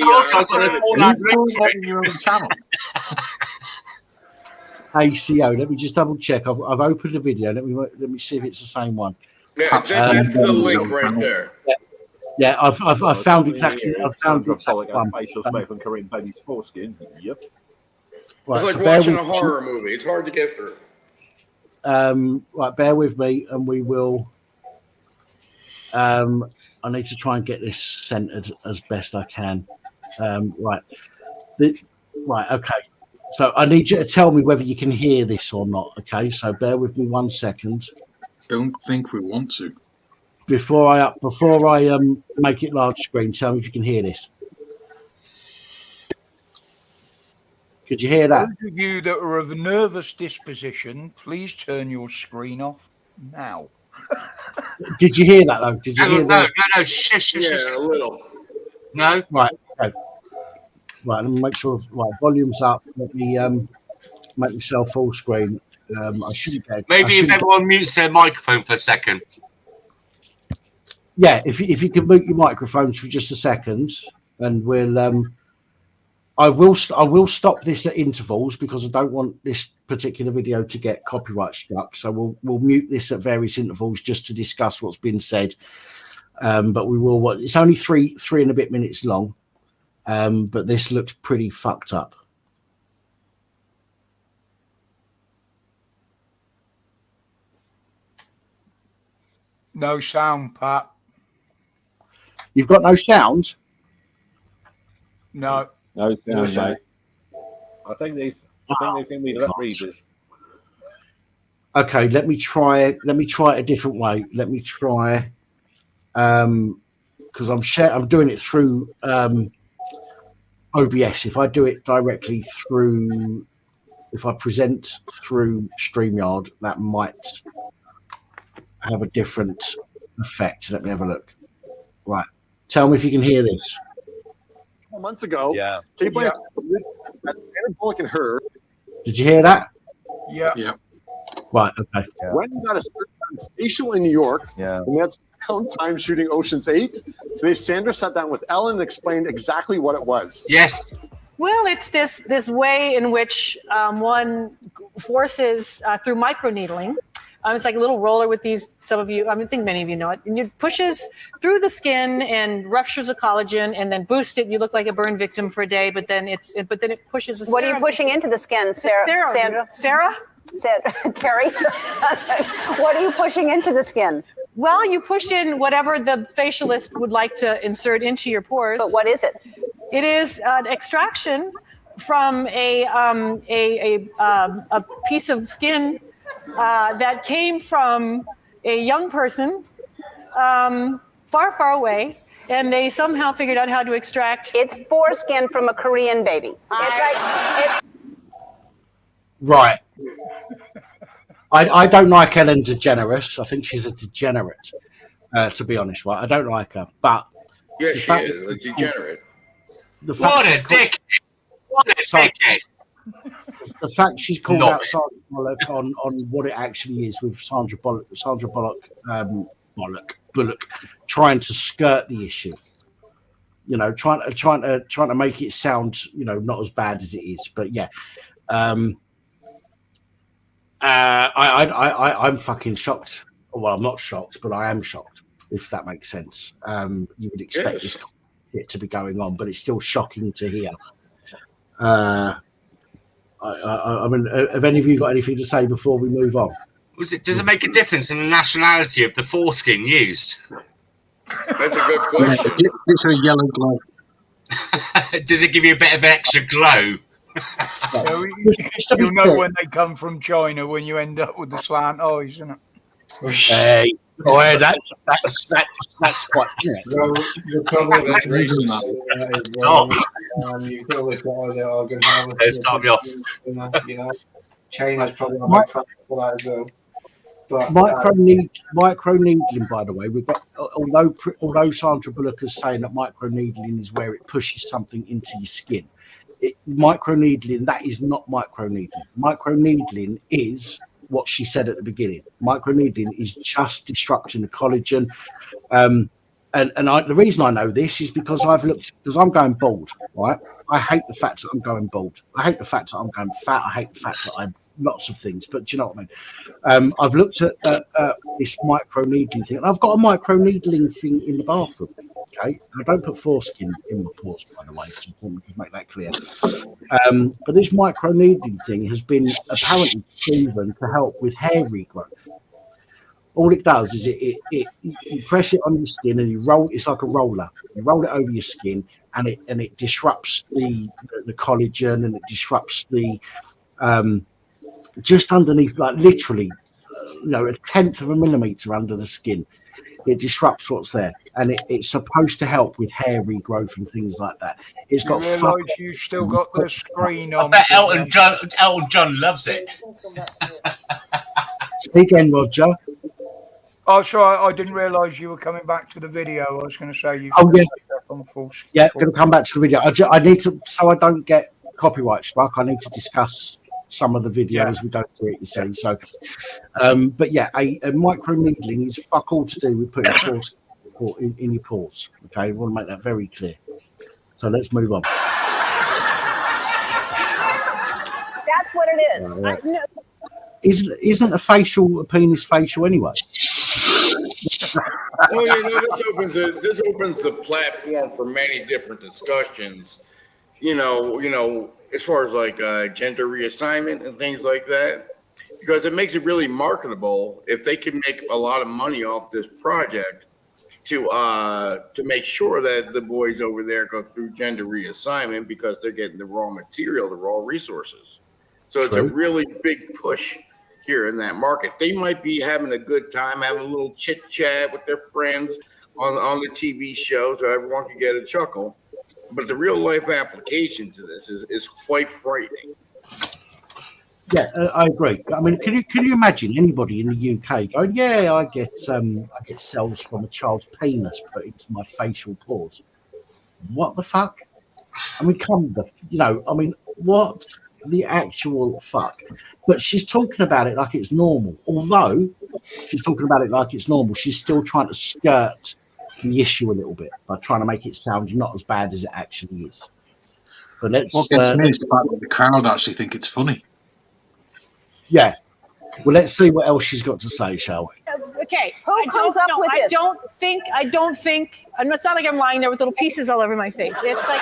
channel. ACO. Let me just double check. I've opened the video. Let me see if it's the same one. Yeah, that's the link right there. Yeah, I've found exactly. I've found Sandra exactly Bullock has facials made from Korean baby's foreskin. Yep. Right, it's like watching a horror movie. It's hard to get through. Right, bear with me, and we will. I need to try and get this centered as best I can. Right. Okay. So I need you to tell me whether you can hear this or not. Okay. So bear with me 1 second. Don't think we want to. Before I make it large screen, tell me if you can hear this. Could you hear that? Those of you that are of a nervous disposition, please turn your screen off now. Did you hear that though? Did you hear that? No. Shush. Yeah, a little. No. Right. Okay. Right. Let me make sure. Right. Volume's up. Let me make myself full screen. I shouldn't get. Maybe if everyone mutes their microphone for a second. Yeah. If you can mute your microphones for just a second, and we'll. I will stop this at intervals because I don't want this particular video to get copyright struck. So we'll mute this at various intervals just to discuss what's been said. But we will. It's only three and a bit minutes long. But this looks pretty fucked up. No sound, Pat. You've got no sound? No. No sound, mate. I think they think we let read this. Okay, let me try it a different way. Let me try because I'm doing it through OBS. If I do it directly through, if I present through StreamYard, that might have a different effect. Let me have a look. Right. Tell me if you can hear this. Months ago, Sandra Bullock and her. Did you hear that? Yeah. Right. Okay. When you got a certain facial in New York, and that's time shooting Ocean's 8. Today, Sandra sat down with Ellen and explained exactly what it was. Yes. Well, it's this way in which one forces through microneedling It's like a little roller with these. Some of you, I think many of you know it. And it pushes through the skin and ruptures the collagen, and then boosts it. You look like a burn victim for a day, but then it pushes. The What are you pushing into the skin, Sarah? Sarah? Carrie? What are you pushing into the skin? Well, you push in whatever the facialist would like to insert into your pores. But what is it? It is an extraction from a piece of skin that came from a young person far, far away, and they somehow figured out how to extract. It's foreskin from a Korean baby. Right. I don't like Ellen DeGeneres. I think she's a degenerate, to be honest. Right, I don't like her, but yes, she is a degenerate. What a dick! What a dickhead! The fact she's called out Sandra Bullock on what it actually is with Sandra Bullock, trying to skirt the issue. You know, trying to make it sound, you know, not as bad as it is. But yeah, I'm fucking shocked. Well, I'm not shocked, but I am shocked, if that makes sense. You would expect this shit to be going on, but it's still shocking to hear. I mean, have any of you got anything to say before we move on? Does it make a difference in the nationality of the foreskin used? That's a good question. It's a yellow glow. Does it give you a bit of extra glow? You'll know when they come from China when you end up with the slant eyes, isn't it? Hey, boy, that's quite clear. Well, the problem with reason that you've got to look at all the organ harvest. You know, China's probably a big factor for that as well. But microneedling, by the way, we've got although Sandra Bullock is saying that microneedling is where it pushes something into your skin. Microneedling, that is not microneedling. Microneedling is what she said at the beginning. Microneedling is just disrupting the collagen. And the reason I know this is because I'm going bald, right? I hate the fact that I'm going bald. I hate the fact that I'm going fat. I hate the fact that I'm lots of things, but do you know what I mean? I've looked at this microneedling thing, and I've got a microneedling thing in the bathroom. Okay, I don't put foreskin in my pores, by the way. It's important to make that clear. But this microneedling thing has been apparently proven to help with hair regrowth. All it does is you press it on your skin and you roll. It's like a roller. You roll it over your skin, and it disrupts the collagen, and it disrupts the just underneath, like literally, a 1/10 of a millimeter under the skin. It disrupts what's there, and it's supposed to help with hair regrowth and things like that. It's got. You realise you still got the screen on. I bet Elton John loves it. Speak again, Roger. Oh, sorry, I didn't realise you were coming back to the video. I was going to say you. Oh yeah. On full yeah, going to come back to the video. I need to, so I don't get copyright struck. I need to discuss some of the videos we go through it, you see. So, but yeah, a microneedling is fuck all to do with putting force in your pores. Okay, I want to make that very clear. So let's move on. That's what it is. Right. Isn't a penis facial anyway? Well, this opens the platform for many different discussions. As far as like gender reassignment and things like that, because it makes it really marketable if they can make a lot of money off this project to make sure that the boys over there go through gender reassignment because they're getting the raw material, the raw resources. So it's a really big push here in that market. They might be having a good time, having a little chit chat with their friends on the TV show, so everyone can get a chuckle. But the real life application to this is quite frightening. Yeah, I agree. I mean, can you imagine anybody in the UK going, "Yeah, I get cells from a child's penis put into my facial pores"? What the fuck? I mean, what the actual fuck? But she's talking about it like it's normal. Although she's talking about it like it's normal, she's still trying to skirt the issue a little bit by trying to make it sound not as bad as it actually is. But what gets me is the fact that the crowd actually think it's funny. Yeah, Well, let's see what else she's got to say, shall we? Okay. Who comes up with this? I don't think, and it's not like I'm lying there with little pieces all over my face. It's like,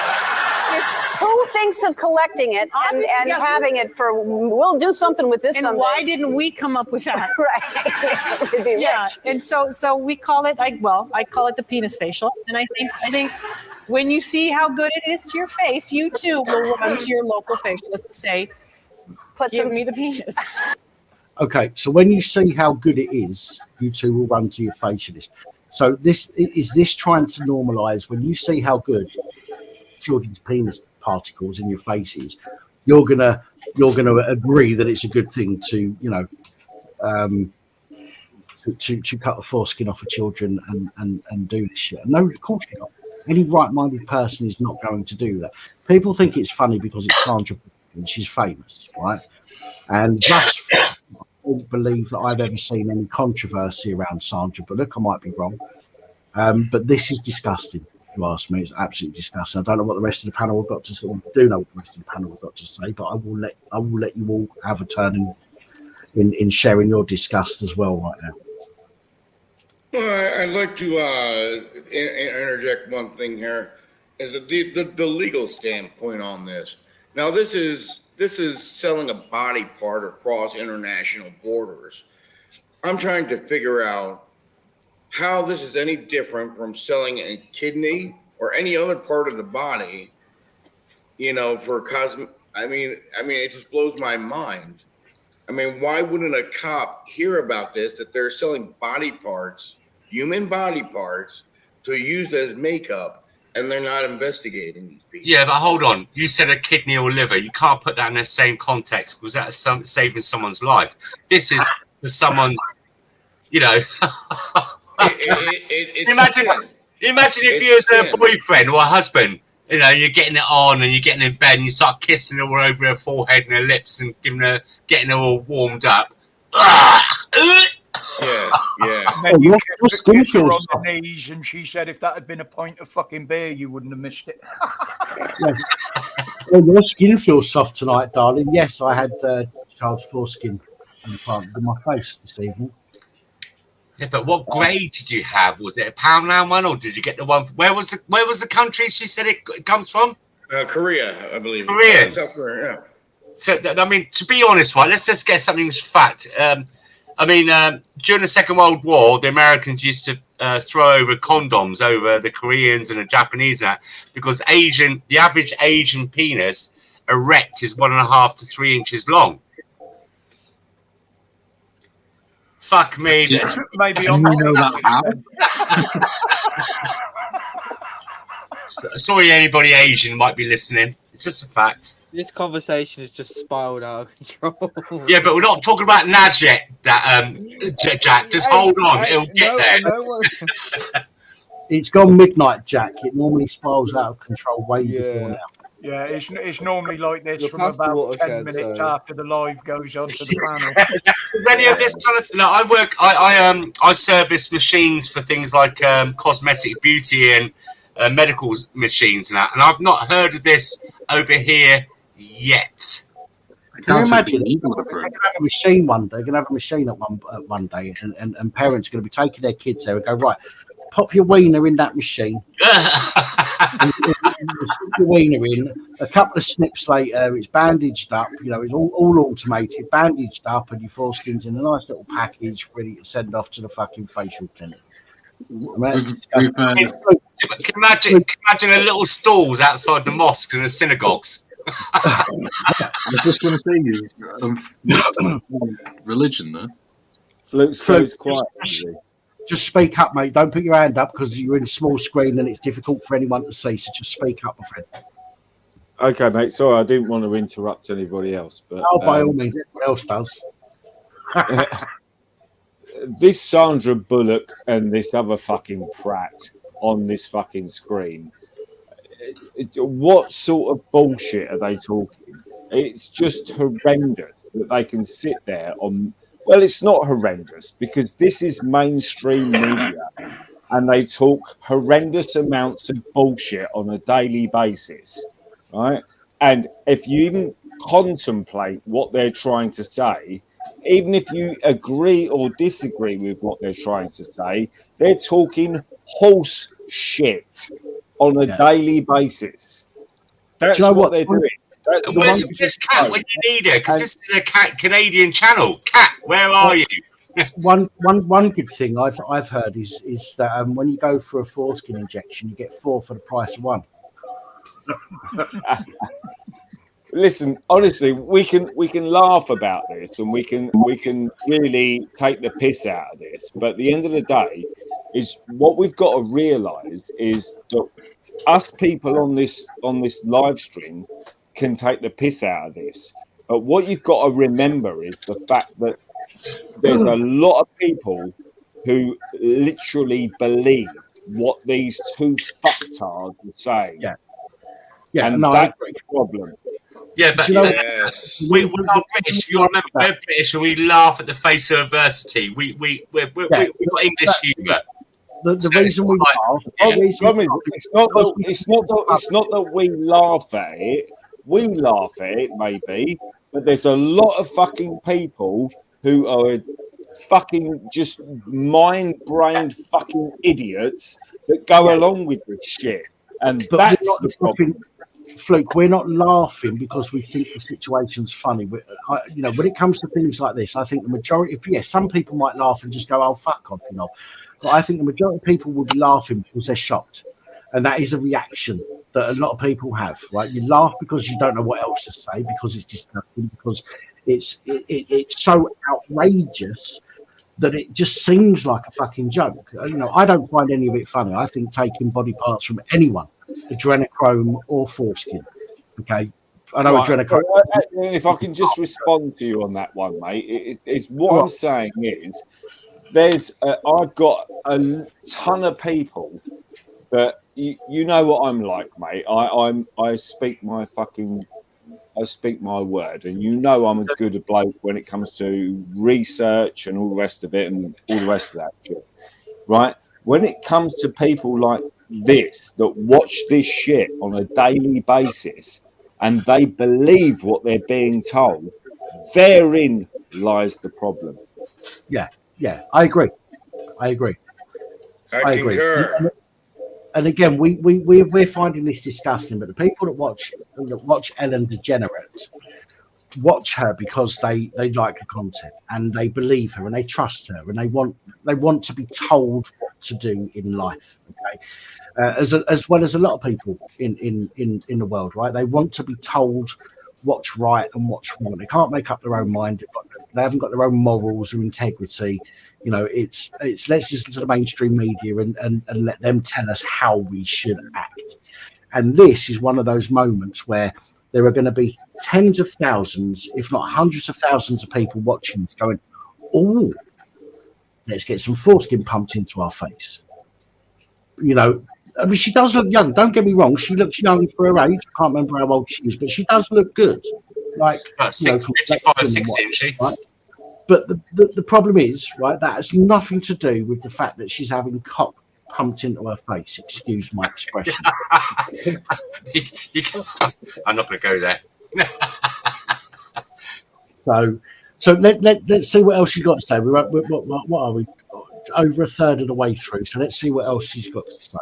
who thinks of collecting it and having it for, we'll do something with this and someday. why didn't we come up with that? Right. We'd be Yeah. rich. And so we call it, I call it the penis facial. And I think when you see how good it is to your face, you too will run to your local facialist and say, give me the penis. Okay, so when you see how good it is, you two will run to your facialist. So this trying to normalise when you see how good children's penis particles in your faces, you're gonna agree that it's a good thing to to cut the foreskin off of children and do this shit. No, of course you're not. Any right-minded person is not going to do that. People think it's funny because it's Sandra and she's famous, right? And thus I don't believe that I've ever seen any controversy around Sandra Bullock. I might be wrong, but this is disgusting. If you ask me, it's absolutely disgusting. I don't know what the rest of the panel have got to say. I do know what the rest of the panel have got to say, but I will let you all have a turn in sharing your disgust as well right now. Well, I'd like to interject one thing here, is the legal standpoint on this. Now, this is selling a body part across international borders. I'm trying to figure out how this is any different from selling a kidney or any other part of the body, for I mean, it just blows my mind. I mean, why wouldn't a cop hear about this, that they're selling body parts, human body parts, to use as makeup, and they're not investigating these people? Yeah, but hold on. You said a kidney or liver. You can't put that in the same context because that's saving someone's life. This is for someone's, Imagine if you as a boyfriend or a husband, you're getting it on and you're getting in bed and you start kissing her all over her forehead and her lips and getting her all warmed up. Yeah. And then you kissed her on the knees, and she said, if that had been a pint of fucking beer, you wouldn't have missed it. Yeah. Well, your skin feels soft tonight, darling. Yes, I had child's foreskin implanted in my face this evening. Yeah, but what grade did you have? Was it a Poundland one, or did you get the one? Where was the country she said it comes from? Korea, I believe. Korea. South Korea. Yeah. So I mean, to be honest, right? Let's just get something fact. During the Second World War, the Americans used to throw over condoms over the Koreans and the Japanese, because the average Asian penis erect is 1.5 to 3 inches long. Fuck me. Maybe on that. Sorry, anybody Asian might be listening. It's just a fact. This conversation has just spiraled out of control. Yeah, but we're not talking about Nad yet, Jack. Just hold on. It'll get there. It's gone midnight, Jack. It normally spirals out of control way before now. Yeah, it's normally like this from about 10 minutes after the live goes on to the panel. Is any of this kind of? No, I service machines for things like cosmetic beauty and medical machines and that, and I've not heard of this over here yet. Can you imagine? They're going to have a machine one day. They're going to have a machine at one day, and parents are going to be taking their kids there and go, right, pop your wiener in that machine. Stick your wiener in. A couple of snips later, it's bandaged up. It's all automated, bandaged up, and your foreskin's in a nice little package, ready to send off to the fucking facial clinic. Can you imagine a little stalls outside the mosques and the synagogues? I was just going to say, religion, though. Flo's quiet. Just speak up, mate. Don't put your hand up because you're in small screen and it's difficult for anyone to see. So just speak up, my friend. Okay, mate. Sorry, I didn't want to interrupt anybody else, but by all means, everyone else does. This Sandra Bullock and this other fucking prat on this fucking screen. What sort of bullshit are they talking? It's just horrendous that they can sit there on. Well, it's not horrendous because this is mainstream media and they talk horrendous amounts of bullshit on a daily basis, right? And if you even contemplate what they're trying to say, even if you agree or disagree with what they're trying to say, they're talking horse shit on a daily basis. That's what they're doing. Where's Kat when you need her? Because this is a Canadian channel. Kat, where are you? One good thing I've heard is that when you go for a foreskin injection, you get 4 for the price of 1. Listen, honestly, we can laugh about this and we can really take the piss out of this. But at the end of the day, is what we've got to realise is that us people on this live stream can take the piss out of this. But what you've got to remember is the fact that there's a lot of people who literally believe what these two fucktards are saying. Yeah, and no, that's the problem. Yeah, but we're not British. You remember, we're British, and we laugh at the face of adversity. We've got English humour. The reason we laugh, it's not that we laugh at it. We laugh at it, maybe, but there's a lot of fucking people who are fucking just mind-brained fucking idiots that go along with this shit, and that's the problem. Fluke, we're not laughing because we think the situation's funny. When it comes to things like this, I think the majority of some people might laugh and just go, "Oh, fuck off," But I think the majority of people will be laughing because they're shocked, and that is a reaction that a lot of people have. Right? You laugh because you don't know what else to say, because it's disgusting, because it's so outrageous that it just seems like a fucking joke. I don't find any of it funny. I think taking body parts from anyone, adrenochrome or foreskin. Okay, I know adrenochrome. If I can just respond to you on that one, mate, I'm saying is I've got a ton of people that you know what I'm like, mate. I speak my word, and I'm a good bloke when it comes to research and all the rest of it and all the rest of that shit, right? When it comes to people like this that watch this shit on a daily basis and they believe what they're being told, therein lies the problem. Yeah, I agree. I concur. And again, we're finding this disgusting, but the people that watch Ellen DeGeneres watch her because they like the content and they believe her and they trust her and they want to be told what to do in life. Okay, as well as a lot of people in the world, right? They want to be told what's right and what's wrong. They can't make up their own mind. They haven't got their own morals or integrity. It's let's listen to the mainstream media and let them tell us how we should act. And this is one of those moments where there are going to be tens of thousands, if not hundreds of thousands of people watching this going, "Oh, let's get some foreskin pumped into our face." I mean, she does look young. Don't get me wrong. She looks young for her age. I can't remember how old she is, but she does look good. Like 55, 60, isn't she? Right? But the problem is, right, that has nothing to do with the fact that she's having cock pumped into her face. Excuse my expression. I'm not going to go there. So let's see what else she's got to say. What are we? Over a third of the way through. So let's see what else she's got to say.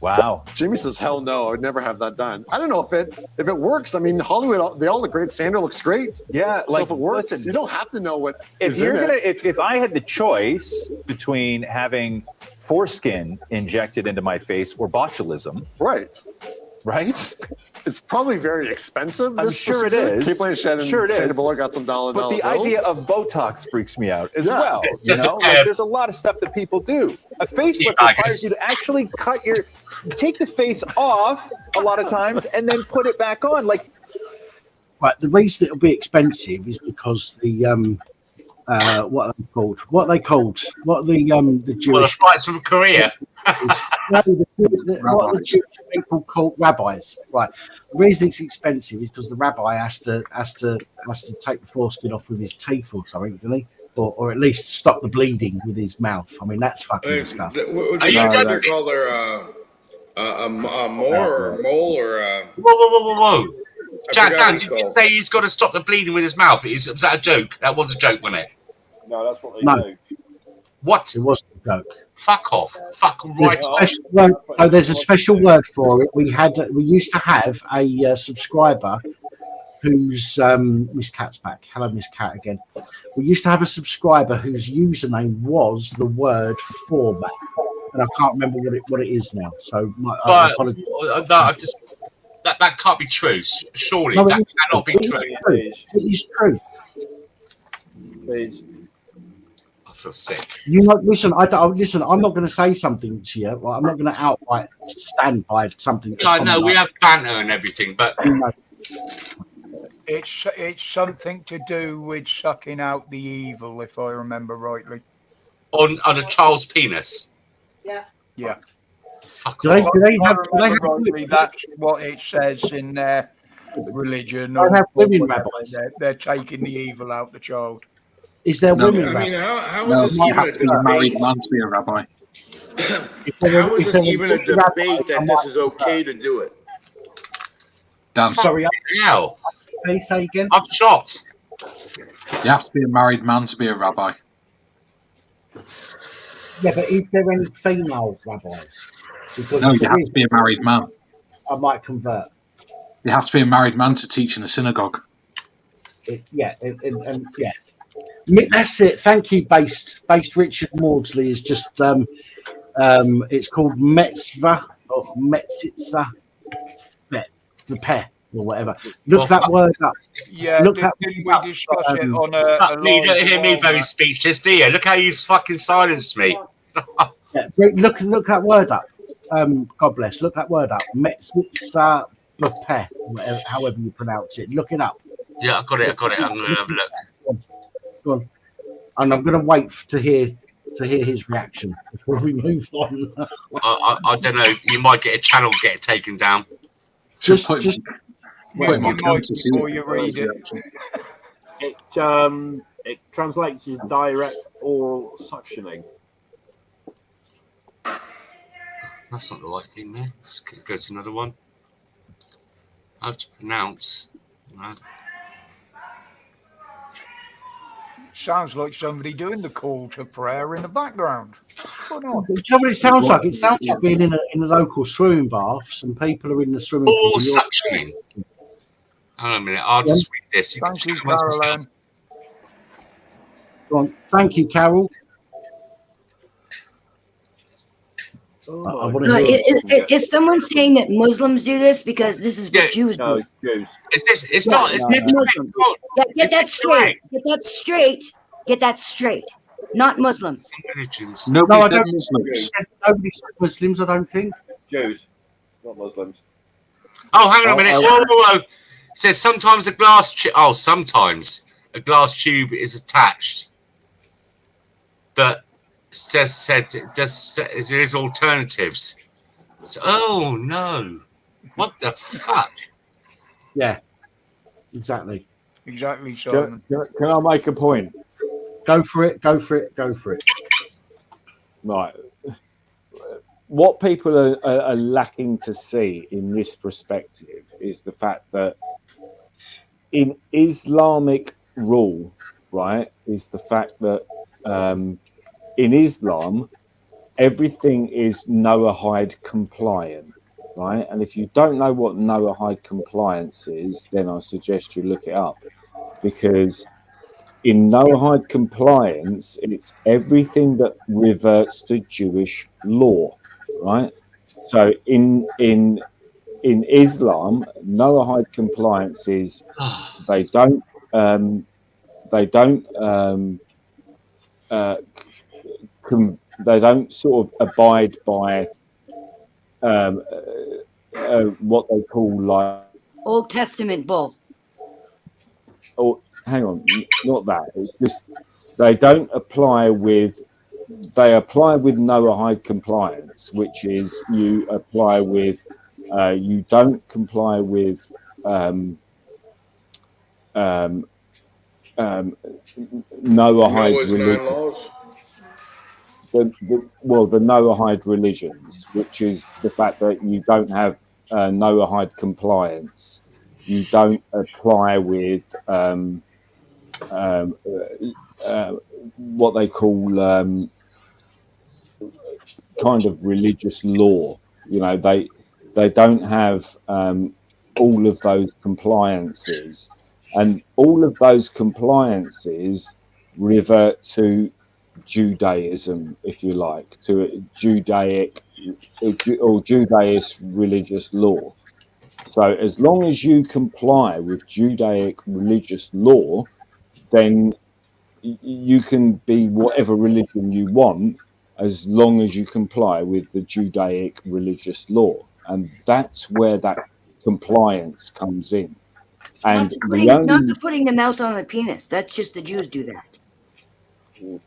Wow. Jamie says, "Hell no, I would never have that done." I don't know if it works. I mean, Hollywood, they all look great. Sandra looks great. Yeah, so if it works, you don't have to know what. If I had the choice between having foreskin injected into my face or botulism, right? It's probably very expensive. I'm sure it is. Kate Blanchett and Sandra Bullock got some dollar But the bills. idea of Botox freaks me out as Yes. well. It's You just know, there's a lot of stuff that people do. A facelift requires you to actually take the face off a lot of times and then put it back on. Right. The reason it'll be expensive is because the what are they called? What the Jewish? Well, the flights from Korea. What the Jewish people call rabbis, right? The reason it's expensive is because the rabbi has to take the foreskin off with his teeth or something, doesn't he? Or at least stop the bleeding with his mouth. I mean, that's fucking disgusting. What do you call her? A mole or a Whoa! Dan, did you say he's got to stop the bleeding with his mouth? Was that a joke? That was a joke, wasn't it? No, that's what they do. What? It wasn't a joke. Fuck off. Fuck right off. So there's a special word for it. We used to have a subscriber whose Miss Cat's back. Hello, Miss Cat again. We used to have a subscriber whose username was the word format, and I can't remember what it is now. So I apologize. That can't be true. Surely No, that cannot be true. It is true. Please. I feel sick. You know, listen. Listen. I'm not going to say something to you. Right? I'm not going to outright stand by something. Yeah, I know we have banter and everything, but it's something to do with sucking out the evil, if I remember rightly. On a child's penis. Yeah. Yeah. Fuck Do they have rightly, that's what it says in their religion. They have women rabbis. They're taking the evil out the child. Is there women I mean, rabbis? how is this even a a married debate? man to be a rabbi. How is this even a debate that this is okay to do it? Dan, Sorry, hell. Say again. I've shot. you have to be a married man to be a rabbi. Yeah, but is there any female rabbis? Because No, if you there have is, to be a married man. I might convert. You have to be a married man to teach in a synagogue. Yeah. That's it. Thank you, based Richard Maudsley is just it's called Metzvah or Metzitza, the pair or whatever. Look that word up. Yeah, Look didn't we discuss it on a Fuck me, you don't hear me very speechless, do you? Look how you fucking silenced me. Yeah, look that word up. God bless. Look that word up. Metzitza, whatever, however you pronounce it. Look it up. Yeah, I got it. I'm going to have a look. Go on. And I'm going to wait to hear his reaction before we move on. I don't know. You might get a channel get taken down. Just you might before you read it. It translates as direct oral suctioning. That's not the right thing there. Let's go to another one. How to pronounce. Sounds like somebody doing the call to prayer in the background. Do you know what it sounds like? It sounds like being in a local swimming baths and people are in the swimming pool. All suctioning. Hang on a minute. I'll just read this. Thank you, Caroline. Go on. Thank you, Carol. Is someone saying that Muslims do this? Because this is what Jews do. Jews. It's not. It's not Muslims. Get that straight. Get that straight. Get that straight. Not Muslims. Religions. Nobody said Muslims, I don't think. Jews, not Muslims. Oh, hang on a minute. Whoa. It says sometimes a glass sometimes a glass tube is attached. But there's alternatives. So, oh no. What the fuck? Yeah. Exactly. Exactly, Simon. Can I make a point? Go for it. Right. What people are lacking to see in this perspective is the fact that in Islamic rule, right, is the fact that in Islam, everything is Noahide compliant, right? And if you don't know what Noahide compliance is, then I suggest you look it up, because in Noahide compliance, it's everything that reverts to Jewish law, right? So in Islam, Noahide compliance is they don't sort of abide by what they call like Old Testament bull. Oh, hang on, not that. It's just they don't apply with. They apply with Noahide compliance, which is you apply with. You don't comply with. Noahide religion. The Noahide religions, which is the fact that you don't have Noahide compliance. you don't apply with what they call kind of religious law. You know, they don't have all of those compliances, and all of those compliances revert to Judaism, if you like, to a Judaic or Judaist religious law. So as long as you comply with Judaic religious law, then you can be whatever religion you want, as long as you comply with the Judaic religious law. And that's where that compliance comes in. And not the putting the mouse on the penis. That's just the Jews do that.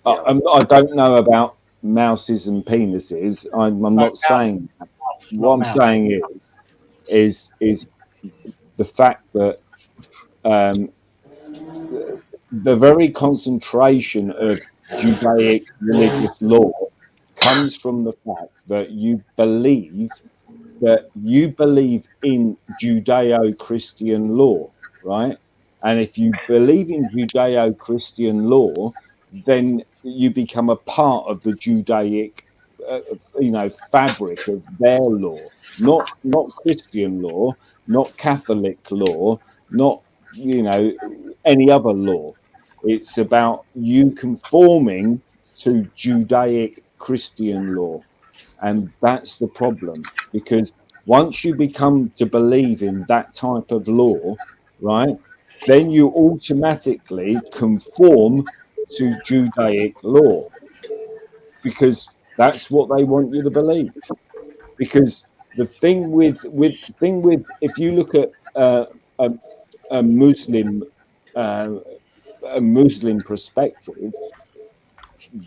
I don't know about mouses and penises. I'm not saying that. What I'm saying is the fact that the very concentration of Judaic religious law comes from the fact that you believe in Judeo-Christian law, right? And if you believe in Judeo-Christian law, then you become a part of the Judaic, fabric of their law, not Christian law, not Catholic law, not any other law. It's about you conforming to Judaic Christian law. And that's the problem, because once you become to believe in that type of law, right, then you automatically conform to Judaic law, because that's what they want you to believe. Because the thing with if you look at a Muslim perspective,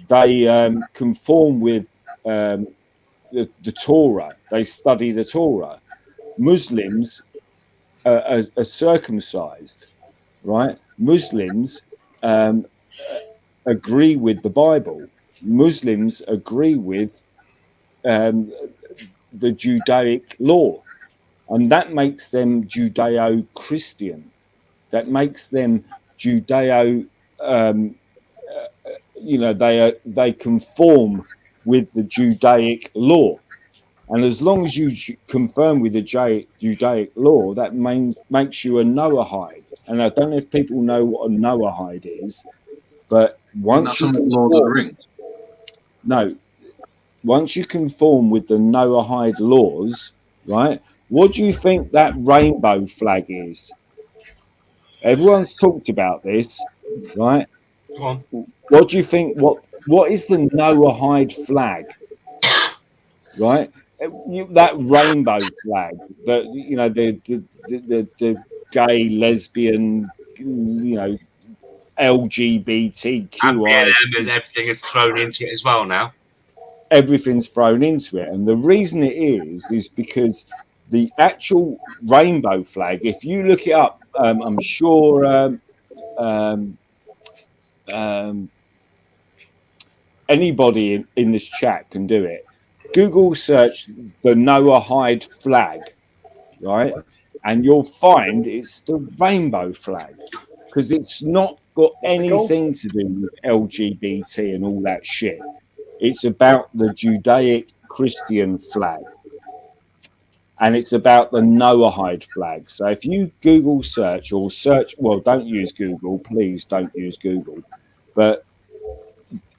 they conform with the Torah. They study the Torah. Muslims are circumcised, right? Muslims agree with the Bible. Muslims agree with the Judaic law, and that makes them Judeo-Christian. That makes them Judeo. They conform with the Judaic law, and as long as you confirm with the Judaic law, that makes you a Noahide. And I don't know if people know what a Noahide is, but once you once you conform with the Noahide laws, right? What do you think that rainbow flag is? Everyone's talked about this, right? Go on. What do you think? What is the Noahide flag? Right, that rainbow flag, that the gay, lesbian, LGBTQI, and everything is thrown into it as well now. Everything's thrown into it, and the reason it is because the actual rainbow flag, if you look it up, I'm sure anybody in this chat can do it. Google search the Noahide flag, right? And you'll find it's the rainbow flag, because it's not got anything to do with LGBT and all that shit. It's about the Judaic Christian flag. And it's about the Noahide flag. So if you Google search, well, don't use Google, please don't use Google, but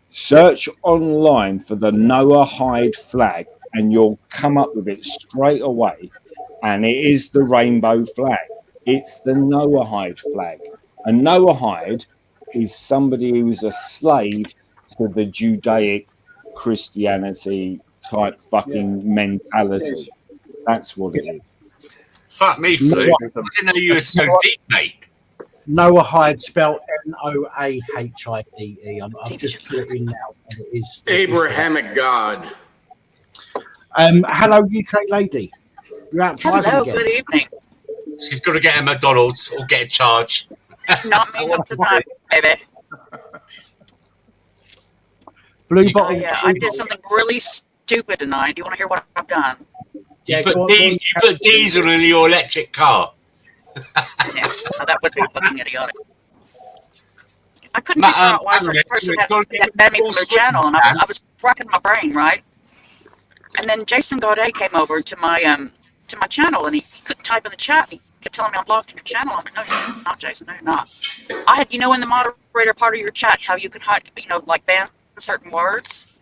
search online for the Noahide flag and you'll come up with it straight away. And it is the rainbow flag. It's the Noahide flag. A Noahide is somebody who's a slave to the Judaic Christianity type fucking mentality. That's what it is. Fuck me, Flu. I didn't know you were so deep, mate. Noahide spelled Noahide. I've just put it in now. And it is Abrahamic God. Hello, UK lady. You're out driving again. Good evening. She's got to get a McDonald's or get a charge. Not me tonight, baby. Blue bottle. I did something really stupid tonight. Do you want to hear what I've done? You put diesel in your electric car. Yeah, that would be fucking idiotic. I couldn't figure out why some person had banned me from their channel, and I was racking my brain, right? And then Jason Gaudet came over to my channel, and he couldn't type in the chat. He kept telling me I'm blocked from your channel. I'm like, no, you're not, Jason. No, you're not. I had, in the moderator part of your chat, how you could hide, like ban certain words.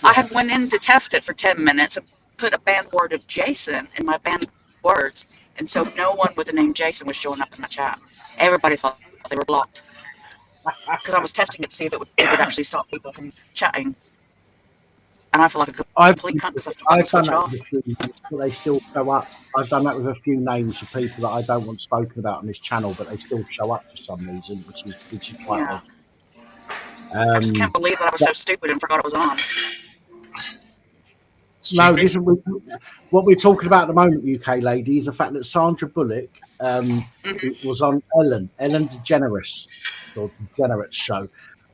I had went in to test it for 10 minutes and put a banned word of Jason in my banned words, and so no one with the name Jason was showing up in my chat. Everybody thought they were blocked because I was testing it to see if it would actually stop people from chatting. And I feel like a complete cunt because I've switch done that off. with a few names, but they still show up. I've done that with a few names of people that I don't want spoken about on this channel, but they still show up for some reason, which is quite odd. I just can't believe that I was so stupid and forgot it was on. No, listen, what we're talking about at the moment, UK lady, is the fact that Sandra Bullock was on Ellen DeGeneres, or DeGeneres show,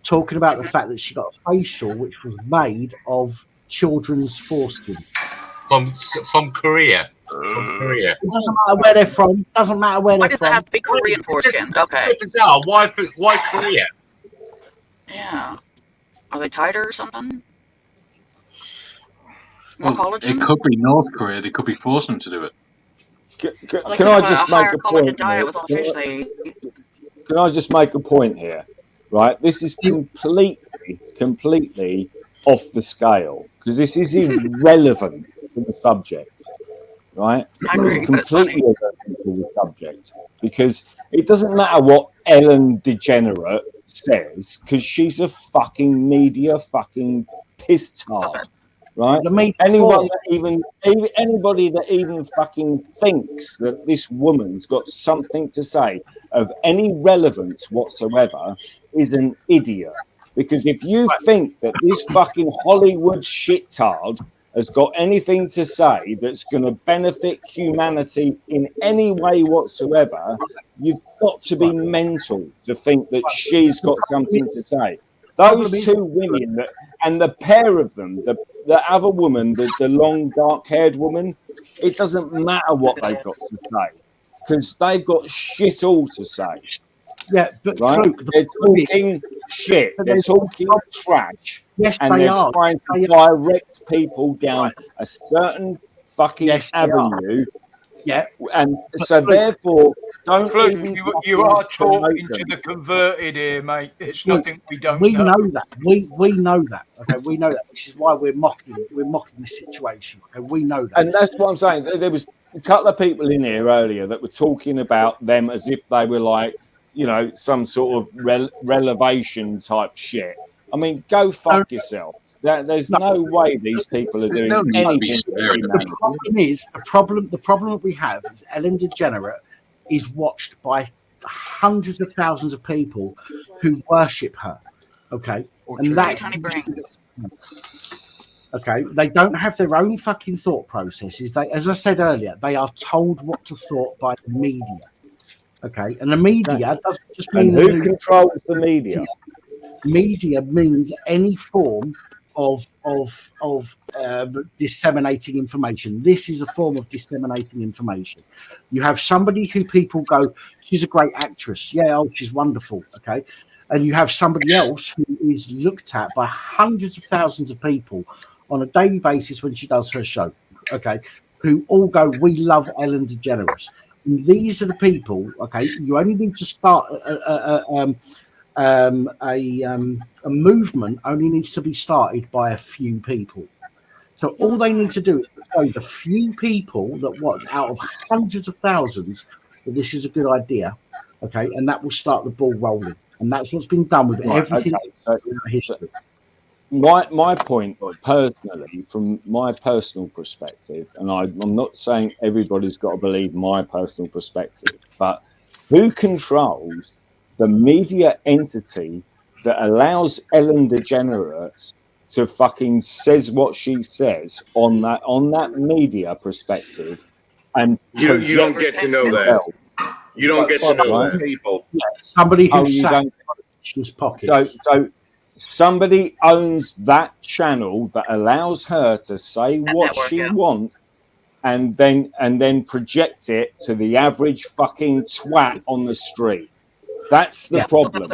talking about the fact that she got a facial which was made of children's foreskin. From Korea. From Korea. It doesn't matter where they're from. Doesn't matter where Why they're does from. it have to be Korean foreskin? Okay. It's bizarre. Why Korea? Yeah. Are they tighter or something? Well, it could be North Korea. They could be forcing them to do it. Can I just make a point? Diet with all fish they eat. Can I just make a point here? Right, this is completely off the scale because this is irrelevant to the subject. Right, it's completely irrelevant to the subject because it doesn't matter what Ellen DeGeneres says because she's a fucking media fucking piss tart. Right? Anybody that even fucking thinks that this woman's got something to say of any relevance whatsoever is an idiot. Because if you think that this fucking Hollywood shittard has got anything to say that's going to benefit humanity in any way whatsoever, you've got to be mental to think that she's got something to say. Those two women, and the pair of them, the other woman, the long dark-haired woman, it doesn't matter what they've got to say because they've got shit all to say. Yeah, but right? Luke, They're talking shit. They're talking trash. Yes, and they they're are. trying to direct people down a certain fucking avenue. Yeah, and so therefore, don't Look, even. you are talking to the converted here, mate. It's nothing we don't we know. know that. We know that. Okay, we know that, which is why we're mocking the situation. Okay, we know that. And that's what I'm saying. There was a couple of people in here earlier that were talking about them as if they were like, some sort of relevation type shit. I mean, go fuck yourself. There's no way these people are doing anything. The problem that we have is Ellen DeGeneres is watched by hundreds of thousands of people who worship her. Okay, and that's okay. They don't have their own fucking thought processes. They, as I said earlier, they are told what to thought by the media. Okay, and the media doesn't just mean who controls the media. Media means any form of disseminating information. This is a form of disseminating information. You have somebody who people go, she's a great actress. Yeah, she's wonderful. Okay. And you have somebody else who is looked at by hundreds of thousands of people on a daily basis when she does her show. Okay. Who all go, we love Ellen DeGeneres. And these are the people. Okay. You only need to start a movement only needs to be started by a few people. So all they need to do is persuade the few people that watch out of hundreds of thousands that this is a good idea, okay, and that will start the ball rolling. And that's what's been done with everything in history. My point, personally, from my personal perspective, and I'm not saying everybody's got to believe my personal perspective, but who controls the media entity that allows Ellen DeGeneres to fucking says what she says on that media perspective, and you don't get to know that. You don't get to know that. People. Yeah, somebody who sat in politician's pockets. So somebody owns that channel that allows her to say what she wants and then project it to the average fucking twat on the street. That's the problem.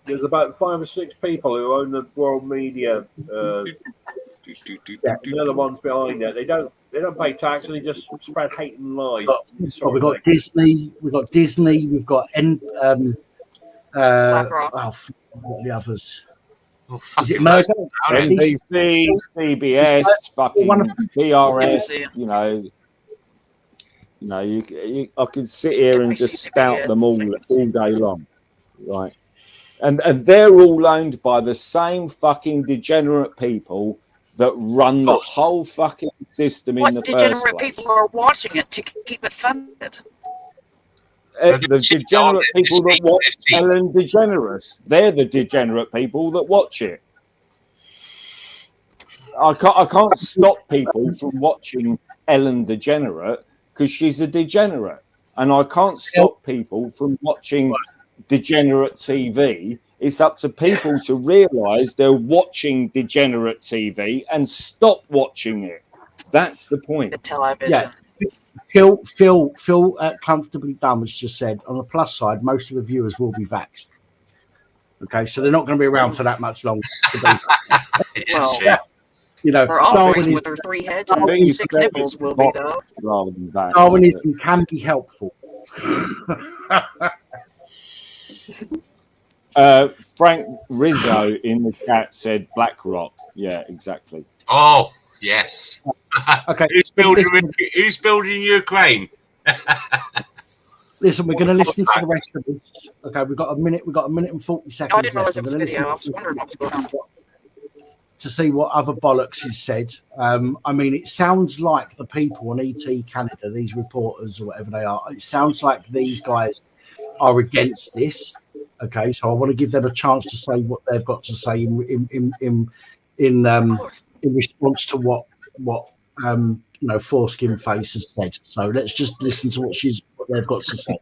There's about 5 or 6 people who own the world media. They're the ones behind it. They don't pay tax, and they just spread hate and lies. We've got Disney. We've got what are the others? Is it Murdoch? NBC, CBS, fucking PRS. I could sit here and just spout them all day long, right? And they're all owned by the same fucking degenerate people that run the whole fucking system in the first place. What degenerate people are watching it to keep it funded? The degenerate people that watch Ellen DeGeneres. They're the degenerate people that watch it. I can't stop people from watching Ellen DeGenerate because she's a degenerate. And I can't stop people from watching degenerate TV. It's up to people to realise they're watching degenerate TV and stop watching it. That's the point. The television. Yeah. Phil comfortably dumb has just said, on the plus side, most of the viewers will be vaxxed. Okay, so they're not going to be around for that much longer. Or offering with her 3 heads and 6 nipples will be though. Rather than that, Darwinism can be helpful. Frank Rizzo in the chat said BlackRock. Yeah, exactly. Oh, yes. Okay. Who's building Ukraine? Listen, we're going to listen to the rest of this. Okay, we've got a minute and 40 seconds. I didn't realize it was video. I was wondering what was going on. To see what other bollocks is said. I mean, it sounds like the people on ET Canada, these reporters or whatever they are, it sounds like these guys are against this. Okay, so I want to give them a chance to say what they've got to say in response to what Foreskin Face has said. So let's just listen to what they've got to say.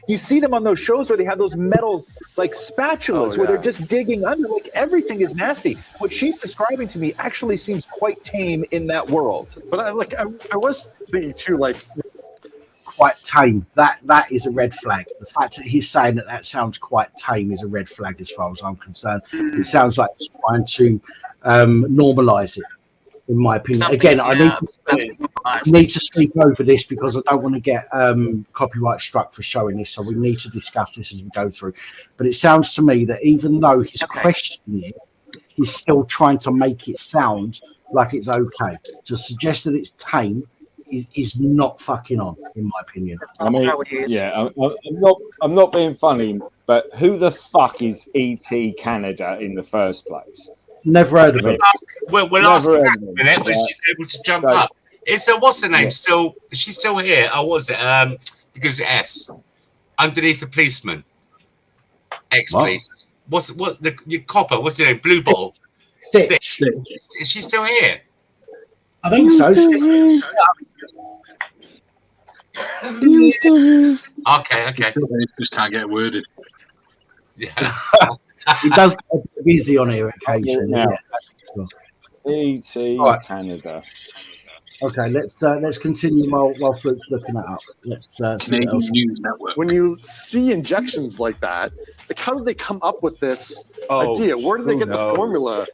You see them on those shows where they have those metal spatulas where they're just digging under. Like, everything is nasty. What she's describing to me actually seems quite tame in that world. But I was thinking too, quite tame. That is a red flag. The fact that he's saying that sounds quite tame is a red flag as far as I'm concerned. It sounds like he's trying to normalize it, in my opinion. Again, I need to speak over this because I don't want to get copyright struck for showing this, so we need to discuss this as we go through. But it sounds to me that even though he's questioning it, he's still trying to make it sound like it's okay. To suggest that it's tame is not fucking on, in my opinion. I mean, yeah, I'm not being funny, but who the fuck is ET Canada in the first place? Never heard of it. We'll ask her in a minute when she's able to jump up. It's what's the name? Is she still here? Oh, was it? Because S underneath the policeman, ex-police. Your copper? What's the name? Blue ball. Stitch. Is she still here? I think so. Okay. Just can't get worded. Yeah. He does get busy on here occasionally. ET Canada. Okay, let's continue while Fluke's looking that up. Let's see what else. News Network. When you see injections like that, how did they come up with this idea? Where did they get the formula?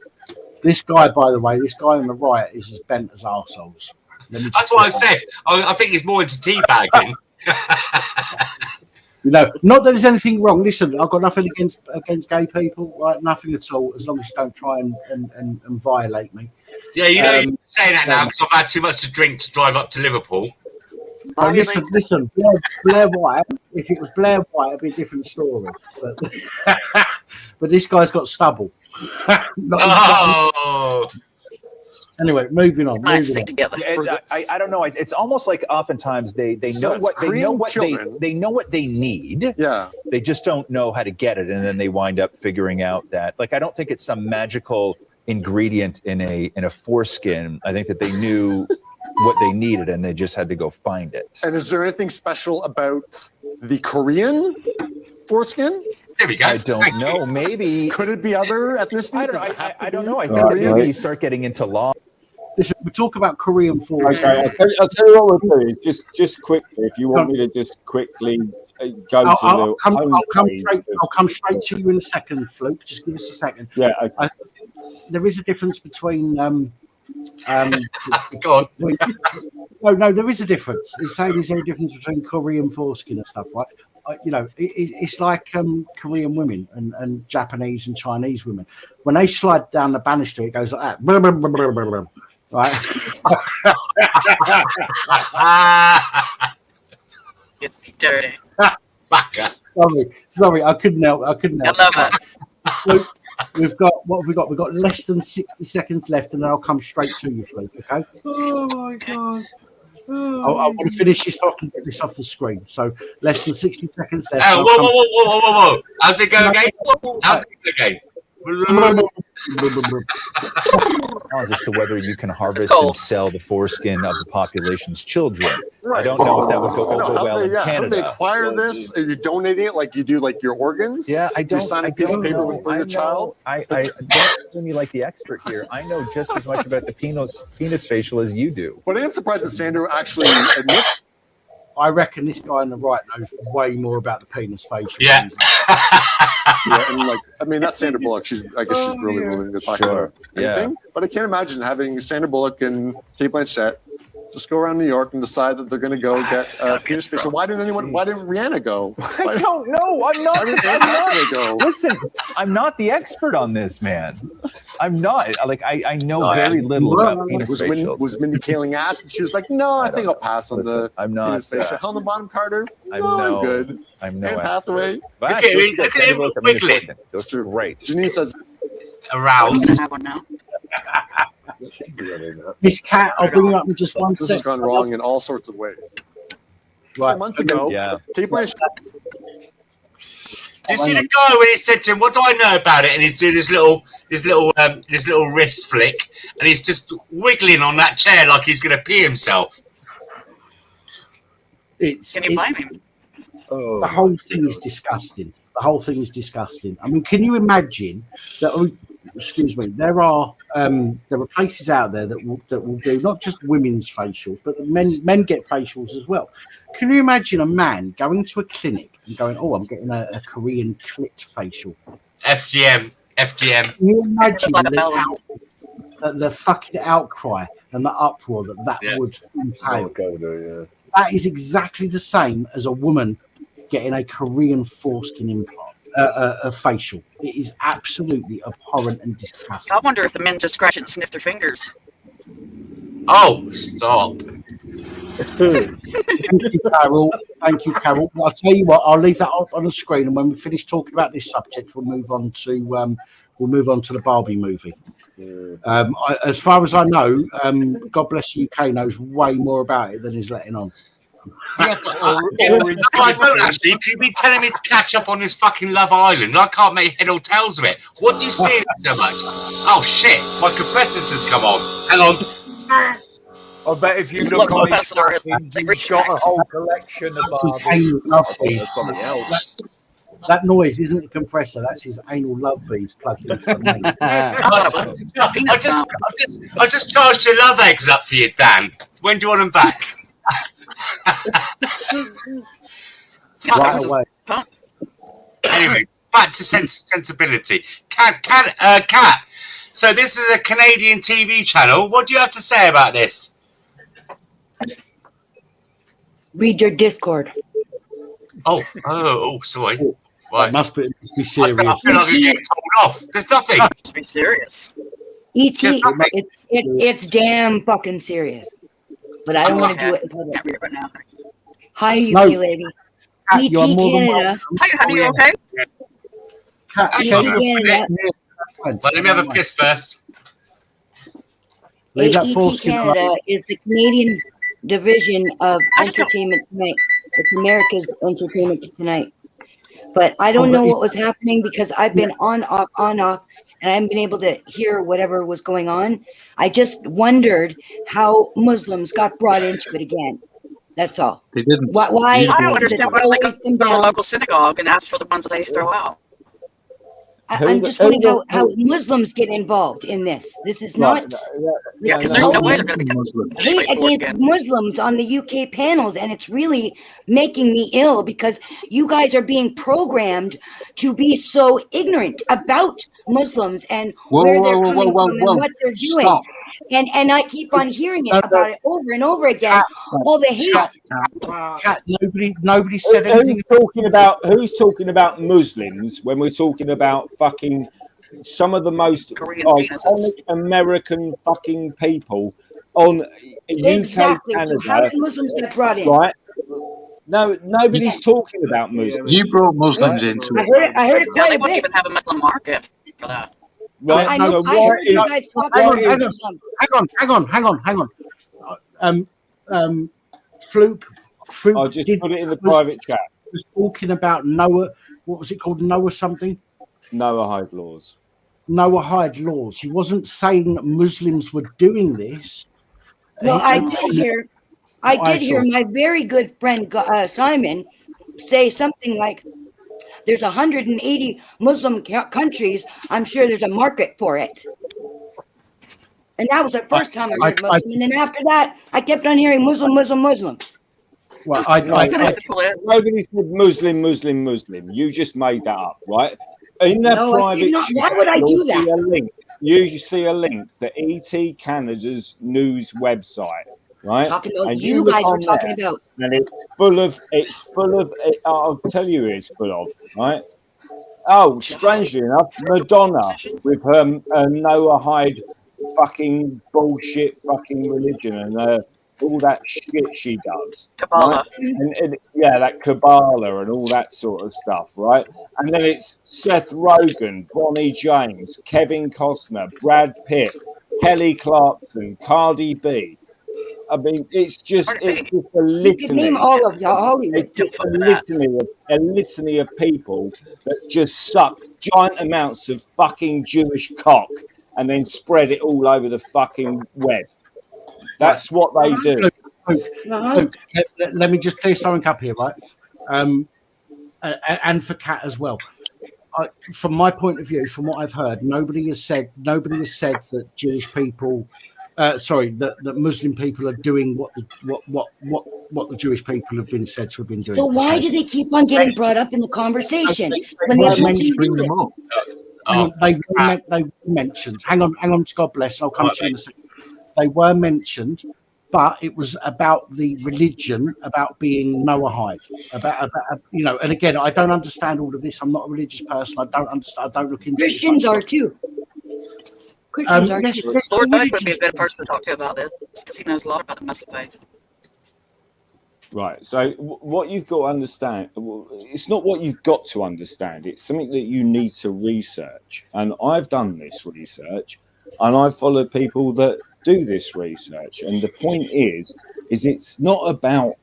This guy, by the way, on the right is as bent as arseholes. That's what I said. I think he's more into teabagging. Not that there's anything wrong. Listen, I've got nothing against gay people, right? Nothing at all, as long as you don't try and violate me. Yeah, you're saying that now because I've had too much to drink to drive up to Liverpool. Oh, listen, Blair White. If it was Blair White, it'd be a different story. But this guy's got stubble. Anyway, moving on. I don't know. It's almost like oftentimes they know what they need. Yeah. They just don't know how to get it, and then they wind up figuring out that. Like, I don't think it's some magical ingredient in a foreskin. I think that they knew what they needed, and they just had to go find it. And is there anything special about the Korean foreskin? There we go. I don't know. Maybe could it be other ethnicities? I don't know. I think maybe you start getting into law. Listen, we talk about Korean force. Okay, I'll tell you what we'll do. Just quickly, if you want me to just quickly go to I'll come the straight to you in a second, Fluke. Just give us a second. Yeah. Okay. There is a difference between Go on. No, there is a difference. It's saying is there a difference between Korean foreskin and stuff, right? It's like Korean women and Japanese and Chinese women. When they slide down the banister, it goes like that. Blah, blah, blah, blah, blah, blah, right? Get me dirty. Sorry, I couldn't help. I love it. We've got what have we got? We've got less than 60 seconds left, and then I'll come straight to you, Fluke. Okay? Oh my god! I want to finish this so I can get this off the screen. So less than 60 seconds left. Whoa! How's it go again? How's it go again? As to whether you can harvest and sell the foreskin of the population's children. I don't know if that would go over well in Canada. How do they acquire this? Are you donating it like you do like your organs? Yeah, I don't. You sign a piece of paper for your child. I don't feel me like the expert here. I know just as much about the penis facial as you do. But I am surprised that Sandra actually admits. I reckon this guy on the right knows way more about the penis facial. Yeah. And that's Sandra Bullock. I guess she's really willing to talk about anything. But I can't imagine having Sandra Bullock and Kate Blanchett just go around New York and decide that they're going to go get penis facial. Why didn't Rihanna go? I don't know. I'm not. Listen, I'm not the expert on this, man. I'm not. I know very little about penis facials. Was Mindy Kaling asked? And she was like, "No, I think I'll pass on the penis facial." Helena Bonham Carter. I'm good. I'm no Anne Hathaway. Look at him wiggling. That's great. Janine says, "Aroused." I have one now. Miss Cat, I'll bring you up in just one second. This has gone wrong in all sorts of ways. Right. Months ago, Kate Blanchett. Do you see the guy when he said to him, "What do I know about it?" And he's doing his little wrist flick, and he's just wiggling on that chair like he's going to pee himself. Can you blame him? The whole thing is disgusting. I mean, can you imagine that? Excuse me. There are places out there that will do not just women's facials, but men get facials as well. Can you imagine a man going to a clinic and going, "Oh, I'm getting a Korean clit facial"? FGM. Can you imagine the fucking outcry and the uproar that would entail? That is exactly the same as a woman getting a Korean foreskin implant. A facial. It is absolutely abhorrent and disgusting. I wonder if the men just scratch it and sniff their fingers. Oh, stop. Thank you, Carol. I'll tell you what, I'll leave that up on the screen, and when we finish talking about this subject, we'll move on to the Barbie movie. As far as I know, God Bless the UK knows way more about it than he's letting on. I don't actually. You've been telling me to catch up on this fucking Love Island. I can't make head or tails of it. What do you see in it so much? Oh shit! My compressor's just come on. Hang on. I bet if you look on his he's got a whole collection of something else. That noise isn't a compressor. That's his anal love beads plugged in. I just charged your love eggs up for you, Dan. When do you want them back? Right away. Anyway, back to sensibility. Kat. So this is a Canadian TV channel. What do you have to say about this? Read your Discord. Oh, sorry. Right. It must be serious. I feel like I'm getting told off. There's nothing. It must be serious. E.T., it's damn fucking serious. But I don't want to do it in public. Right now. Hi, UK lady. E.T. Canada. Hi, are you okay? E.T. Canada. Well, let me have a piss first. E.T. Canada is the Canadian division of Entertainment Tonight. It's America's Entertainment Tonight. But I don't know what was happening because I've been on, off, and I haven't been able to hear whatever was going on. I just wondered how Muslims got brought into it again. That's all. They didn't. Why? I don't understand why they go to the local synagogue and ask for the ones that they throw out. I'm just wondering how Muslims get involved in this. This is not because there's no way they're going to be hate against Muslims on the UK panels, and it's really making me ill because you guys are being programmed to be so ignorant about Muslims and where they're coming from and what they're doing. And I keep on hearing it about it over and over again. All the hate. Cat, nobody said anything. Who's talking about Muslims when we're talking about fucking some of the most iconic American fucking people on Exactly. UK, Canada, so how did Muslims get brought in? right? No, nobody's talking about Muslims. You brought Muslims into I it. heard it Yeah, quite they a wouldn't bit. even have a Muslim market for that. Right, I know. so I heard you guys talking about Hang on. Fluke. I'll just put it in the private chat. Was talking about Noah. What was it called? Noah something. Noahide laws. Noahide laws. He wasn't saying that Muslims were doing this. Well, I did hear my very good friend Simon say something like, "There's 180 Muslim countries. I'm sure there's a market for it." And that was the first time I heard Muslim. And then after that, I kept on hearing Muslim. Well, nobody said Muslim. You just made that up, right? In the private chat, why would I do that? You see a link to ET Canada's news website, right? Talking about and you guys were talking about. And it's full of. I'll tell you, it's full of, right? Oh, strangely enough, Madonna with her Noahide fucking bullshit fucking religion and all that shit she does. Kabbalah. Right? And that Kabbalah and all that sort of stuff, right? And then it's Seth Rogen, Bonnie James, Kevin Costner, Brad Pitt, Kelly Clarkson, Cardi B. I mean, it's just a litany. You can name all of your Hollywood. It's just a litany of people that just suck giant amounts of fucking Jewish cock and then spread it all over the fucking web. That's what they do. Luke, let me just clear something up here, right? And for Kat as well. From my point of view, from what I've heard, nobody has said that Jewish people, that Muslim people are doing what the Jewish people have been said to have been doing. So why do they keep on getting brought up in the conversation when they have nothing to do with it? They mentioned. Hang on, God bless. I'll come to you in a second. They were mentioned, but it was about the religion, about being Noahide, about And again, I don't understand all of this. I'm not a religious person. I don't understand. I don't look into Christians are too. Christians are too. Lord Bush would be a good person to talk to about this because he knows a lot about the Muslim faith. Right. So what you've got to understand, it's not what you've got to understand. It's something that you need to research. And I've done this research, and I've followed people that do this research. And the point is it's not about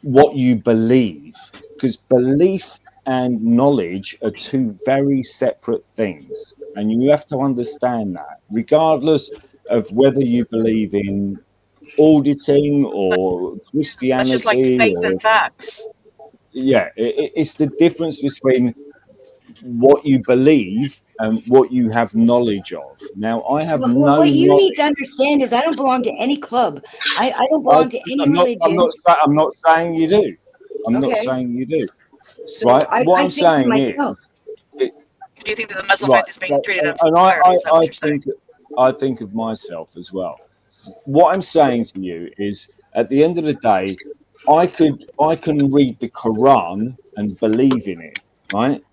what you believe, because belief and knowledge are two very separate things. And you have to understand that, regardless of whether you believe in auditing or Christianity. That's just like faith and facts. Yeah, it's the difference between what you believe and what you have knowledge of. Now, I have what you need to understand is I don't belong to any club. I don't belong to any religion. I'm not saying you do. I'm not saying you do. So right? What I'm saying is, do you think that the Muslim faith is being treated unfairly? And I think of myself as well. What I'm saying to you is, at the end of the day, I can read the Quran and believe in it, right?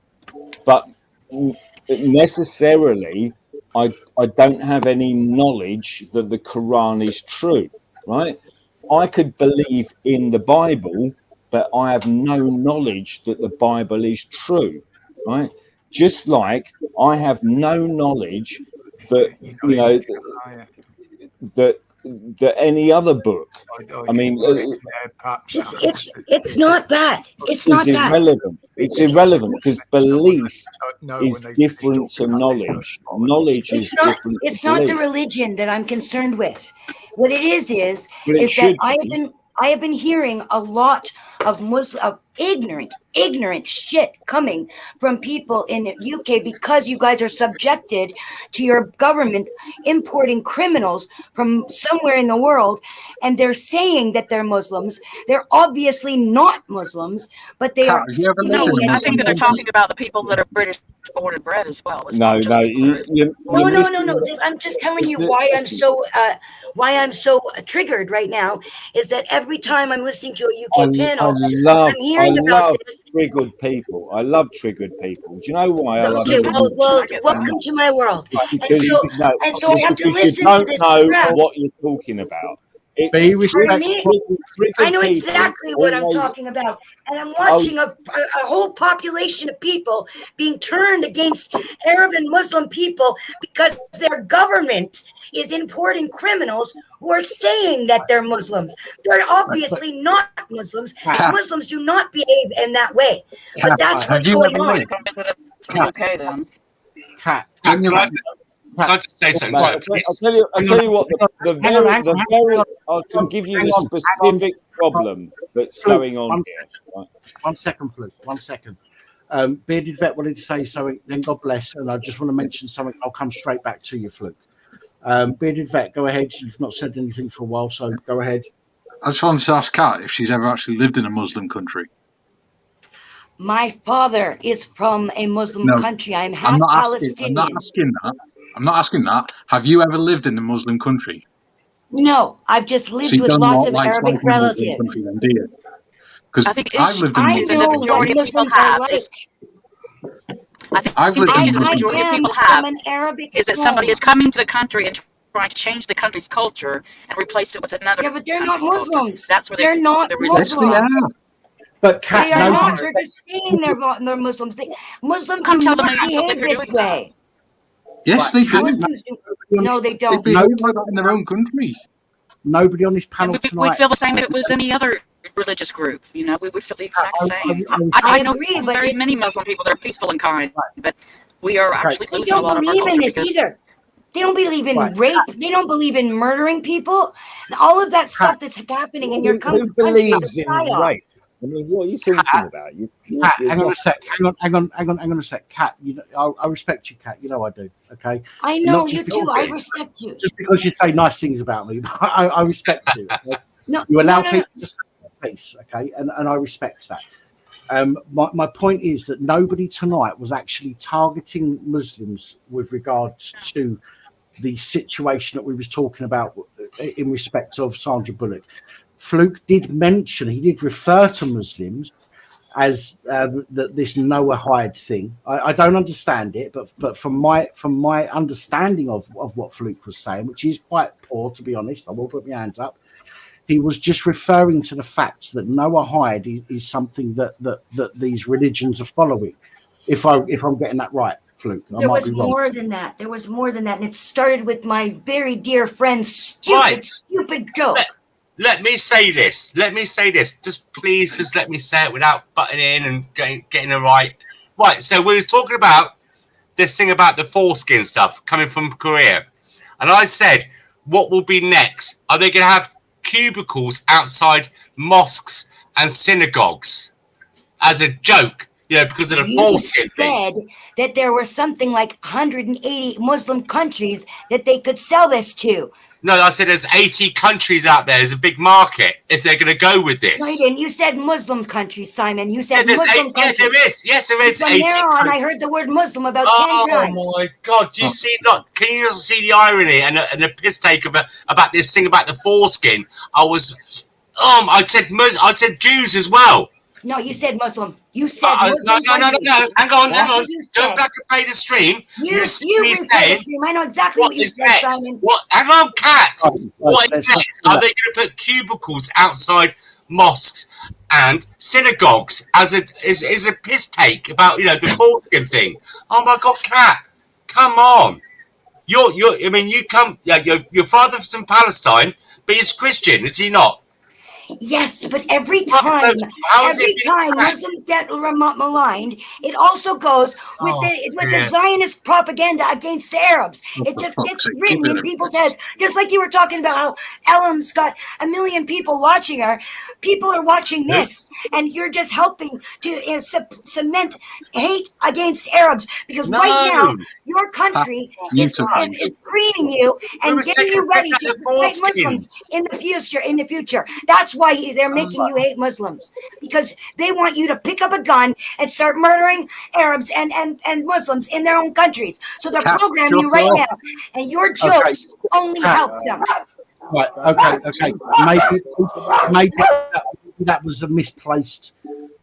But necessarily, I don't have any knowledge that the Quran is true, right? I could believe in the Bible, but I have no knowledge that the Bible is true, right? Just like I have no knowledge that that any other book. I mean, it's not that. It's not that. Irrelevant. It's irrelevant because belief is different to knowledge. Knowledge is different. It's not the religion that I'm concerned with. What it is that I have been hearing a lot of ignorant shit coming from people in the UK because you guys are subjected to your government importing criminals from somewhere in the world, and they're saying that they're Muslims. They're obviously not Muslims, but they are. I think that they're talking about the people that are British born and bred as well. It's No, not just no, No. I'm just telling you why I'm so triggered right now. Is that every time I'm listening to a UK panel, I'm hearing about this. Triggered people. I love triggered people. Do you know why I love Okay, triggered well, people? welcome to my world. And Because so I have to listen to this know crap. what you're talking about. Be For me, I know people exactly what I'm always- talking about. And I'm watching a whole population of people being turned against Arab and Muslim people because their government is importing criminals who are saying that they're Muslims. They're obviously not Muslims. Muslims do not behave in that way. But that's what's going on. Okay, then. Cat. Can I just say something to her, please? I'll tell you what. I can give you the specific problem that's going on here. Right? 1 second, Fluke. 1 second. Bearded Vet wanted to say something, then God bless. And I just want to mention something. I'll come straight back to you, Fluke. Bearded Vet, go ahead. You've not said anything for a while, so go ahead. I just wanted to ask Kat if she's ever actually lived in a Muslim country. My father is from a Muslim country. I'm half Palestinian. I'm not asking that. Have you ever lived in a Muslim country? No, I've just lived So you with don't lots know of what life's Arabic like in a Muslim relatives. country then, do you? Because I think I've lived in a I Muslim know country. what Muslims are like. I think I've lived in a the Muslim majority of country. people have an Arabic is that somebody is coming to the country and trying to change the country's culture and replace it with another. Yeah, but they're not country's culture. Muslims. That's where They're not the Muslims. resistance. But They are not. They're just saying they're Muslims. Muslims Come do tell them not they don't behave think they're this doing that. way. Yes, they do. No, they They don't. behave like that in their own country. Nobody on this panel We'd tonight. feel the same if it was any other religious group. You know, we would feel the exact same. I I know agree, but very many Muslim people that are peaceful and kind, but we are actually They losing a don't lot of our believe in culture this because either. They don't believe in rape. They don't believe in murdering people. All of that stuff that's happening in your Who country believes is a in psyop. rape? I mean, what are you talking about? Kat, hang on a sec. Hang on a sec. Kat, I respect you, Kat. You know I do. Okay. I know Not just you because- too. I respect you. Just because you say nice things about me, I respect you. Okay? No, You allow no. people to say their piece, okay, and I respect that. My point is that nobody tonight was actually targeting Muslims with regards to the situation that we was talking about in respect of Sandra Bullock. Fluke did mention, he did refer to Muslims as this Noahide thing. I don't understand it, but from my understanding of what Fluke was saying, which is quite poor, to be honest, I will put my hands up. He was just referring to the fact that Noahide is something that these religions are following. If I'm getting that right, Fluke, I There might was be wrong. more than that. There was more than that. And it started with my very dear friend's stupid joke. Let me say this. Just please, just let me say it without butting in and getting it right. Right. So we were talking about this thing about the foreskin stuff coming from Korea, and I said, what will be next? Are they going to have cubicles outside mosques and synagogues as a joke? You know, because of the You foreskin thing. said that there were something like 180 Muslim countries that they could sell this to. No, I said there's 80 countries out there. There's a big market if they're going to go with this. No, you didn't. You said Muslim countries, Simon. You said there's Muslim 80, countries. yeah, there is. Yes, there is. From 80 there on, countries. I heard the word Muslim about 10 times. Oh my God! Do you see? Not can you see the irony and the piss take about this thing about the foreskin? I said Jews as well. No, you said Muslim. You said Muslim. No. countries. Hang on. That's what you Go said. back and play the stream. You see replay me the saying, stream. I know exactly what you is said, next? Simon. What? Hang on, Kat. What is let's next? not Are do they going to put cubicles outside mosques and synagogues as a piss take about the foreskin thing? Oh my God, Kat, come on! Your father's from Palestine, but he's Christian, is he not? Yes, but every time Muslims get maligned, it also goes with the Zionist propaganda against the Arabs. It just gets written in people's heads, just like you were talking about how Ellen's got 1 million people watching her. People are watching this, and you're just helping to cement hate against Arabs because right now your country is screening you and getting you ready to fight Muslims in the future. That's why they're making you hate Muslims, because they want you to pick up a gun and start murdering Arabs and Muslims in their own countries. So they're programming you right now, and your jokes only help them. Right. Okay. Maybe that was a misplaced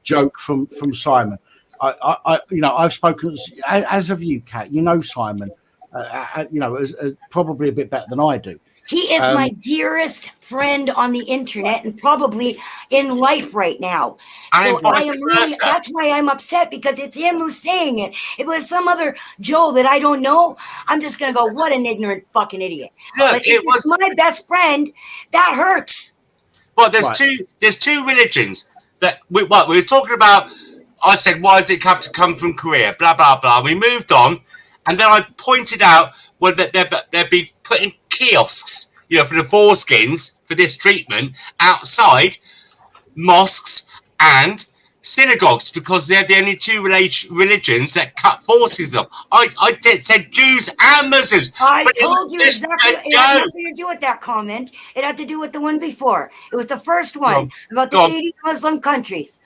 joke from Simon. I've spoken as of you, Kat. You know Simon. As probably a bit better than I do. He is my dearest friend on the internet and probably in life right now. So that's why I'm upset, because it's him who's saying it. If it was some other Joe that I don't know, I'm just gonna go, what an ignorant fucking idiot. Look, but if it's my best friend, that hurts. Well, there's two religions that we were talking about. I said, why does it have to come from Korea? Blah blah blah. We moved on, and then I pointed out that they'd be putting kiosks, for the foreskins for this treatment outside mosques and synagogues, because they're the only two religions that cut forces up. I said Jews and Muslims. I told you exactly. It had nothing to do with that comment. It had to do with the one before. It was the first one about the 80 Muslim countries.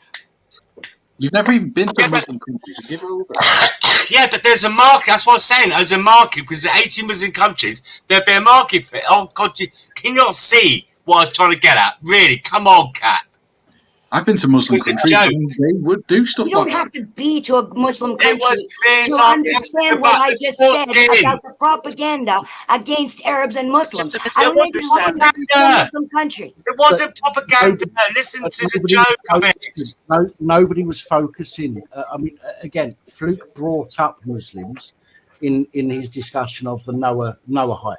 You've never even been to a Muslim country. Give it over. Yeah, but there's a market. That's what I'm saying. There's a market, because there's 18 Muslim countries. There'll be a market for it. Oh, God, can you not see what I was trying to get at? Really? Come on, Kat. I've been to Muslim countries and they would do stuff like that. You don't have to be to a Muslim country to understand what I just said about the propaganda against Arabs and Muslims. I don't need to understand a Muslim country. It wasn't propaganda. Listen to the joke. Nobody was focusing. Again, Fluke brought up Muslims in his discussion of the Noahide.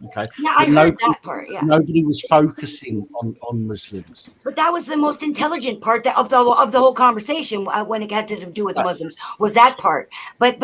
Okay. Yeah, I heard that part. Yeah. Nobody was focusing on Muslims. But that was the most intelligent part of the whole conversation when it had to do with Muslims, was that part. But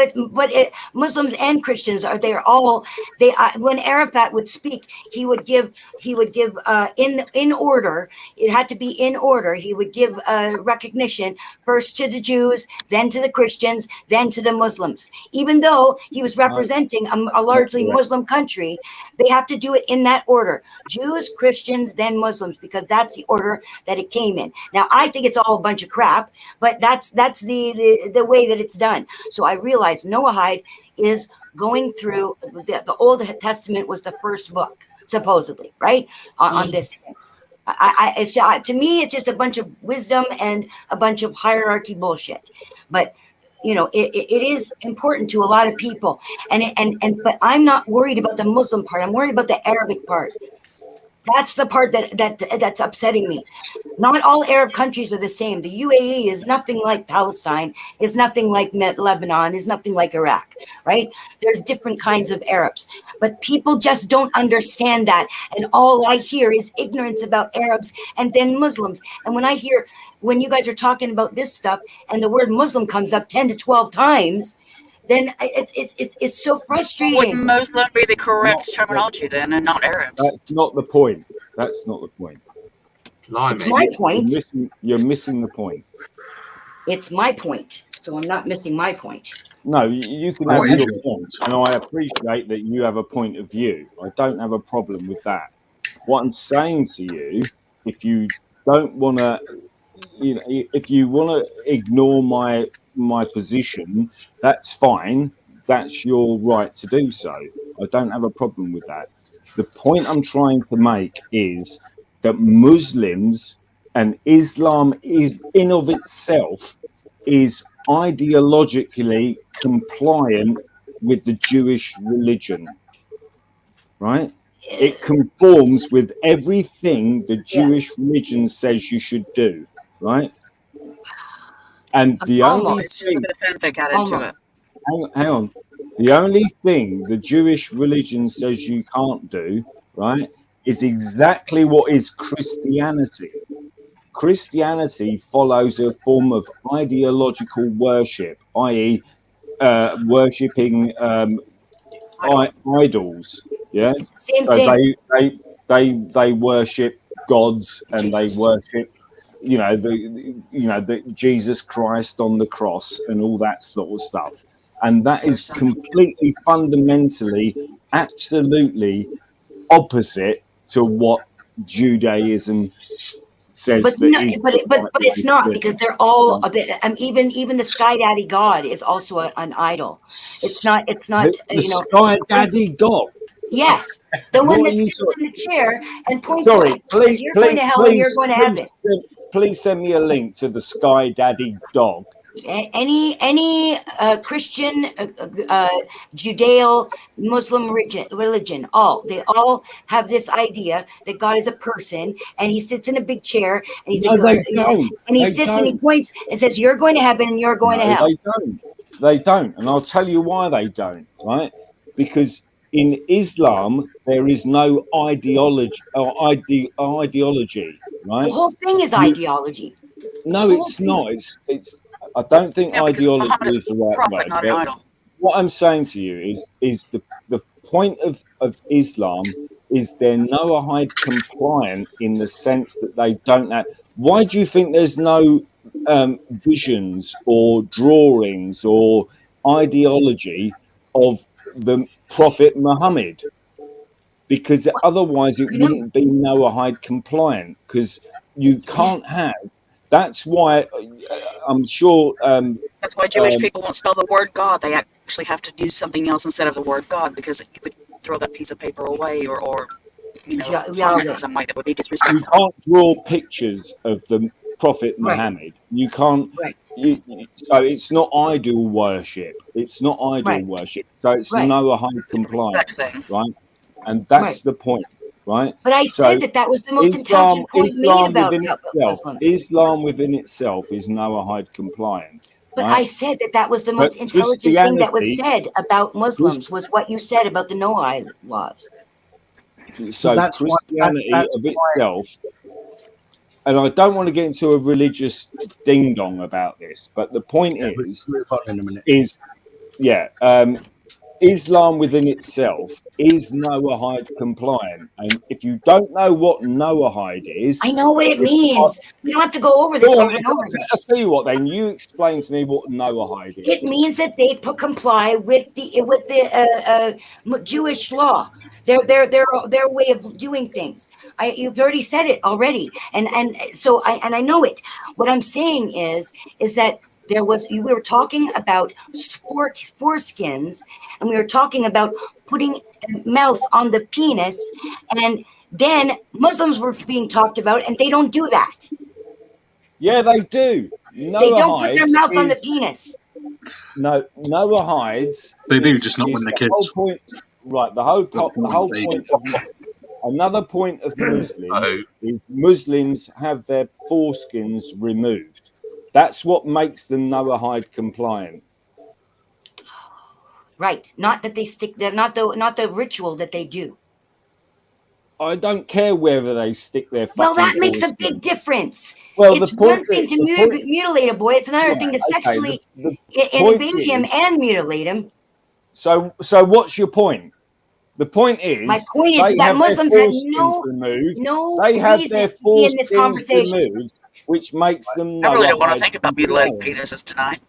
Muslims and Christians when Arafat would speak, he would give in order. It had to be in order. He would give recognition first to the Jews, then to the Christians, then to the Muslims. Even though he was representing a largely Muslim country, they have to do it in that order: Jews, Christians, then Muslims, because that's the order that it came in. Now, I think it's all a bunch of crap, but that's the way that it's done. So I realized Noahide is going through the Old Testament was the first book, supposedly, right? On this. To me, it's just a bunch of wisdom and a bunch of hierarchy bullshit. But it is important to a lot of people, but I'm not worried about the Muslim part. I'm worried about the Arabic part. That's the part that's upsetting me. Not all Arab countries are the same. The UAE is nothing like Palestine, is nothing like Lebanon, is nothing like Iraq, right? There's different kinds of Arabs, but people just don't understand that. And all I hear is ignorance about Arabs and then Muslims. And when you guys are talking about this stuff and the word Muslim comes up 10 to 12 times, then it's so frustrating. Would Muslim be the correct terminology then, and not Arabs? That's not the point. That's not the point. It's my point. You're missing the point. It's my point, so I'm not missing my point. No, you can have your point, and I appreciate that you have a point of view. I don't have a problem with that. What I'm saying to you, if you don't want to, if you want to ignore my position, that's fine. That's your right to do so. I don't have a problem with that. The point I'm trying to make is that Muslims and Islam is in of itself is ideologically compliant with the Jewish religion, right? It conforms with everything the Jewish religion says you should do, right? And the only thing, hang on, the only thing the Jewish religion says you can't do, right, is exactly what is Christianity. Christianity follows a form of ideological worship, i.e., worshipping idols. Yeah, Same so thing. they worship gods and they worship, the Jesus Christ on the cross and all that sort of stuff, and that is completely fundamentally, absolutely opposite to what Judaism says. But that no, is but it's not, because they're all a bit. Even the Sky Daddy God is also an idol. It's not. The Sky Daddy God. Yes, the one What that are you sits in the chair and points Sorry, at please, you're going to hell and you're going to heaven. please send me a link to the Sky Daddy dog. Any Christian, Judeo, Muslim religion, they all have this idea that God is a person, and he sits in a big chair, and he's No, they don't. and he They sits and he don't. points and says, "You're going to heaven and you're going to hell." They don't. They don't, and I'll tell you why they don't. Right? Because in Islam there is no ideology or ideology. Right? The whole thing is ideology. No, it's not. It's. I don't think ideology Muhammad is is the right prophet, word. not an But idol. what I'm saying to you is the point of Islam is they're Noahide compliant in the sense that they don't have. Why do you think there's no visions or drawings or ideology of the Prophet Muhammad? Because otherwise it wouldn't be Noahide compliant, because you can't have. That's why I'm sure. That's why Jewish people won't spell the word God. They actually have to do something else instead of the word God, because you could throw that piece of paper away or harm it in some way that would be You disrespectful. can't draw pictures of the Prophet Muhammad. You can't. So it's not idol worship. It's not idol worship. So it's Noahide compliant, right? And that's the point, right? But I So said that was the most intelligent point made about Muslims. Islam within itself is Noahide compliant. But right? I said that was the most But intelligent thing that was Christianity- said about Muslims, was what you said about the Noahide laws. So that's why- Christianity that's of itself, and I don't want to get into a religious ding dong about this, but the point is, move on in a minute. Islam within itself is Noahide compliant, and if you don't know what Noahide is, I know what it means. We don't have to go over this over and over again. I'll tell you what. Then you explain to me what Noahide is. It means that they comply with the Jewish law, their way of doing things. You've already said it already, and so I know it. What I'm saying is that we were talking about foreskins, and we were talking about putting a mouth on the penis, and then Muslims were being talked about, and they don't do that. Yeah, they do. They don't put their mouth on the penis. No, Noahides. They do, just not when they're kids. Whole point, right, the whole point of another point of Muslims is Muslims have their foreskins removed. That's what makes them Noahide compliant. Right. Not that they stick there, not the ritual that they do. I don't care whether they stick their Well, that fucking makes a foreskin. big difference. Well, it's the point one thing is- to the point- mutilate a boy. It's another Yeah, thing to okay, sexually the point invade him is- and mutilate him. So what's your point? The point is, My point is they that have Muslims their had foreskins removed. no They have reason their to be in this foreskins conversation. removed, which makes them. I really don't want to Noahide think about mutilating compliant. penises tonight.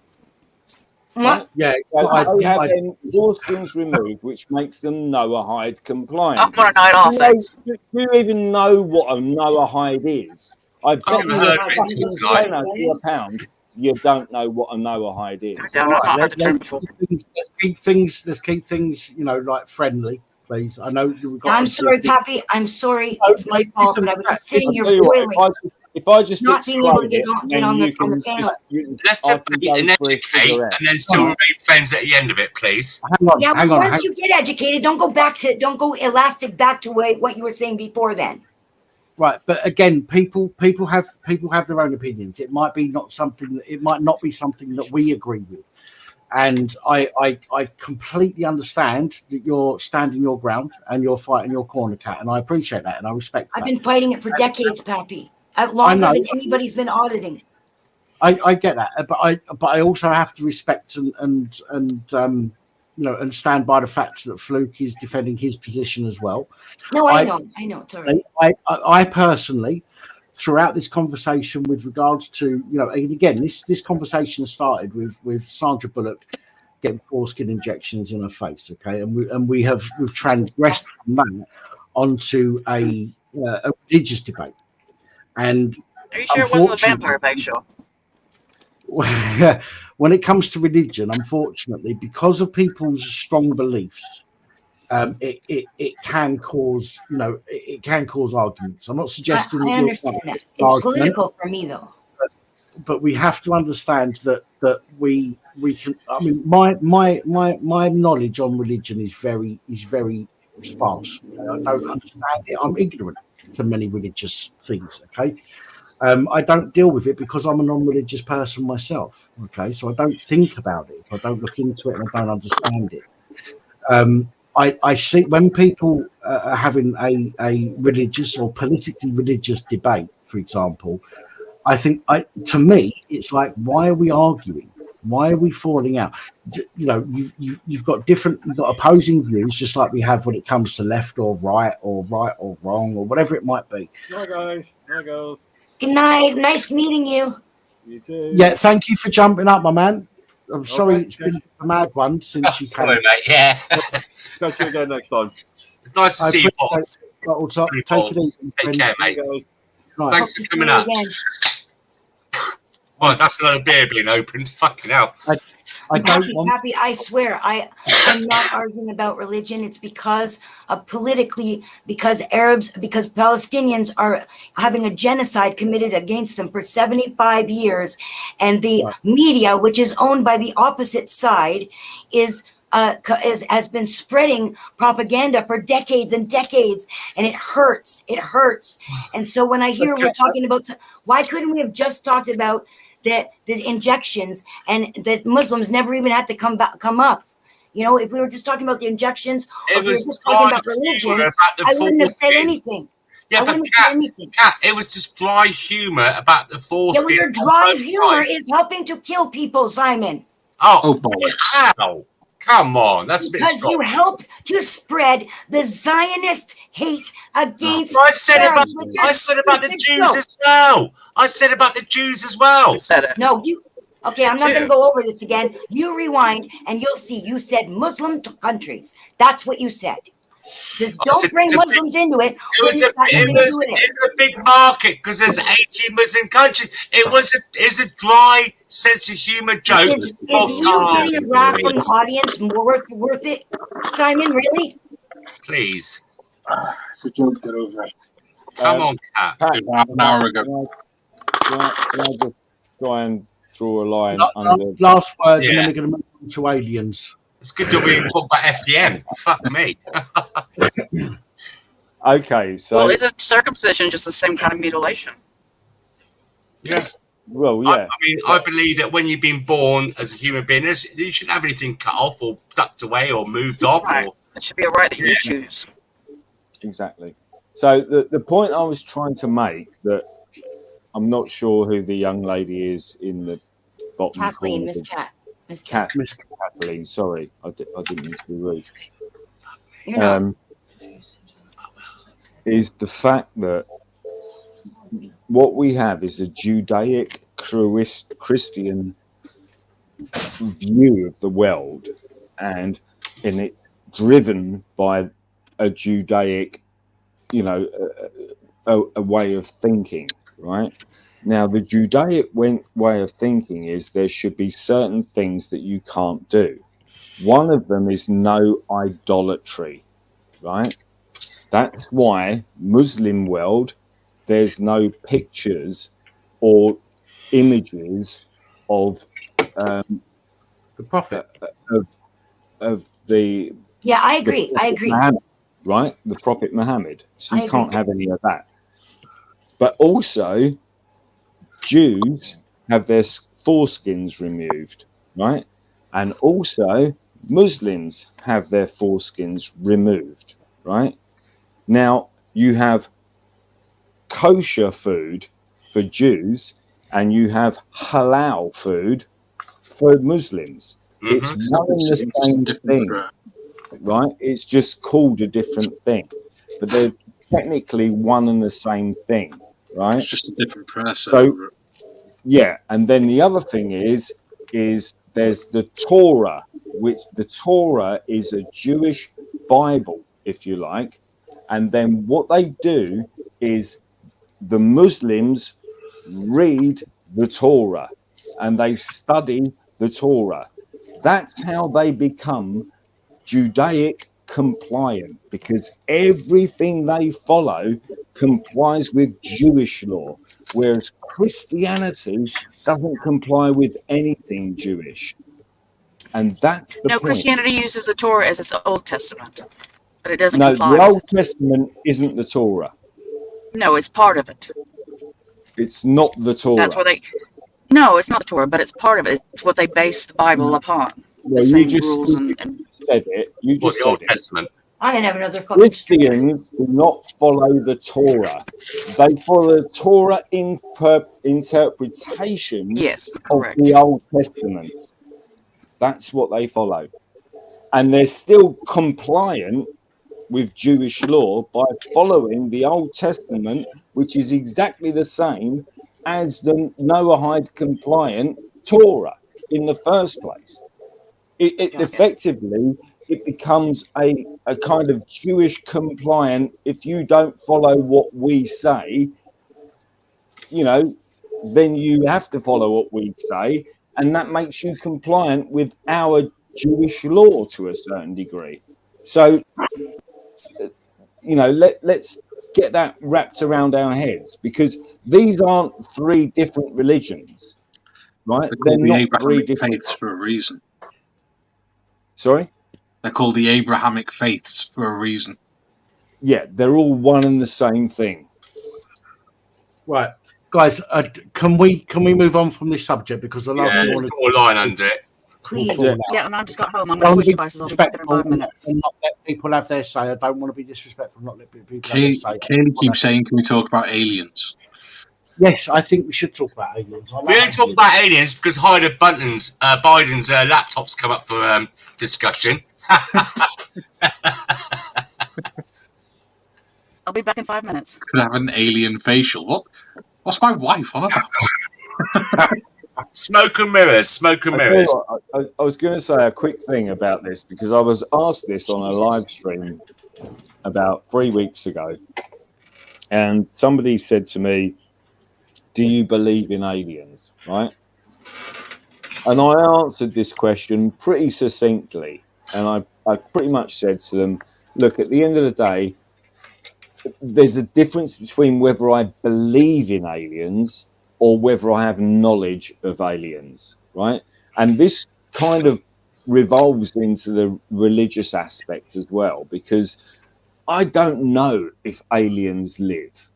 Right? Yeah, So they have their foreskins removed, which makes them Noahide compliant. I'm on a night off, thanks. Do you even know what a Noahide is? I bet you heard have of it fucking tonight. tenner to a pound. You don't know what a Noahide is. Let's keep things, like friendly, please. I know we've got. I'm sorry, Pappy. I'm sorry. It's my fault, but I was just sitting here I'll tell you what, boiling. if I just Not being able to explain get it, on then the you can panel. Let's debate and educate, and then still remain friends at the end of it, please. Yeah, but once you get educated, don't go elastic back to what you were saying before then. Right, but again, people have their own opinions. It might not be something that we agree with, and I completely understand that you're standing your ground and you're fighting your corner, Cat, and I appreciate that and I respect that. I've been fighting it for decades, Pappy. longer than anybody's been auditing. I get that, but I also have to respect and and stand by the fact that Fluke is defending his position as well. No, I know. Sorry. I personally, throughout this conversation, with regards to and again, this conversation started with Sandra Bullock getting foreskin injections in her face, okay, and we've transgressed from that onto a religious debate, and Are you sure it wasn't a vampire facial? When it comes to religion, unfortunately, because of people's strong beliefs, it can cause arguments. I'm not suggesting I understand that. It's political for me, though. But we have to understand that we can. I mean, my knowledge on religion is very sparse. I don't understand it. I'm ignorant to many religious things. Okay. I don't deal with it because I'm a non-religious person myself. Okay, so I don't think about it. I don't look into it, and I don't understand it. I see when people are having a religious or politically religious debate, for example. I think, to me, it's like, why are we arguing? Why are we falling out? You've got opposing views, just like we have when it comes to left or right or wrong or whatever it might be. Hi guys. Hi girls. Good night. Nice meeting you. You too. Yeah, thank you for jumping up, my man. I'm sorry it's been a mad one since you came. Sorry, mate. Yeah. Catch you again next time. Nice to see you, Bob. Take it easy. Take care, mate. Right. Thanks for coming up. Well, that's another beer being opened. Fucking hell. Happy, I swear, I'm not arguing about religion. It's because because Palestinians are having a genocide committed against them for 75 years, and the media, which is owned by the opposite side, has been spreading propaganda for decades and decades, and it hurts. And so when I hear we're talking about, why couldn't we have just talked about the injections, and that Muslims never even had to come up? If we were just talking about the injections, or if we were just talking about religion, I wouldn't have said anything. Yeah, but Kat, it was just dry humour about the foreskin. Yeah, well, your dry humour is helping to kill people, Simon. Oh, how? Come on, that's a bit because strong. You help to spread the Zionist hate against. I said about the Jews as well. I said about the Jews as well. No, you. Okay, I'm not going to go over this again. You rewind and you'll see. You said Muslim countries. That's what you said. Just don't bring Muslims into it. It was a big market because there's 80 Muslim countries. It was a dry sense of humor joke. Is you getting a laugh from the audience more worth it, Simon? Really? Please. It's a joke. Get over it. Come on, Kat. An hour ago. Can I just try and draw a line under last words, and then we're going to move on to aliens. It's good that we talk about FDM. Fuck me. Okay, so well, isn't circumcision just the same kind of mutilation? Yeah. Well, yeah. I mean, I believe that when you've been born as a human being, you shouldn't have anything cut off or tucked away or moved off. Right. It should be a right that you choose. Exactly. So the point I was trying to make, that I'm not sure who the young lady is in the bottom Kathleen, corner. Miss Cat. Kathleen, sorry, I didn't mean to be rude. Is the fact that what we have is a Judaic Christian view of the world, and it's driven by a Judaic, a way of thinking, right? Now, the Judaic way of thinking is there should be certain things that you can't do. One of them is no idolatry, right? That's why Muslim world, there's no pictures or images of the Prophet, of the Yeah, I agree. Muhammad, right? The Prophet Muhammad. So you can't have any of that. But also, Jews have their foreskins removed, right? And also, Muslims have their foreskins removed, right? Now, you have kosher food for Jews, and you have halal food for Muslims. It's one and the same thing, right? It's just called a different thing, but they're technically one and the same thing, right? It's just a different press. So, yeah, and then the other thing is there's the Torah, which the Torah is a Jewish Bible, if you like, and then what they do is the Muslims read the Torah and they study the Torah. That's how they become Judaic compliant, because everything they follow complies with Jewish law, whereas Christianity doesn't comply with anything Jewish. And that's the No, point. Christianity uses the Torah as its Old Testament, but it doesn't No, comply the with Old Testament isn't the Torah. it. No, it's part of it. It's not the Torah. That's where they. No, it's not the Torah, but it's part of it. It's what they base the Bible upon. Well, The you same just rules and said it. You just the Old said it. Testament. I can have another fucking. Christians do not follow the Torah. They follow the Torah interpretation of the Old Testament. That's what they follow. And they're still compliant with Jewish law by following the Old Testament, which is exactly the same as the Noahide compliant Torah in the first place. It effectively, it becomes a kind of Jewish compliant. If you don't follow what we say, you know, then you have to follow what we say, and that makes you compliant with our Jewish law to a certain degree. So, you know, let's get that wrapped around our heads, because these aren't three different religions, right? They're the not Abrahamic three different faiths for a reason. Sorry? They're called the Abrahamic faiths for a reason. Yeah, they're all one and the same thing. Right, guys, can we move on from this subject, because the last Yeah, there's more line under it. Yeah, and I just got home. I'm going to switch devices. I'll be back in 5 minutes. And not let people have their say. I don't want to be disrespectful. Not let people have their say. Kaylee keeps saying, "Can we talk about aliens?" Yes, I think we should talk about aliens. We don't talk about aliens because Biden's laptops come up for discussion. I'll be back in 5 minutes. Could have an alien facial. What's my wife on about? Smoke and mirrors. Smoke and mirrors. I was going to say a quick thing about this, because I was asked this on a live stream about 3 weeks ago, and somebody said to me, "Do you believe in aliens?" Right? And I answered this question pretty succinctly, and I pretty much said to them, "Look, at the end of the day, there's a difference between whether I believe in aliens or whether I have knowledge of aliens, right?" And this kind of revolves into the religious aspect as well, because I don't know if aliens live.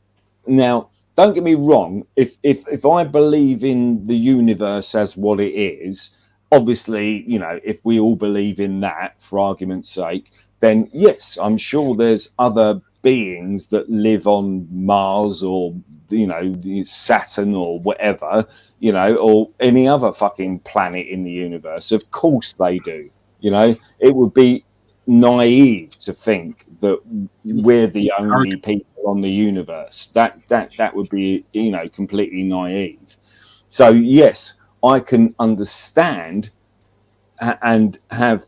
Now, don't get me wrong, if I believe in the universe as what it is, obviously, you know, if we all believe in that, for argument's sake, then yes, I'm sure there's other beings that live on Mars or, you know, Saturn or whatever, you know, or any other fucking planet in the universe. Of course they do. You know, it would be naive to think that we're the only people on the universe. That would be, you know, completely naive. So yes, I can understand and have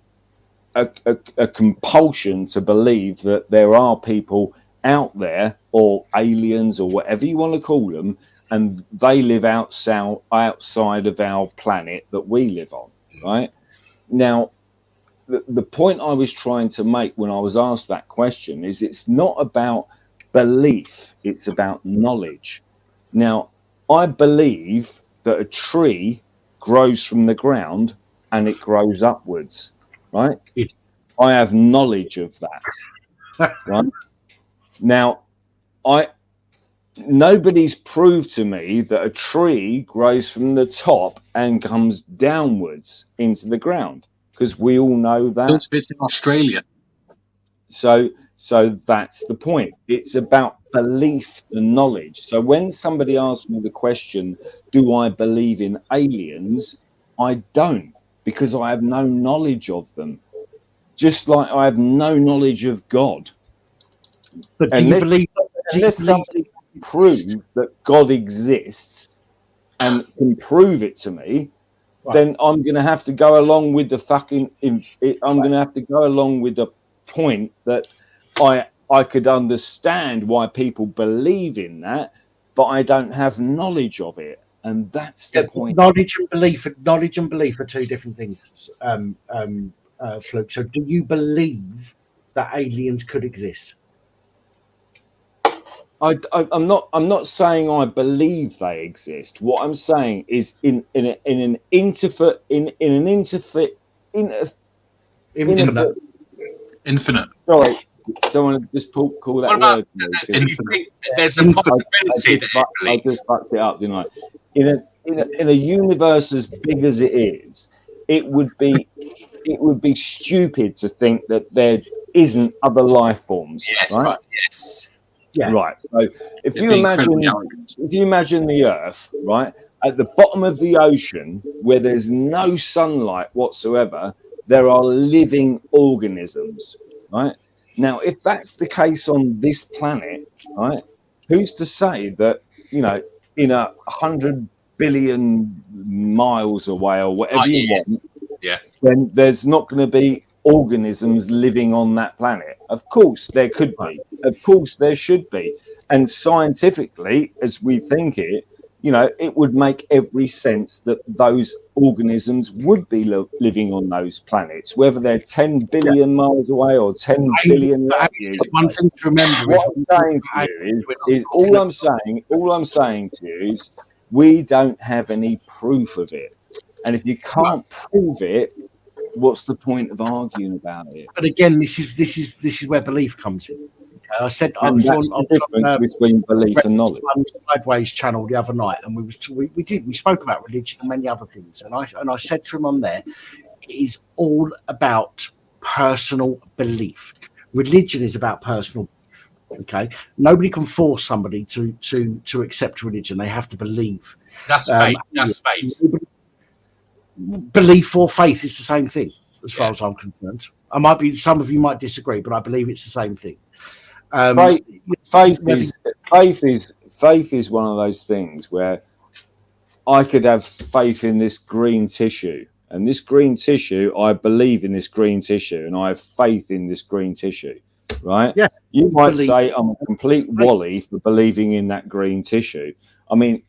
a compulsion to believe that there are people out there, or aliens, or whatever you want to call them, and they live outside of our planet that we live on, right? Now, the point I was trying to make when I was asked that question is it's not about belief, it's about knowledge. Now, I believe that a tree grows from the ground and it grows upwards, right? I have knowledge of that, right? Now, nobody's proved to me that a tree grows from the top and comes downwards into the ground, because we all know that. It's in Australia. So that's the point. It's about belief and knowledge. So when somebody asks me the question, do I believe in aliens? I don't, because I have no knowledge of them. Just like I have no knowledge of God. But do you believe? Unless somebody can prove that God exists and can prove it to me, then I'm going to have to go along with the fucking. I'm going to have to go along with the point that I could understand why people believe in that, but I don't have knowledge of it, and that's the point. Knowledge and belief are two different things, Fluke. So, do you believe that aliens could exist? I'm not saying I believe they exist. What I'm saying is infinite. Sorry, someone just call that word. There's a possibility that I just fucked it up, didn't I? In a universe as big as it is, it would be stupid to think that there isn't other life forms. Yes. Right? Yes. Yeah. Right. So if you imagine the Earth, right, at the bottom of the ocean where there's no sunlight whatsoever, there are living organisms, right? Now, if that's the case on this planet, right, who's to say that, in 100 billion miles away or whatever you want, then there's not going to be organisms living on that planet? Of course there could be, of course there should be, and scientifically, as we think it, it would make every sense that those organisms would be living on those planets, whether they're 10 billion miles away or 10 billion light years. One thing to remember what I'm saying to you is all I'm saying to you is we don't have any proof of it, and if you can't prove it, what's the point of arguing about it? But again, this is where belief comes in. I said I was on between belief and knowledge. Sideways channel the other night, and we spoke about religion and many other things, and I said to him on there, it is all about personal belief. Religion is about personal belief. Okay, nobody can force somebody to accept religion. They have to believe. That's faith. That's faith. Belief or faith is the same thing, as far as I'm concerned. Some of you might disagree, but I believe it's the same thing. Faith is one of those things where I could have faith in this green tissue, and this green tissue, I believe in this green tissue, and I have faith in this green tissue, right? Yeah. You might say I'm a complete wally for believing in that green tissue. I mean,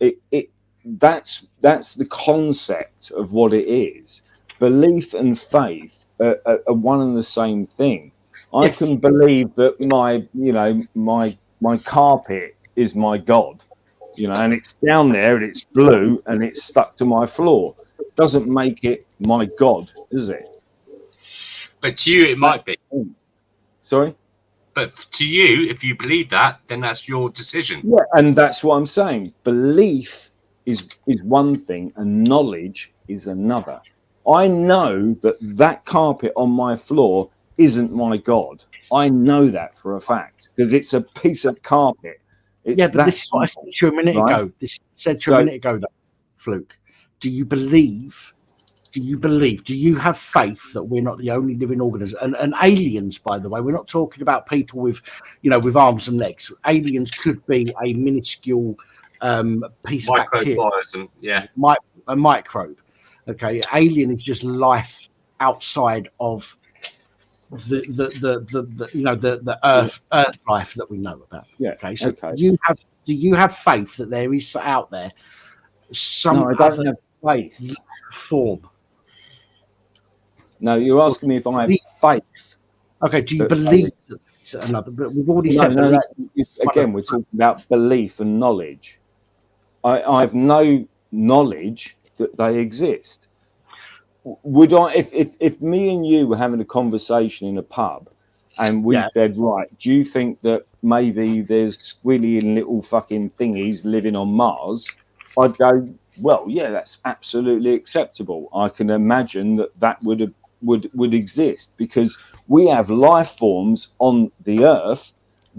that's the concept of what it is. Belief and faith are one and the same thing. I can believe that my carpet is my God, and it's down there and it's blue and it's stuck to my floor. Doesn't make it my God, does it? But to you, it might be. Sorry? But to you, if you believe that, then that's your decision. Yeah, and that's what I'm saying. Belief is one thing and knowledge is another. I know that carpet on my floor isn't my God. I know that for a fact because it's a piece of carpet. But this is what I said to you a minute ago. Though, Fluke. Do you believe? Do you have faith that we're not the only living organism? And aliens, by the way, we're not talking about people with arms and legs. Aliens could be a minuscule piece of bacteria, a microbe. Okay, alien is just life outside of the earth life that we know about. Yeah. Okay. So do you have faith that there is out there some I don't have faith form? No, you're asking me if I have faith. Okay. Do you believe that another? But we've already said belief. Again, we're talking about belief and knowledge. I have no knowledge that they exist. Would I, if me and you were having a conversation in a pub and we said, right, do you think that maybe there's squilly little fucking thingies living on Mars? I'd go, well, yeah, that's absolutely acceptable. I can imagine that would exist because we have life forms on the Earth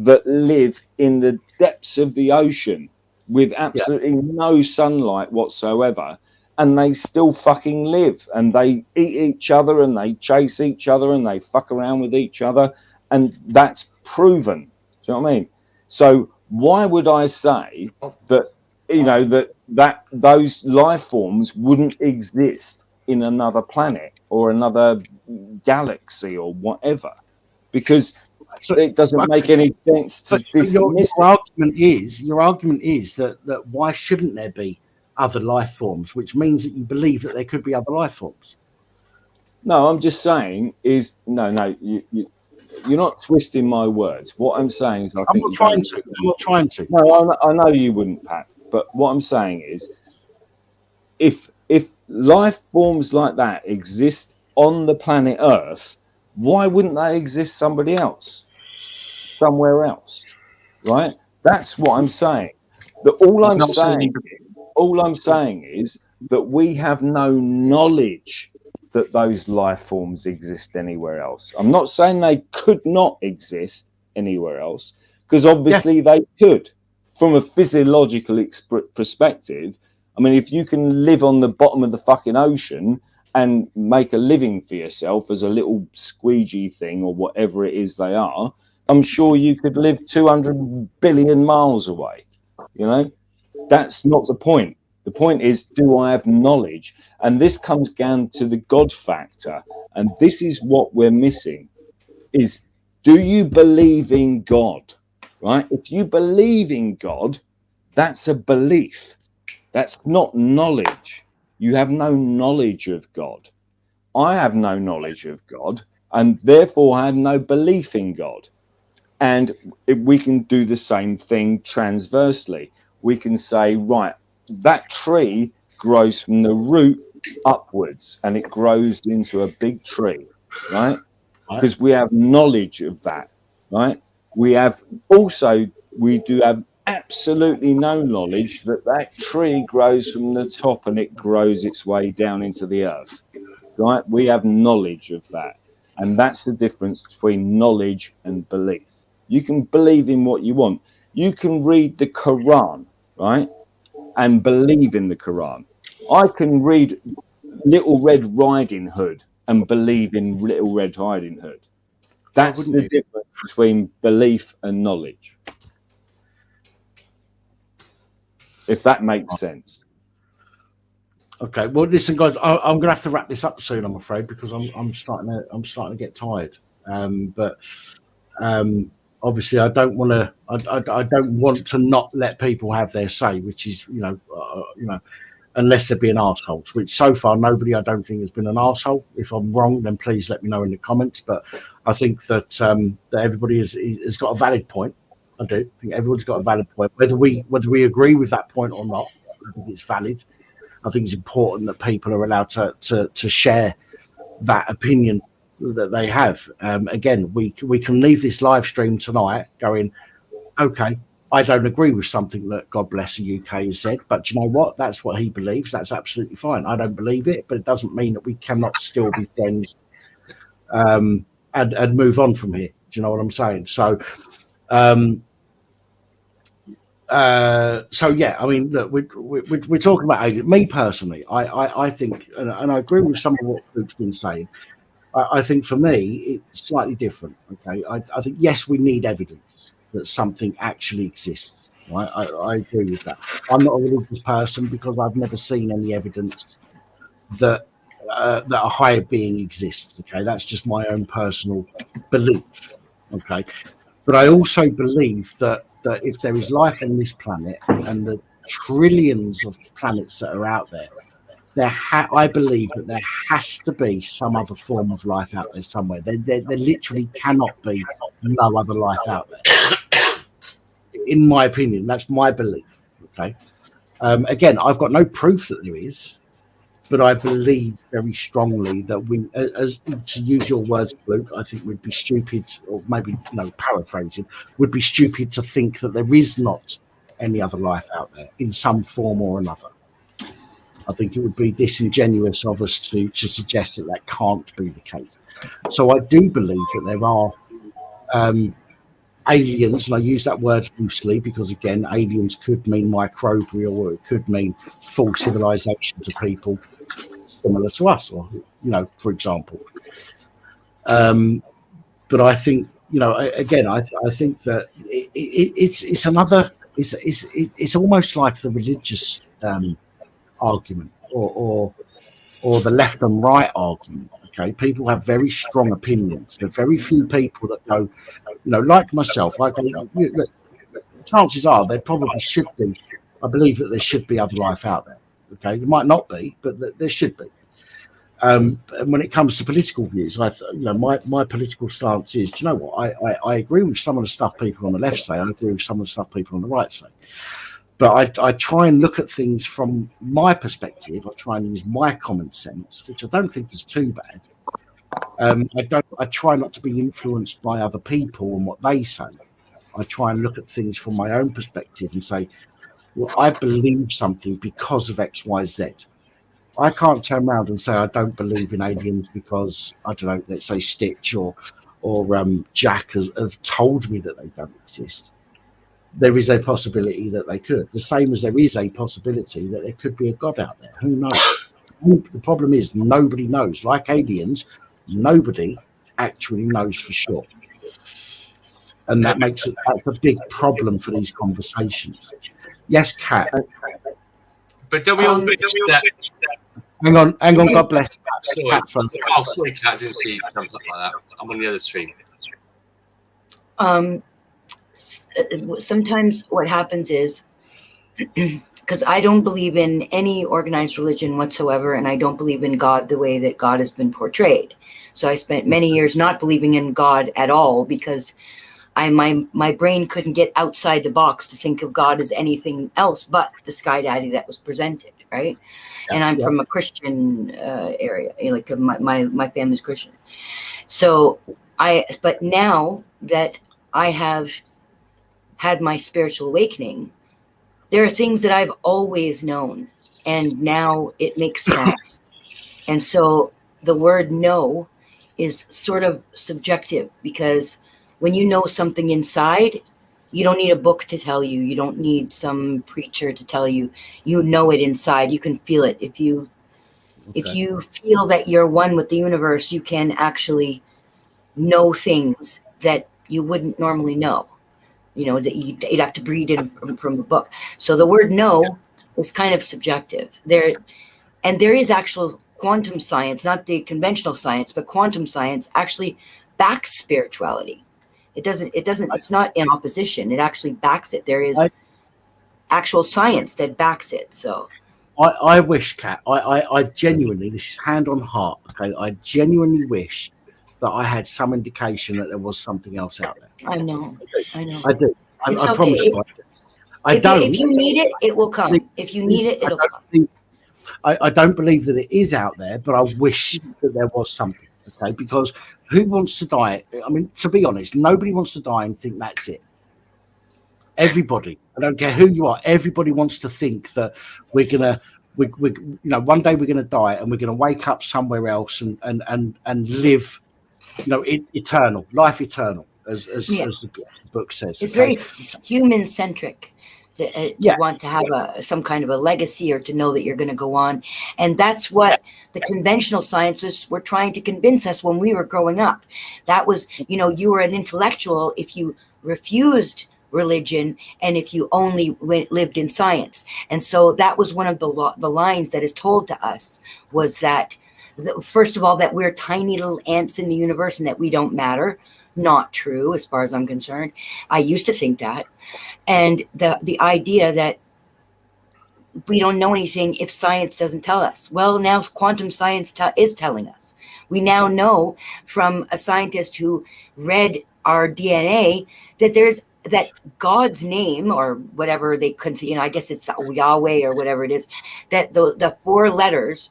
that live in the depths of the ocean with absolutely no sunlight whatsoever, and they still fucking live, and they eat each other, and they chase each other, and they fuck around with each other, and that's proven. Do you know what I mean? So why would I say that, you know, that those life forms wouldn't exist in another planet or another galaxy or whatever? Because it doesn't make any sense to dismiss your argument is that why shouldn't there be other life forms, which means that you believe that there could be other life forms. No, I'm just saying is no, you're not twisting my words. What I'm saying is I'm not trying to. No, I know you wouldn't, Pat. But what I'm saying is, if life forms like that exist on the planet Earth, why wouldn't they exist somewhere else? Right? That's what I'm saying. All I'm saying is that we have no knowledge that those life forms exist anywhere else. I'm not saying they could not exist anywhere else, because obviously they could. From a physiological perspective, I mean, if you can live on the bottom of the fucking ocean and make a living for yourself as a little squeegee thing or whatever it is they are, I'm sure you could live 200 billion miles away. You know, that's not the point. The point is, do I have knowledge? And this comes down to the God factor. And this is what we're missing is, do you believe in God? Right? If you believe in God, that's a belief. That's not knowledge. You have no knowledge of God. I have no knowledge of God, and therefore I have no belief in God. And we can do the same thing transversely. We can say, right, that tree grows from the root upwards and it grows into a big tree, right? Because we have knowledge of that, right? We do have absolutely no knowledge that that tree grows from the top and it grows its way down into the earth, right? We have knowledge of that. And that's the difference between knowledge and belief. You can believe in what you want. You can read the Quran, right? And believe in the Quran. I can read Little Red Riding Hood and believe in Little Red Riding Hood. That's the difference between belief and knowledge. If that makes sense. Okay. Well, listen, guys, I'm going to have to wrap this up soon, I'm afraid, because I'm starting to get tired. Obviously, I don't want to. I don't want to not let people have their say, which is, unless they're being arseholes. Which so far nobody, I don't think, has been an arsehole. If I'm wrong, then please let me know in the comments. But I think that that everybody has got a valid point. I do think everyone's got a valid point. Whether we agree with that point or not, I think it's valid. I think it's important that people are allowed to share that opinion that they have. Again, we can leave this live stream tonight going, okay, I don't agree with something that God bless the UK has said, but you know what? That's what he believes. That's absolutely fine. I don't believe it, but it doesn't mean that we cannot still be friends and move on from here. Do you know what I'm saying? So yeah, I mean, look, we're talking about aliens. Me personally, I think, and I agree with some of what Luke's been saying. I think for me, it's slightly different. Okay, I think yes, we need evidence that something actually exists. Right, I agree with that. I'm not a religious person because I've never seen any evidence that a higher being exists. Okay, that's just my own personal belief. Okay, but I also believe that if there is life on this planet and the trillions of planets that are out there, I believe that there has to be some other form of life out there somewhere. There literally cannot be no other life out there. In my opinion, that's my belief. Okay. Again, I've got no proof that there is, but I believe very strongly that we, as to use your words, Luke, I think we'd be stupid, or maybe paraphrasing, would be stupid to think that there is not any other life out there in some form or another. I think it would be disingenuous of us to suggest that can't be the case. So I do believe that there are aliens, and I use that word loosely because, again, aliens could mean microbial, or it could mean full civilizations of people similar to us, or, for example. But I think, again, I think that it's another, it's almost like the religious argument, or the left and right argument. Okay, people have very strong opinions. There are very few people that go, like myself. I go, look, chances are there probably should be. I believe that there should be other life out there. Okay, there might not be, but there should be. And when it comes to political views, my political stance is, do you know what? I agree with some of the stuff people on the left say. I agree with some of the stuff people on the right say. But I try and look at things from my perspective. I try and use my common sense, which I don't think is too bad. I try not to be influenced by other people and what they say. I try and look at things from my own perspective and say, well, I believe something because of X, Y, Z. I can't turn around and say I don't believe in aliens because, I don't know, let's say Stitch or Jack have told me that they don't exist. There is a possibility that they could. The same as there is a possibility that there could be a God out there. Who knows? The problem is nobody knows. Like aliens, nobody actually knows for sure. And that's a big problem for these conversations. Yes, Kat. But don't we all that? Hang on, God bless. Sorry, sorry, Kat, I didn't see you jump up like that. I'm on the other stream. Sometimes what happens is, because I don't believe in any organized religion whatsoever, and I don't believe in God the way that God has been portrayed. So I spent many years not believing in God at all because my brain couldn't get outside the box to think of God as anything else but the Sky Daddy that was presented, right? And I'm from a Christian area, like my family's Christian. So but now that I have had my spiritual awakening, there are things that I've always known, and now it makes sense. And so the word know is sort of subjective, because when you know something inside, you don't need a book to tell you. You don't need some preacher to tell you. You know it inside. You can feel it. If you feel that you're one with the universe, you can actually know things that you wouldn't normally know. That you'd have to read it from a book. So the word know is kind of subjective. There is actual quantum science, not the conventional science, but quantum science actually backs spirituality. It's not in opposition. It actually backs it. There is actual science that backs it. So I wish, Kat, I genuinely, this is hand on heart, okay, I genuinely wish that I had some indication that there was something else out there. I know. I do. I okay. promise you. I don't. If you need it, it will come. If you need it, it'll come. I don't believe that it is out there, but I wish that there was something. Okay, because who wants to die? I mean, to be honest, nobody wants to die and think that's it. Everybody, I don't care who you are, everybody wants to think that we're gonna, one day we're gonna die and we're gonna wake up somewhere else and live, eternal, life eternal, as the book says. It's very human centric. To want to have some kind of a legacy, or to know that you're going to go on. And that's what the conventional scientists were trying to convince us when we were growing up. That was, you were an intellectual if you refused religion and if you only lived in science. And so that was one of the lines that is told to us, was that, first of all, that we're tiny little ants in the universe and that we don't matter. Not true, as far as I'm concerned. I used to think that. And the idea that we don't know anything if science doesn't tell us. Well, now quantum science is telling us. We now know from a scientist who read our DNA that God's name, or whatever they consider, I guess it's Yahweh or whatever it is, that the 4 letters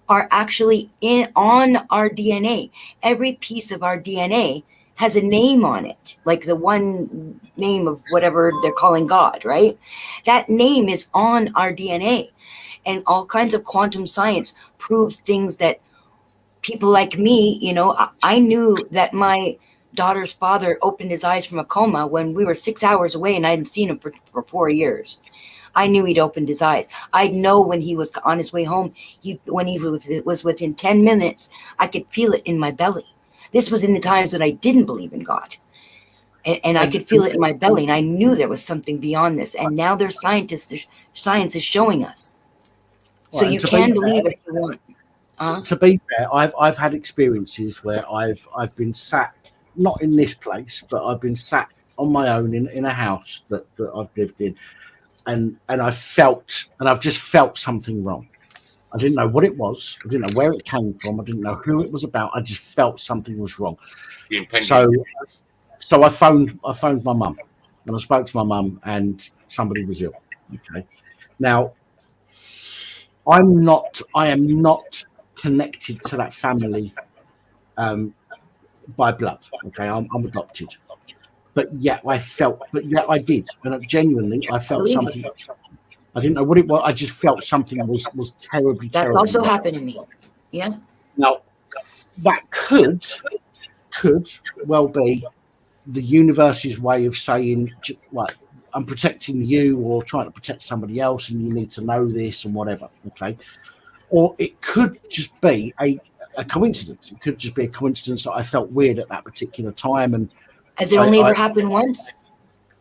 are actually on our DNA. Every piece of our DNA has a name on it, like the one name of whatever they're calling God, right? That name is on our DNA. And all kinds of quantum science proves things that people like me, I knew that my daughter's father opened his eyes from a coma when we were 6 hours away and I hadn't seen him for 4 years. I knew he'd opened his eyes. I'd know when he was on his way home, when he was within 10 minutes, I could feel it in my belly. This was in the times that I didn't believe in God. And I could feel it in my belly, and I knew there was something beyond this. And now there's science is showing us. So you can believe it if you want. To be fair, I've had experiences where I've been sat, not in this place, but I've been sat on my own in a house that I've lived in, and I've just felt something wrong. I didn't know what it was. I didn't know where it came from. I didn't know who it was about. I just felt something was wrong. So I phoned my mum, and I spoke to my mum, and somebody was ill. Okay, now I am not connected to that family by blood. Okay, I'm adopted, but yet I did, and genuinely I felt something. I didn't know what it was. I just felt something was terribly. That's also happened to me. Yeah. Now that could well be the universe's way of saying, like, I'm protecting you, or trying to protect somebody else, and you need to know this and whatever. Okay. Or it could just be a coincidence. It could just be a coincidence that I felt weird at that particular time. And has it only ever happened once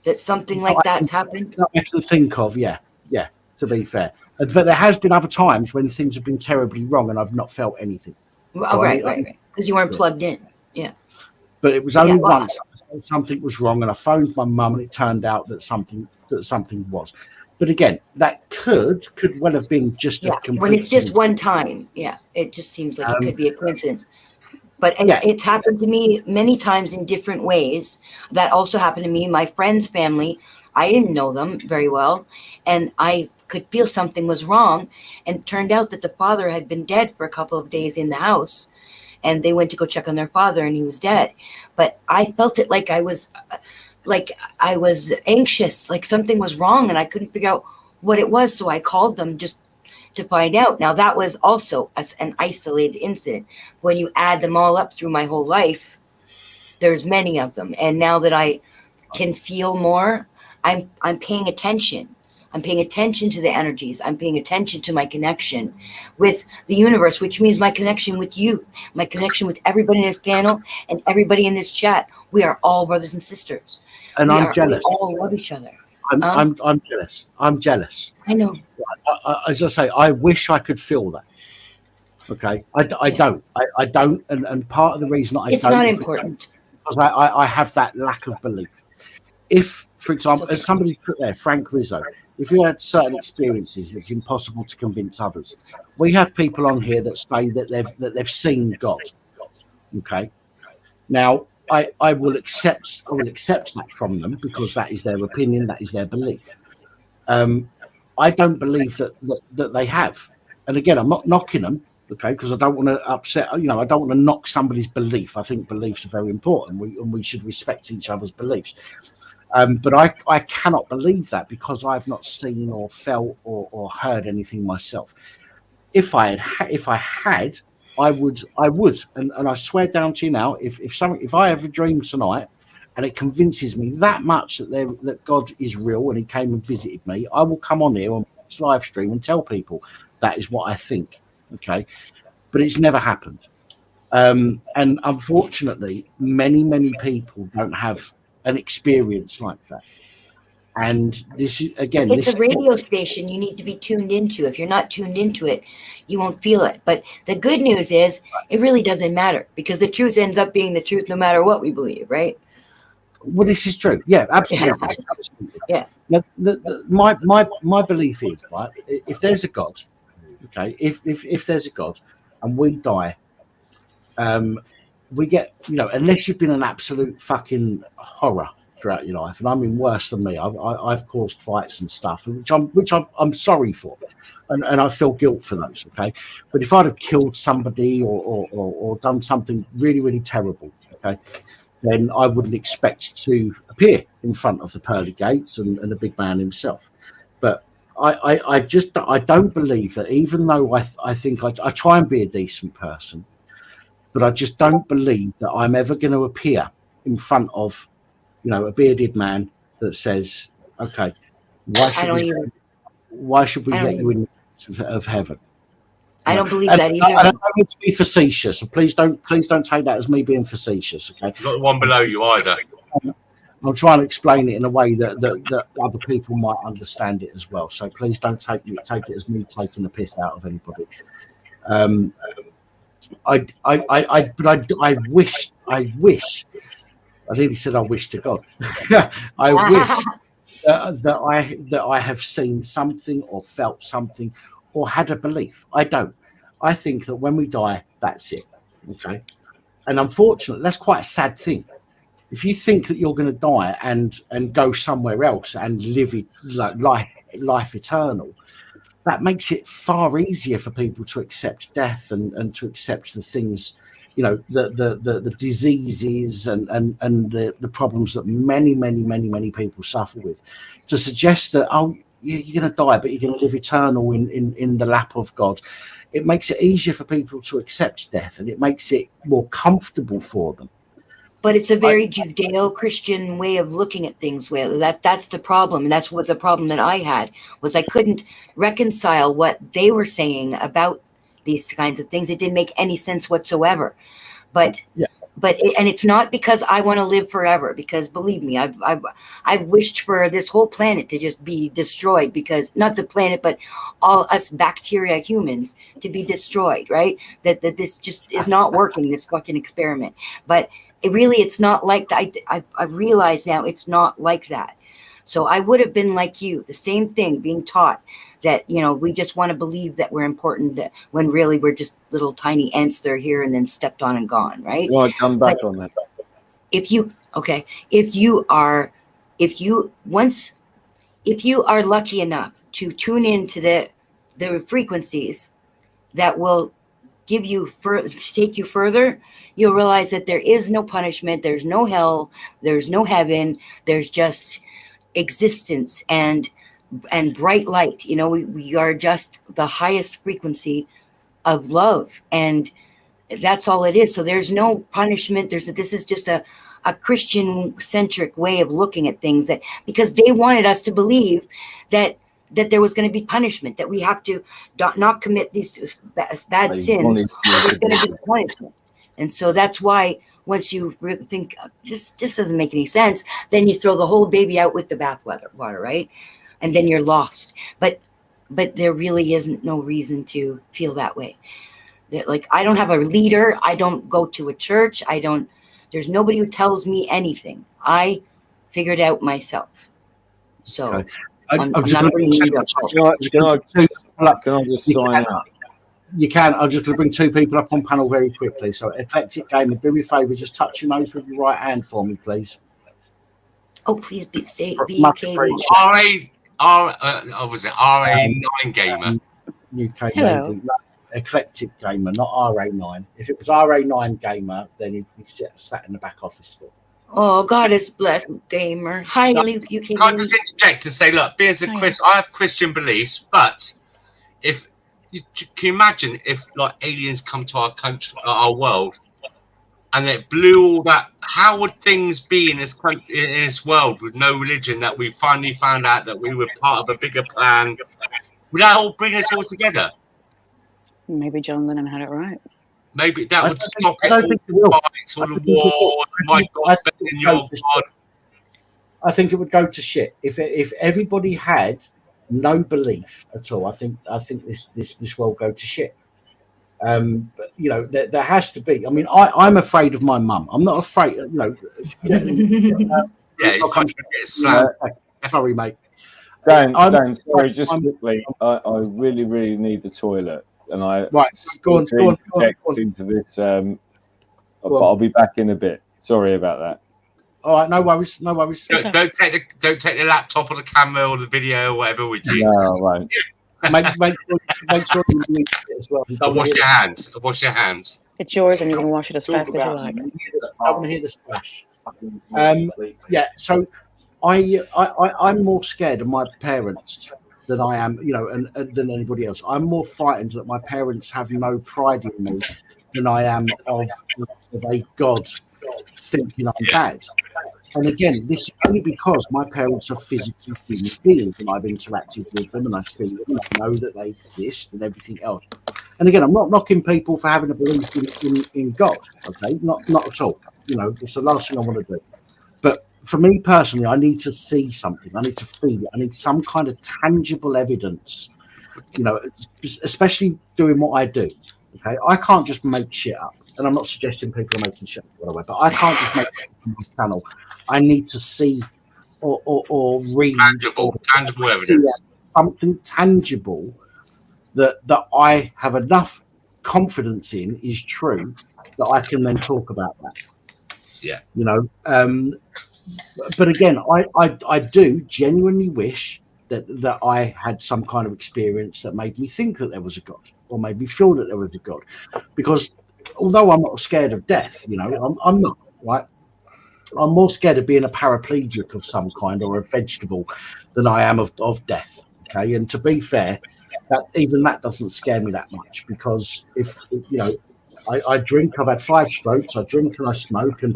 that something like that's happened? I can think of, yeah. To be fair, but there has been other times when things have been terribly wrong and I've not felt anything. Oh, right, because you weren't plugged in. Yeah. But it was only once something was wrong, and I phoned my mum, and it turned out that something was. But again, that could well have been just a complete. When it's just one time, it just seems like it could be a coincidence. But it's happened to me many times in different ways. That also happened to me. My friend's family, I didn't know them very well, and I could feel something was wrong, and it turned out that the father had been dead for a couple of days in the house, and they went to go check on their father, and he was dead. But I felt it like I was anxious, like something was wrong, and I couldn't figure out what it was. So I called them just to find out. Now that was also an isolated incident. When you add them all up through my whole life, there's many of them. And now that I can feel more, I'm paying attention. I'm paying attention to the energies. I'm paying attention to my connection with the universe, which means my connection with you, my connection with everybody in this panel and everybody in this chat. We are all brothers and sisters. And I'm jealous. We all love each other. I'm jealous. I'm jealous. I know. As I say, I wish I could feel that. Okay, I don't. I don't. And part of the reason it's not important because I have that lack of belief. If, for example, as somebody put there, Frank Rizzo, if you had certain experiences, it's impossible to convince others. We have people on here that say that they've seen God. Okay. Now, I will accept that from them because that is their opinion, that is their belief. I don't believe that they have. And again, I'm not knocking them, okay, because I don't want to upset. I don't want to knock somebody's belief. I think beliefs are very important, and we should respect each other's beliefs. But I cannot believe that because I've not seen or felt or heard anything myself. If I had, I would, and I swear down to you now, if I have a dream tonight and it convinces me that much that God is real and He came and visited me, I will come on here on this live stream and tell people that is what I think. Okay, but it's never happened, and unfortunately, many people don't have an experience like that. And this is again, it's a radio station you need to be tuned into. If you're not tuned into it, you won't feel it. But the good news is it really doesn't matter because the truth ends up being the truth no matter what we believe, right? Well, this is true. Yeah, absolutely. Absolutely. Yeah. Now, my belief is, right, if there's a God, okay, if there's a God and we die, we get, unless you've been an absolute fucking horror throughout your life, and I mean worse than me. I've caused fights and stuff, which I'm sorry for, and I feel guilt for those. Okay, but if I'd have killed somebody or done something really, really terrible, okay, then I wouldn't expect to appear in front of the pearly gates and the big man himself. But I don't believe that, even though I think I try and be a decent person, but I just don't believe that I'm ever going to appear in front of, a bearded man that says, "Okay, why should we let you in of heaven?" I don't believe And that I either. don't mean to be facetious, so please don't take that as me being facetious. Okay, Not the one below you either. I'll try and explain it in a way that other people might understand it as well. So please don't take it as me taking the piss out of anybody. I wish. I nearly said I wish to God. I wish that I have seen something or felt something or had a belief. I don't. I think that when we die, that's it. Okay. And unfortunately, that's quite a sad thing. If you think that you're going to die and go somewhere else and live it like life eternal, that makes it far easier for people to accept death and to accept the things, the diseases and the problems that many people suffer with. To suggest that, oh, you're going to die, but you're going to live eternal in the lap of God, it makes it easier for people to accept death, and it makes it more comfortable for them. But it's a very Judeo-Christian way of looking at things. Where that's the problem, and that's what the problem that I had was I couldn't reconcile what they were saying about these kinds of things. It didn't make any sense whatsoever. But it's not because I want to live forever. Because believe me, I've wished for this whole planet to just be destroyed. Because not the planet, but all us bacteria humans to be destroyed. Right? That this just is not working. This fucking experiment. But it's not like that. I realize now it's not like that. So I would have been like you, the same thing, being taught that, we just want to believe that we're important, when really we're just little tiny ants that are here and then stepped on and gone, right? Well, I come back on that. If you are lucky enough to tune into the frequencies that will take you further, you'll realize that there is no punishment, there's no hell, there's no heaven, there's just existence and bright light. We are just the highest frequency of love, and that's all it is. So there's no punishment. This is just a Christian centric way of looking at things, that because they wanted us to believe that there was going to be punishment, that we have to not commit these bad sins, there's going to be punishment. And so that's why once you think this doesn't make any sense, then you throw the whole baby out with the bathwater, right? And then you're lost. But there really isn't no reason to feel that way. Like, I don't have a leader. I don't go to a church. There's nobody who tells me anything. I figured out myself. So. Okay. I'm not bringing you up. Can I just sign up? You can. I'm just going to bring two people up on panel very quickly. So, Eclectic Gamer, do me a favour, just touch your nose with your right hand for me, please. Oh, please be safe. Obviously, RA9 Gamer. UK Hello. lady. Eclectic Gamer, not RA9. If it was RA9 Gamer, then he'd be sat in the back office store. Oh, God is blessed, Gamer. Hi, Luke. You can I just interject to say, look, being I have Christian beliefs, but can you imagine if like aliens come to our country, our world, and it blew all that? How would things be in this country, in this world, with no religion? That we finally found out that we were part of a bigger plan. Would that all bring us all together? Maybe John Lennon had it right. Maybe that would stop I don't think it will. fights, all the wars. My God, in your God. I think it would go to shit if everybody had no belief at all. I think this will go to shit. But there has to be. I mean, I'm afraid of my mum. I'm not afraid. Sorry, mate. Dan, sorry, just quickly. I really, really need the toilet, and go on. Into this. But I'll be back in a bit. Sorry about that. All right, no worries. Don't take the laptop or the camera or the video or whatever with you. No, I won't. make sure you mute it as well. Wash your hands. It's yours, and you can wash it as fast as you like. I want to hear the splash. Yeah. So I'm more scared of my parents than I am, and than anybody else. I'm more frightened that my parents have no pride in me than I am of a God thinking I'm bad. And again, this is only because my parents are physically human beings and I've interacted with them and I see them and I know that they exist and everything else. And again, I'm not knocking people for having a belief in God, okay? Not at all. You know, it's the last thing I want to do. But for me personally, I need to see something. I need to feel it. I need some kind of tangible evidence, you know, especially doing what I do, okay? I can't just make shit up. And I'm not suggesting people are making shit up, by the way, but I can't just make shit up on this channel. I need to see or read tangible evidence, something tangible that I have enough confidence in is true that I can then talk about that. Yeah, you know. But again, I do genuinely wish that I had some kind of experience that made me think that there was a God or made me feel that there was a God, because although I'm not scared of death, you know, I'm not, right? I'm more scared of being a paraplegic of some kind or a vegetable than I am of death. Okay, and to be fair, that doesn't scare me that much, because if you know, I drink. I've had 5 strokes. I drink and I smoke. And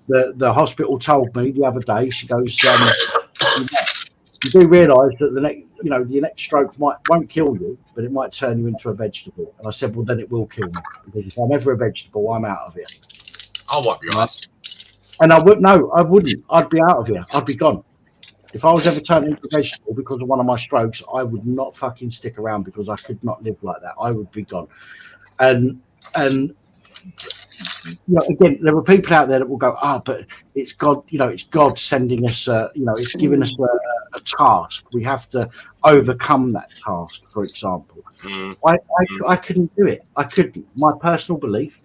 the hospital told me the other day. She goes, "You do realise that the next stroke won't kill you, but it might turn you into a vegetable." And I said, "Well, then it will kill me, because if I'm ever a vegetable, I'm out of here." I'll wipe your ass. And I wouldn't. I'd be out of here. I'd be gone. If I was ever turned into a vegetable because of one of my strokes, I would not fucking stick around, because I could not live like that. I would be gone. And you know, again, there are people out there that will go, but it's God. You know, it's God sending us. It's giving us a task. We have to overcome that task. For example, I couldn't do it. I couldn't. My personal belief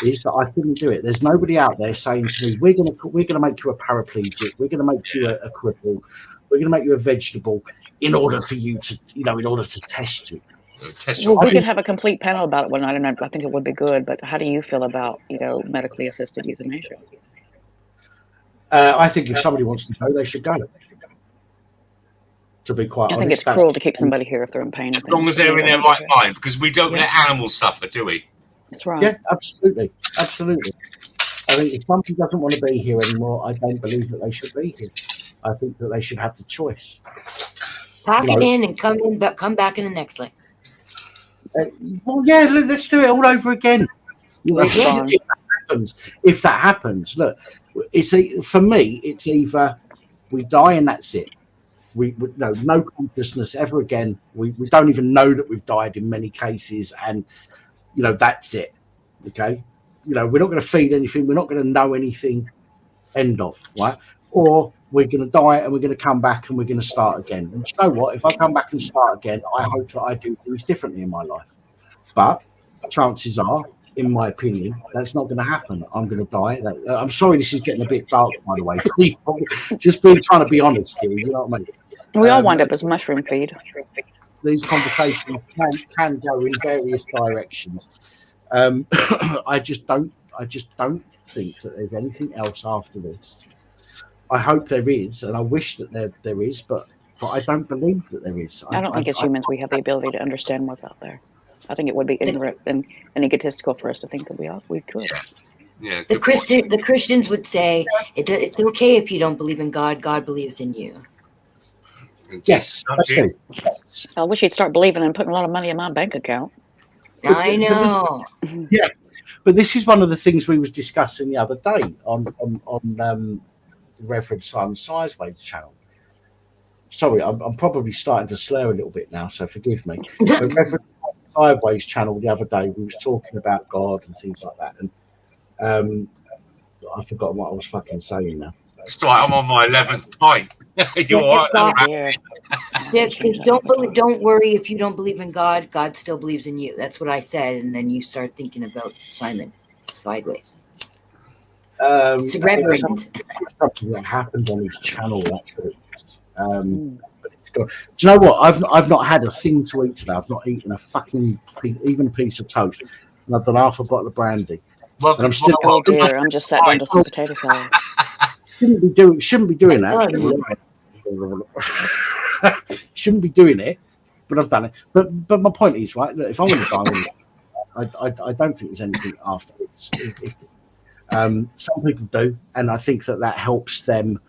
is that I couldn't do it. There's nobody out there saying to me, "We're gonna make you a paraplegic. We're gonna make you a cripple. We're gonna make you a vegetable in order for you to, in order to test you." Well, we could have a complete panel about it one night, and I think it would be good. But how do you feel about, medically assisted euthanasia? I think if somebody wants to go, they should go. To be quite honest, I think it's cruel to keep somebody here if they're in pain. As long as they're in their right mind, because we don't let animals suffer, do we? That's right. Yeah, absolutely. I think if somebody doesn't want to be here anymore, I don't believe that they should be here. I think that they should have the choice. Pack it in and come back in the next life. Well, yeah, let's do it all over again. If that happens, look, for me, it's either we die and that's it. We no consciousness ever again. We don't even know that we've died in many cases, and that's it. Okay, we're not going to feed anything. We're not going to know anything. End of, right? Or we're going to die and we're going to come back and we're going to start again. And you know what? If I come back and start again, I hope that I do things differently in my life. But chances are, in my opinion, that's not going to happen. I'm going to die. I'm sorry, this is getting a bit dark, by the way. Just trying to be honest here. You know what I mean? We all wind up as mushroom feed. These conversations can go in various directions. I just don't think that there's anything else after this. I hope there is, and I wish that there is, but I don't believe that there is. I don't think as humans we have the ability to understand what's out there. I think it would be ignorant and egotistical for us to think that we could. Yeah. The Christians would say it's okay if you don't believe in God. God believes in you. Yes. Okay. I wish he'd start believing and putting a lot of money in my bank account. I know. Yeah, but this is one of the things we was discussing the other day on Reverend Simon Sizeways' channel. Sorry, I'm probably starting to slur a little bit now, so forgive me. But Reverend Sideways' channel the other day, we was talking about God and things like that, and I forgot what I was fucking saying now. It's all right, I'm on my 11th pint. You're all right. Don't worry if you don't believe in God. God still believes in you. That's what I said, and then you start thinking about Simon Sideways. It's Reverend. Something that happens on his channel, actually. But it's got, do you know what? I've not had a thing to eat today. I've not eaten a fucking even a piece of toast, and I've done half a bottle of brandy. And I'm still. Oh dear! I'm just sat down to some potato salad. Shouldn't be doing that. Shouldn't be doing it, but I've done it. But my point is, right, look, if I want to die, I don't think there's anything afterwards. Some people do, and I think that helps them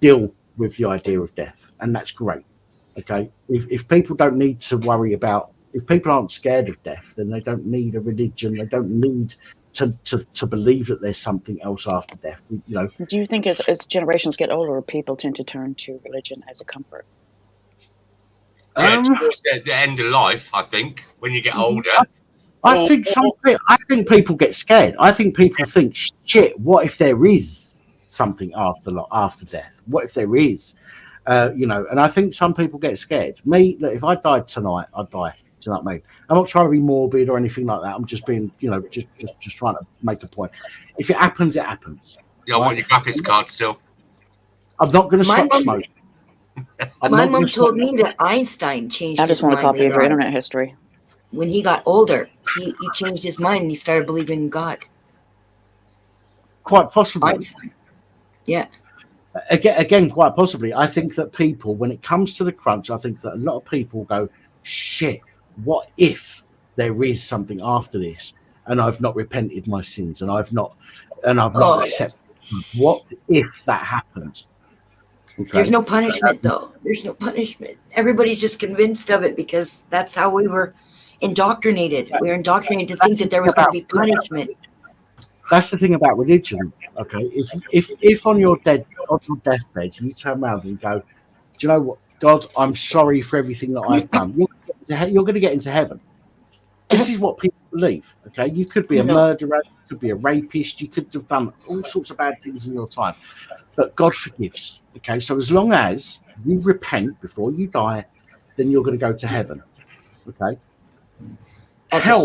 deal with the idea of death, and that's great. Okay, if people don't need to worry about, if people aren't scared of death, then they don't need a religion. They don't need to believe that there's something else after death. You know. Do you think as generations get older, people tend to turn to religion as a comfort? Yeah, towards the end of life, I think, when you get older. I think people get scared. I think people think, shit, what if there is something after death? What if there is? You know, and I think some people get scared. Me, look, if I died tonight, I'd die. Do you know what I mean? I'm not trying to be morbid or anything like that. I'm just being, you know, just trying to make a point. If it happens, it happens. Yeah, I want your graphics card still. I'm not going to stop smoking. My mom told me that Einstein changed I just his want a mind copy of your later on. internet history. When he got older, he changed his mind and he started believing in God. Quite possibly. Einstein. Yeah. Again, quite possibly. I think that people, when it comes to the crunch, I think that a lot of people go, shit, what if there is something after this and I've not repented my sins and I've not accepted? What if that happens? Okay. There's no punishment, though. There's no punishment. Everybody's just convinced of it because that's how we were indoctrinated. We were indoctrinated to think that there was going to be punishment. That's the thing about religion. Okay, if on your deathbed you turn around and go, do you know what, God, I'm sorry for everything that I've done. You're going to get into heaven. This is what people believe. Okay, you could be a murderer, you could be a rapist, you could have done all sorts of bad things in your time, but God forgives. Okay, so as long as you repent before you die, then you're going to go to heaven. Okay. So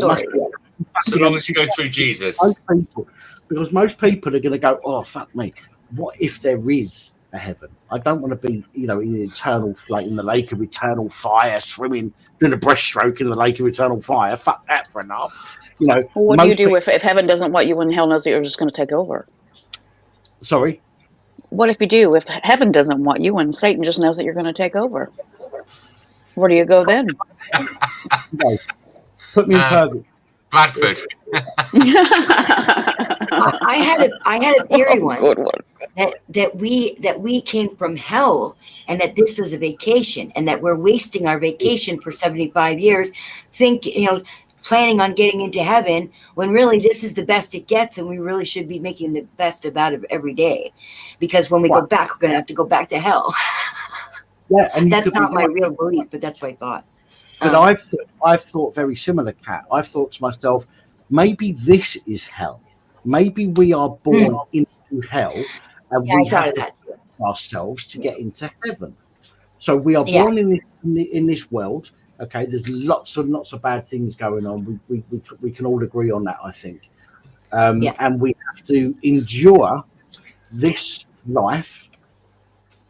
long as you go through Jesus. Because most people are going to go, oh, fuck me. What if there is a heaven? I don't want to be, you know, in the eternal, like in the lake of eternal fire, swimming, doing a breaststroke in the lake of eternal fire. Fuck that for enough. You know. Well, what do you do if heaven doesn't want you and hell knows that you're just going to take over? Sorry? What if you do? If heaven doesn't want you and Satan just knows that you're going to take over? Where do you go then? Put me in purgatory. Bradford. I had a theory once that we came from hell and that this was a vacation and that we're wasting our vacation for 75 years, planning on getting into heaven when really this is the best it gets and we really should be making the best about it every day, because when we go back, we're going to have to go back to hell. Yeah, and that's not my real belief, but that's what I thought. But I've thought very similar, Kat. I've thought to myself, maybe this is hell. Maybe we are born into hell, and we have to put ourselves to get into heaven. So we are born in this world. Okay, there's lots of bad things going on. We can all agree on that, I think. And we have to endure this life.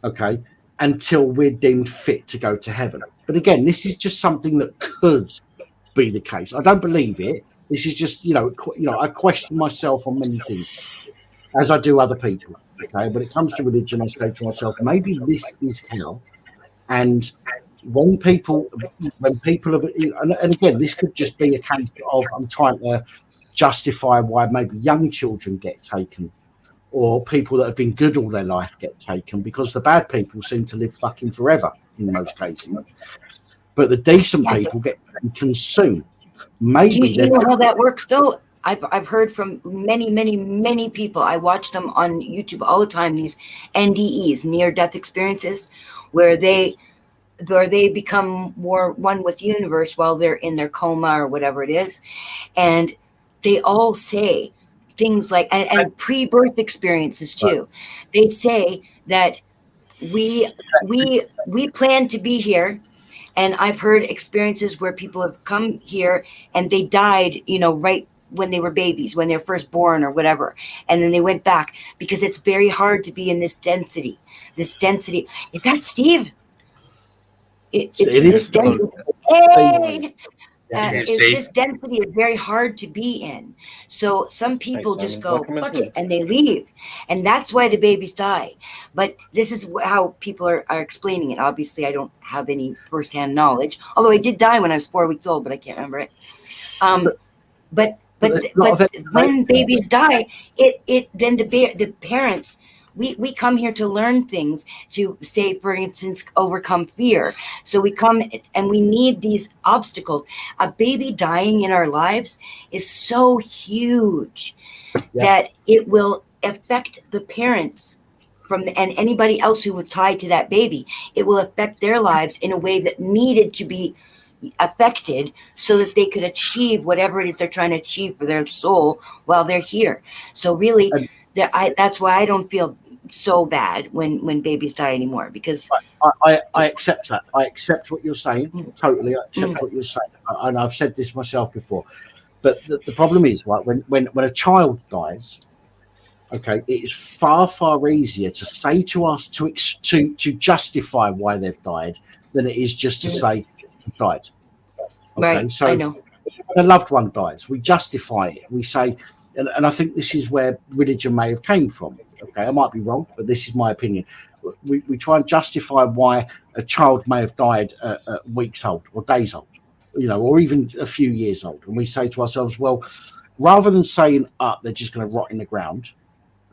Okay. Until we're deemed fit to go to heaven. But again, this is just something that could be the case. I don't believe it. This is just, I question myself on many things, as I do other people. Okay, when it comes to religion, I say to myself, maybe this is hell. And when people have, and again, this could just be a case of I'm trying to justify why maybe young children get taken, or people that have been good all their life get taken, because the bad people seem to live fucking forever in most cases. But the decent people get consumed. Maybe Do you know how that works, though? I've heard from many people. I watch them on YouTube all the time. These NDEs, near-death experiences, where they become more one with the universe while they're in their coma or whatever it is, and they all say things like, and pre-birth experiences too. They say that we plan to be here, and I've heard experiences where people have come here and they died, right when they were babies, when they're first born or whatever, and then they went back because it's very hard to be in this density. Is that Steve? This density. Hey. This density is very hard to be in. So some people just go, fuck it, and they leave. And that's why the babies die. But this is how people are explaining it. Obviously, I don't have any firsthand knowledge. Although I did die when I was 4 weeks old, but I can't remember it. But But when babies die, then the parents, we come here to learn things, to say, for instance, overcome fear. So we come and we need these obstacles. A baby dying in our lives is so huge that it will affect the parents and anybody else who was tied to that baby. It will affect their lives in a way that needed to be affected so that they could achieve whatever it is they're trying to achieve for their soul while they're here. So really, that's why I don't feel so bad when babies die anymore, because I accept that. I accept what you're saying. Totally, I accept what you're saying, and I've said this myself before. But the problem is, right, when a child dies, okay, it is far easier to say to us to justify why they've died than it is just to say died. Okay, right, so I know. a loved one dies, we justify it. We say, and I think this is where religion may have came from. Okay, I might be wrong, but this is my opinion. We try and justify why a child may have died at weeks old or days old, or even a few years old, and we say to ourselves, well, rather than saying they're just going to rot in the ground,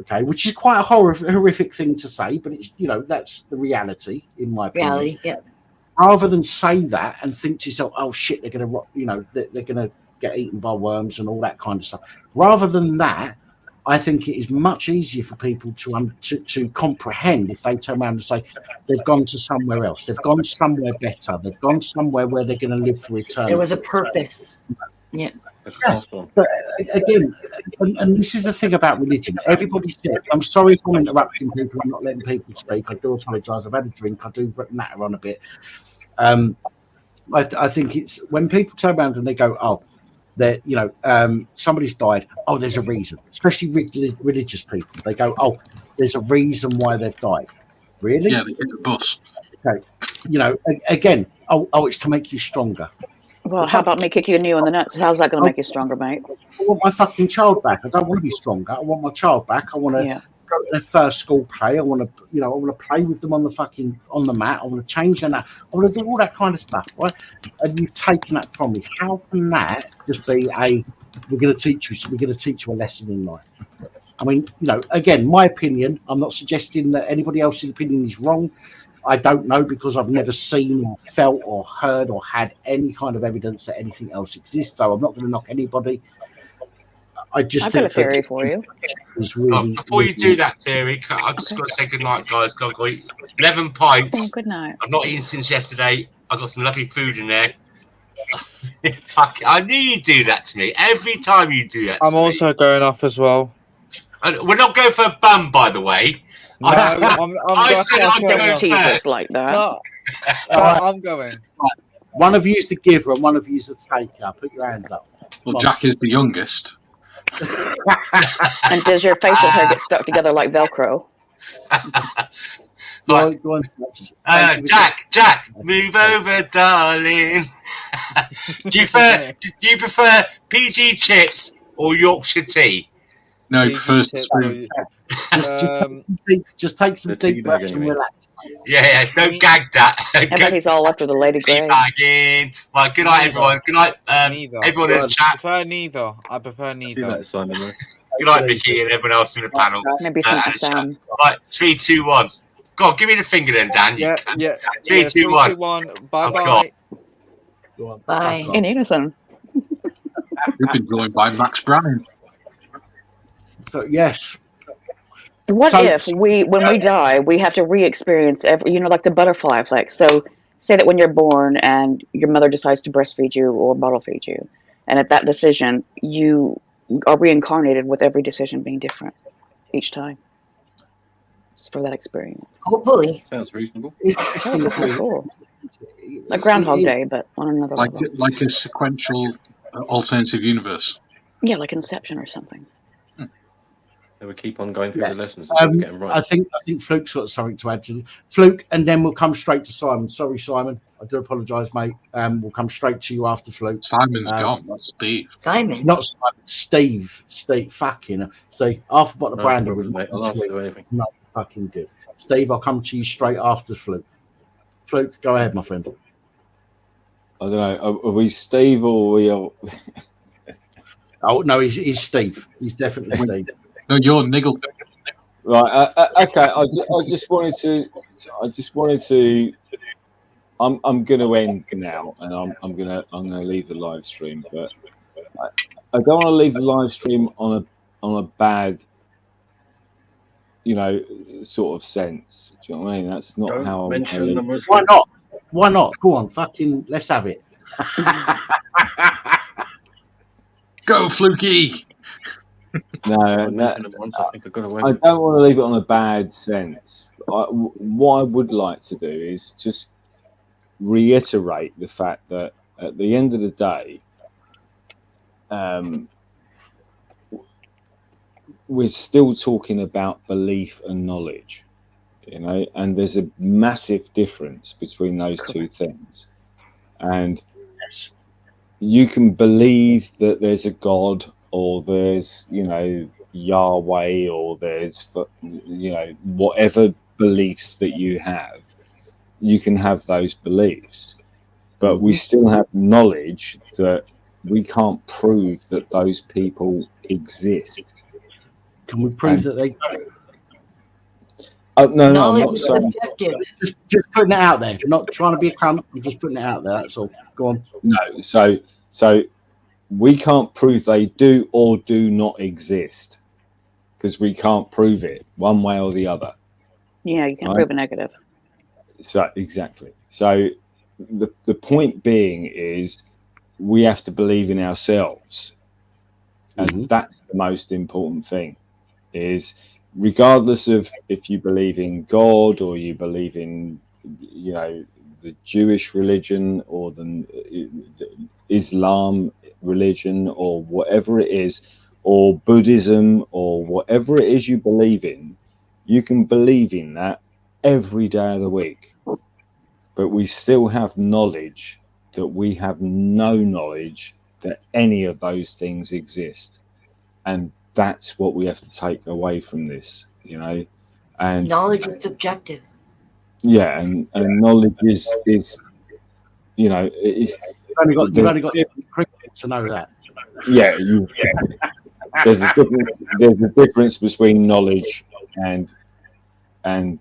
okay, which is quite a horrific thing to say, but it's that's the reality in my opinion. Reality, yeah. Rather than say that and think to yourself, oh shit, they're going to they're going to get eaten by worms and all that kind of stuff. Rather than that, I think it is much easier for people to comprehend if they turn around and say they've gone to somewhere else, they've gone somewhere better, they've gone somewhere where they're going to live for eternity. There was a purpose. Yeah. But again, and this is the thing about religion. Everybody said, I'm sorry if I'm interrupting people, I'm not letting people speak. I do apologise. I've had a drink. I do natter on a bit. I think it's when people turn around and they go, oh, that somebody's died. Oh, there's a reason. Especially religious people. They go, oh, there's a reason why they've died. Really? Yeah, they hit the bus. Okay. Again, oh, it's to make you stronger. Well, how about me kicking you in the nuts? How's that going to make you stronger, mate? I want my fucking child back. I don't want to be stronger. I want my child back. I want to go to their first school play. I want to, I want to play with them on the mat. I want to change their mat. I want to do all that kind of stuff, right? And you've taken that from me. How can that just be we're going to teach you a lesson in life? I mean, again, my opinion. I'm not suggesting that anybody else's opinion is wrong. I don't know, because I've never seen or felt or heard or had any kind of evidence that anything else exists. So I'm not going to knock anybody. I've got a theory for you. Really, before you do that theory, I've just got to say good night, guys. Got to eat 11 pints. Good night. I've not eaten since yesterday. I've got some lovely food in there. Fuck, I knew you'd do that to me. Every time you do that to I'm also going off as well. And we're not going for a bum, by the way. No, I said I'm going first. Like that. No, I'm going. Right. One of you is the giver and one of you is the taker. Put your hands up. Well, Jack is the youngest. And does your facial hair get stuck together like Velcro? Jack, move over, darling. Do you prefer PG chips or Yorkshire tea? No, he prefers the spoon. Just take some deep breaths and relax. Yeah, don't gag that. I bet he's all after the Lady Grey. Well, good night, everyone. Good night, everyone in the chat. I prefer neither. Good night, Vicky, and everyone else in the panel. Maybe some Sam. Right, 3, 2, 1. Go on, give me the finger then, Dan. Yeah. 3, 2, 1. Bye. Bye. In unison. We've been joined by Max Brannan. So, yes. What if when we die, we have to re-experience like the butterfly effect? So say that when you're born and your mother decides to breastfeed you or bottle feed you, and at that decision, you are reincarnated with every decision being different each time. Just for that experience. Hopefully. Sounds reasonable. Cool. Like Groundhog Day, but on another level. Like a sequential alternative universe. Yeah, like Inception or something. So we keep on going through the lessons and get them right. I think Fluke's got something to add to Fluke, and then we'll come straight to Simon. Sorry, Simon. I do apologise, mate. We'll come straight to you after Fluke. Simon's gone. That's Steve. Simon. Not Simon. Steve. Fucking Steve. Half a bottle of brandy. Mate. I'll answer to anything. Not fucking good. Steve, I'll come to you straight after Fluke. Fluke, go ahead, my friend. I don't know. Are we Steve or are we? Oh no, he's Steve. He's definitely Steve. No, you're Niggle. Right. Okay. I just wanted to. I'm going to end now, and I'm going to leave the live stream. But I don't want to leave the live stream on a bad, sort of sense. Do you know what I mean? That's not Don't how. mention the Muslims. Why not? Why not? Go on, fucking let's have it. Go, Fluky. No, I don't want to leave it on a bad sense. What I would like to do is just reiterate the fact that at the end of the day, we're still talking about belief and knowledge, and there's a massive difference between those two things. And you can believe that there's a God, or there's, Yahweh, or there's, whatever beliefs that you have, you can have those beliefs, but we still have knowledge that we can't prove that those people exist. Can we prove that they don't? No, Knowledge I'm not is saying. subjective. Just putting it out there. Not trying to be a cunt. We're just putting it out there. That's all. Go on. No, so we can't prove they do or do not exist, because we can't prove it one way or the other. Yeah, you can't Right? prove a negative. So exactly. So the point being is we have to believe in ourselves, and that's the most important thing. Is regardless of if you believe in God, or you believe in the Jewish religion, or the Islam religion, or whatever it is, or Buddhism, or whatever it is you believe in, you can believe in that every day of the week, but we still have knowledge that we have no knowledge that any of those things exist, and that's what we have to take away from this, and Knowledge is subjective. yeah, and knowledge is You've only got cricket to know that. yeah, there's a difference between knowledge and there's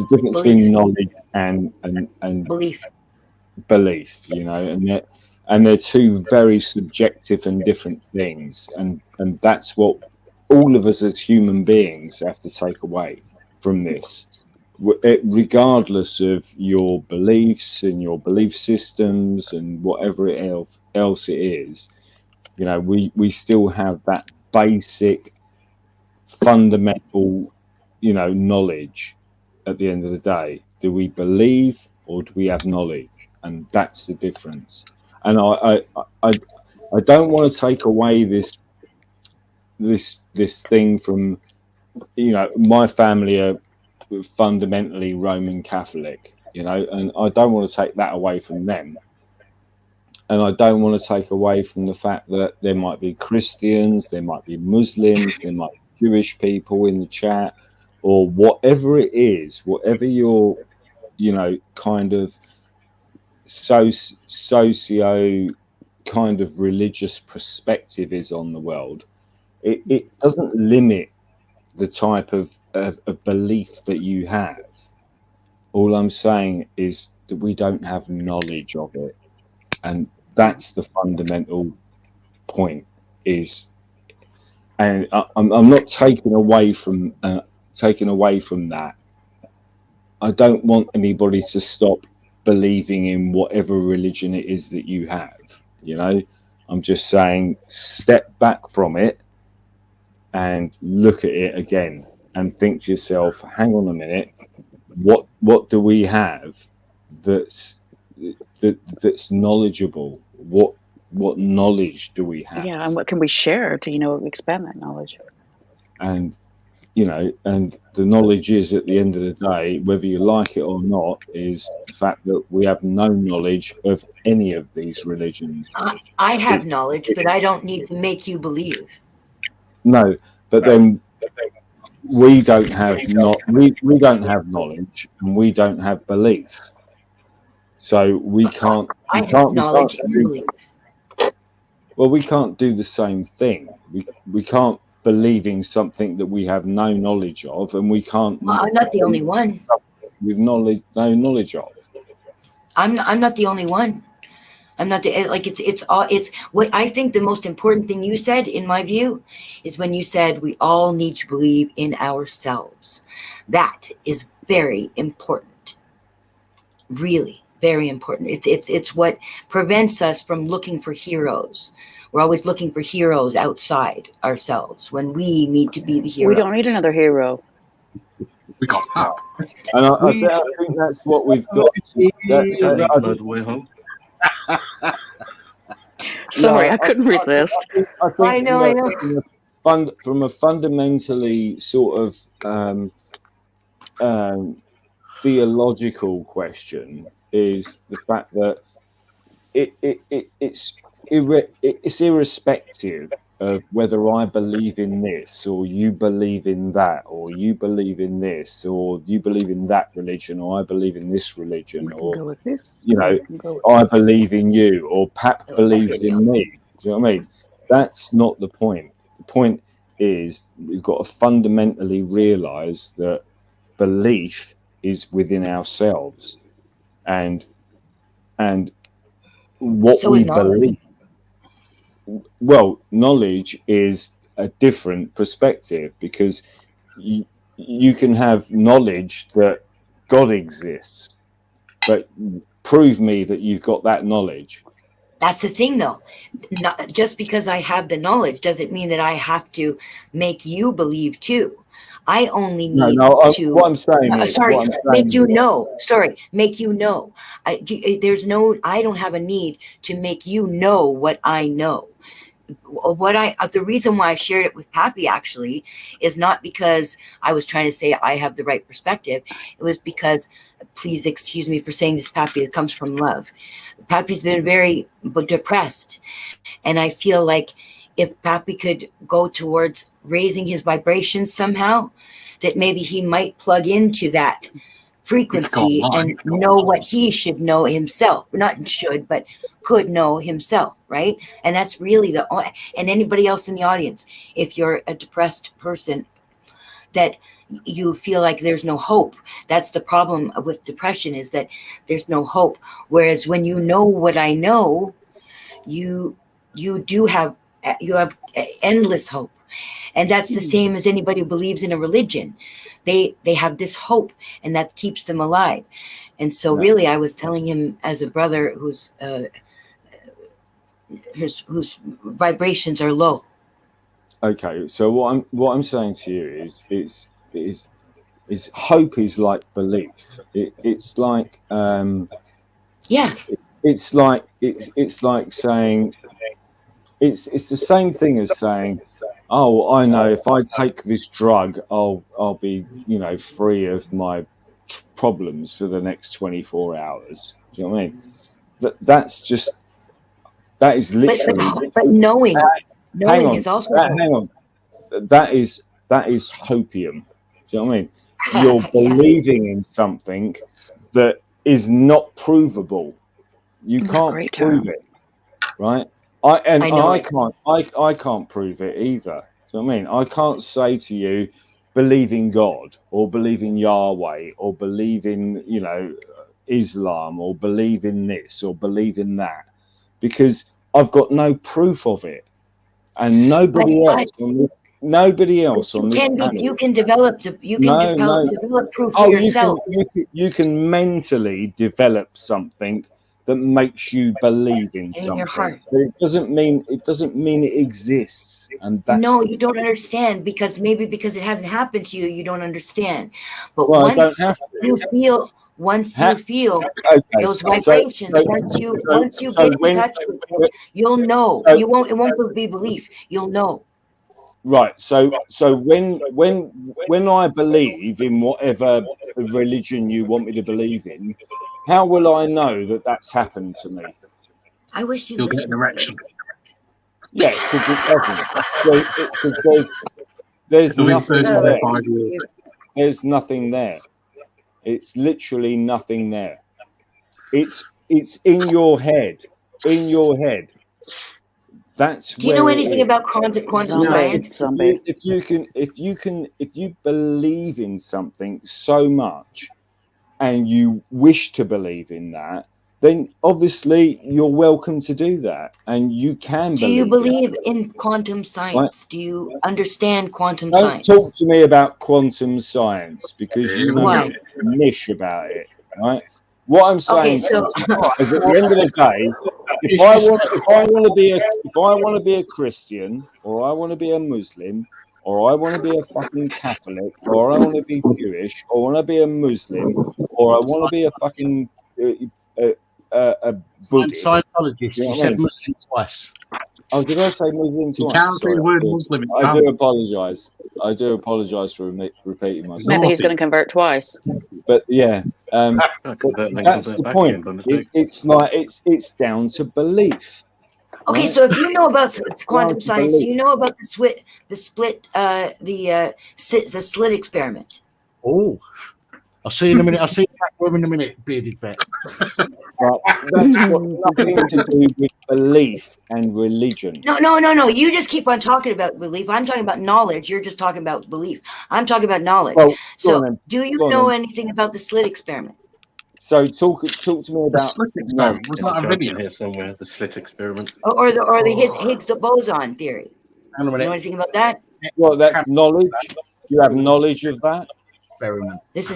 a difference between knowledge and belief, and they're two very subjective and different things, and that's what all of us as human beings have to take away from this, regardless of your beliefs and your belief systems and whatever else it is. We still have that basic fundamental knowledge. At the end of the day, do we believe or do we have knowledge? And that's the difference. And I don't want to take away this thing from, my family are fundamentally Roman Catholic, and I don't want to take that away from them. And I don't want to take away from the fact that there might be Christians, there might be Muslims, there might be Jewish people in the chat, or whatever it is, whatever your, kind of socio kind of religious perspective is on the world. It doesn't limit the type of belief that you have. All I'm saying is that we don't have knowledge of it, and that's the fundamental point. And I'm not taking away from that. I don't want anybody to stop believing in whatever religion it is that you have. I'm just saying, step back from it and look at it again and think to yourself, hang on a minute, what do we have that's knowledgeable? What knowledge do we have? Yeah, and what can we share to expand that knowledge? And and the knowledge is, at the end of the day, whether you like it or not, is the fact that we have no knowledge of any of these religions. I have knowledge, but I don't need to make you believe. No, but then we don't have we don't have knowledge, and we don't have belief. So we can't. I have knowledge and belief. Well, we can't do the same thing. We can't believe in something that we have no knowledge of, and we can't. Well, I'm not the only one. With no knowledge of. I'm not the only one. I'm not the, like it's what I think the most important thing you said, in my view, is when you said we all need to believe in ourselves. That is very important. Really, very important. It's what prevents us from looking for heroes. We're always looking for heroes outside ourselves when we need to be the hero. We don't need another hero. We got Pap. And I think that's what we've got. Way home. Sorry, I couldn't resist. I know. From a fundamentally sort of theological question is the fact that it's irrespective of whether I believe in this or you believe in that, or you believe in this or you believe in that religion, or I believe in this religion, or Go with this. you know, I believe in you, or Pap believes in me. Do you know what I mean? That's not the point. The point is we've got to fundamentally realise that belief is within ourselves, and what we believe. Well, knowledge is a different perspective, because you can have knowledge that God exists, but prove me that you've got that knowledge. That's the thing, though. Not, just because I have the knowledge doesn't mean that I have to make you believe too. I only need to. What I'm saying is, make you know. Sorry, make you know. There's no. I don't have a need to make you know what I know. The reason why I shared it with Pappy actually is not because I was trying to say I have the right perspective. It was because, please excuse me for saying this, Pappy, it comes from love. Pappy's been very depressed, and I feel like if Pappy could go towards raising his vibrations somehow, that maybe he might plug into that frequency and know what he should know himself. Not should, but could know himself, right? And that's really and anybody else in the audience, if you're a depressed person that you feel like there's no hope, that's the problem with depression, is that there's no hope. Whereas when you know what I know, you have endless hope. And that's the same as anybody who believes in a religion. They have this hope, and that keeps them alive. And so really I was telling him, as a brother whose vibrations are low. Okay, so what I'm saying to you is hope is like belief. It's like it's like saying it's the same thing as saying, oh, I know if I take this drug, I'll be, you know, free of my problems for the next 24 hours. Do you know what I mean? That is literally. But knowing is also. Hang on. That is hopium. Do you know what I mean? You're believing in something that is not provable. You can't prove it, right? I can't prove it either. Do you know what I mean? I can't say to you, believe in God, or believe in Yahweh, or believe in, you know, Islam, or believe in this, or believe in that, because I've got no proof of it, and nobody else on this planet. You can develop develop proof for yourself. You can mentally develop something that makes you believe in something. Your heart. But it doesn't mean it exists. And that's no, you don't understand, because it hasn't happened to you. You don't understand. But once you feel those vibrations, once you get in touch with it, you'll know. It won't be belief. You'll know. Right. So when I believe in whatever religion you want me to believe in, how will I know that that's happened to me? I wish you'll get an erection. Yeah, because it doesn't. There's nothing there. There's nothing there. It's literally nothing there. It's in your head. In your head. That's. Do you know anything about quantum science? If you believe in something so much, and you wish to believe in that, then obviously you're welcome to do that, and you can. Do you believe in quantum science? What? Do you understand quantum science? Don't talk to me about quantum science because you know niche about it, right? What I'm saying is, at the end of the day, if I want to be a Christian, or I want to be a Muslim, or I want to be a fucking Catholic, or I want to be Jewish, or I want to be a Muslim, or I want to be a fucking a Buddhist. Scientologist. You said Muslim twice. Oh, did I say Muslim twice? You can't say the word Muslim. I do apologise. I do apologise for repeating myself. Maybe he's going to convert twice. But yeah, that's the point. It's down to belief. Okay, right? so if you know about quantum science, do you know about the slit experiment? Oh, I'll see you in a minute. I'll see you back room in a minute, bearded vet. Right. That's got nothing to do with belief and religion. No. You just keep on talking about belief. I'm talking about knowledge. You're just talking about belief. I'm talking about knowledge. Well, so, do you know anything about the slit experiment? So, talk to me about the slit experiment. Was that a video here somewhere? The slit experiment, or the Higgs boson theory. Hang on a minute. You know anything about that? Well, that knowledge. Do you have knowledge of that? Experiment. This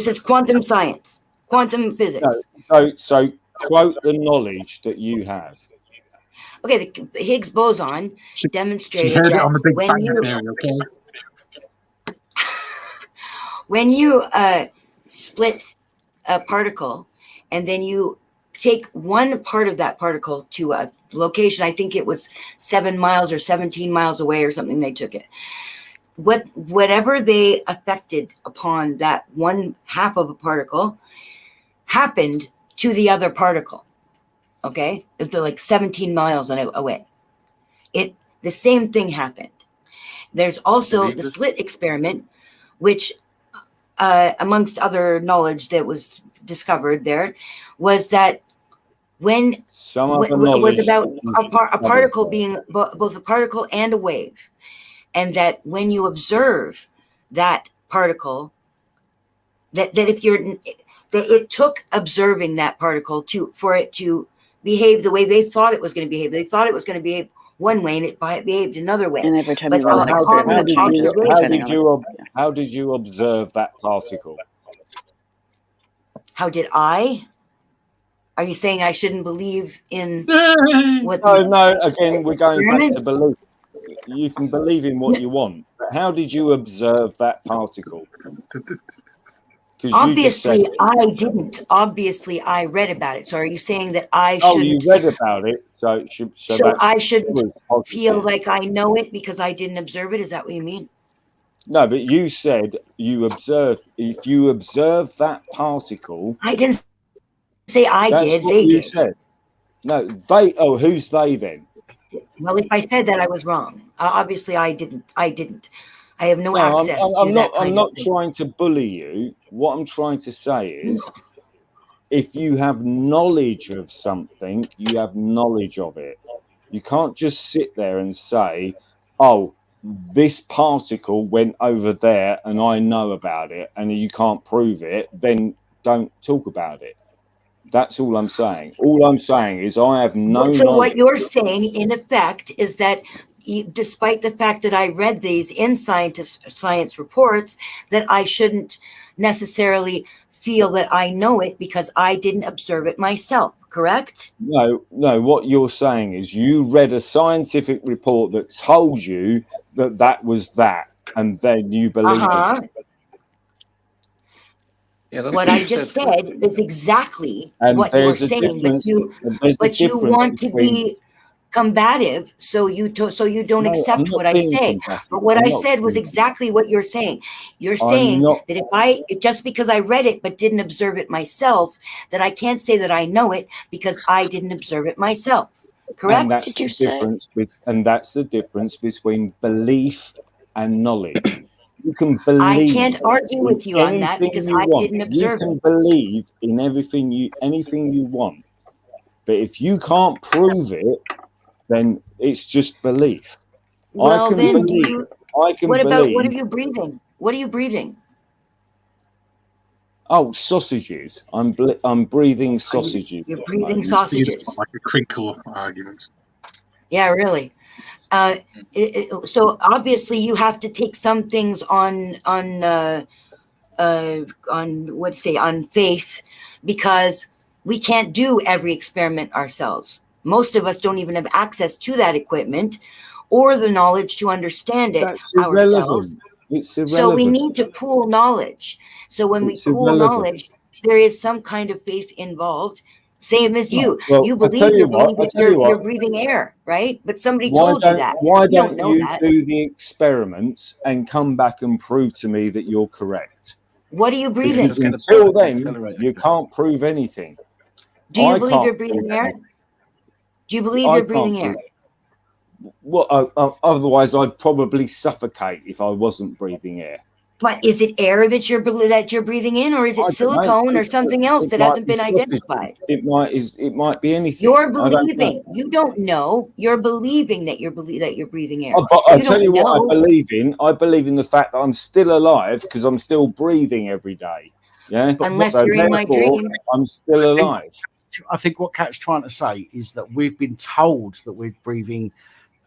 is quantum science, quantum physics. So quote the knowledge that you have. Okay, the Higgs boson demonstrated she heard that it on the Big when Bang you Theory, okay? when you split a particle and then you take one part of that particle to a location, I think it was 7 miles or 17 miles away or something, they took it. Whatever they affected upon that one half of a particle happened to the other particle. Okay, they're like 17 miles away. The same thing happened. There's also the slit experiment, which, amongst other knowledge that was discovered, there was that when it was about a particle being both a particle and a wave. And that when you observe that particle, that it took observing that particle for it to behave the way they thought it was going to behave. They thought it was going to behave one way, and it behaved another way. And every time but you run an experiment, how did you observe that particle? How did I? Are you saying I shouldn't believe in what? No. Again, we're going back to belief. You can believe in what you want. But how did you observe that particle? Obviously, I didn't. Obviously, I read about it. So, are you saying that I shouldn't? Oh, you read about it, so I shouldn't feel like I know it because I didn't observe it? Is that what you mean? No, but you said you observed. If you observe that particle, I didn't say I did. They did. Said. No, they. Oh, who's they then? Well, if I said that, I was wrong. Obviously, I didn't. I have no access to that. I'm not trying to bully you. What I'm trying to say is, if you have knowledge of something, you have knowledge of it. You can't just sit there and say, "Oh, this particle went over there, and I know about it," and you can't prove it. Then don't talk about it. That's all I'm saying. All I'm saying is I have no knowledge. So what you're saying, in effect, is that despite the fact that I read these in science reports, that I shouldn't necessarily feel that I know it because I didn't observe it myself, correct? No. What you're saying is you read a scientific report that told you that was that, and then you believe it. Yeah, what I just said is exactly what you're saying, but you want to be combative, so you don't accept what I say. But what I said was exactly what you're saying. You're saying that just because I read it but didn't observe it myself, that I can't say that I know it because I didn't observe it myself. Correct? And that's the difference between belief and knowledge. You can believe. I can't argue with you on that because I didn't observe You can it. believe in anything you want, but if you can't prove it, then it's just belief. Well, then, what believe. are you breathing? What are you breathing? Oh, sausages! I'm breathing sausages. You're breathing sausages. Like a crinkle argument. Yeah, really. So obviously, you have to take some things on faith, because we can't do every experiment ourselves. Most of us don't even have access to that equipment or the knowledge to understand it ourselves. It's irrelevant. So we need to pool knowledge. So when we pool knowledge, there is some kind of faith involved. Same as you. Well, you believe you're breathing air, right? But somebody told you that. Why don't know you that. do the experiments and come back and prove to me that you're correct? What are you breathing? Because until then, you can't prove anything. Do you believe you're breathing air? Do you believe you're breathing air? Well, otherwise I'd probably suffocate if I wasn't breathing air. But is it air that you're breathing in, or is it silicone or something else that hasn't been identified? It might be anything. You're believing. You don't know. You're believing that you're breathing air. But I'll tell you what I believe in. I believe in the fact that I'm still alive because I'm still breathing every day. Yeah. Unless you're in my dream. I'm still alive. I think what Kat's trying to say is that we've been told that we're breathing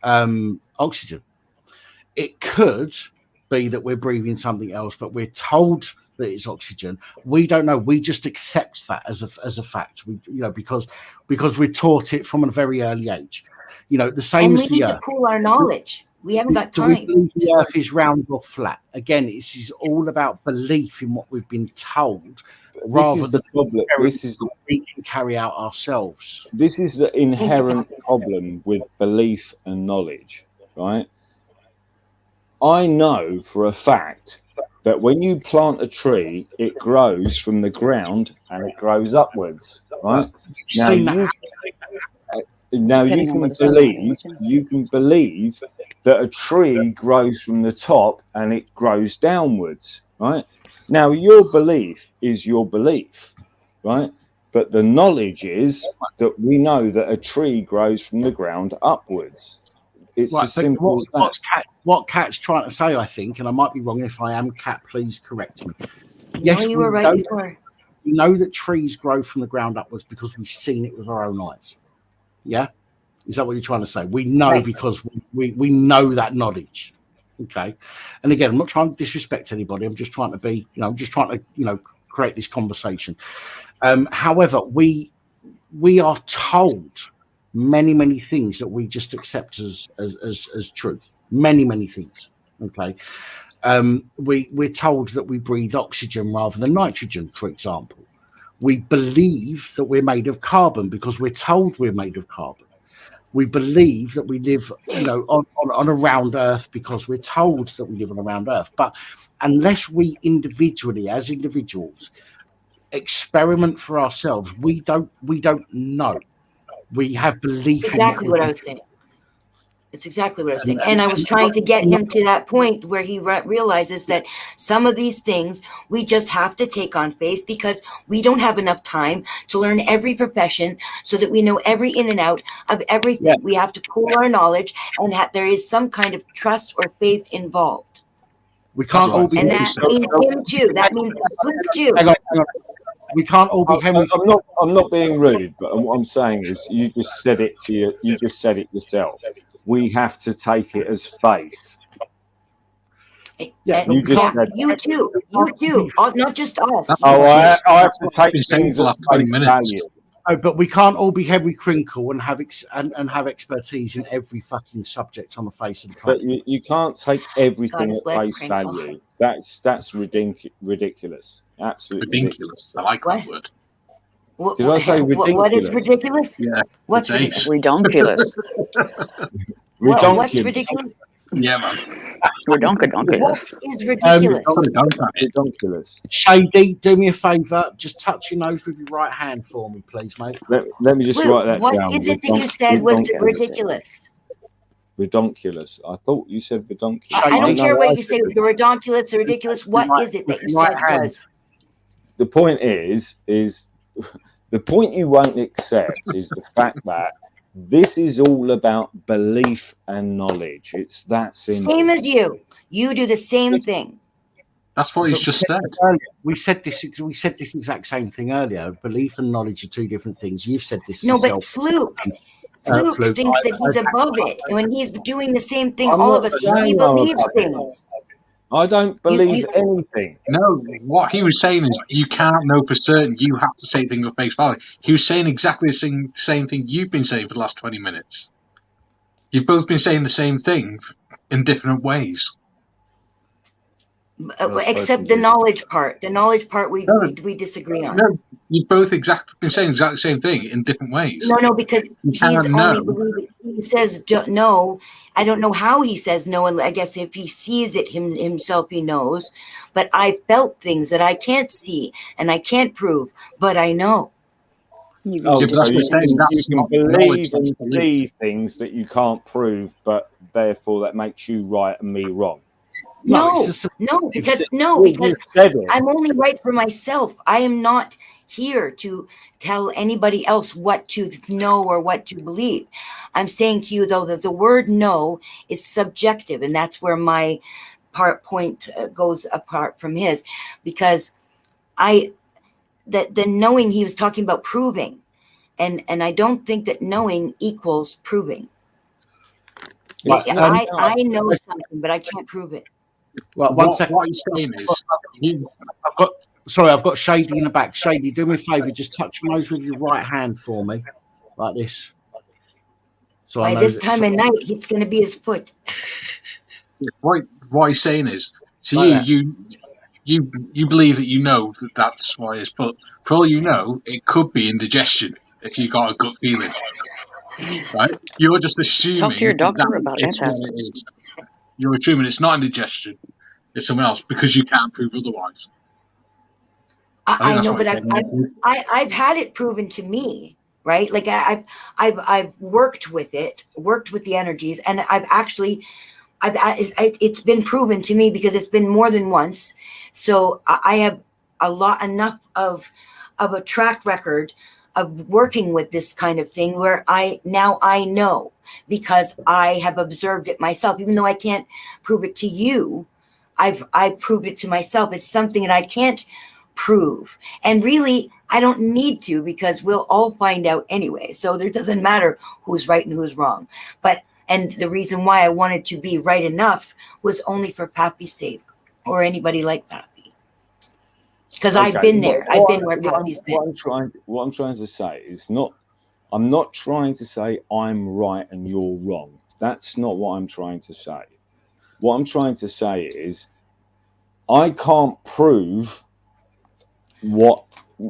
oxygen. It could be that we're breathing something else, but we're told that it's oxygen. We don't know. We just accept that as a fact. Because we're taught it from a very early age. The same as the Earth. And we need to pool our knowledge. We haven't got time. Do we believe the Earth is round or flat? Again, this is all about belief in what we've been told, rather than we can carry out ourselves. This is the inherent problem with belief and knowledge, right? I know for a fact that when you plant a tree, it grows from the ground and it grows upwards, right? Now you can believe that a tree grows from the top and it grows downwards, right? Now your belief is your belief, right? But the knowledge is that we know that a tree grows from the ground upwards. It's as simple as that. What Kat's trying to say, I think, and I might be wrong. If I am, Kat, please correct me. Yes, you were right before. We know that trees grow from the ground upwards because we've seen it with our own eyes. Yeah, is that what you're trying to say? We know because we know that knowledge. Okay, and again, I'm not trying to disrespect anybody. I'm just trying to be, I'm just trying to, create this conversation. However, we are told many things that we just accept as truth. Many things. Okay, we're told that we breathe oxygen rather than nitrogen, for example. We believe that we're made of carbon because we're told we're made of carbon. We believe that we live, on a round Earth because we're told that we live on a round Earth. But unless we individually, as individuals, experiment for ourselves, we don't know. We have belief. Exactly what I was saying. It's exactly what I was saying. And I was trying to get him to that point where he realizes that some of these things we just have to take on faith because we don't have enough time to learn every profession so that we know every in and out of everything. Yeah. We have to pool our knowledge and there is some kind of trust or faith involved. We can't all be. And that means him too. That means Luke too. Hang on. We can't all be Henry. I'm not being rude, but what I'm saying is you just said it yourself. We have to take it as face. Yeah, you too, not just us. I have to take things at face value. No, but we can't all be Henry Crinkle and have have expertise in every fucking subject on the face of the planet. But you can't take everything at face value. That's ridiculous. Absolutely ridiculous. I like that word. Did I say ridiculous? What is ridiculous? Yeah. What's redonkulous? What's ridiculous? Yeah, man. Redonkulous. What is ridiculous? Redonkulous. Shady, do me a favour. Just touch your nose with your right hand for me, please, mate. Let me just write that down. What is it that you said was ridiculous? Redonkulous. I thought you said redonkulous. I don't care what you said say. The redonkulous or ridiculous. What is it that you said was? The point is the point you won't accept is the fact that this is all about belief and knowledge. It's that simple. Same as you. You do the same thing. That's what he's just said. We said this exact same thing earlier. Belief and knowledge are two different things. You've said this. No, yourself. but Fluke thinks that he's above it, and when he's doing the same thing, all of us, he believes things. I don't believe anything. No, what he was saying is you can't know for certain. You have to say things on face value. He was saying exactly the same thing you've been saying for the last 20 minutes. You've both been saying the same thing in different ways. Except the knowledge part. The knowledge part we disagree on. No, you both been saying exactly the same thing in different ways. No, because he's only believing. He says no. I don't know how he says no, and I guess if he sees it himself, he knows. But I felt things that I can't see and I can't prove, but I know. You can believe and see things that you can't prove, but therefore that makes you right and me wrong. No, because I'm only right for myself. I am not here to tell anybody else what to know or what to believe. I'm saying to you, though, that the word no is subjective, and that's where my point goes apart from his, because the knowing, he was talking about proving, and I don't think that knowing equals proving. I know something, but I can't prove it. Well, one second. What he's saying is, I've got Shady in the back. Shady, do me a favour, just touch your nose with your right hand for me, like this. So by this time of night, it's going to be his foot. What he's saying is, to you believe that you know that's why it's. But for all you know, it could be indigestion if you got a gut feeling. Right? You're just assuming. Talk to your doctor about antacids. You're assuming it's not indigestion, it's something else because you can't prove otherwise. I know, but I've had it proven to me, right? Like I've worked with it, worked with the energies, and it's been proven to me because it's been more than once. So I have enough of a track record of working with this kind of thing where I know because I have observed it myself. Even though I can't prove it to you, I've proved it to myself. It's something that I can't prove, and really I don't need to, because we'll all find out anyway. So it doesn't matter who's right and who's wrong. And the reason why I wanted to be right enough was only for Pappy's sake, or anybody like Pappy. Because I've been there. I've been where Pappy's been. What I'm trying to say is I'm not trying to say I'm right and you're wrong. That's not what I'm trying to say. What I'm trying to say is I can't prove what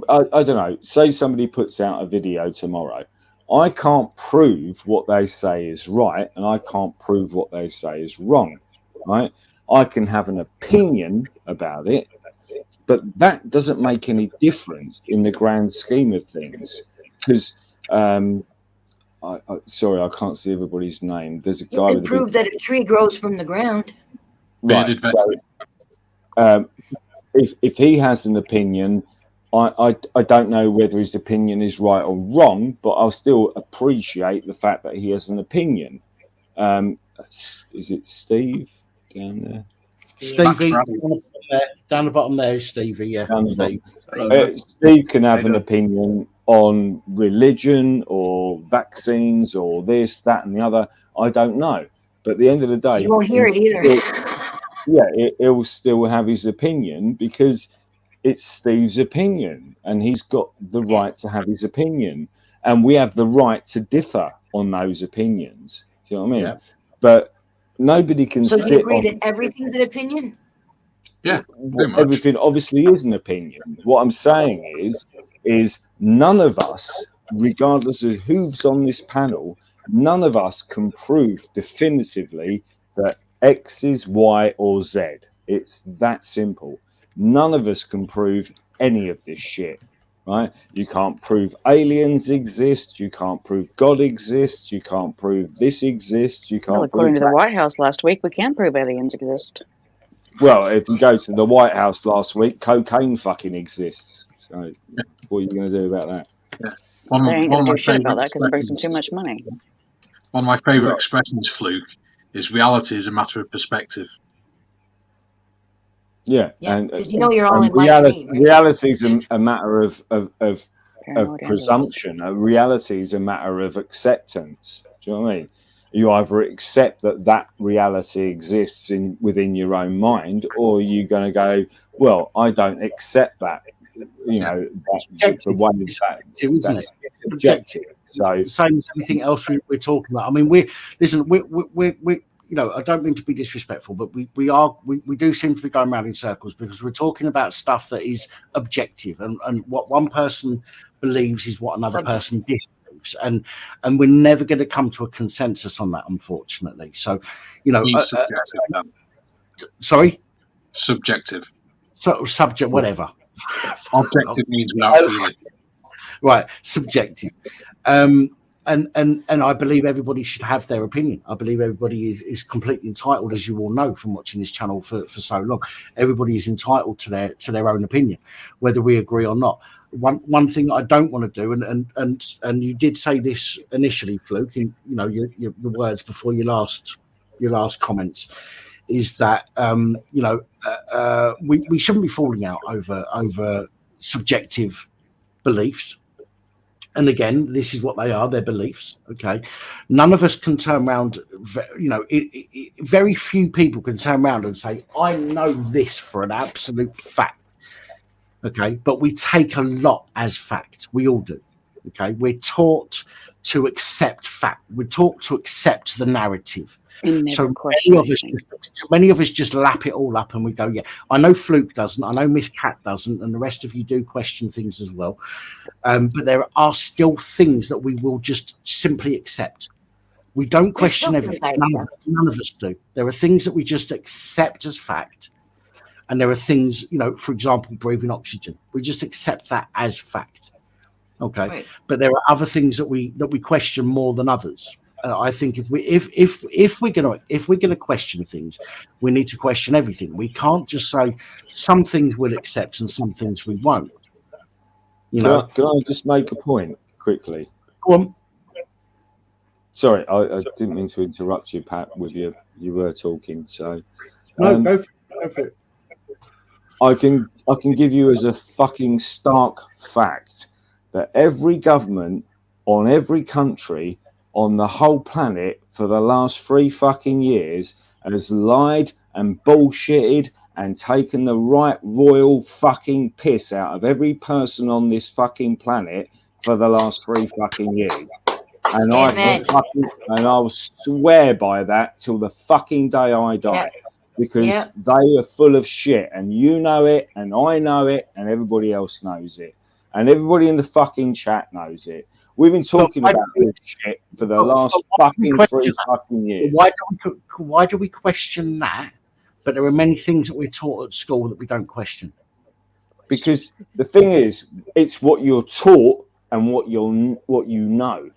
I don't know. Say somebody puts out a video tomorrow. I can't prove what they say is right, and I can't prove what they say is wrong. Right? I can have an opinion about it, but that doesn't make any difference in the grand scheme of things. Because, sorry, I can't see everybody's name. There's a guy. You can prove that a tree grows from the ground. Right. So, if he has an opinion, I don't know whether his opinion is right or wrong, but I'll still appreciate the fact that he has an opinion. Is it Steve down there? Stevie, down the bottom there is Stevie, yeah. Steve can have an opinion on religion or vaccines or this, that, and the other. I don't know. But at the end of the day, you won't hear it either. He'll still have his opinion because it's Steve's opinion and he's got the right to have his opinion. And we have the right to differ on those opinions. Do you know what I mean? Yeah. But nobody can sit. So do you agree that everything's an opinion? Yeah. Everything obviously is an opinion. What I'm saying is none of us, regardless of who's on this panel, none of us can prove definitively that X is Y or Z. It's that simple. None of us can prove any of this shit, right? You can't prove aliens exist. You can't prove God exists. You can't prove this exists. You Well, can't according prove to the that. White House last week, we can prove aliens exist. Well, if you go to the White House last week, cocaine fucking exists. So what are you going to do about that? Yeah. They ain't One going of to my do shit about favourite that because it brings them too expressions. much money. One of my favourite Right. expressions, Fluke, is reality is a matter of perspective. Yeah, Yeah, and because you know you're all in my reality dream, right? reality is a matter of Paranoid presumption. A reality is a matter of acceptance. Do you know what I mean? You either accept that reality exists within your own mind, or you're going to go, well, I don't accept that. You know, the way Isn't it? that's subjective. So Same as anything else we're talking about. I mean, we you know, I don't mean to be disrespectful, but we do seem to be going around in circles because we're talking about stuff that is objective, and what one person believes is what another person disbelieves, and we're never going to come to a consensus on that, unfortunately. So, you know, Subjective. sorry, subjective. So subject, whatever. Objective means without feeling. Right, subjective. And I believe everybody should have their opinion. I believe everybody is completely entitled, as you all know from watching this channel for so long. Everybody is entitled to their own opinion, whether we agree or not. One thing I don't want to do, and you did say this initially, Fluke, in the words before your last comments, is that we shouldn't be falling out over subjective beliefs. And again, this is what they are, their beliefs. Okay. None of us can turn around, very few people can turn around and say, I know this for an absolute fact. Okay. But we take a lot as fact. We all do. Okay. We're taught to accept fact. We're taught to accept the narrative. So many of us just lap it all up and we go, yeah, I know Fluke doesn't, I know Miss Cat doesn't, and the rest of you do question things as well. But there are still things that we will just simply accept. We don't question everything. None of us do. There are things that we just accept as fact. And there are things, for example, breathing oxygen. We just accept that as fact. Okay. Right. But there are other things that we question more than others. I think if we're gonna question things, we need to question everything. We can't just say some things we'll accept and some things we won't. Can I just make a point quickly? Go on. Sorry, I didn't mean to interrupt you, Pat. You were talking. So no, go for it. I can give you as a fucking stark fact that every government on every country on the whole planet for the last 3 fucking years has lied and bullshitted and taken the right royal fucking piss out of every person on this fucking planet for the last 3 fucking years. And I will swear by that till the fucking day I die. Because they are full of shit, and you know it, and I know it, and everybody else knows it, and everybody in the fucking chat knows it. We've been talking about this shit for the last fucking 3 fucking years. Why do we question that? But there are many things that we're taught at school that we don't question. Because the thing is, it's what you're taught and what you know.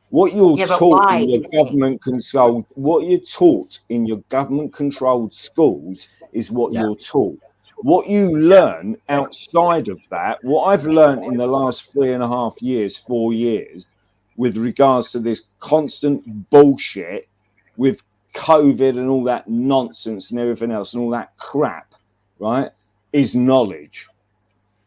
What you're taught in your government controlled, what you're taught in your government controlled schools is what you're taught. What you learn outside of that, what I've learned in the last 3.5 years, 4 years, with regards to this constant bullshit with COVID and all that nonsense and everything else and all that crap, right, is knowledge.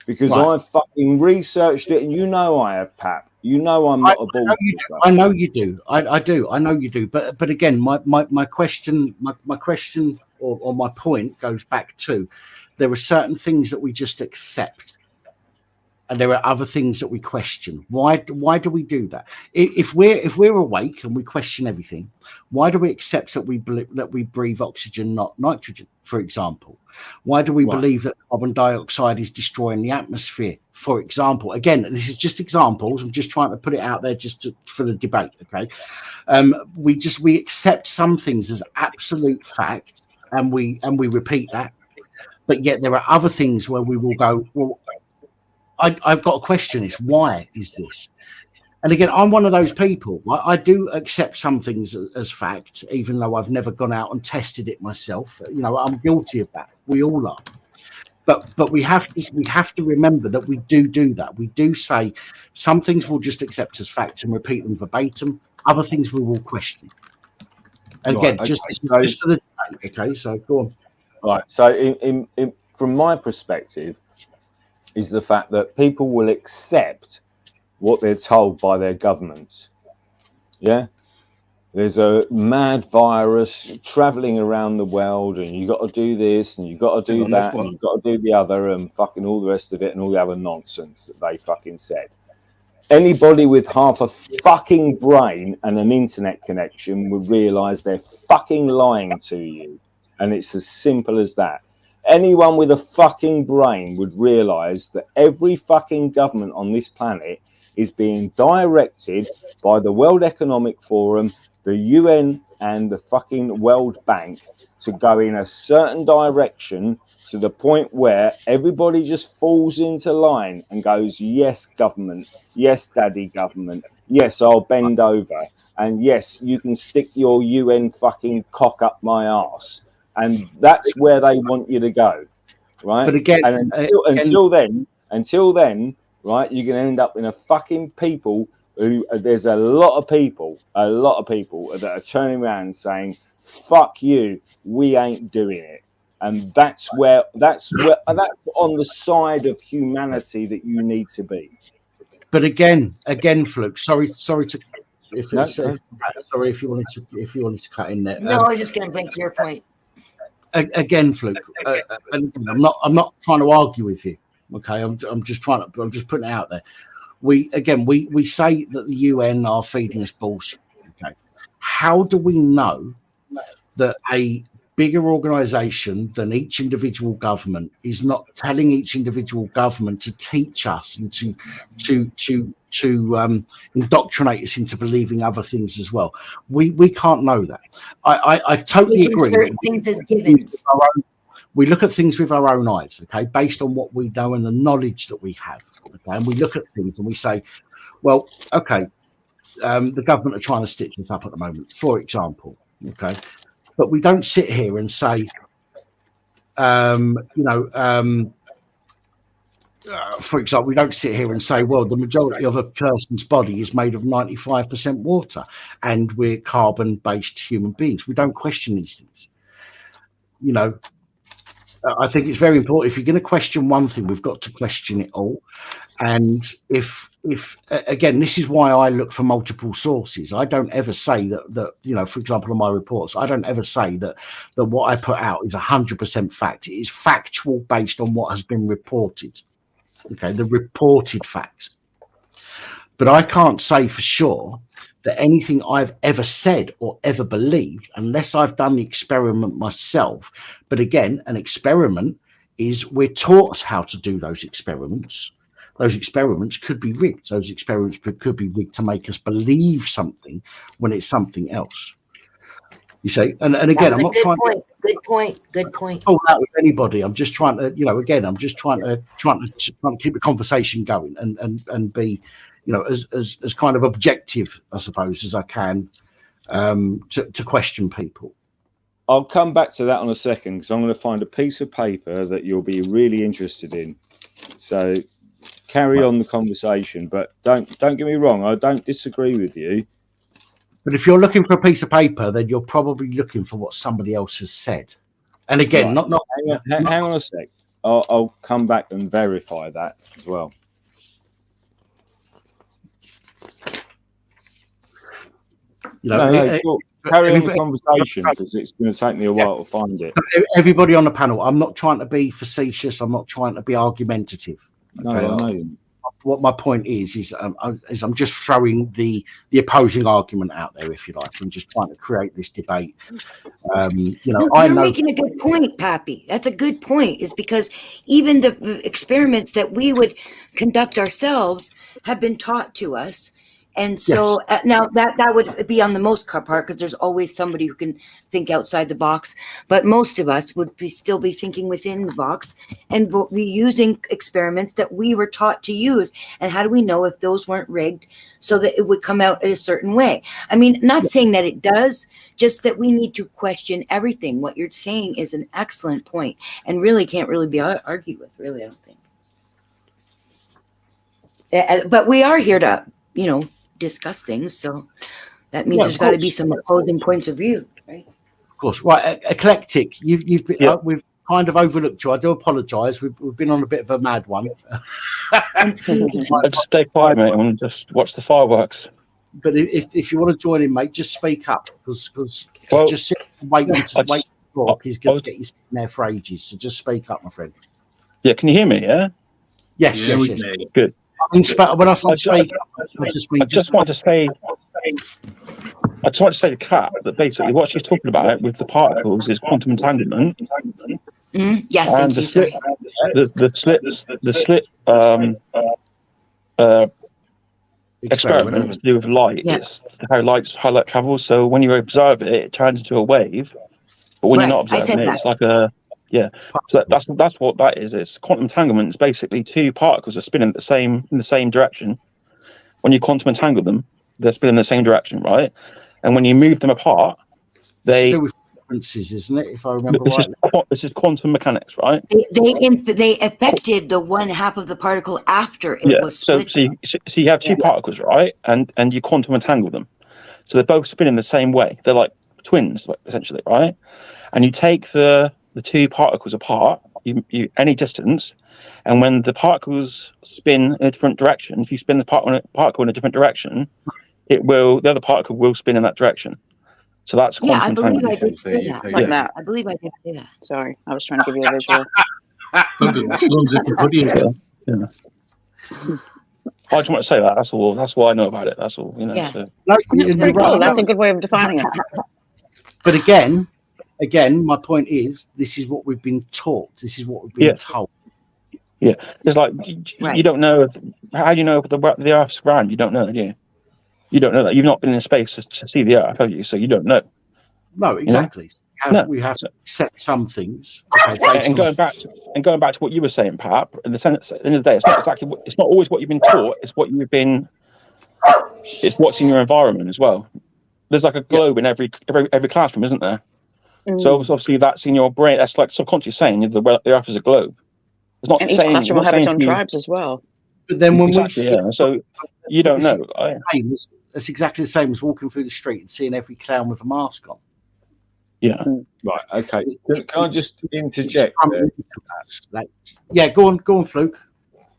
Because I've fucking researched it, and you know I have, Pat. You know I'm not a bullshitter. I know you do. I do. I know you do. But again, my question or my point goes back to there are certain things that we just accept, and there are other things that we question. Why do we do that? If we're awake and we question everything, why do we accept that we breathe oxygen, not nitrogen, for example? Why do we believe that carbon dioxide is destroying the atmosphere, for example? Again, this is just examples. I'm just trying to put it out there for the debate. Okay, we accept some things as absolute fact, and we repeat that. But yet there are other things where we will go, well, I've got a question. It's why is this? And again, I'm one of those people. I do accept some things as fact, even though I've never gone out and tested it myself. You know, I'm guilty of that. We all are. But we have to remember that we do that. We do say some things we'll just accept as fact and repeat them verbatim. Other things we will question. And again, Right, just for the debate, okay. So go on. Right. So in from my perspective, is the fact that people will accept what they're told by their governments. Yeah. There's a mad virus traveling around the world, and you got to do this, and you got to do that, and you got to do the other, and fucking all the rest of it, and all the other nonsense that they fucking said. Anybody with half a fucking brain and an internet connection would realise they're fucking lying to you, and it's as simple as that. Anyone with a fucking brain would realise that every fucking government on this planet is being directed by the World Economic Forum, the UN and the fucking World Bank to go in a certain direction to the point where everybody just falls into line and goes, yes, government, yes, daddy government, yes, I'll bend over, and yes, you can stick your UN fucking cock up my arse. And that's where they want you to go, right? But again, and until then, right, you're going to end up in a fucking people who there's a lot of people that are turning around and saying, fuck you, we ain't doing it. And that's on the side of humanity that you need to be. But again, Fluke, sorry to sorry if you wanted to cut in there. No, I was just going to bring to your point. Again, Fluke, and I'm not trying to argue with you. Okay, I'm just putting it out there. We say that the UN are feeding us bullshit. Okay, how do we know that a bigger organization than each individual government is not telling each individual government to teach us and to indoctrinate us into believing other things as well? We can't know that. I totally agree. Things as givens. We look at things with our own eyes, okay, based on what we know and the knowledge that we have. Okay, and we look at things and we say, well, okay, the government are trying to stitch us up at the moment, for example, okay, but we don't sit here and say, for example, we don't sit here and say, well, the majority of a person's body is made of 95% water and we're carbon-based human beings. We don't question these things. You know, I think it's very important. If you're going to question one thing, we've got to question it all. And if again, this is why I look for multiple sources. I don't ever say that for example, in my reports, I don't ever say that what I put out is 100% fact. It is factual based on what has been reported. Okay, the reported facts. But I can't say for sure that anything I've ever said or ever believed, unless I've done the experiment myself. But again, an experiment is we're taught how to do those experiments. Those experiments could be rigged. Those experiments could be rigged to make us believe something when it's something else. You say, and again, I'm not trying. Good point. Pull out with anybody. I'm just trying to, again, I'm just trying to keep the conversation going and be, as kind of objective, I suppose, as I can, to question people. I'll come back to that on a second because I'm going to find a piece of paper that you'll be really interested in. So carry on the conversation, but don't get me wrong. I don't disagree with you. But if you're looking for a piece of paper, then you're probably looking for what somebody else has said. And again, right. Hang on a sec. I'll come back and verify that as well. Carry on the conversation because it's going to take me a while to find it. Everybody on the panel, I'm not trying to be facetious. I'm not trying to be argumentative. Okay? No, I know. What my point is I'm just throwing the opposing argument out there, if you like, and just trying to create this debate. You're making a good point, Pappy. That's a good point. Is because even the experiments that we would conduct ourselves have been taught to us And so now that would be on the most part because there's always somebody who can think outside the box, but most of us would still be thinking within the box and be using experiments that we were taught to use. And how do we know if those weren't rigged so that it would come out in a certain way? I mean, not saying that it does, just that we need to question everything. What you're saying is an excellent point and really can't really be argued with, really, I don't think. But we are here to, discuss things, so that means there's got to be some opposing points of view, right? Of course, right. Eclectic. You've been, we've kind of overlooked you. I do apologise. We've been on a bit of a mad one. Just stay quiet, mate, and just watch the fireworks. But if you want to join in, mate, just speak up because just sit and wait until he's going to get you sitting there for ages. So just speak up, my friend. Yeah, can you hear me? Yeah. Yes. Good. When I say I just want to say to Kat that basically what she's talking about with the particles is quantum entanglement. Yes, and the slip experiment to do with light. Yeah. It's how light travels. So when you observe it, it turns into a wave. But when you're not observing it, it's like a So that's what that is. It's quantum entanglement. It's basically two particles are spinning in the same direction. When you quantum entangle them, they're spinning in the same direction, right? And when you move them apart, they with differences, isn't it? If I remember right. This is quantum mechanics, right? They affected the one half of the particle after it was split. So you have two particles, right? And you quantum entangle them. So they're both spinning the same way. They're like twins, essentially, right? And you take the two particles apart, you any distance, and when the particles spin in a different direction, if you spin the particle in a different direction, the other particle will spin in that direction. So that's quantum entanglement. I believe I did say that. Sorry, I was trying to give you a visual. I just want to say that. That's all. That's what I know about it. That's all. Yeah. So. That's pretty cool. That's a good way of defining it. But again, my point is, this is what we've been taught. This is what we've been told. Yeah, it's like you don't know. How do you know if the Earth's round? You don't know, do you? You don't know that. You've not been in space to see the Earth, have you? So you don't know. No, exactly. You know? We have to accept some things. And going back to what you were saying, Pap, in the sense, at the end of the day, it's not exactly. It's not always what you've been taught. It's what you've been. It's what's in your environment as well. There's like a globe in every classroom, isn't there? So obviously that's in your brain. That's like subconscious saying the Earth is a globe. It's not and saying, each classroom will have its own tribes as well. But then when so you don't know. It's exactly the same as walking through the street and seeing every clown with a mask on. Yeah. Right. Okay. Can I just interject? Yeah. Go on, Fluke.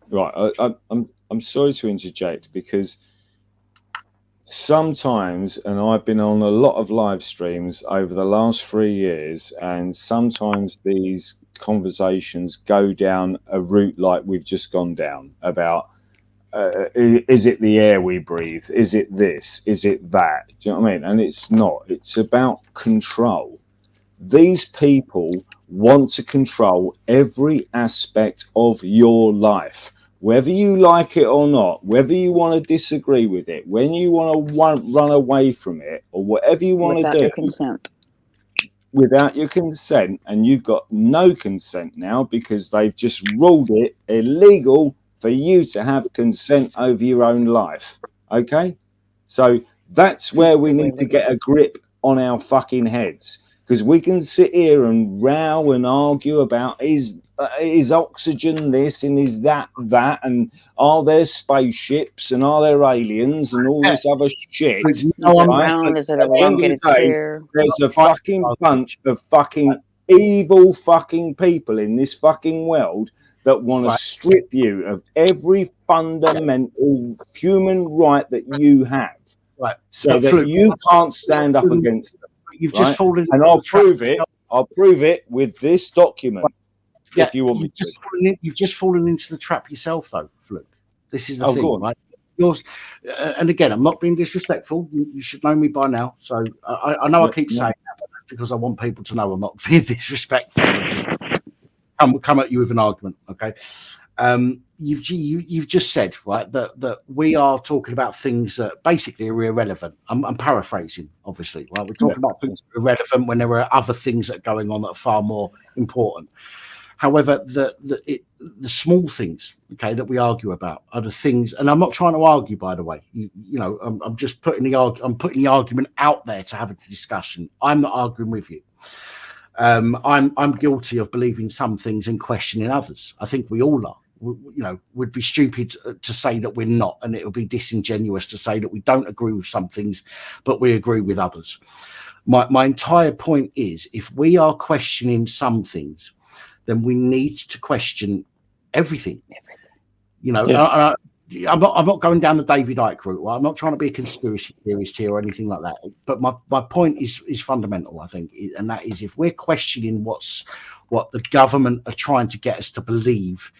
Right. I'm sorry to interject because sometimes, and I've been on a lot of live streams over the last 3 years, and sometimes these conversations go down a route like we've just gone down about is it the air we breathe? Is it this? Is it that? Do you know what I mean? And it's not. It's about control. These people want to control every aspect of your life. Whether you like it or not, whether you want to disagree with it, when you want to run away from it, or whatever you want to do. Without your consent. Without your consent, and you've got no consent now because they've just ruled it illegal for you to have consent over your own life. Okay? So that's where we need to get a grip on our fucking heads. Because we can sit here and row and argue about is oxygen this and is that and are there spaceships and are there aliens and all this other shit. Is it round? Is it a elongated sphere? There's a fucking bunch of fucking evil fucking people in this fucking world that want to strip you of every fundamental human right that you have. Right. So that you can't stand up against them. You've just fallen, and I'll prove it. I'll prove it with this document. Yeah, if you want me to. You've just fallen into the trap yourself, though, Fluke. This is the thing, right? Yours, and again, I'm not being disrespectful. You should know me by now. So I know I keep saying that, but that's because I want people to know I'm not being disrespectful. Come at you with an argument, okay? You've just said, right, that we are talking about things that basically are irrelevant. I'm paraphrasing, obviously, right? We're talking about things that are irrelevant when there are other things that are going on that are far more important. However, the small things, okay, that we argue about are the things, and I'm not trying to argue, by the way. You know, I'm just putting the argument out there to have a discussion. I'm not arguing with you. I'm guilty of believing some things and questioning others. I think we all are. You know, would be stupid to say that we're not, and it would be disingenuous to say that we don't agree with some things, but we agree with others. My entire point is, if we are questioning some things, then we need to question everything. You know, Yeah. I'm not going down the David Icke route. Right? I'm not trying to be a conspiracy theorist here or anything like that. But my point is fundamental, I think, and that is, if we're questioning what the government are trying to get us to believe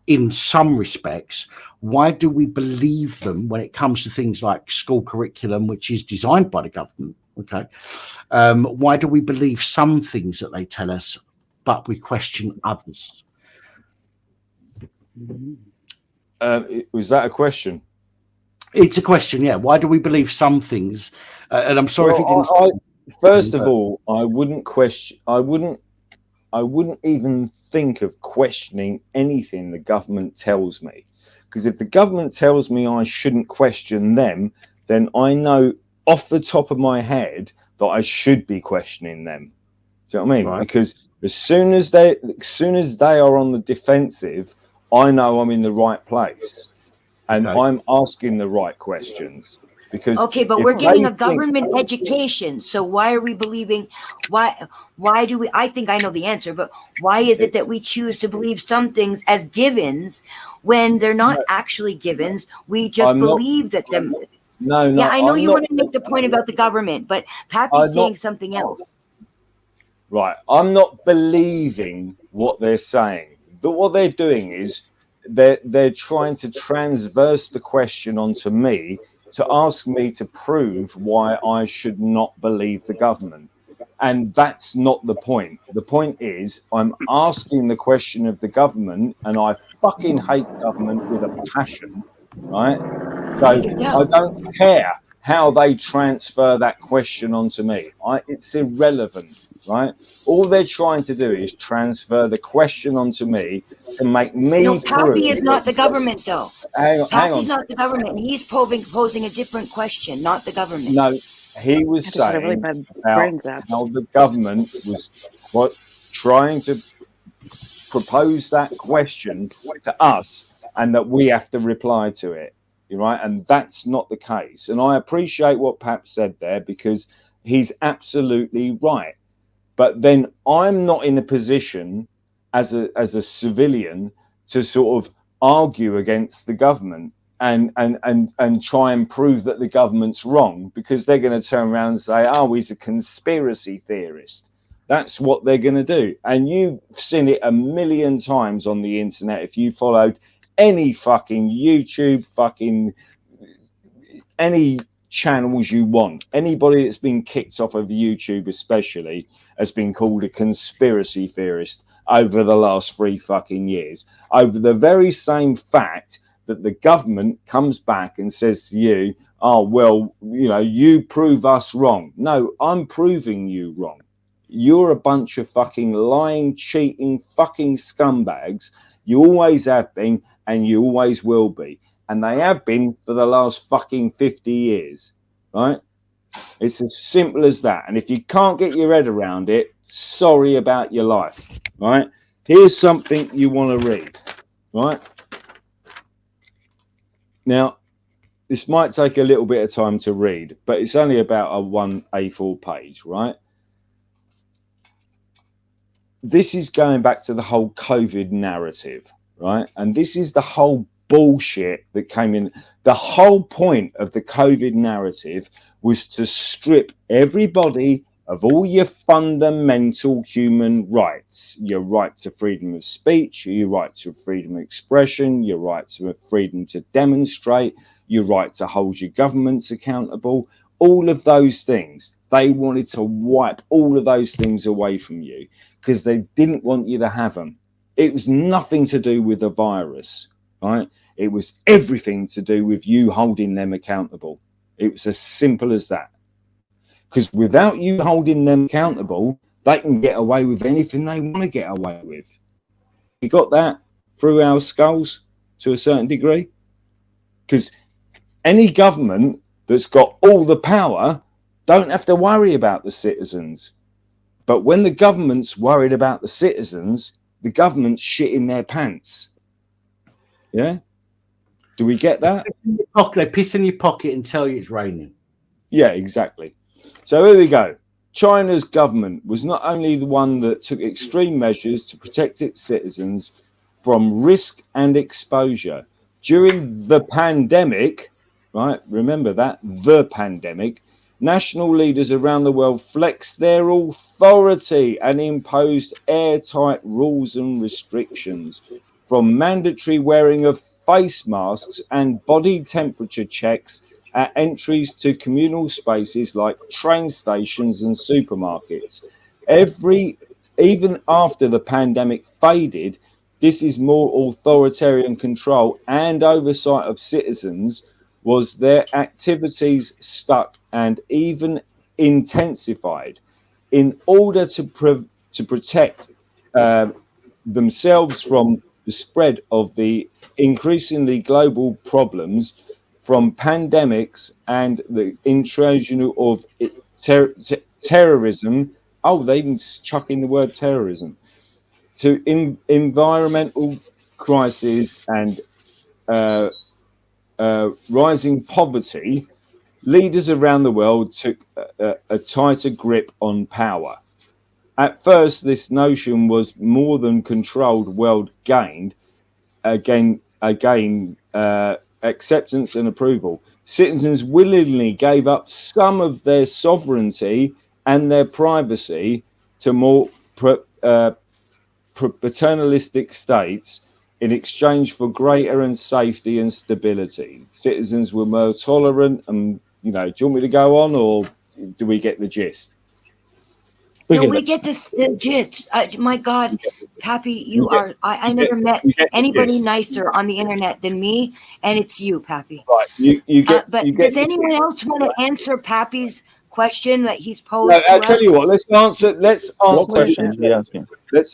in some respects, why do we believe them when it comes to things like school curriculum, which is designed by the government? Okay, why do we believe some things that they tell us, but we question others? Was that a question? It's a question, yeah. Why do we believe some things? And I'm sorry if you didn't. First of all, I wouldn't question. I wouldn't even think of questioning anything the government tells me, because if the government tells me I shouldn't question them, then I know off the top of my head that I should be questioning them. Do you know what I mean? Right. Because as soon as they are on the defensive, I know I'm in the right place, and I'm asking the right questions. Because but we're getting a government education. So why are we believing? Why do we? I think I know the answer, but why is it that we choose to believe some things as givens when they're not actually givens? We just believe that them. No. Yeah, I know you want to make the point about the government, but Pappy's saying something else. Right, I'm not believing what they're saying, but what they're doing is they're trying to transverse the question onto me, to ask me to prove why I should not believe the government. And that's not the point. The point is, I'm asking the question of the government, and I fucking hate government with a passion, right? So I don't care how they transfer that question onto me. It's irrelevant, right? All they're trying to do is transfer the question onto me to make me. No, Pappy is not the government, though. Hang on. Pappy's not the government. He's posing a different question, not the government. No, he was saying about how the government was trying to propose that question to us, and that we have to reply to it. Right, and that's not the case. And I appreciate what Pap said there, because he's absolutely right. But then I'm not in a position as a civilian to sort of argue against the government and try and prove that the government's wrong, because they're going to turn around and say, oh, he's a conspiracy theorist. That's what they're going to do. And you've seen it a million times on the internet if you followed any fucking YouTube, any channels you want. Anybody that's been kicked off of YouTube especially has been called a conspiracy theorist over the last 3 fucking years, over the very same fact that the government comes back and says to you, oh, well, you know, you prove us wrong. No, I'm proving you wrong. You're a bunch of fucking lying, cheating, fucking scumbags. You always have been, and you always will be. And they have been for the last fucking 50 years, right? It's as simple as that. And if you can't get your head around it, sorry about your life, right? Here's something you want to read, right? Now, this might take a little bit of time to read, but it's only about a 1 A4 page, right? This is going back to the whole COVID narrative, right? And this is the whole bullshit that came in. The whole point of the COVID narrative was to strip everybody of all your fundamental human rights. Your right to freedom of speech, your right to freedom of expression, your right to freedom to demonstrate, your right to hold your governments accountable, all of those things. They wanted to wipe all of those things away from you because they didn't want you to have them. It was nothing to do with the virus, right? It was everything to do with you holding them accountable. It was as simple as that. Because without you holding them accountable, they can get away with anything they want to get away with. We got that through our skulls to a certain degree. Because any government that's got all the power don't have to worry about the citizens. But when the government's worried about the citizens, the government's shitting their pants. Yeah? Do we get that? They piss in your pocket and tell you it's raining. Yeah, exactly. So here we go. China's government was not only the one that took extreme measures to protect its citizens from risk and exposure. During the pandemic, right? Remember that, the pandemic, national leaders around the world flexed their authority and imposed airtight rules and restrictions, from mandatory wearing of face masks and body temperature checks at entries to communal spaces like train stations and supermarkets. Even after the pandemic faded, this is more authoritarian control and oversight of citizens was their activities stuck and even intensified in order to protect themselves from the spread of the increasingly global problems from pandemics and the intrusion of terrorism. Oh, they even chuck in the word terrorism. To environmental crises and rising poverty, leaders around the world took a tighter grip on power. At first, this notion was more than controlled world gained, again, acceptance and approval. Citizens willingly gave up some of their sovereignty and their privacy to more paternalistic states in exchange for greater and safety and stability. Citizens were more tolerant, and do you want me to go on, or do we get the gist? We get this the gist. My God, Pappy, I never met anybody nicer on the internet than me, and it's you, Pappy. Right, you get. But does anyone else want to answer Pappy's question that he's posed No, to I'll tell us? you what. Let's answer. What questions are you asking? Let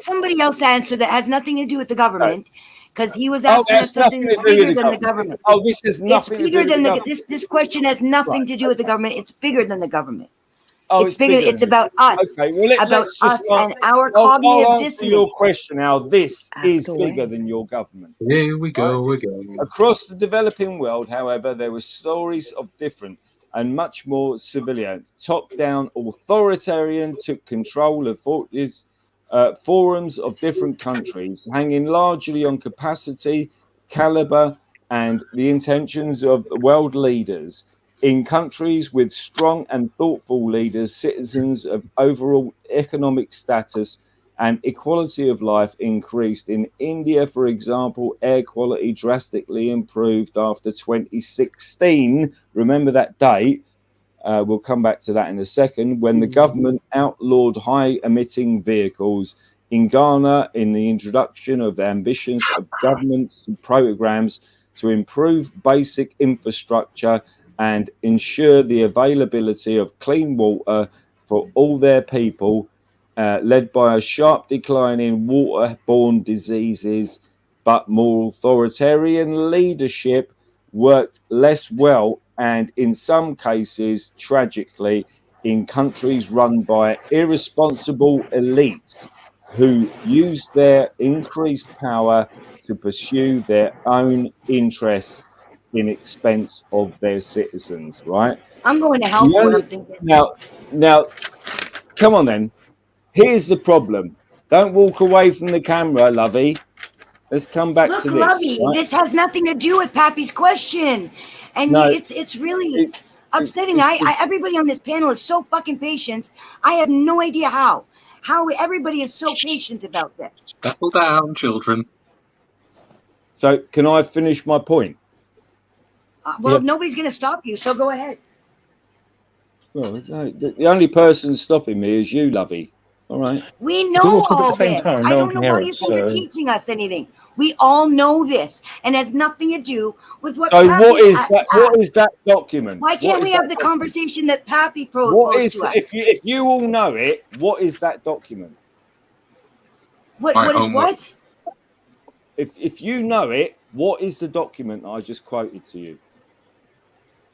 somebody else answer that has nothing to do with the government, because he was asking us something that's bigger than the government. Oh, this is nothing. It's bigger than this question has nothing to do with the government. It's bigger than the government. Oh, it's bigger. It's about us. Okay, well, let's and our cognitive dissonance. Your question now. This is bigger than your government. Here we go again. Across the developing world, however, there were stories of different and much more civilian, top-down authoritarian took control of forums of different countries, hanging largely on capacity, caliber, and the intentions of world leaders. In countries with strong and thoughtful leaders, citizens of overall economic status and equality of life increased. In India, for example, air quality drastically improved after 2016. Remember that date. We'll come back to that in a second, when the government outlawed high-emitting vehicles. In Ghana, in the introduction of the ambitions of governments and programs to improve basic infrastructure and ensure the availability of clean water for all their people, led by a sharp decline in waterborne diseases, but more authoritarian leadership worked less well, and in some cases, tragically, in countries run by irresponsible elites who used their increased power to pursue their own interests in expense of their citizens, right? I'm going to help what I'm thinking. Now, come on then. Here's the problem. Don't walk away from the camera, Lovey. Let's come back to this. Look, Lovey, right? this has nothing to do with Pappy's question. And it's really upsetting. Everybody on this panel is so fucking patient. I have no idea how everybody is so patient about this. Settle down, children. So can I finish my point? Nobody's going to stop you, so go ahead. Well, the only person stopping me is you, Lovey. All right. We We know all talk at all the same this. time. I No one don't can know hear why us. you think you're So, teaching us anything. We all know this, and has nothing to do with what So Pappy what is has that? to What ask. is that document? Why What can't is we that have the document? conversation that Pappy What proposed is to us? if you all know it? What is that document? What My is homework. what? If you know it, what is the document that I just quoted to you?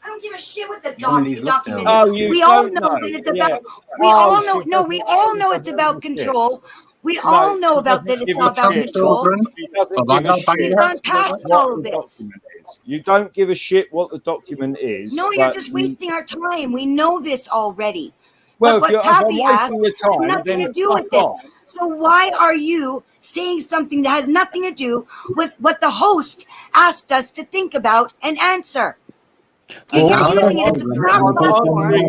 I don't give a shit what the One of these document lockdowns. is. Oh, you We all don't know know? that it's Yeah. about. We Oh, all know. she No, we doesn't- all she know it's doesn't about give a shit. control. We No, all know she about that doesn't it's give all a about shit. control. She doesn't Have I give a got shit We've gone past all what of the this. document is. You don't give a shit what the document is. No, you're but just you- wasting our time. We know this already. Well, But if what I'm Pappy asked wasting your has time, nothing then to do fuck with this. off. So why are you saying something that has nothing to do with what the host asked us to think about and answer? Well, You're I'm using it as a answering platform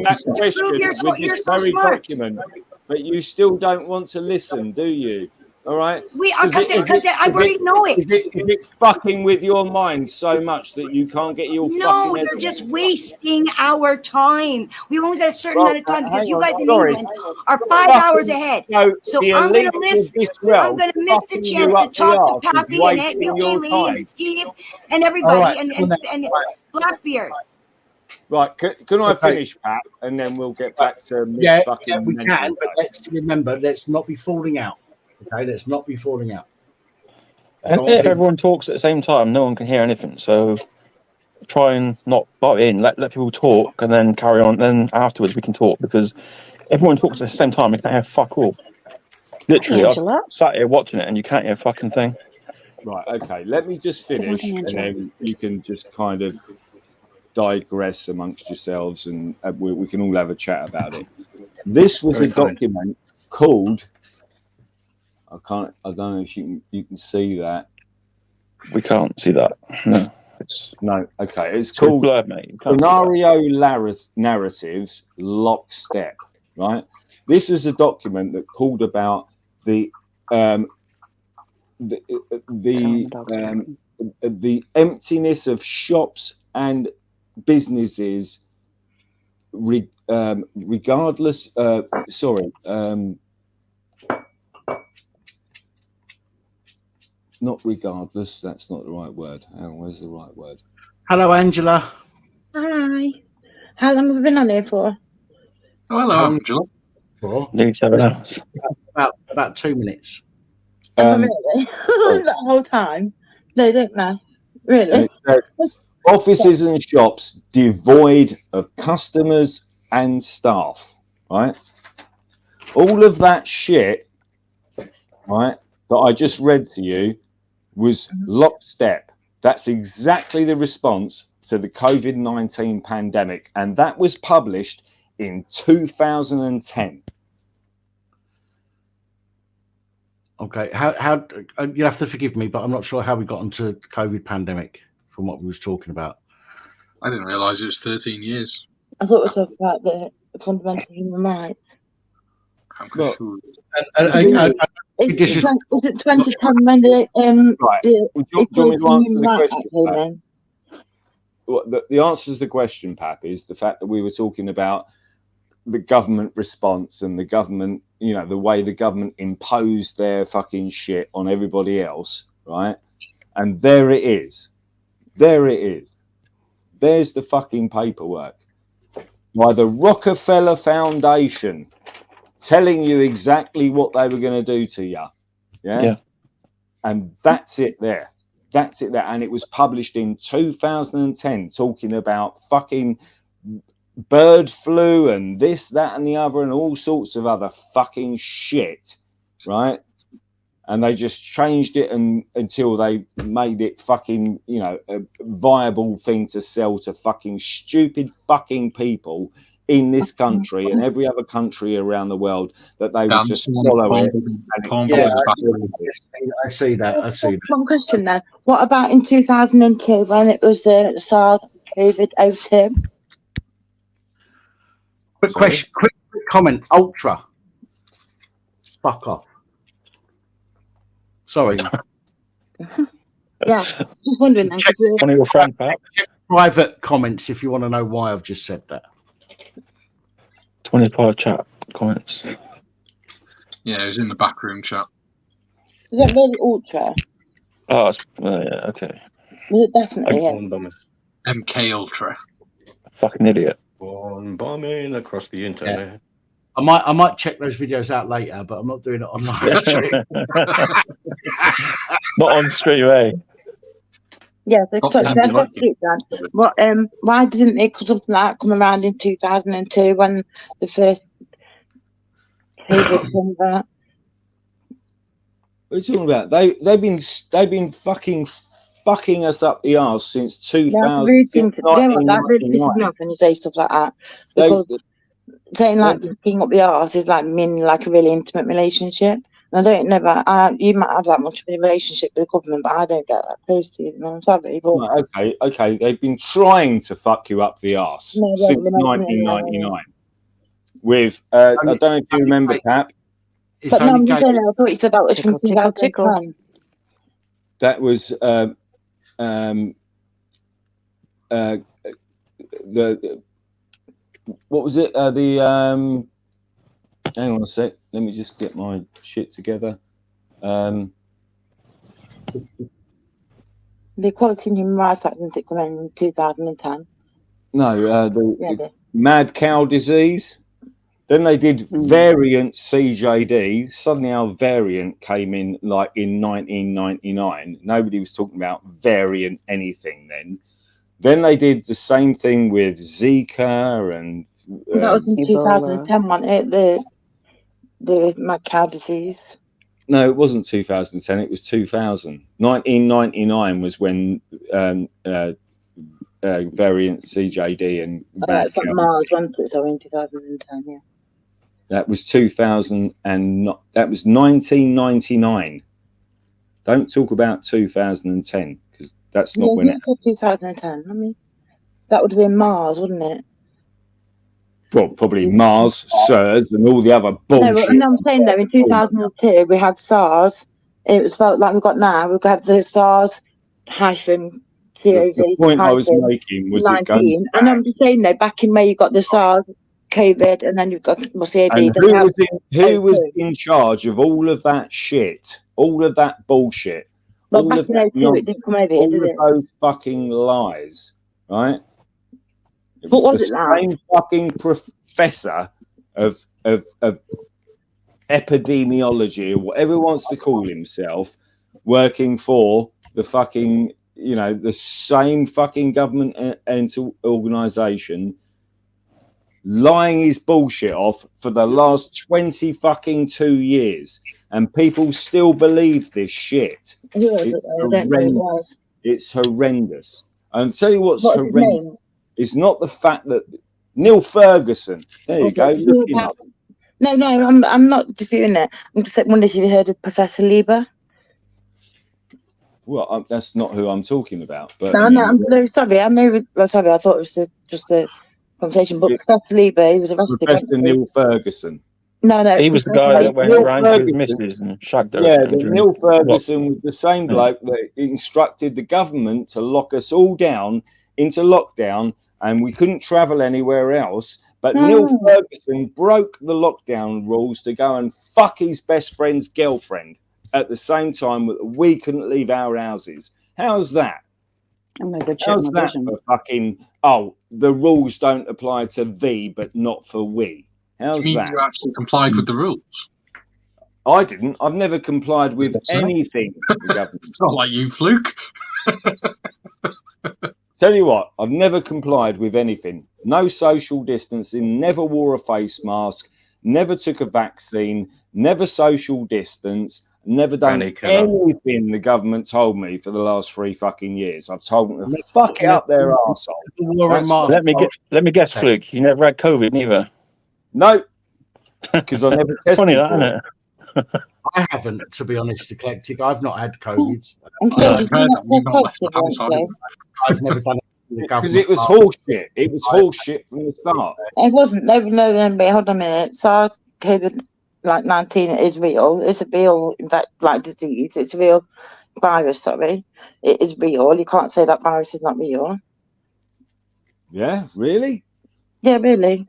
that to question prove with you're this so very smart. document, but you still don't want to listen, do you? All right? Because I already know it. Is it fucking with your mind so much that you can't get your No, fucking head you're around just it? wasting our time. We've only got a certain Well, amount of time because hang you on, guys in sorry. England are 5 hours ahead. So the I'm going elites to of miss. this I'm realm going to miss the fucking chance you to up the talk to arse is Pappy and wasting you, your Aileen, time. and Steve, and everybody, right, and Blackbeard. Right, can I Okay. finish, Pat, and then we'll get back to Miss Yeah, fucking we mental can, but guy. let's remember, let's not be falling out. Okay, let's not be falling out. and if everyone talks at the same time, no one can hear anything. So try and not butt in. Let people talk, and then carry on. Then afterwards we can talk, because everyone talks at the same time. We can't hear fuck all. Literally, I've sat here watching it, and you can't hear a fucking thing. Right, okay. Let me just finish, and then you can just kind of digress amongst yourselves, and we can all have a chat about it. This was Very a kind. document called. I don't know if you can see that. We can't see that. No, it's no. Okay, it's so called blurred, mate. You can't see that. Scenario Narratives Lockstep. Right. This is a document that called about the emptiness of shops and businesses, regardless. Not regardless. That's not the right word. Where's the right word? Hello, Angela. Hi. How long have we been on here for? Oh, hello, Angela. Nearly 7 hours. About 2 minutes. Really? That whole time? They don't know. Really? Offices and shops devoid of customers and staff. Right. All of that shit, right, that I just read to you was lockstep. That's exactly the response to the COVID-19 pandemic, and that was published in 2010. Okay, how you have to forgive me, but I'm not sure how we got onto the COVID pandemic from what we was talking about. I didn't realise it was 13 years. I thought we were talking about the fundamental human rights. Look, Is it 2010 when the right? Do you want me to answer the question? then? Well, the answer to the question, Pap, is the fact that we were talking about the government response and the government, you know, the way the government imposed their fucking shit on everybody else, right? And there it is. There it is. There's the fucking paperwork by the Rockefeller Foundation telling you exactly what they were going to do to you. Yeah. And that's it there. That's it there. And it was published in 2010 talking about fucking bird flu and this, that, and the other, and all sorts of other fucking shit, right? And they just changed it until they made it fucking, you know, a viable thing to sell to fucking stupid fucking people in this country and every other country around the world, that they would just follow it. I see that. I see that. One question then. What about in 2002 when it was the SARS COVID-02? Quick question, quick comment. Ultra. Fuck off. Sorry. Yeah, just wondering then. Check one of your friends, Pat. Private comments if you want to know why I've just said that. 24 chat comments. Yeah, it was in the backroom chat. Is that really ultra? Oh, yeah, okay. Was it definitely? Yeah. Born bombing. MK Ultra. Fucking idiot. Born bombing across the internet. I might check those videos out later, but I'm not doing it on live stream. Not on stream, eh? Yeah, that's it, Dan. What? Why didn't it something like that come around in 2002 when the first COVID came about? What are you talking about? They've been fucking us up the arse since 2000. That's rude thing to do. That really pisses me off when you say stuff like that. Because saying like fucking up the arse is like meaning like a really intimate relationship. And I don't never. You might have that much of a relationship with the government, but I don't get that close to you. I'm sorry, but Right, okay. They've been trying to fuck you up the arse since 1999. With I don't know if you remember, Cap. But no, I thought you said that was from 2010. That was the what was it? Hang on a sec. Let me just get my shit together. The Equality and Human Rights Act didn't come in 2010. No, the mad cow disease. Then they did variant CJD. Suddenly our variant came in like in 1999. Nobody was talking about variant anything then. Then they did the same thing with Zika and that was in 2010, wasn't it? The mad cow disease. No, it wasn't 2010. It was 2000. 1999 was when variant CJD and mad cow Mars went it, so in 2010, yeah. That was 2000 and that was 1999. Don't talk about 2010 because that's not when it. 2010. I mean, that would have been Mars, wouldn't it? Well, probably Mars, SARS, and all the other bullshit. No, I'm saying though, in 2002 we had SARS. It was felt like we've got now. We've got the SARS hyphen. The point I was making was 19. And I'm just saying though, back in May you got the SARS, COVID, and then you've got CAD. And who was in charge of all of that shit? All of that bullshit? Well, back in 02 it didn't come over here, did it? All of those fucking lies, right? What was it like? Same fucking professor of epidemiology, or whatever he wants to call himself, working for the fucking, the same fucking government organisation, lying his bullshit off for the last 20 fucking 2 years, and people still believe this shit. It's horrendous. It's horrendous. I'll tell you what's horrendous. It's not the fact that Neil Ferguson. There you go. Look him up. No, I'm not disputing it. I'm just wondering if you heard of Professor Lieber. Well, that's not who I'm talking about. But no, I'm very sorry. Sorry, I thought it was just a conversation. But Professor Lieber, he was arrested. Professor Neil Ferguson. No, he was the guy that went around to his missus and shagged her. Yeah, Neil Ferguson was the same bloke that instructed the government to lock us all down into lockdown, and we couldn't travel anywhere else. But Neil Ferguson broke the lockdown rules to go and fuck his best friend's girlfriend at the same time that we couldn't leave our houses. How's that? How's that for fucking, the rules don't apply to thee, but not for we? How's you mean that? You actually complied with the rules? I didn't. I've never complied with anything. It's not like you, Fluke. Tell you what, I've never complied with anything. No social distancing, never wore a face mask, never took a vaccine, never social distance, never done anything the government told me for the last 3 fucking years. I've told them to fuck it up their arsehole. Let me guess, Fluke, you never had COVID neither. No, because I never tested. Funny that, isn't it? I haven't, to be honest, Eclectic. I've not had COVID. I've never done it because it was horseshit. It was horseshit from the start. It wasn't. No, hold on a minute. SARS, COVID, 19 is real. It's a real, in fact, like disease. It's a real virus. Sorry, it is real. You can't say that virus is not real. Yeah, really? Yeah, really.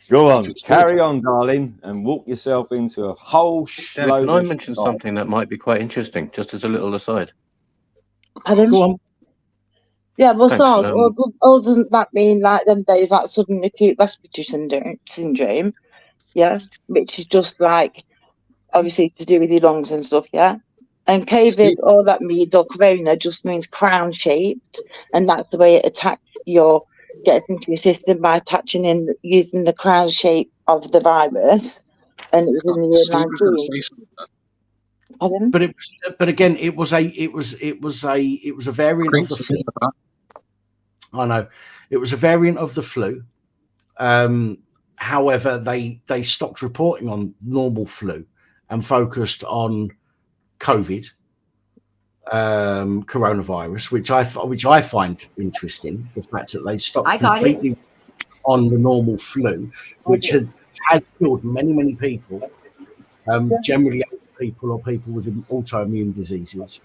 Go on, carry on, darling, and walk yourself into a whole Dad, load can I of mention shit. something that might be quite interesting, just as a little aside? Pardon? Go on. Yeah, well, Thanks. SARS, or doesn't that mean like them days like sudden acute respiratory syndrome? Yeah, which is just like obviously to do with your lungs and stuff, yeah. And COVID, all that means, or corona, just means crown shaped, and that's the way it attacks gets into your system by attaching in using the crown shape of the virus, and it was in the year 19. Pardon? But again, it was a variant of the flu. I know, it was a variant of the flu. However, they stopped reporting on normal flu and focused on COVID, coronavirus, which I find interesting. The fact that they stopped completely on the normal flu, which has killed many people, generally people or people with autoimmune diseases.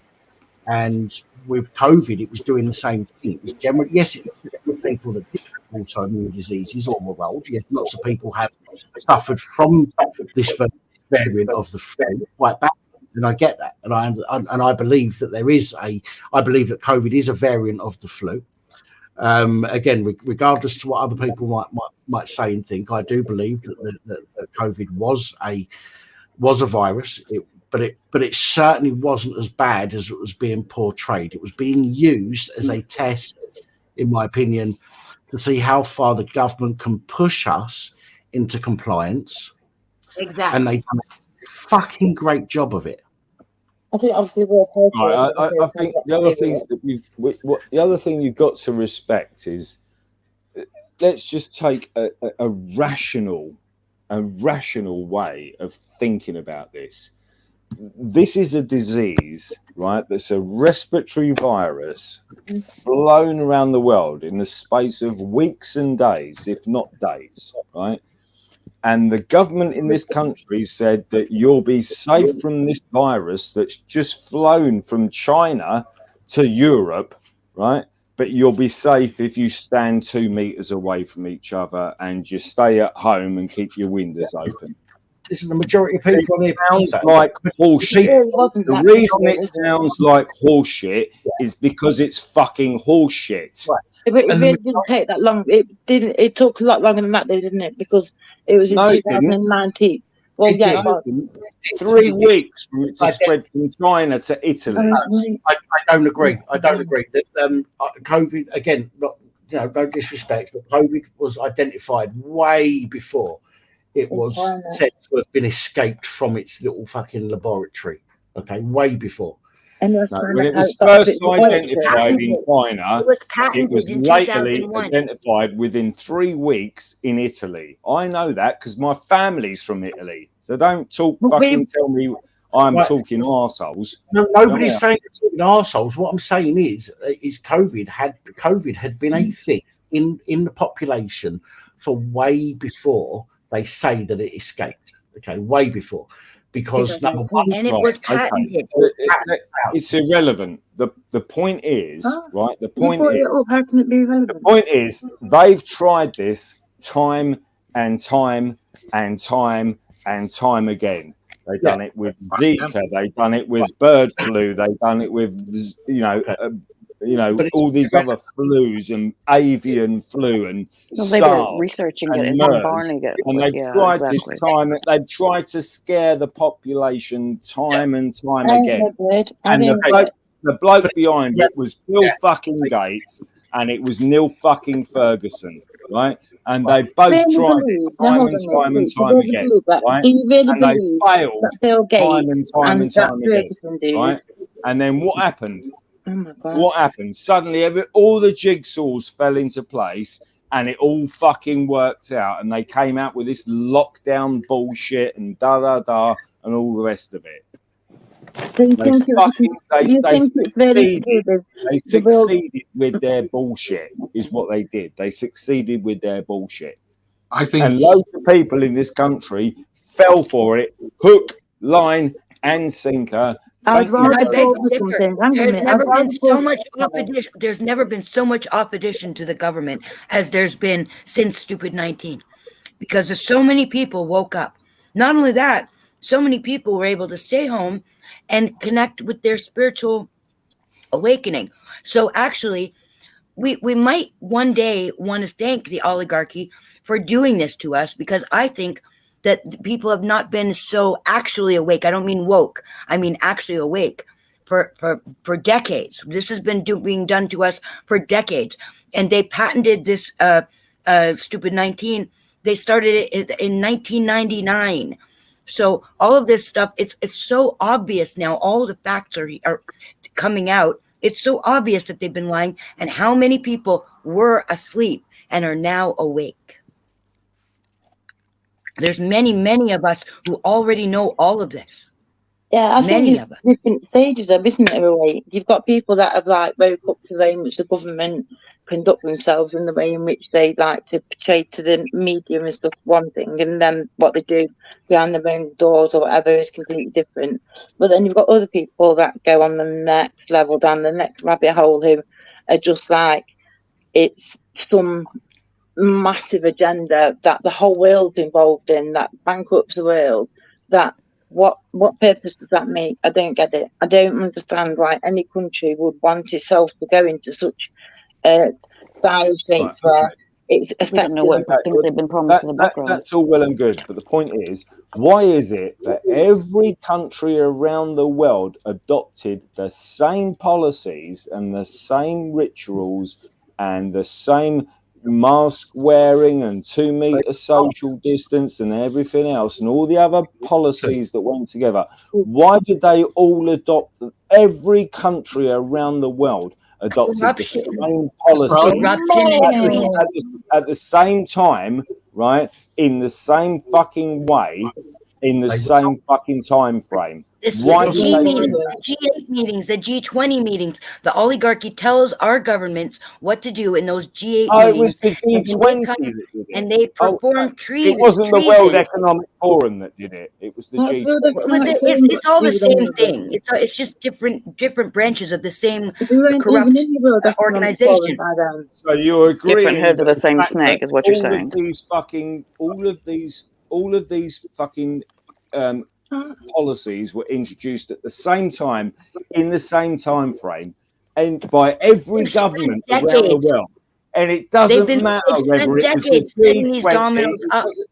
And with COVID, it was doing the same thing. It was generally, yes, it was people that did have autoimmune diseases or were old. Yes, lots of people have suffered from this variant of the flu quite badly, and I get that, and I believe that I believe that COVID is a variant of the flu. Again, regardless to what other people might say and think, I do believe that COVID was a virus. But it certainly wasn't as bad as it was being portrayed. It was being used as a test, in my opinion, to see how far the government can push us into compliance. Exactly. And they've done a fucking great job of it. I think obviously I think the other thing you've got to respect is, let's just take a rational way of thinking about this. This is a disease, right? That's a respiratory virus flown around the world in the space of weeks and days, if not days, right? And the government in this country said that you'll be safe from this virus that's just flown from China to Europe, right? But you'll be safe if you stand 2 meters away from each other and you stay at home and keep your windows open. This is the majority of people on here. Sounds like horseshit. The reason it sounds like horseshit is because it's fucking horseshit. Right. It didn't take that long. It took a lot longer than that, didn't it? Because it was in 2019. Well, yeah, 3 weeks for it to spread from China to Italy. I don't agree. COVID, again, no disrespect, but COVID was identified way before it was said to have been escaped from its little fucking laboratory. Okay, way before. And when it was first identified in China, it was lately identified within 3 weeks in Italy. I know that because my family's from Italy. So don't tell me I'm talking arseholes. No, nobody's saying it's talking arseholes. What I'm saying is COVID had been a thing in the population for way before they say that it escaped. Okay, way before. Because number one, and it was patented. It's irrelevant. The point is, right? The point is, they've tried this time and time and time and time again. They've done it with Zika. They've done it with bird flu. They've done it with, all these other flus and avian flu and they were researching it and barning it. And they've tried this time. They've tried to scare the population time and time again. And the bloke behind it was Bill fucking Gates, and it was Neil fucking Ferguson, right? And they both tried time and time and time again, right? And they failed time and time and time again, right? And then what happened? What happened? Suddenly, all the jigsaws fell into place, and it all fucking worked out. And they came out with this lockdown bullshit and and all the rest of it. They succeeded with their bullshit, is what they did. They succeeded with their bullshit. I think, and loads of people in this country fell for it, hook, line, and sinker. There's never been so much opposition to the government as there's been since stupid 19. because there's so many people woke up. Not only that, so many people were able to stay home and connect with their spiritual awakening. So actually, we might one day want to thank the oligarchy for doing this to us, because I think that people have not been so actually awake. I don't mean woke. I mean actually awake for decades. This has been being done to us for decades. And they patented this stupid 19. They started it in 1999. So all of this stuff, it's so obvious now. All the facts are coming out. It's so obvious that they've been lying, and how many people were asleep and are now awake. There's many of us who already know all of this. Yeah, I think Many there's of us. different stages of, isn't it, awake? You've got people that have like woke up to the way in which the government conduct themselves and the way in which they like to portray to the media and stuff, one thing, and then what they do behind their own doors or whatever is completely different. But then you've got other people that go on the next level, down the next rabbit hole, who are just like, it's some massive agenda that the whole world's involved in, that bankrupts the world, that what purpose does that make? I don't get it. I don't understand why any country would want itself to go into such dire shape where it's We don't know what things they've been promised in the background. That's all well and good, but the point is, why is it that every country around the world adopted the same policies and the same rituals and the same mask wearing and 2 meter social distance and everything else and all the other policies that went together? Why did they all adopt? Every country around the world adopted the same policy at the same time, right? In the same fucking way, in the same fucking time frame. The G meetings, the G8 meetings, the G20 meetings, the oligarchy tells our governments what to do in those G8 meetings. It was the G20 that did it. And they perform treason. It wasn't the World Economic Forum that did it. It was the G20. It's all the same thing. It's just different branches of the same corrupt organization. So you agree? Different heads of the same snake is what you're saying. All of these fucking policies were introduced at the same time, in the same time frame, and by every government around the world. And it doesn't matter whether it was the G20.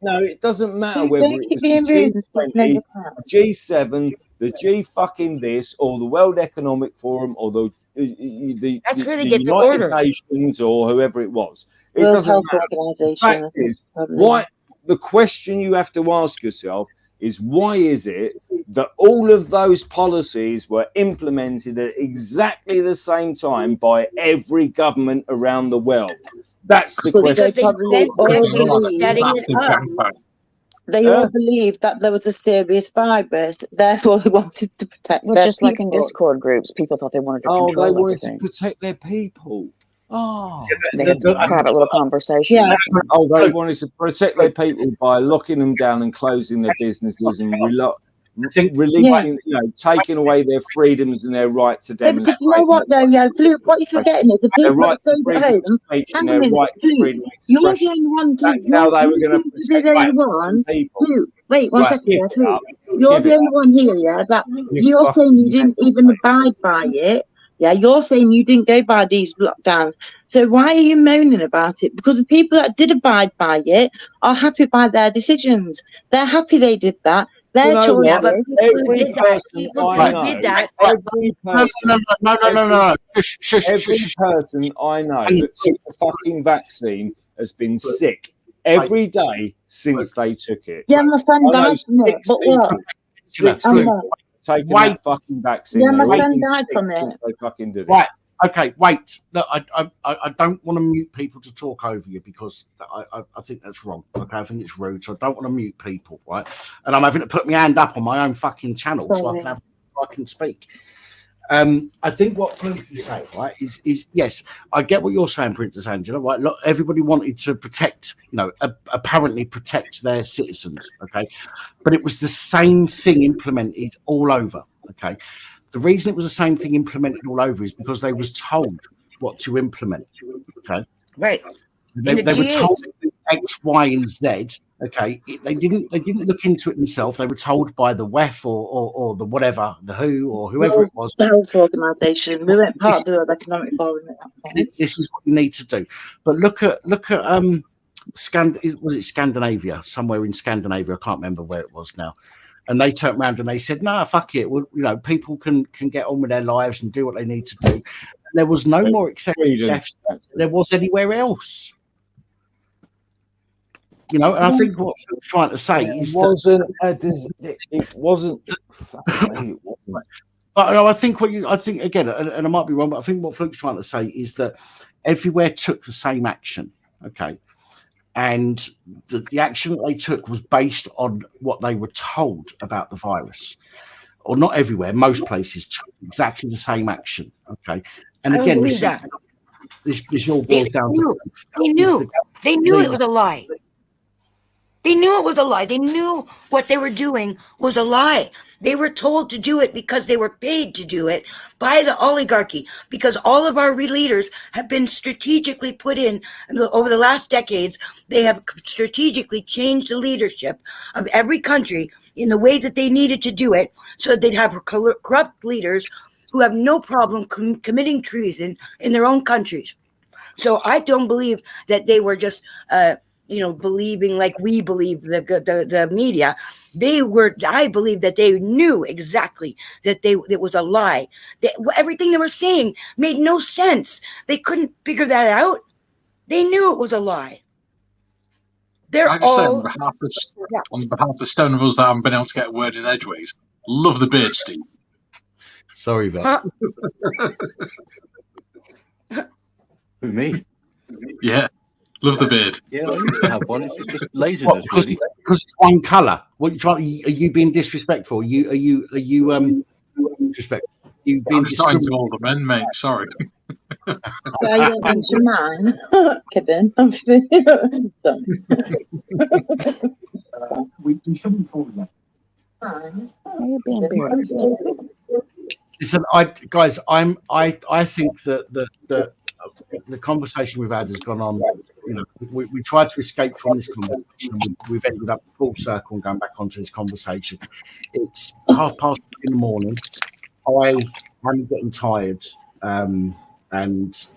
No, it doesn't matter whether it was the G20, G7, the G fucking this, or the World Economic Forum, or the United Nations, or whoever it was. It doesn't matter. The fact is, the question you have to ask yourself is, why is it that all of those policies were implemented at exactly the same time by every government around the world? That's the question. They all believed that there was a serious virus, therefore they wanted to protect Well, their just like in people. Discord groups, people thought they wanted to control they wanted everything. to protect their people. Oh, They had private little conversations. Yeah. Oh, they wanted to protect their people by locking them down and closing their businesses and releasing, taking away their freedoms and their right to Yeah, because demonstrate. you know what, though, Luke, what you're forgetting is the Their people right that to stayed at freedom home. of speech and Hang on their a right to minute, freedom of you're the expression. only one. That's how they were going to You're the only one. Luke, wait one second. Luke. You're the only one here, yeah, that you're saying you didn't even abide by it. Yeah, you're saying you didn't go by these lockdowns. So why are you moaning about it? Because the people that did abide by it are happy by their decisions. They're happy they did that. Their choice. Every person I know, every person I know that took the fucking vaccine has been sick every day since they took it. Yeah, my friend died from it, but what? Taking Wait. that fucking vaccine. Yeah, my They're all friend been died sick from it. since they fucking did it. Right. Okay. Wait. Look, I don't want to mute people to talk over you because I think that's wrong. Okay. I think it's rude. So I don't want to mute people. Right. And I'm having to put my hand up on my own fucking channel so I can speak. I think what Fluke is saying, right, is yes, I get what you're saying, Princess Angela. Right. Look, everybody wanted to protect, apparently protect their citizens. Okay. But it was the same thing implemented all over. Okay. The reason it was the same thing implemented all over is because they was told what to implement. Okay. Right. They were told X, Y, and Z. Okay, they didn't look into it themselves. They were told by the WEF or the whatever, the WHO or whoever it was. The health organisation. We weren't part of the World Economic Forum at that point. This is what you need to do. But look at was it Scandinavia? Somewhere in Scandinavia, I can't remember where it was now. And they turned around and they said, "No, fuck it. Well, people can get on with their lives and do what they need to do." And there was no more excessive deaths than there was anywhere else. And I think what Phil's trying to say is it wasn't. But I think again, and I might be wrong, but I think what Fluke's trying to say is that everywhere took the same action, okay, and the action that they took was based on what they were told about the virus, or not everywhere. Most places took exactly the same action, okay. And again, this all boils down to they knew it was a lie. They knew it was a lie. They knew what they were doing was a lie. They were told to do it because they were paid to do it by the oligarchy, because all of our leaders have been strategically put in over the last decades. They have strategically changed the leadership of every country in the way that they needed to do it, so they'd have corrupt leaders who have no problem committing treason in their own countries. So I don't believe that they were just believing like we believe the media. I believe that they knew exactly that it was a lie. Everything they were saying made no sense. They couldn't figure that out. They knew it was a lie. I just say on behalf of the stone of us that haven't been able to get a word in edgeways, love the beard, Steve. Sorry about Who, me? Yeah. Love the beard. Yeah, I used to have one. It's just laziness. Because it's one colour. What you trying? Are you being disrespectful? Are you disrespectful? I'm just not into older men, mate. Sorry. Yeah, you don't mention mine. Kidding. We shouldn't fall that. You're being embarrassed. Listen, I think that the conversation we've had has gone on. We tried to escape from this conversation. We've ended up full circle and going back onto this conversation. It's morning. I'm getting tired, and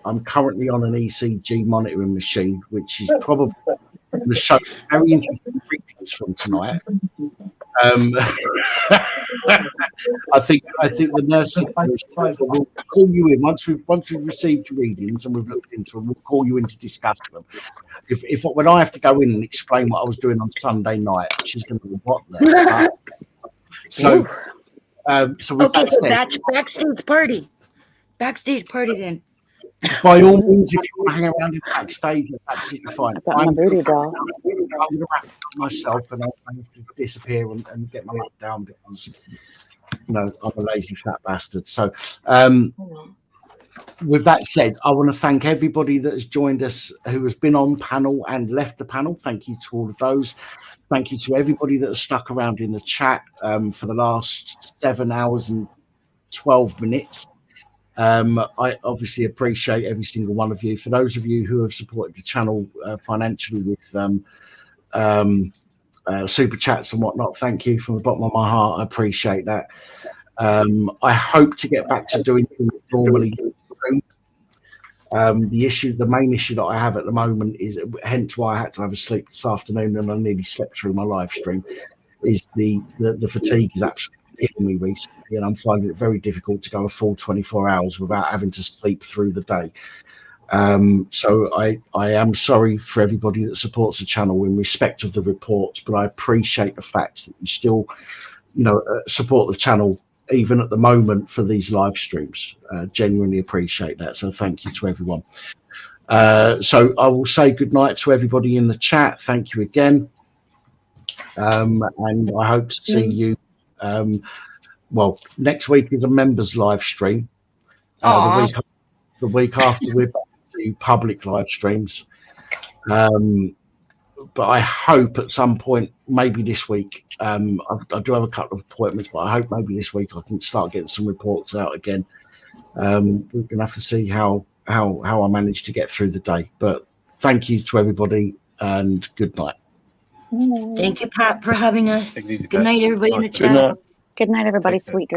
I'm currently on an ECG monitoring machine, which is probably going to show very interesting readings from tonight. I think the nursing will call you in once we've received your readings and we've looked into them. We'll call you in to discuss them. If when I have to go in and explain what I was doing on Sunday night, she's going to be what the fuck? So Okay, so that's backstage party then. By all means, if you want to hang around in backstage, that's absolutely fine. I'm going to wrap myself and I'll have to disappear and get my lap down because I'm a lazy fat bastard. So with that said, I want to thank everybody that has joined us, who has been on panel and left the panel. Thank you to all of those. Thank you to everybody that has stuck around in the chat for the last 7 hours and 12 minutes. I obviously appreciate every single one of you. For those of you who have supported the channel financially with super chats and whatnot, thank you from the bottom of my heart. I appreciate that. I hope to get back to doing things normally. The main issue that I have at the moment is, hence why I had to have a sleep this afternoon and I nearly slept through my live stream, is the fatigue is absolutely hitting me recently, and I'm finding it very difficult to go a full 24 hours without having to sleep through the day. So I am sorry for everybody that supports the channel in respect of the reports, but I appreciate the fact that you still, support the channel even at the moment for these live streams. Genuinely appreciate that. So thank you to everyone. So I will say good night to everybody in the chat. Thank you again. And I hope to see you. Next week is a members live stream. The week after we're back to public live streams. But I hope at some point, maybe this week, I do have a couple of appointments, but I hope maybe this week I can start getting some reports out again. We're going to have to see how I manage to get through the day. But thank you to everybody. and good night. Thank you, Pat, for having us. Good night, everybody in the Good chat. night. Good night, everybody. Sweet dreams.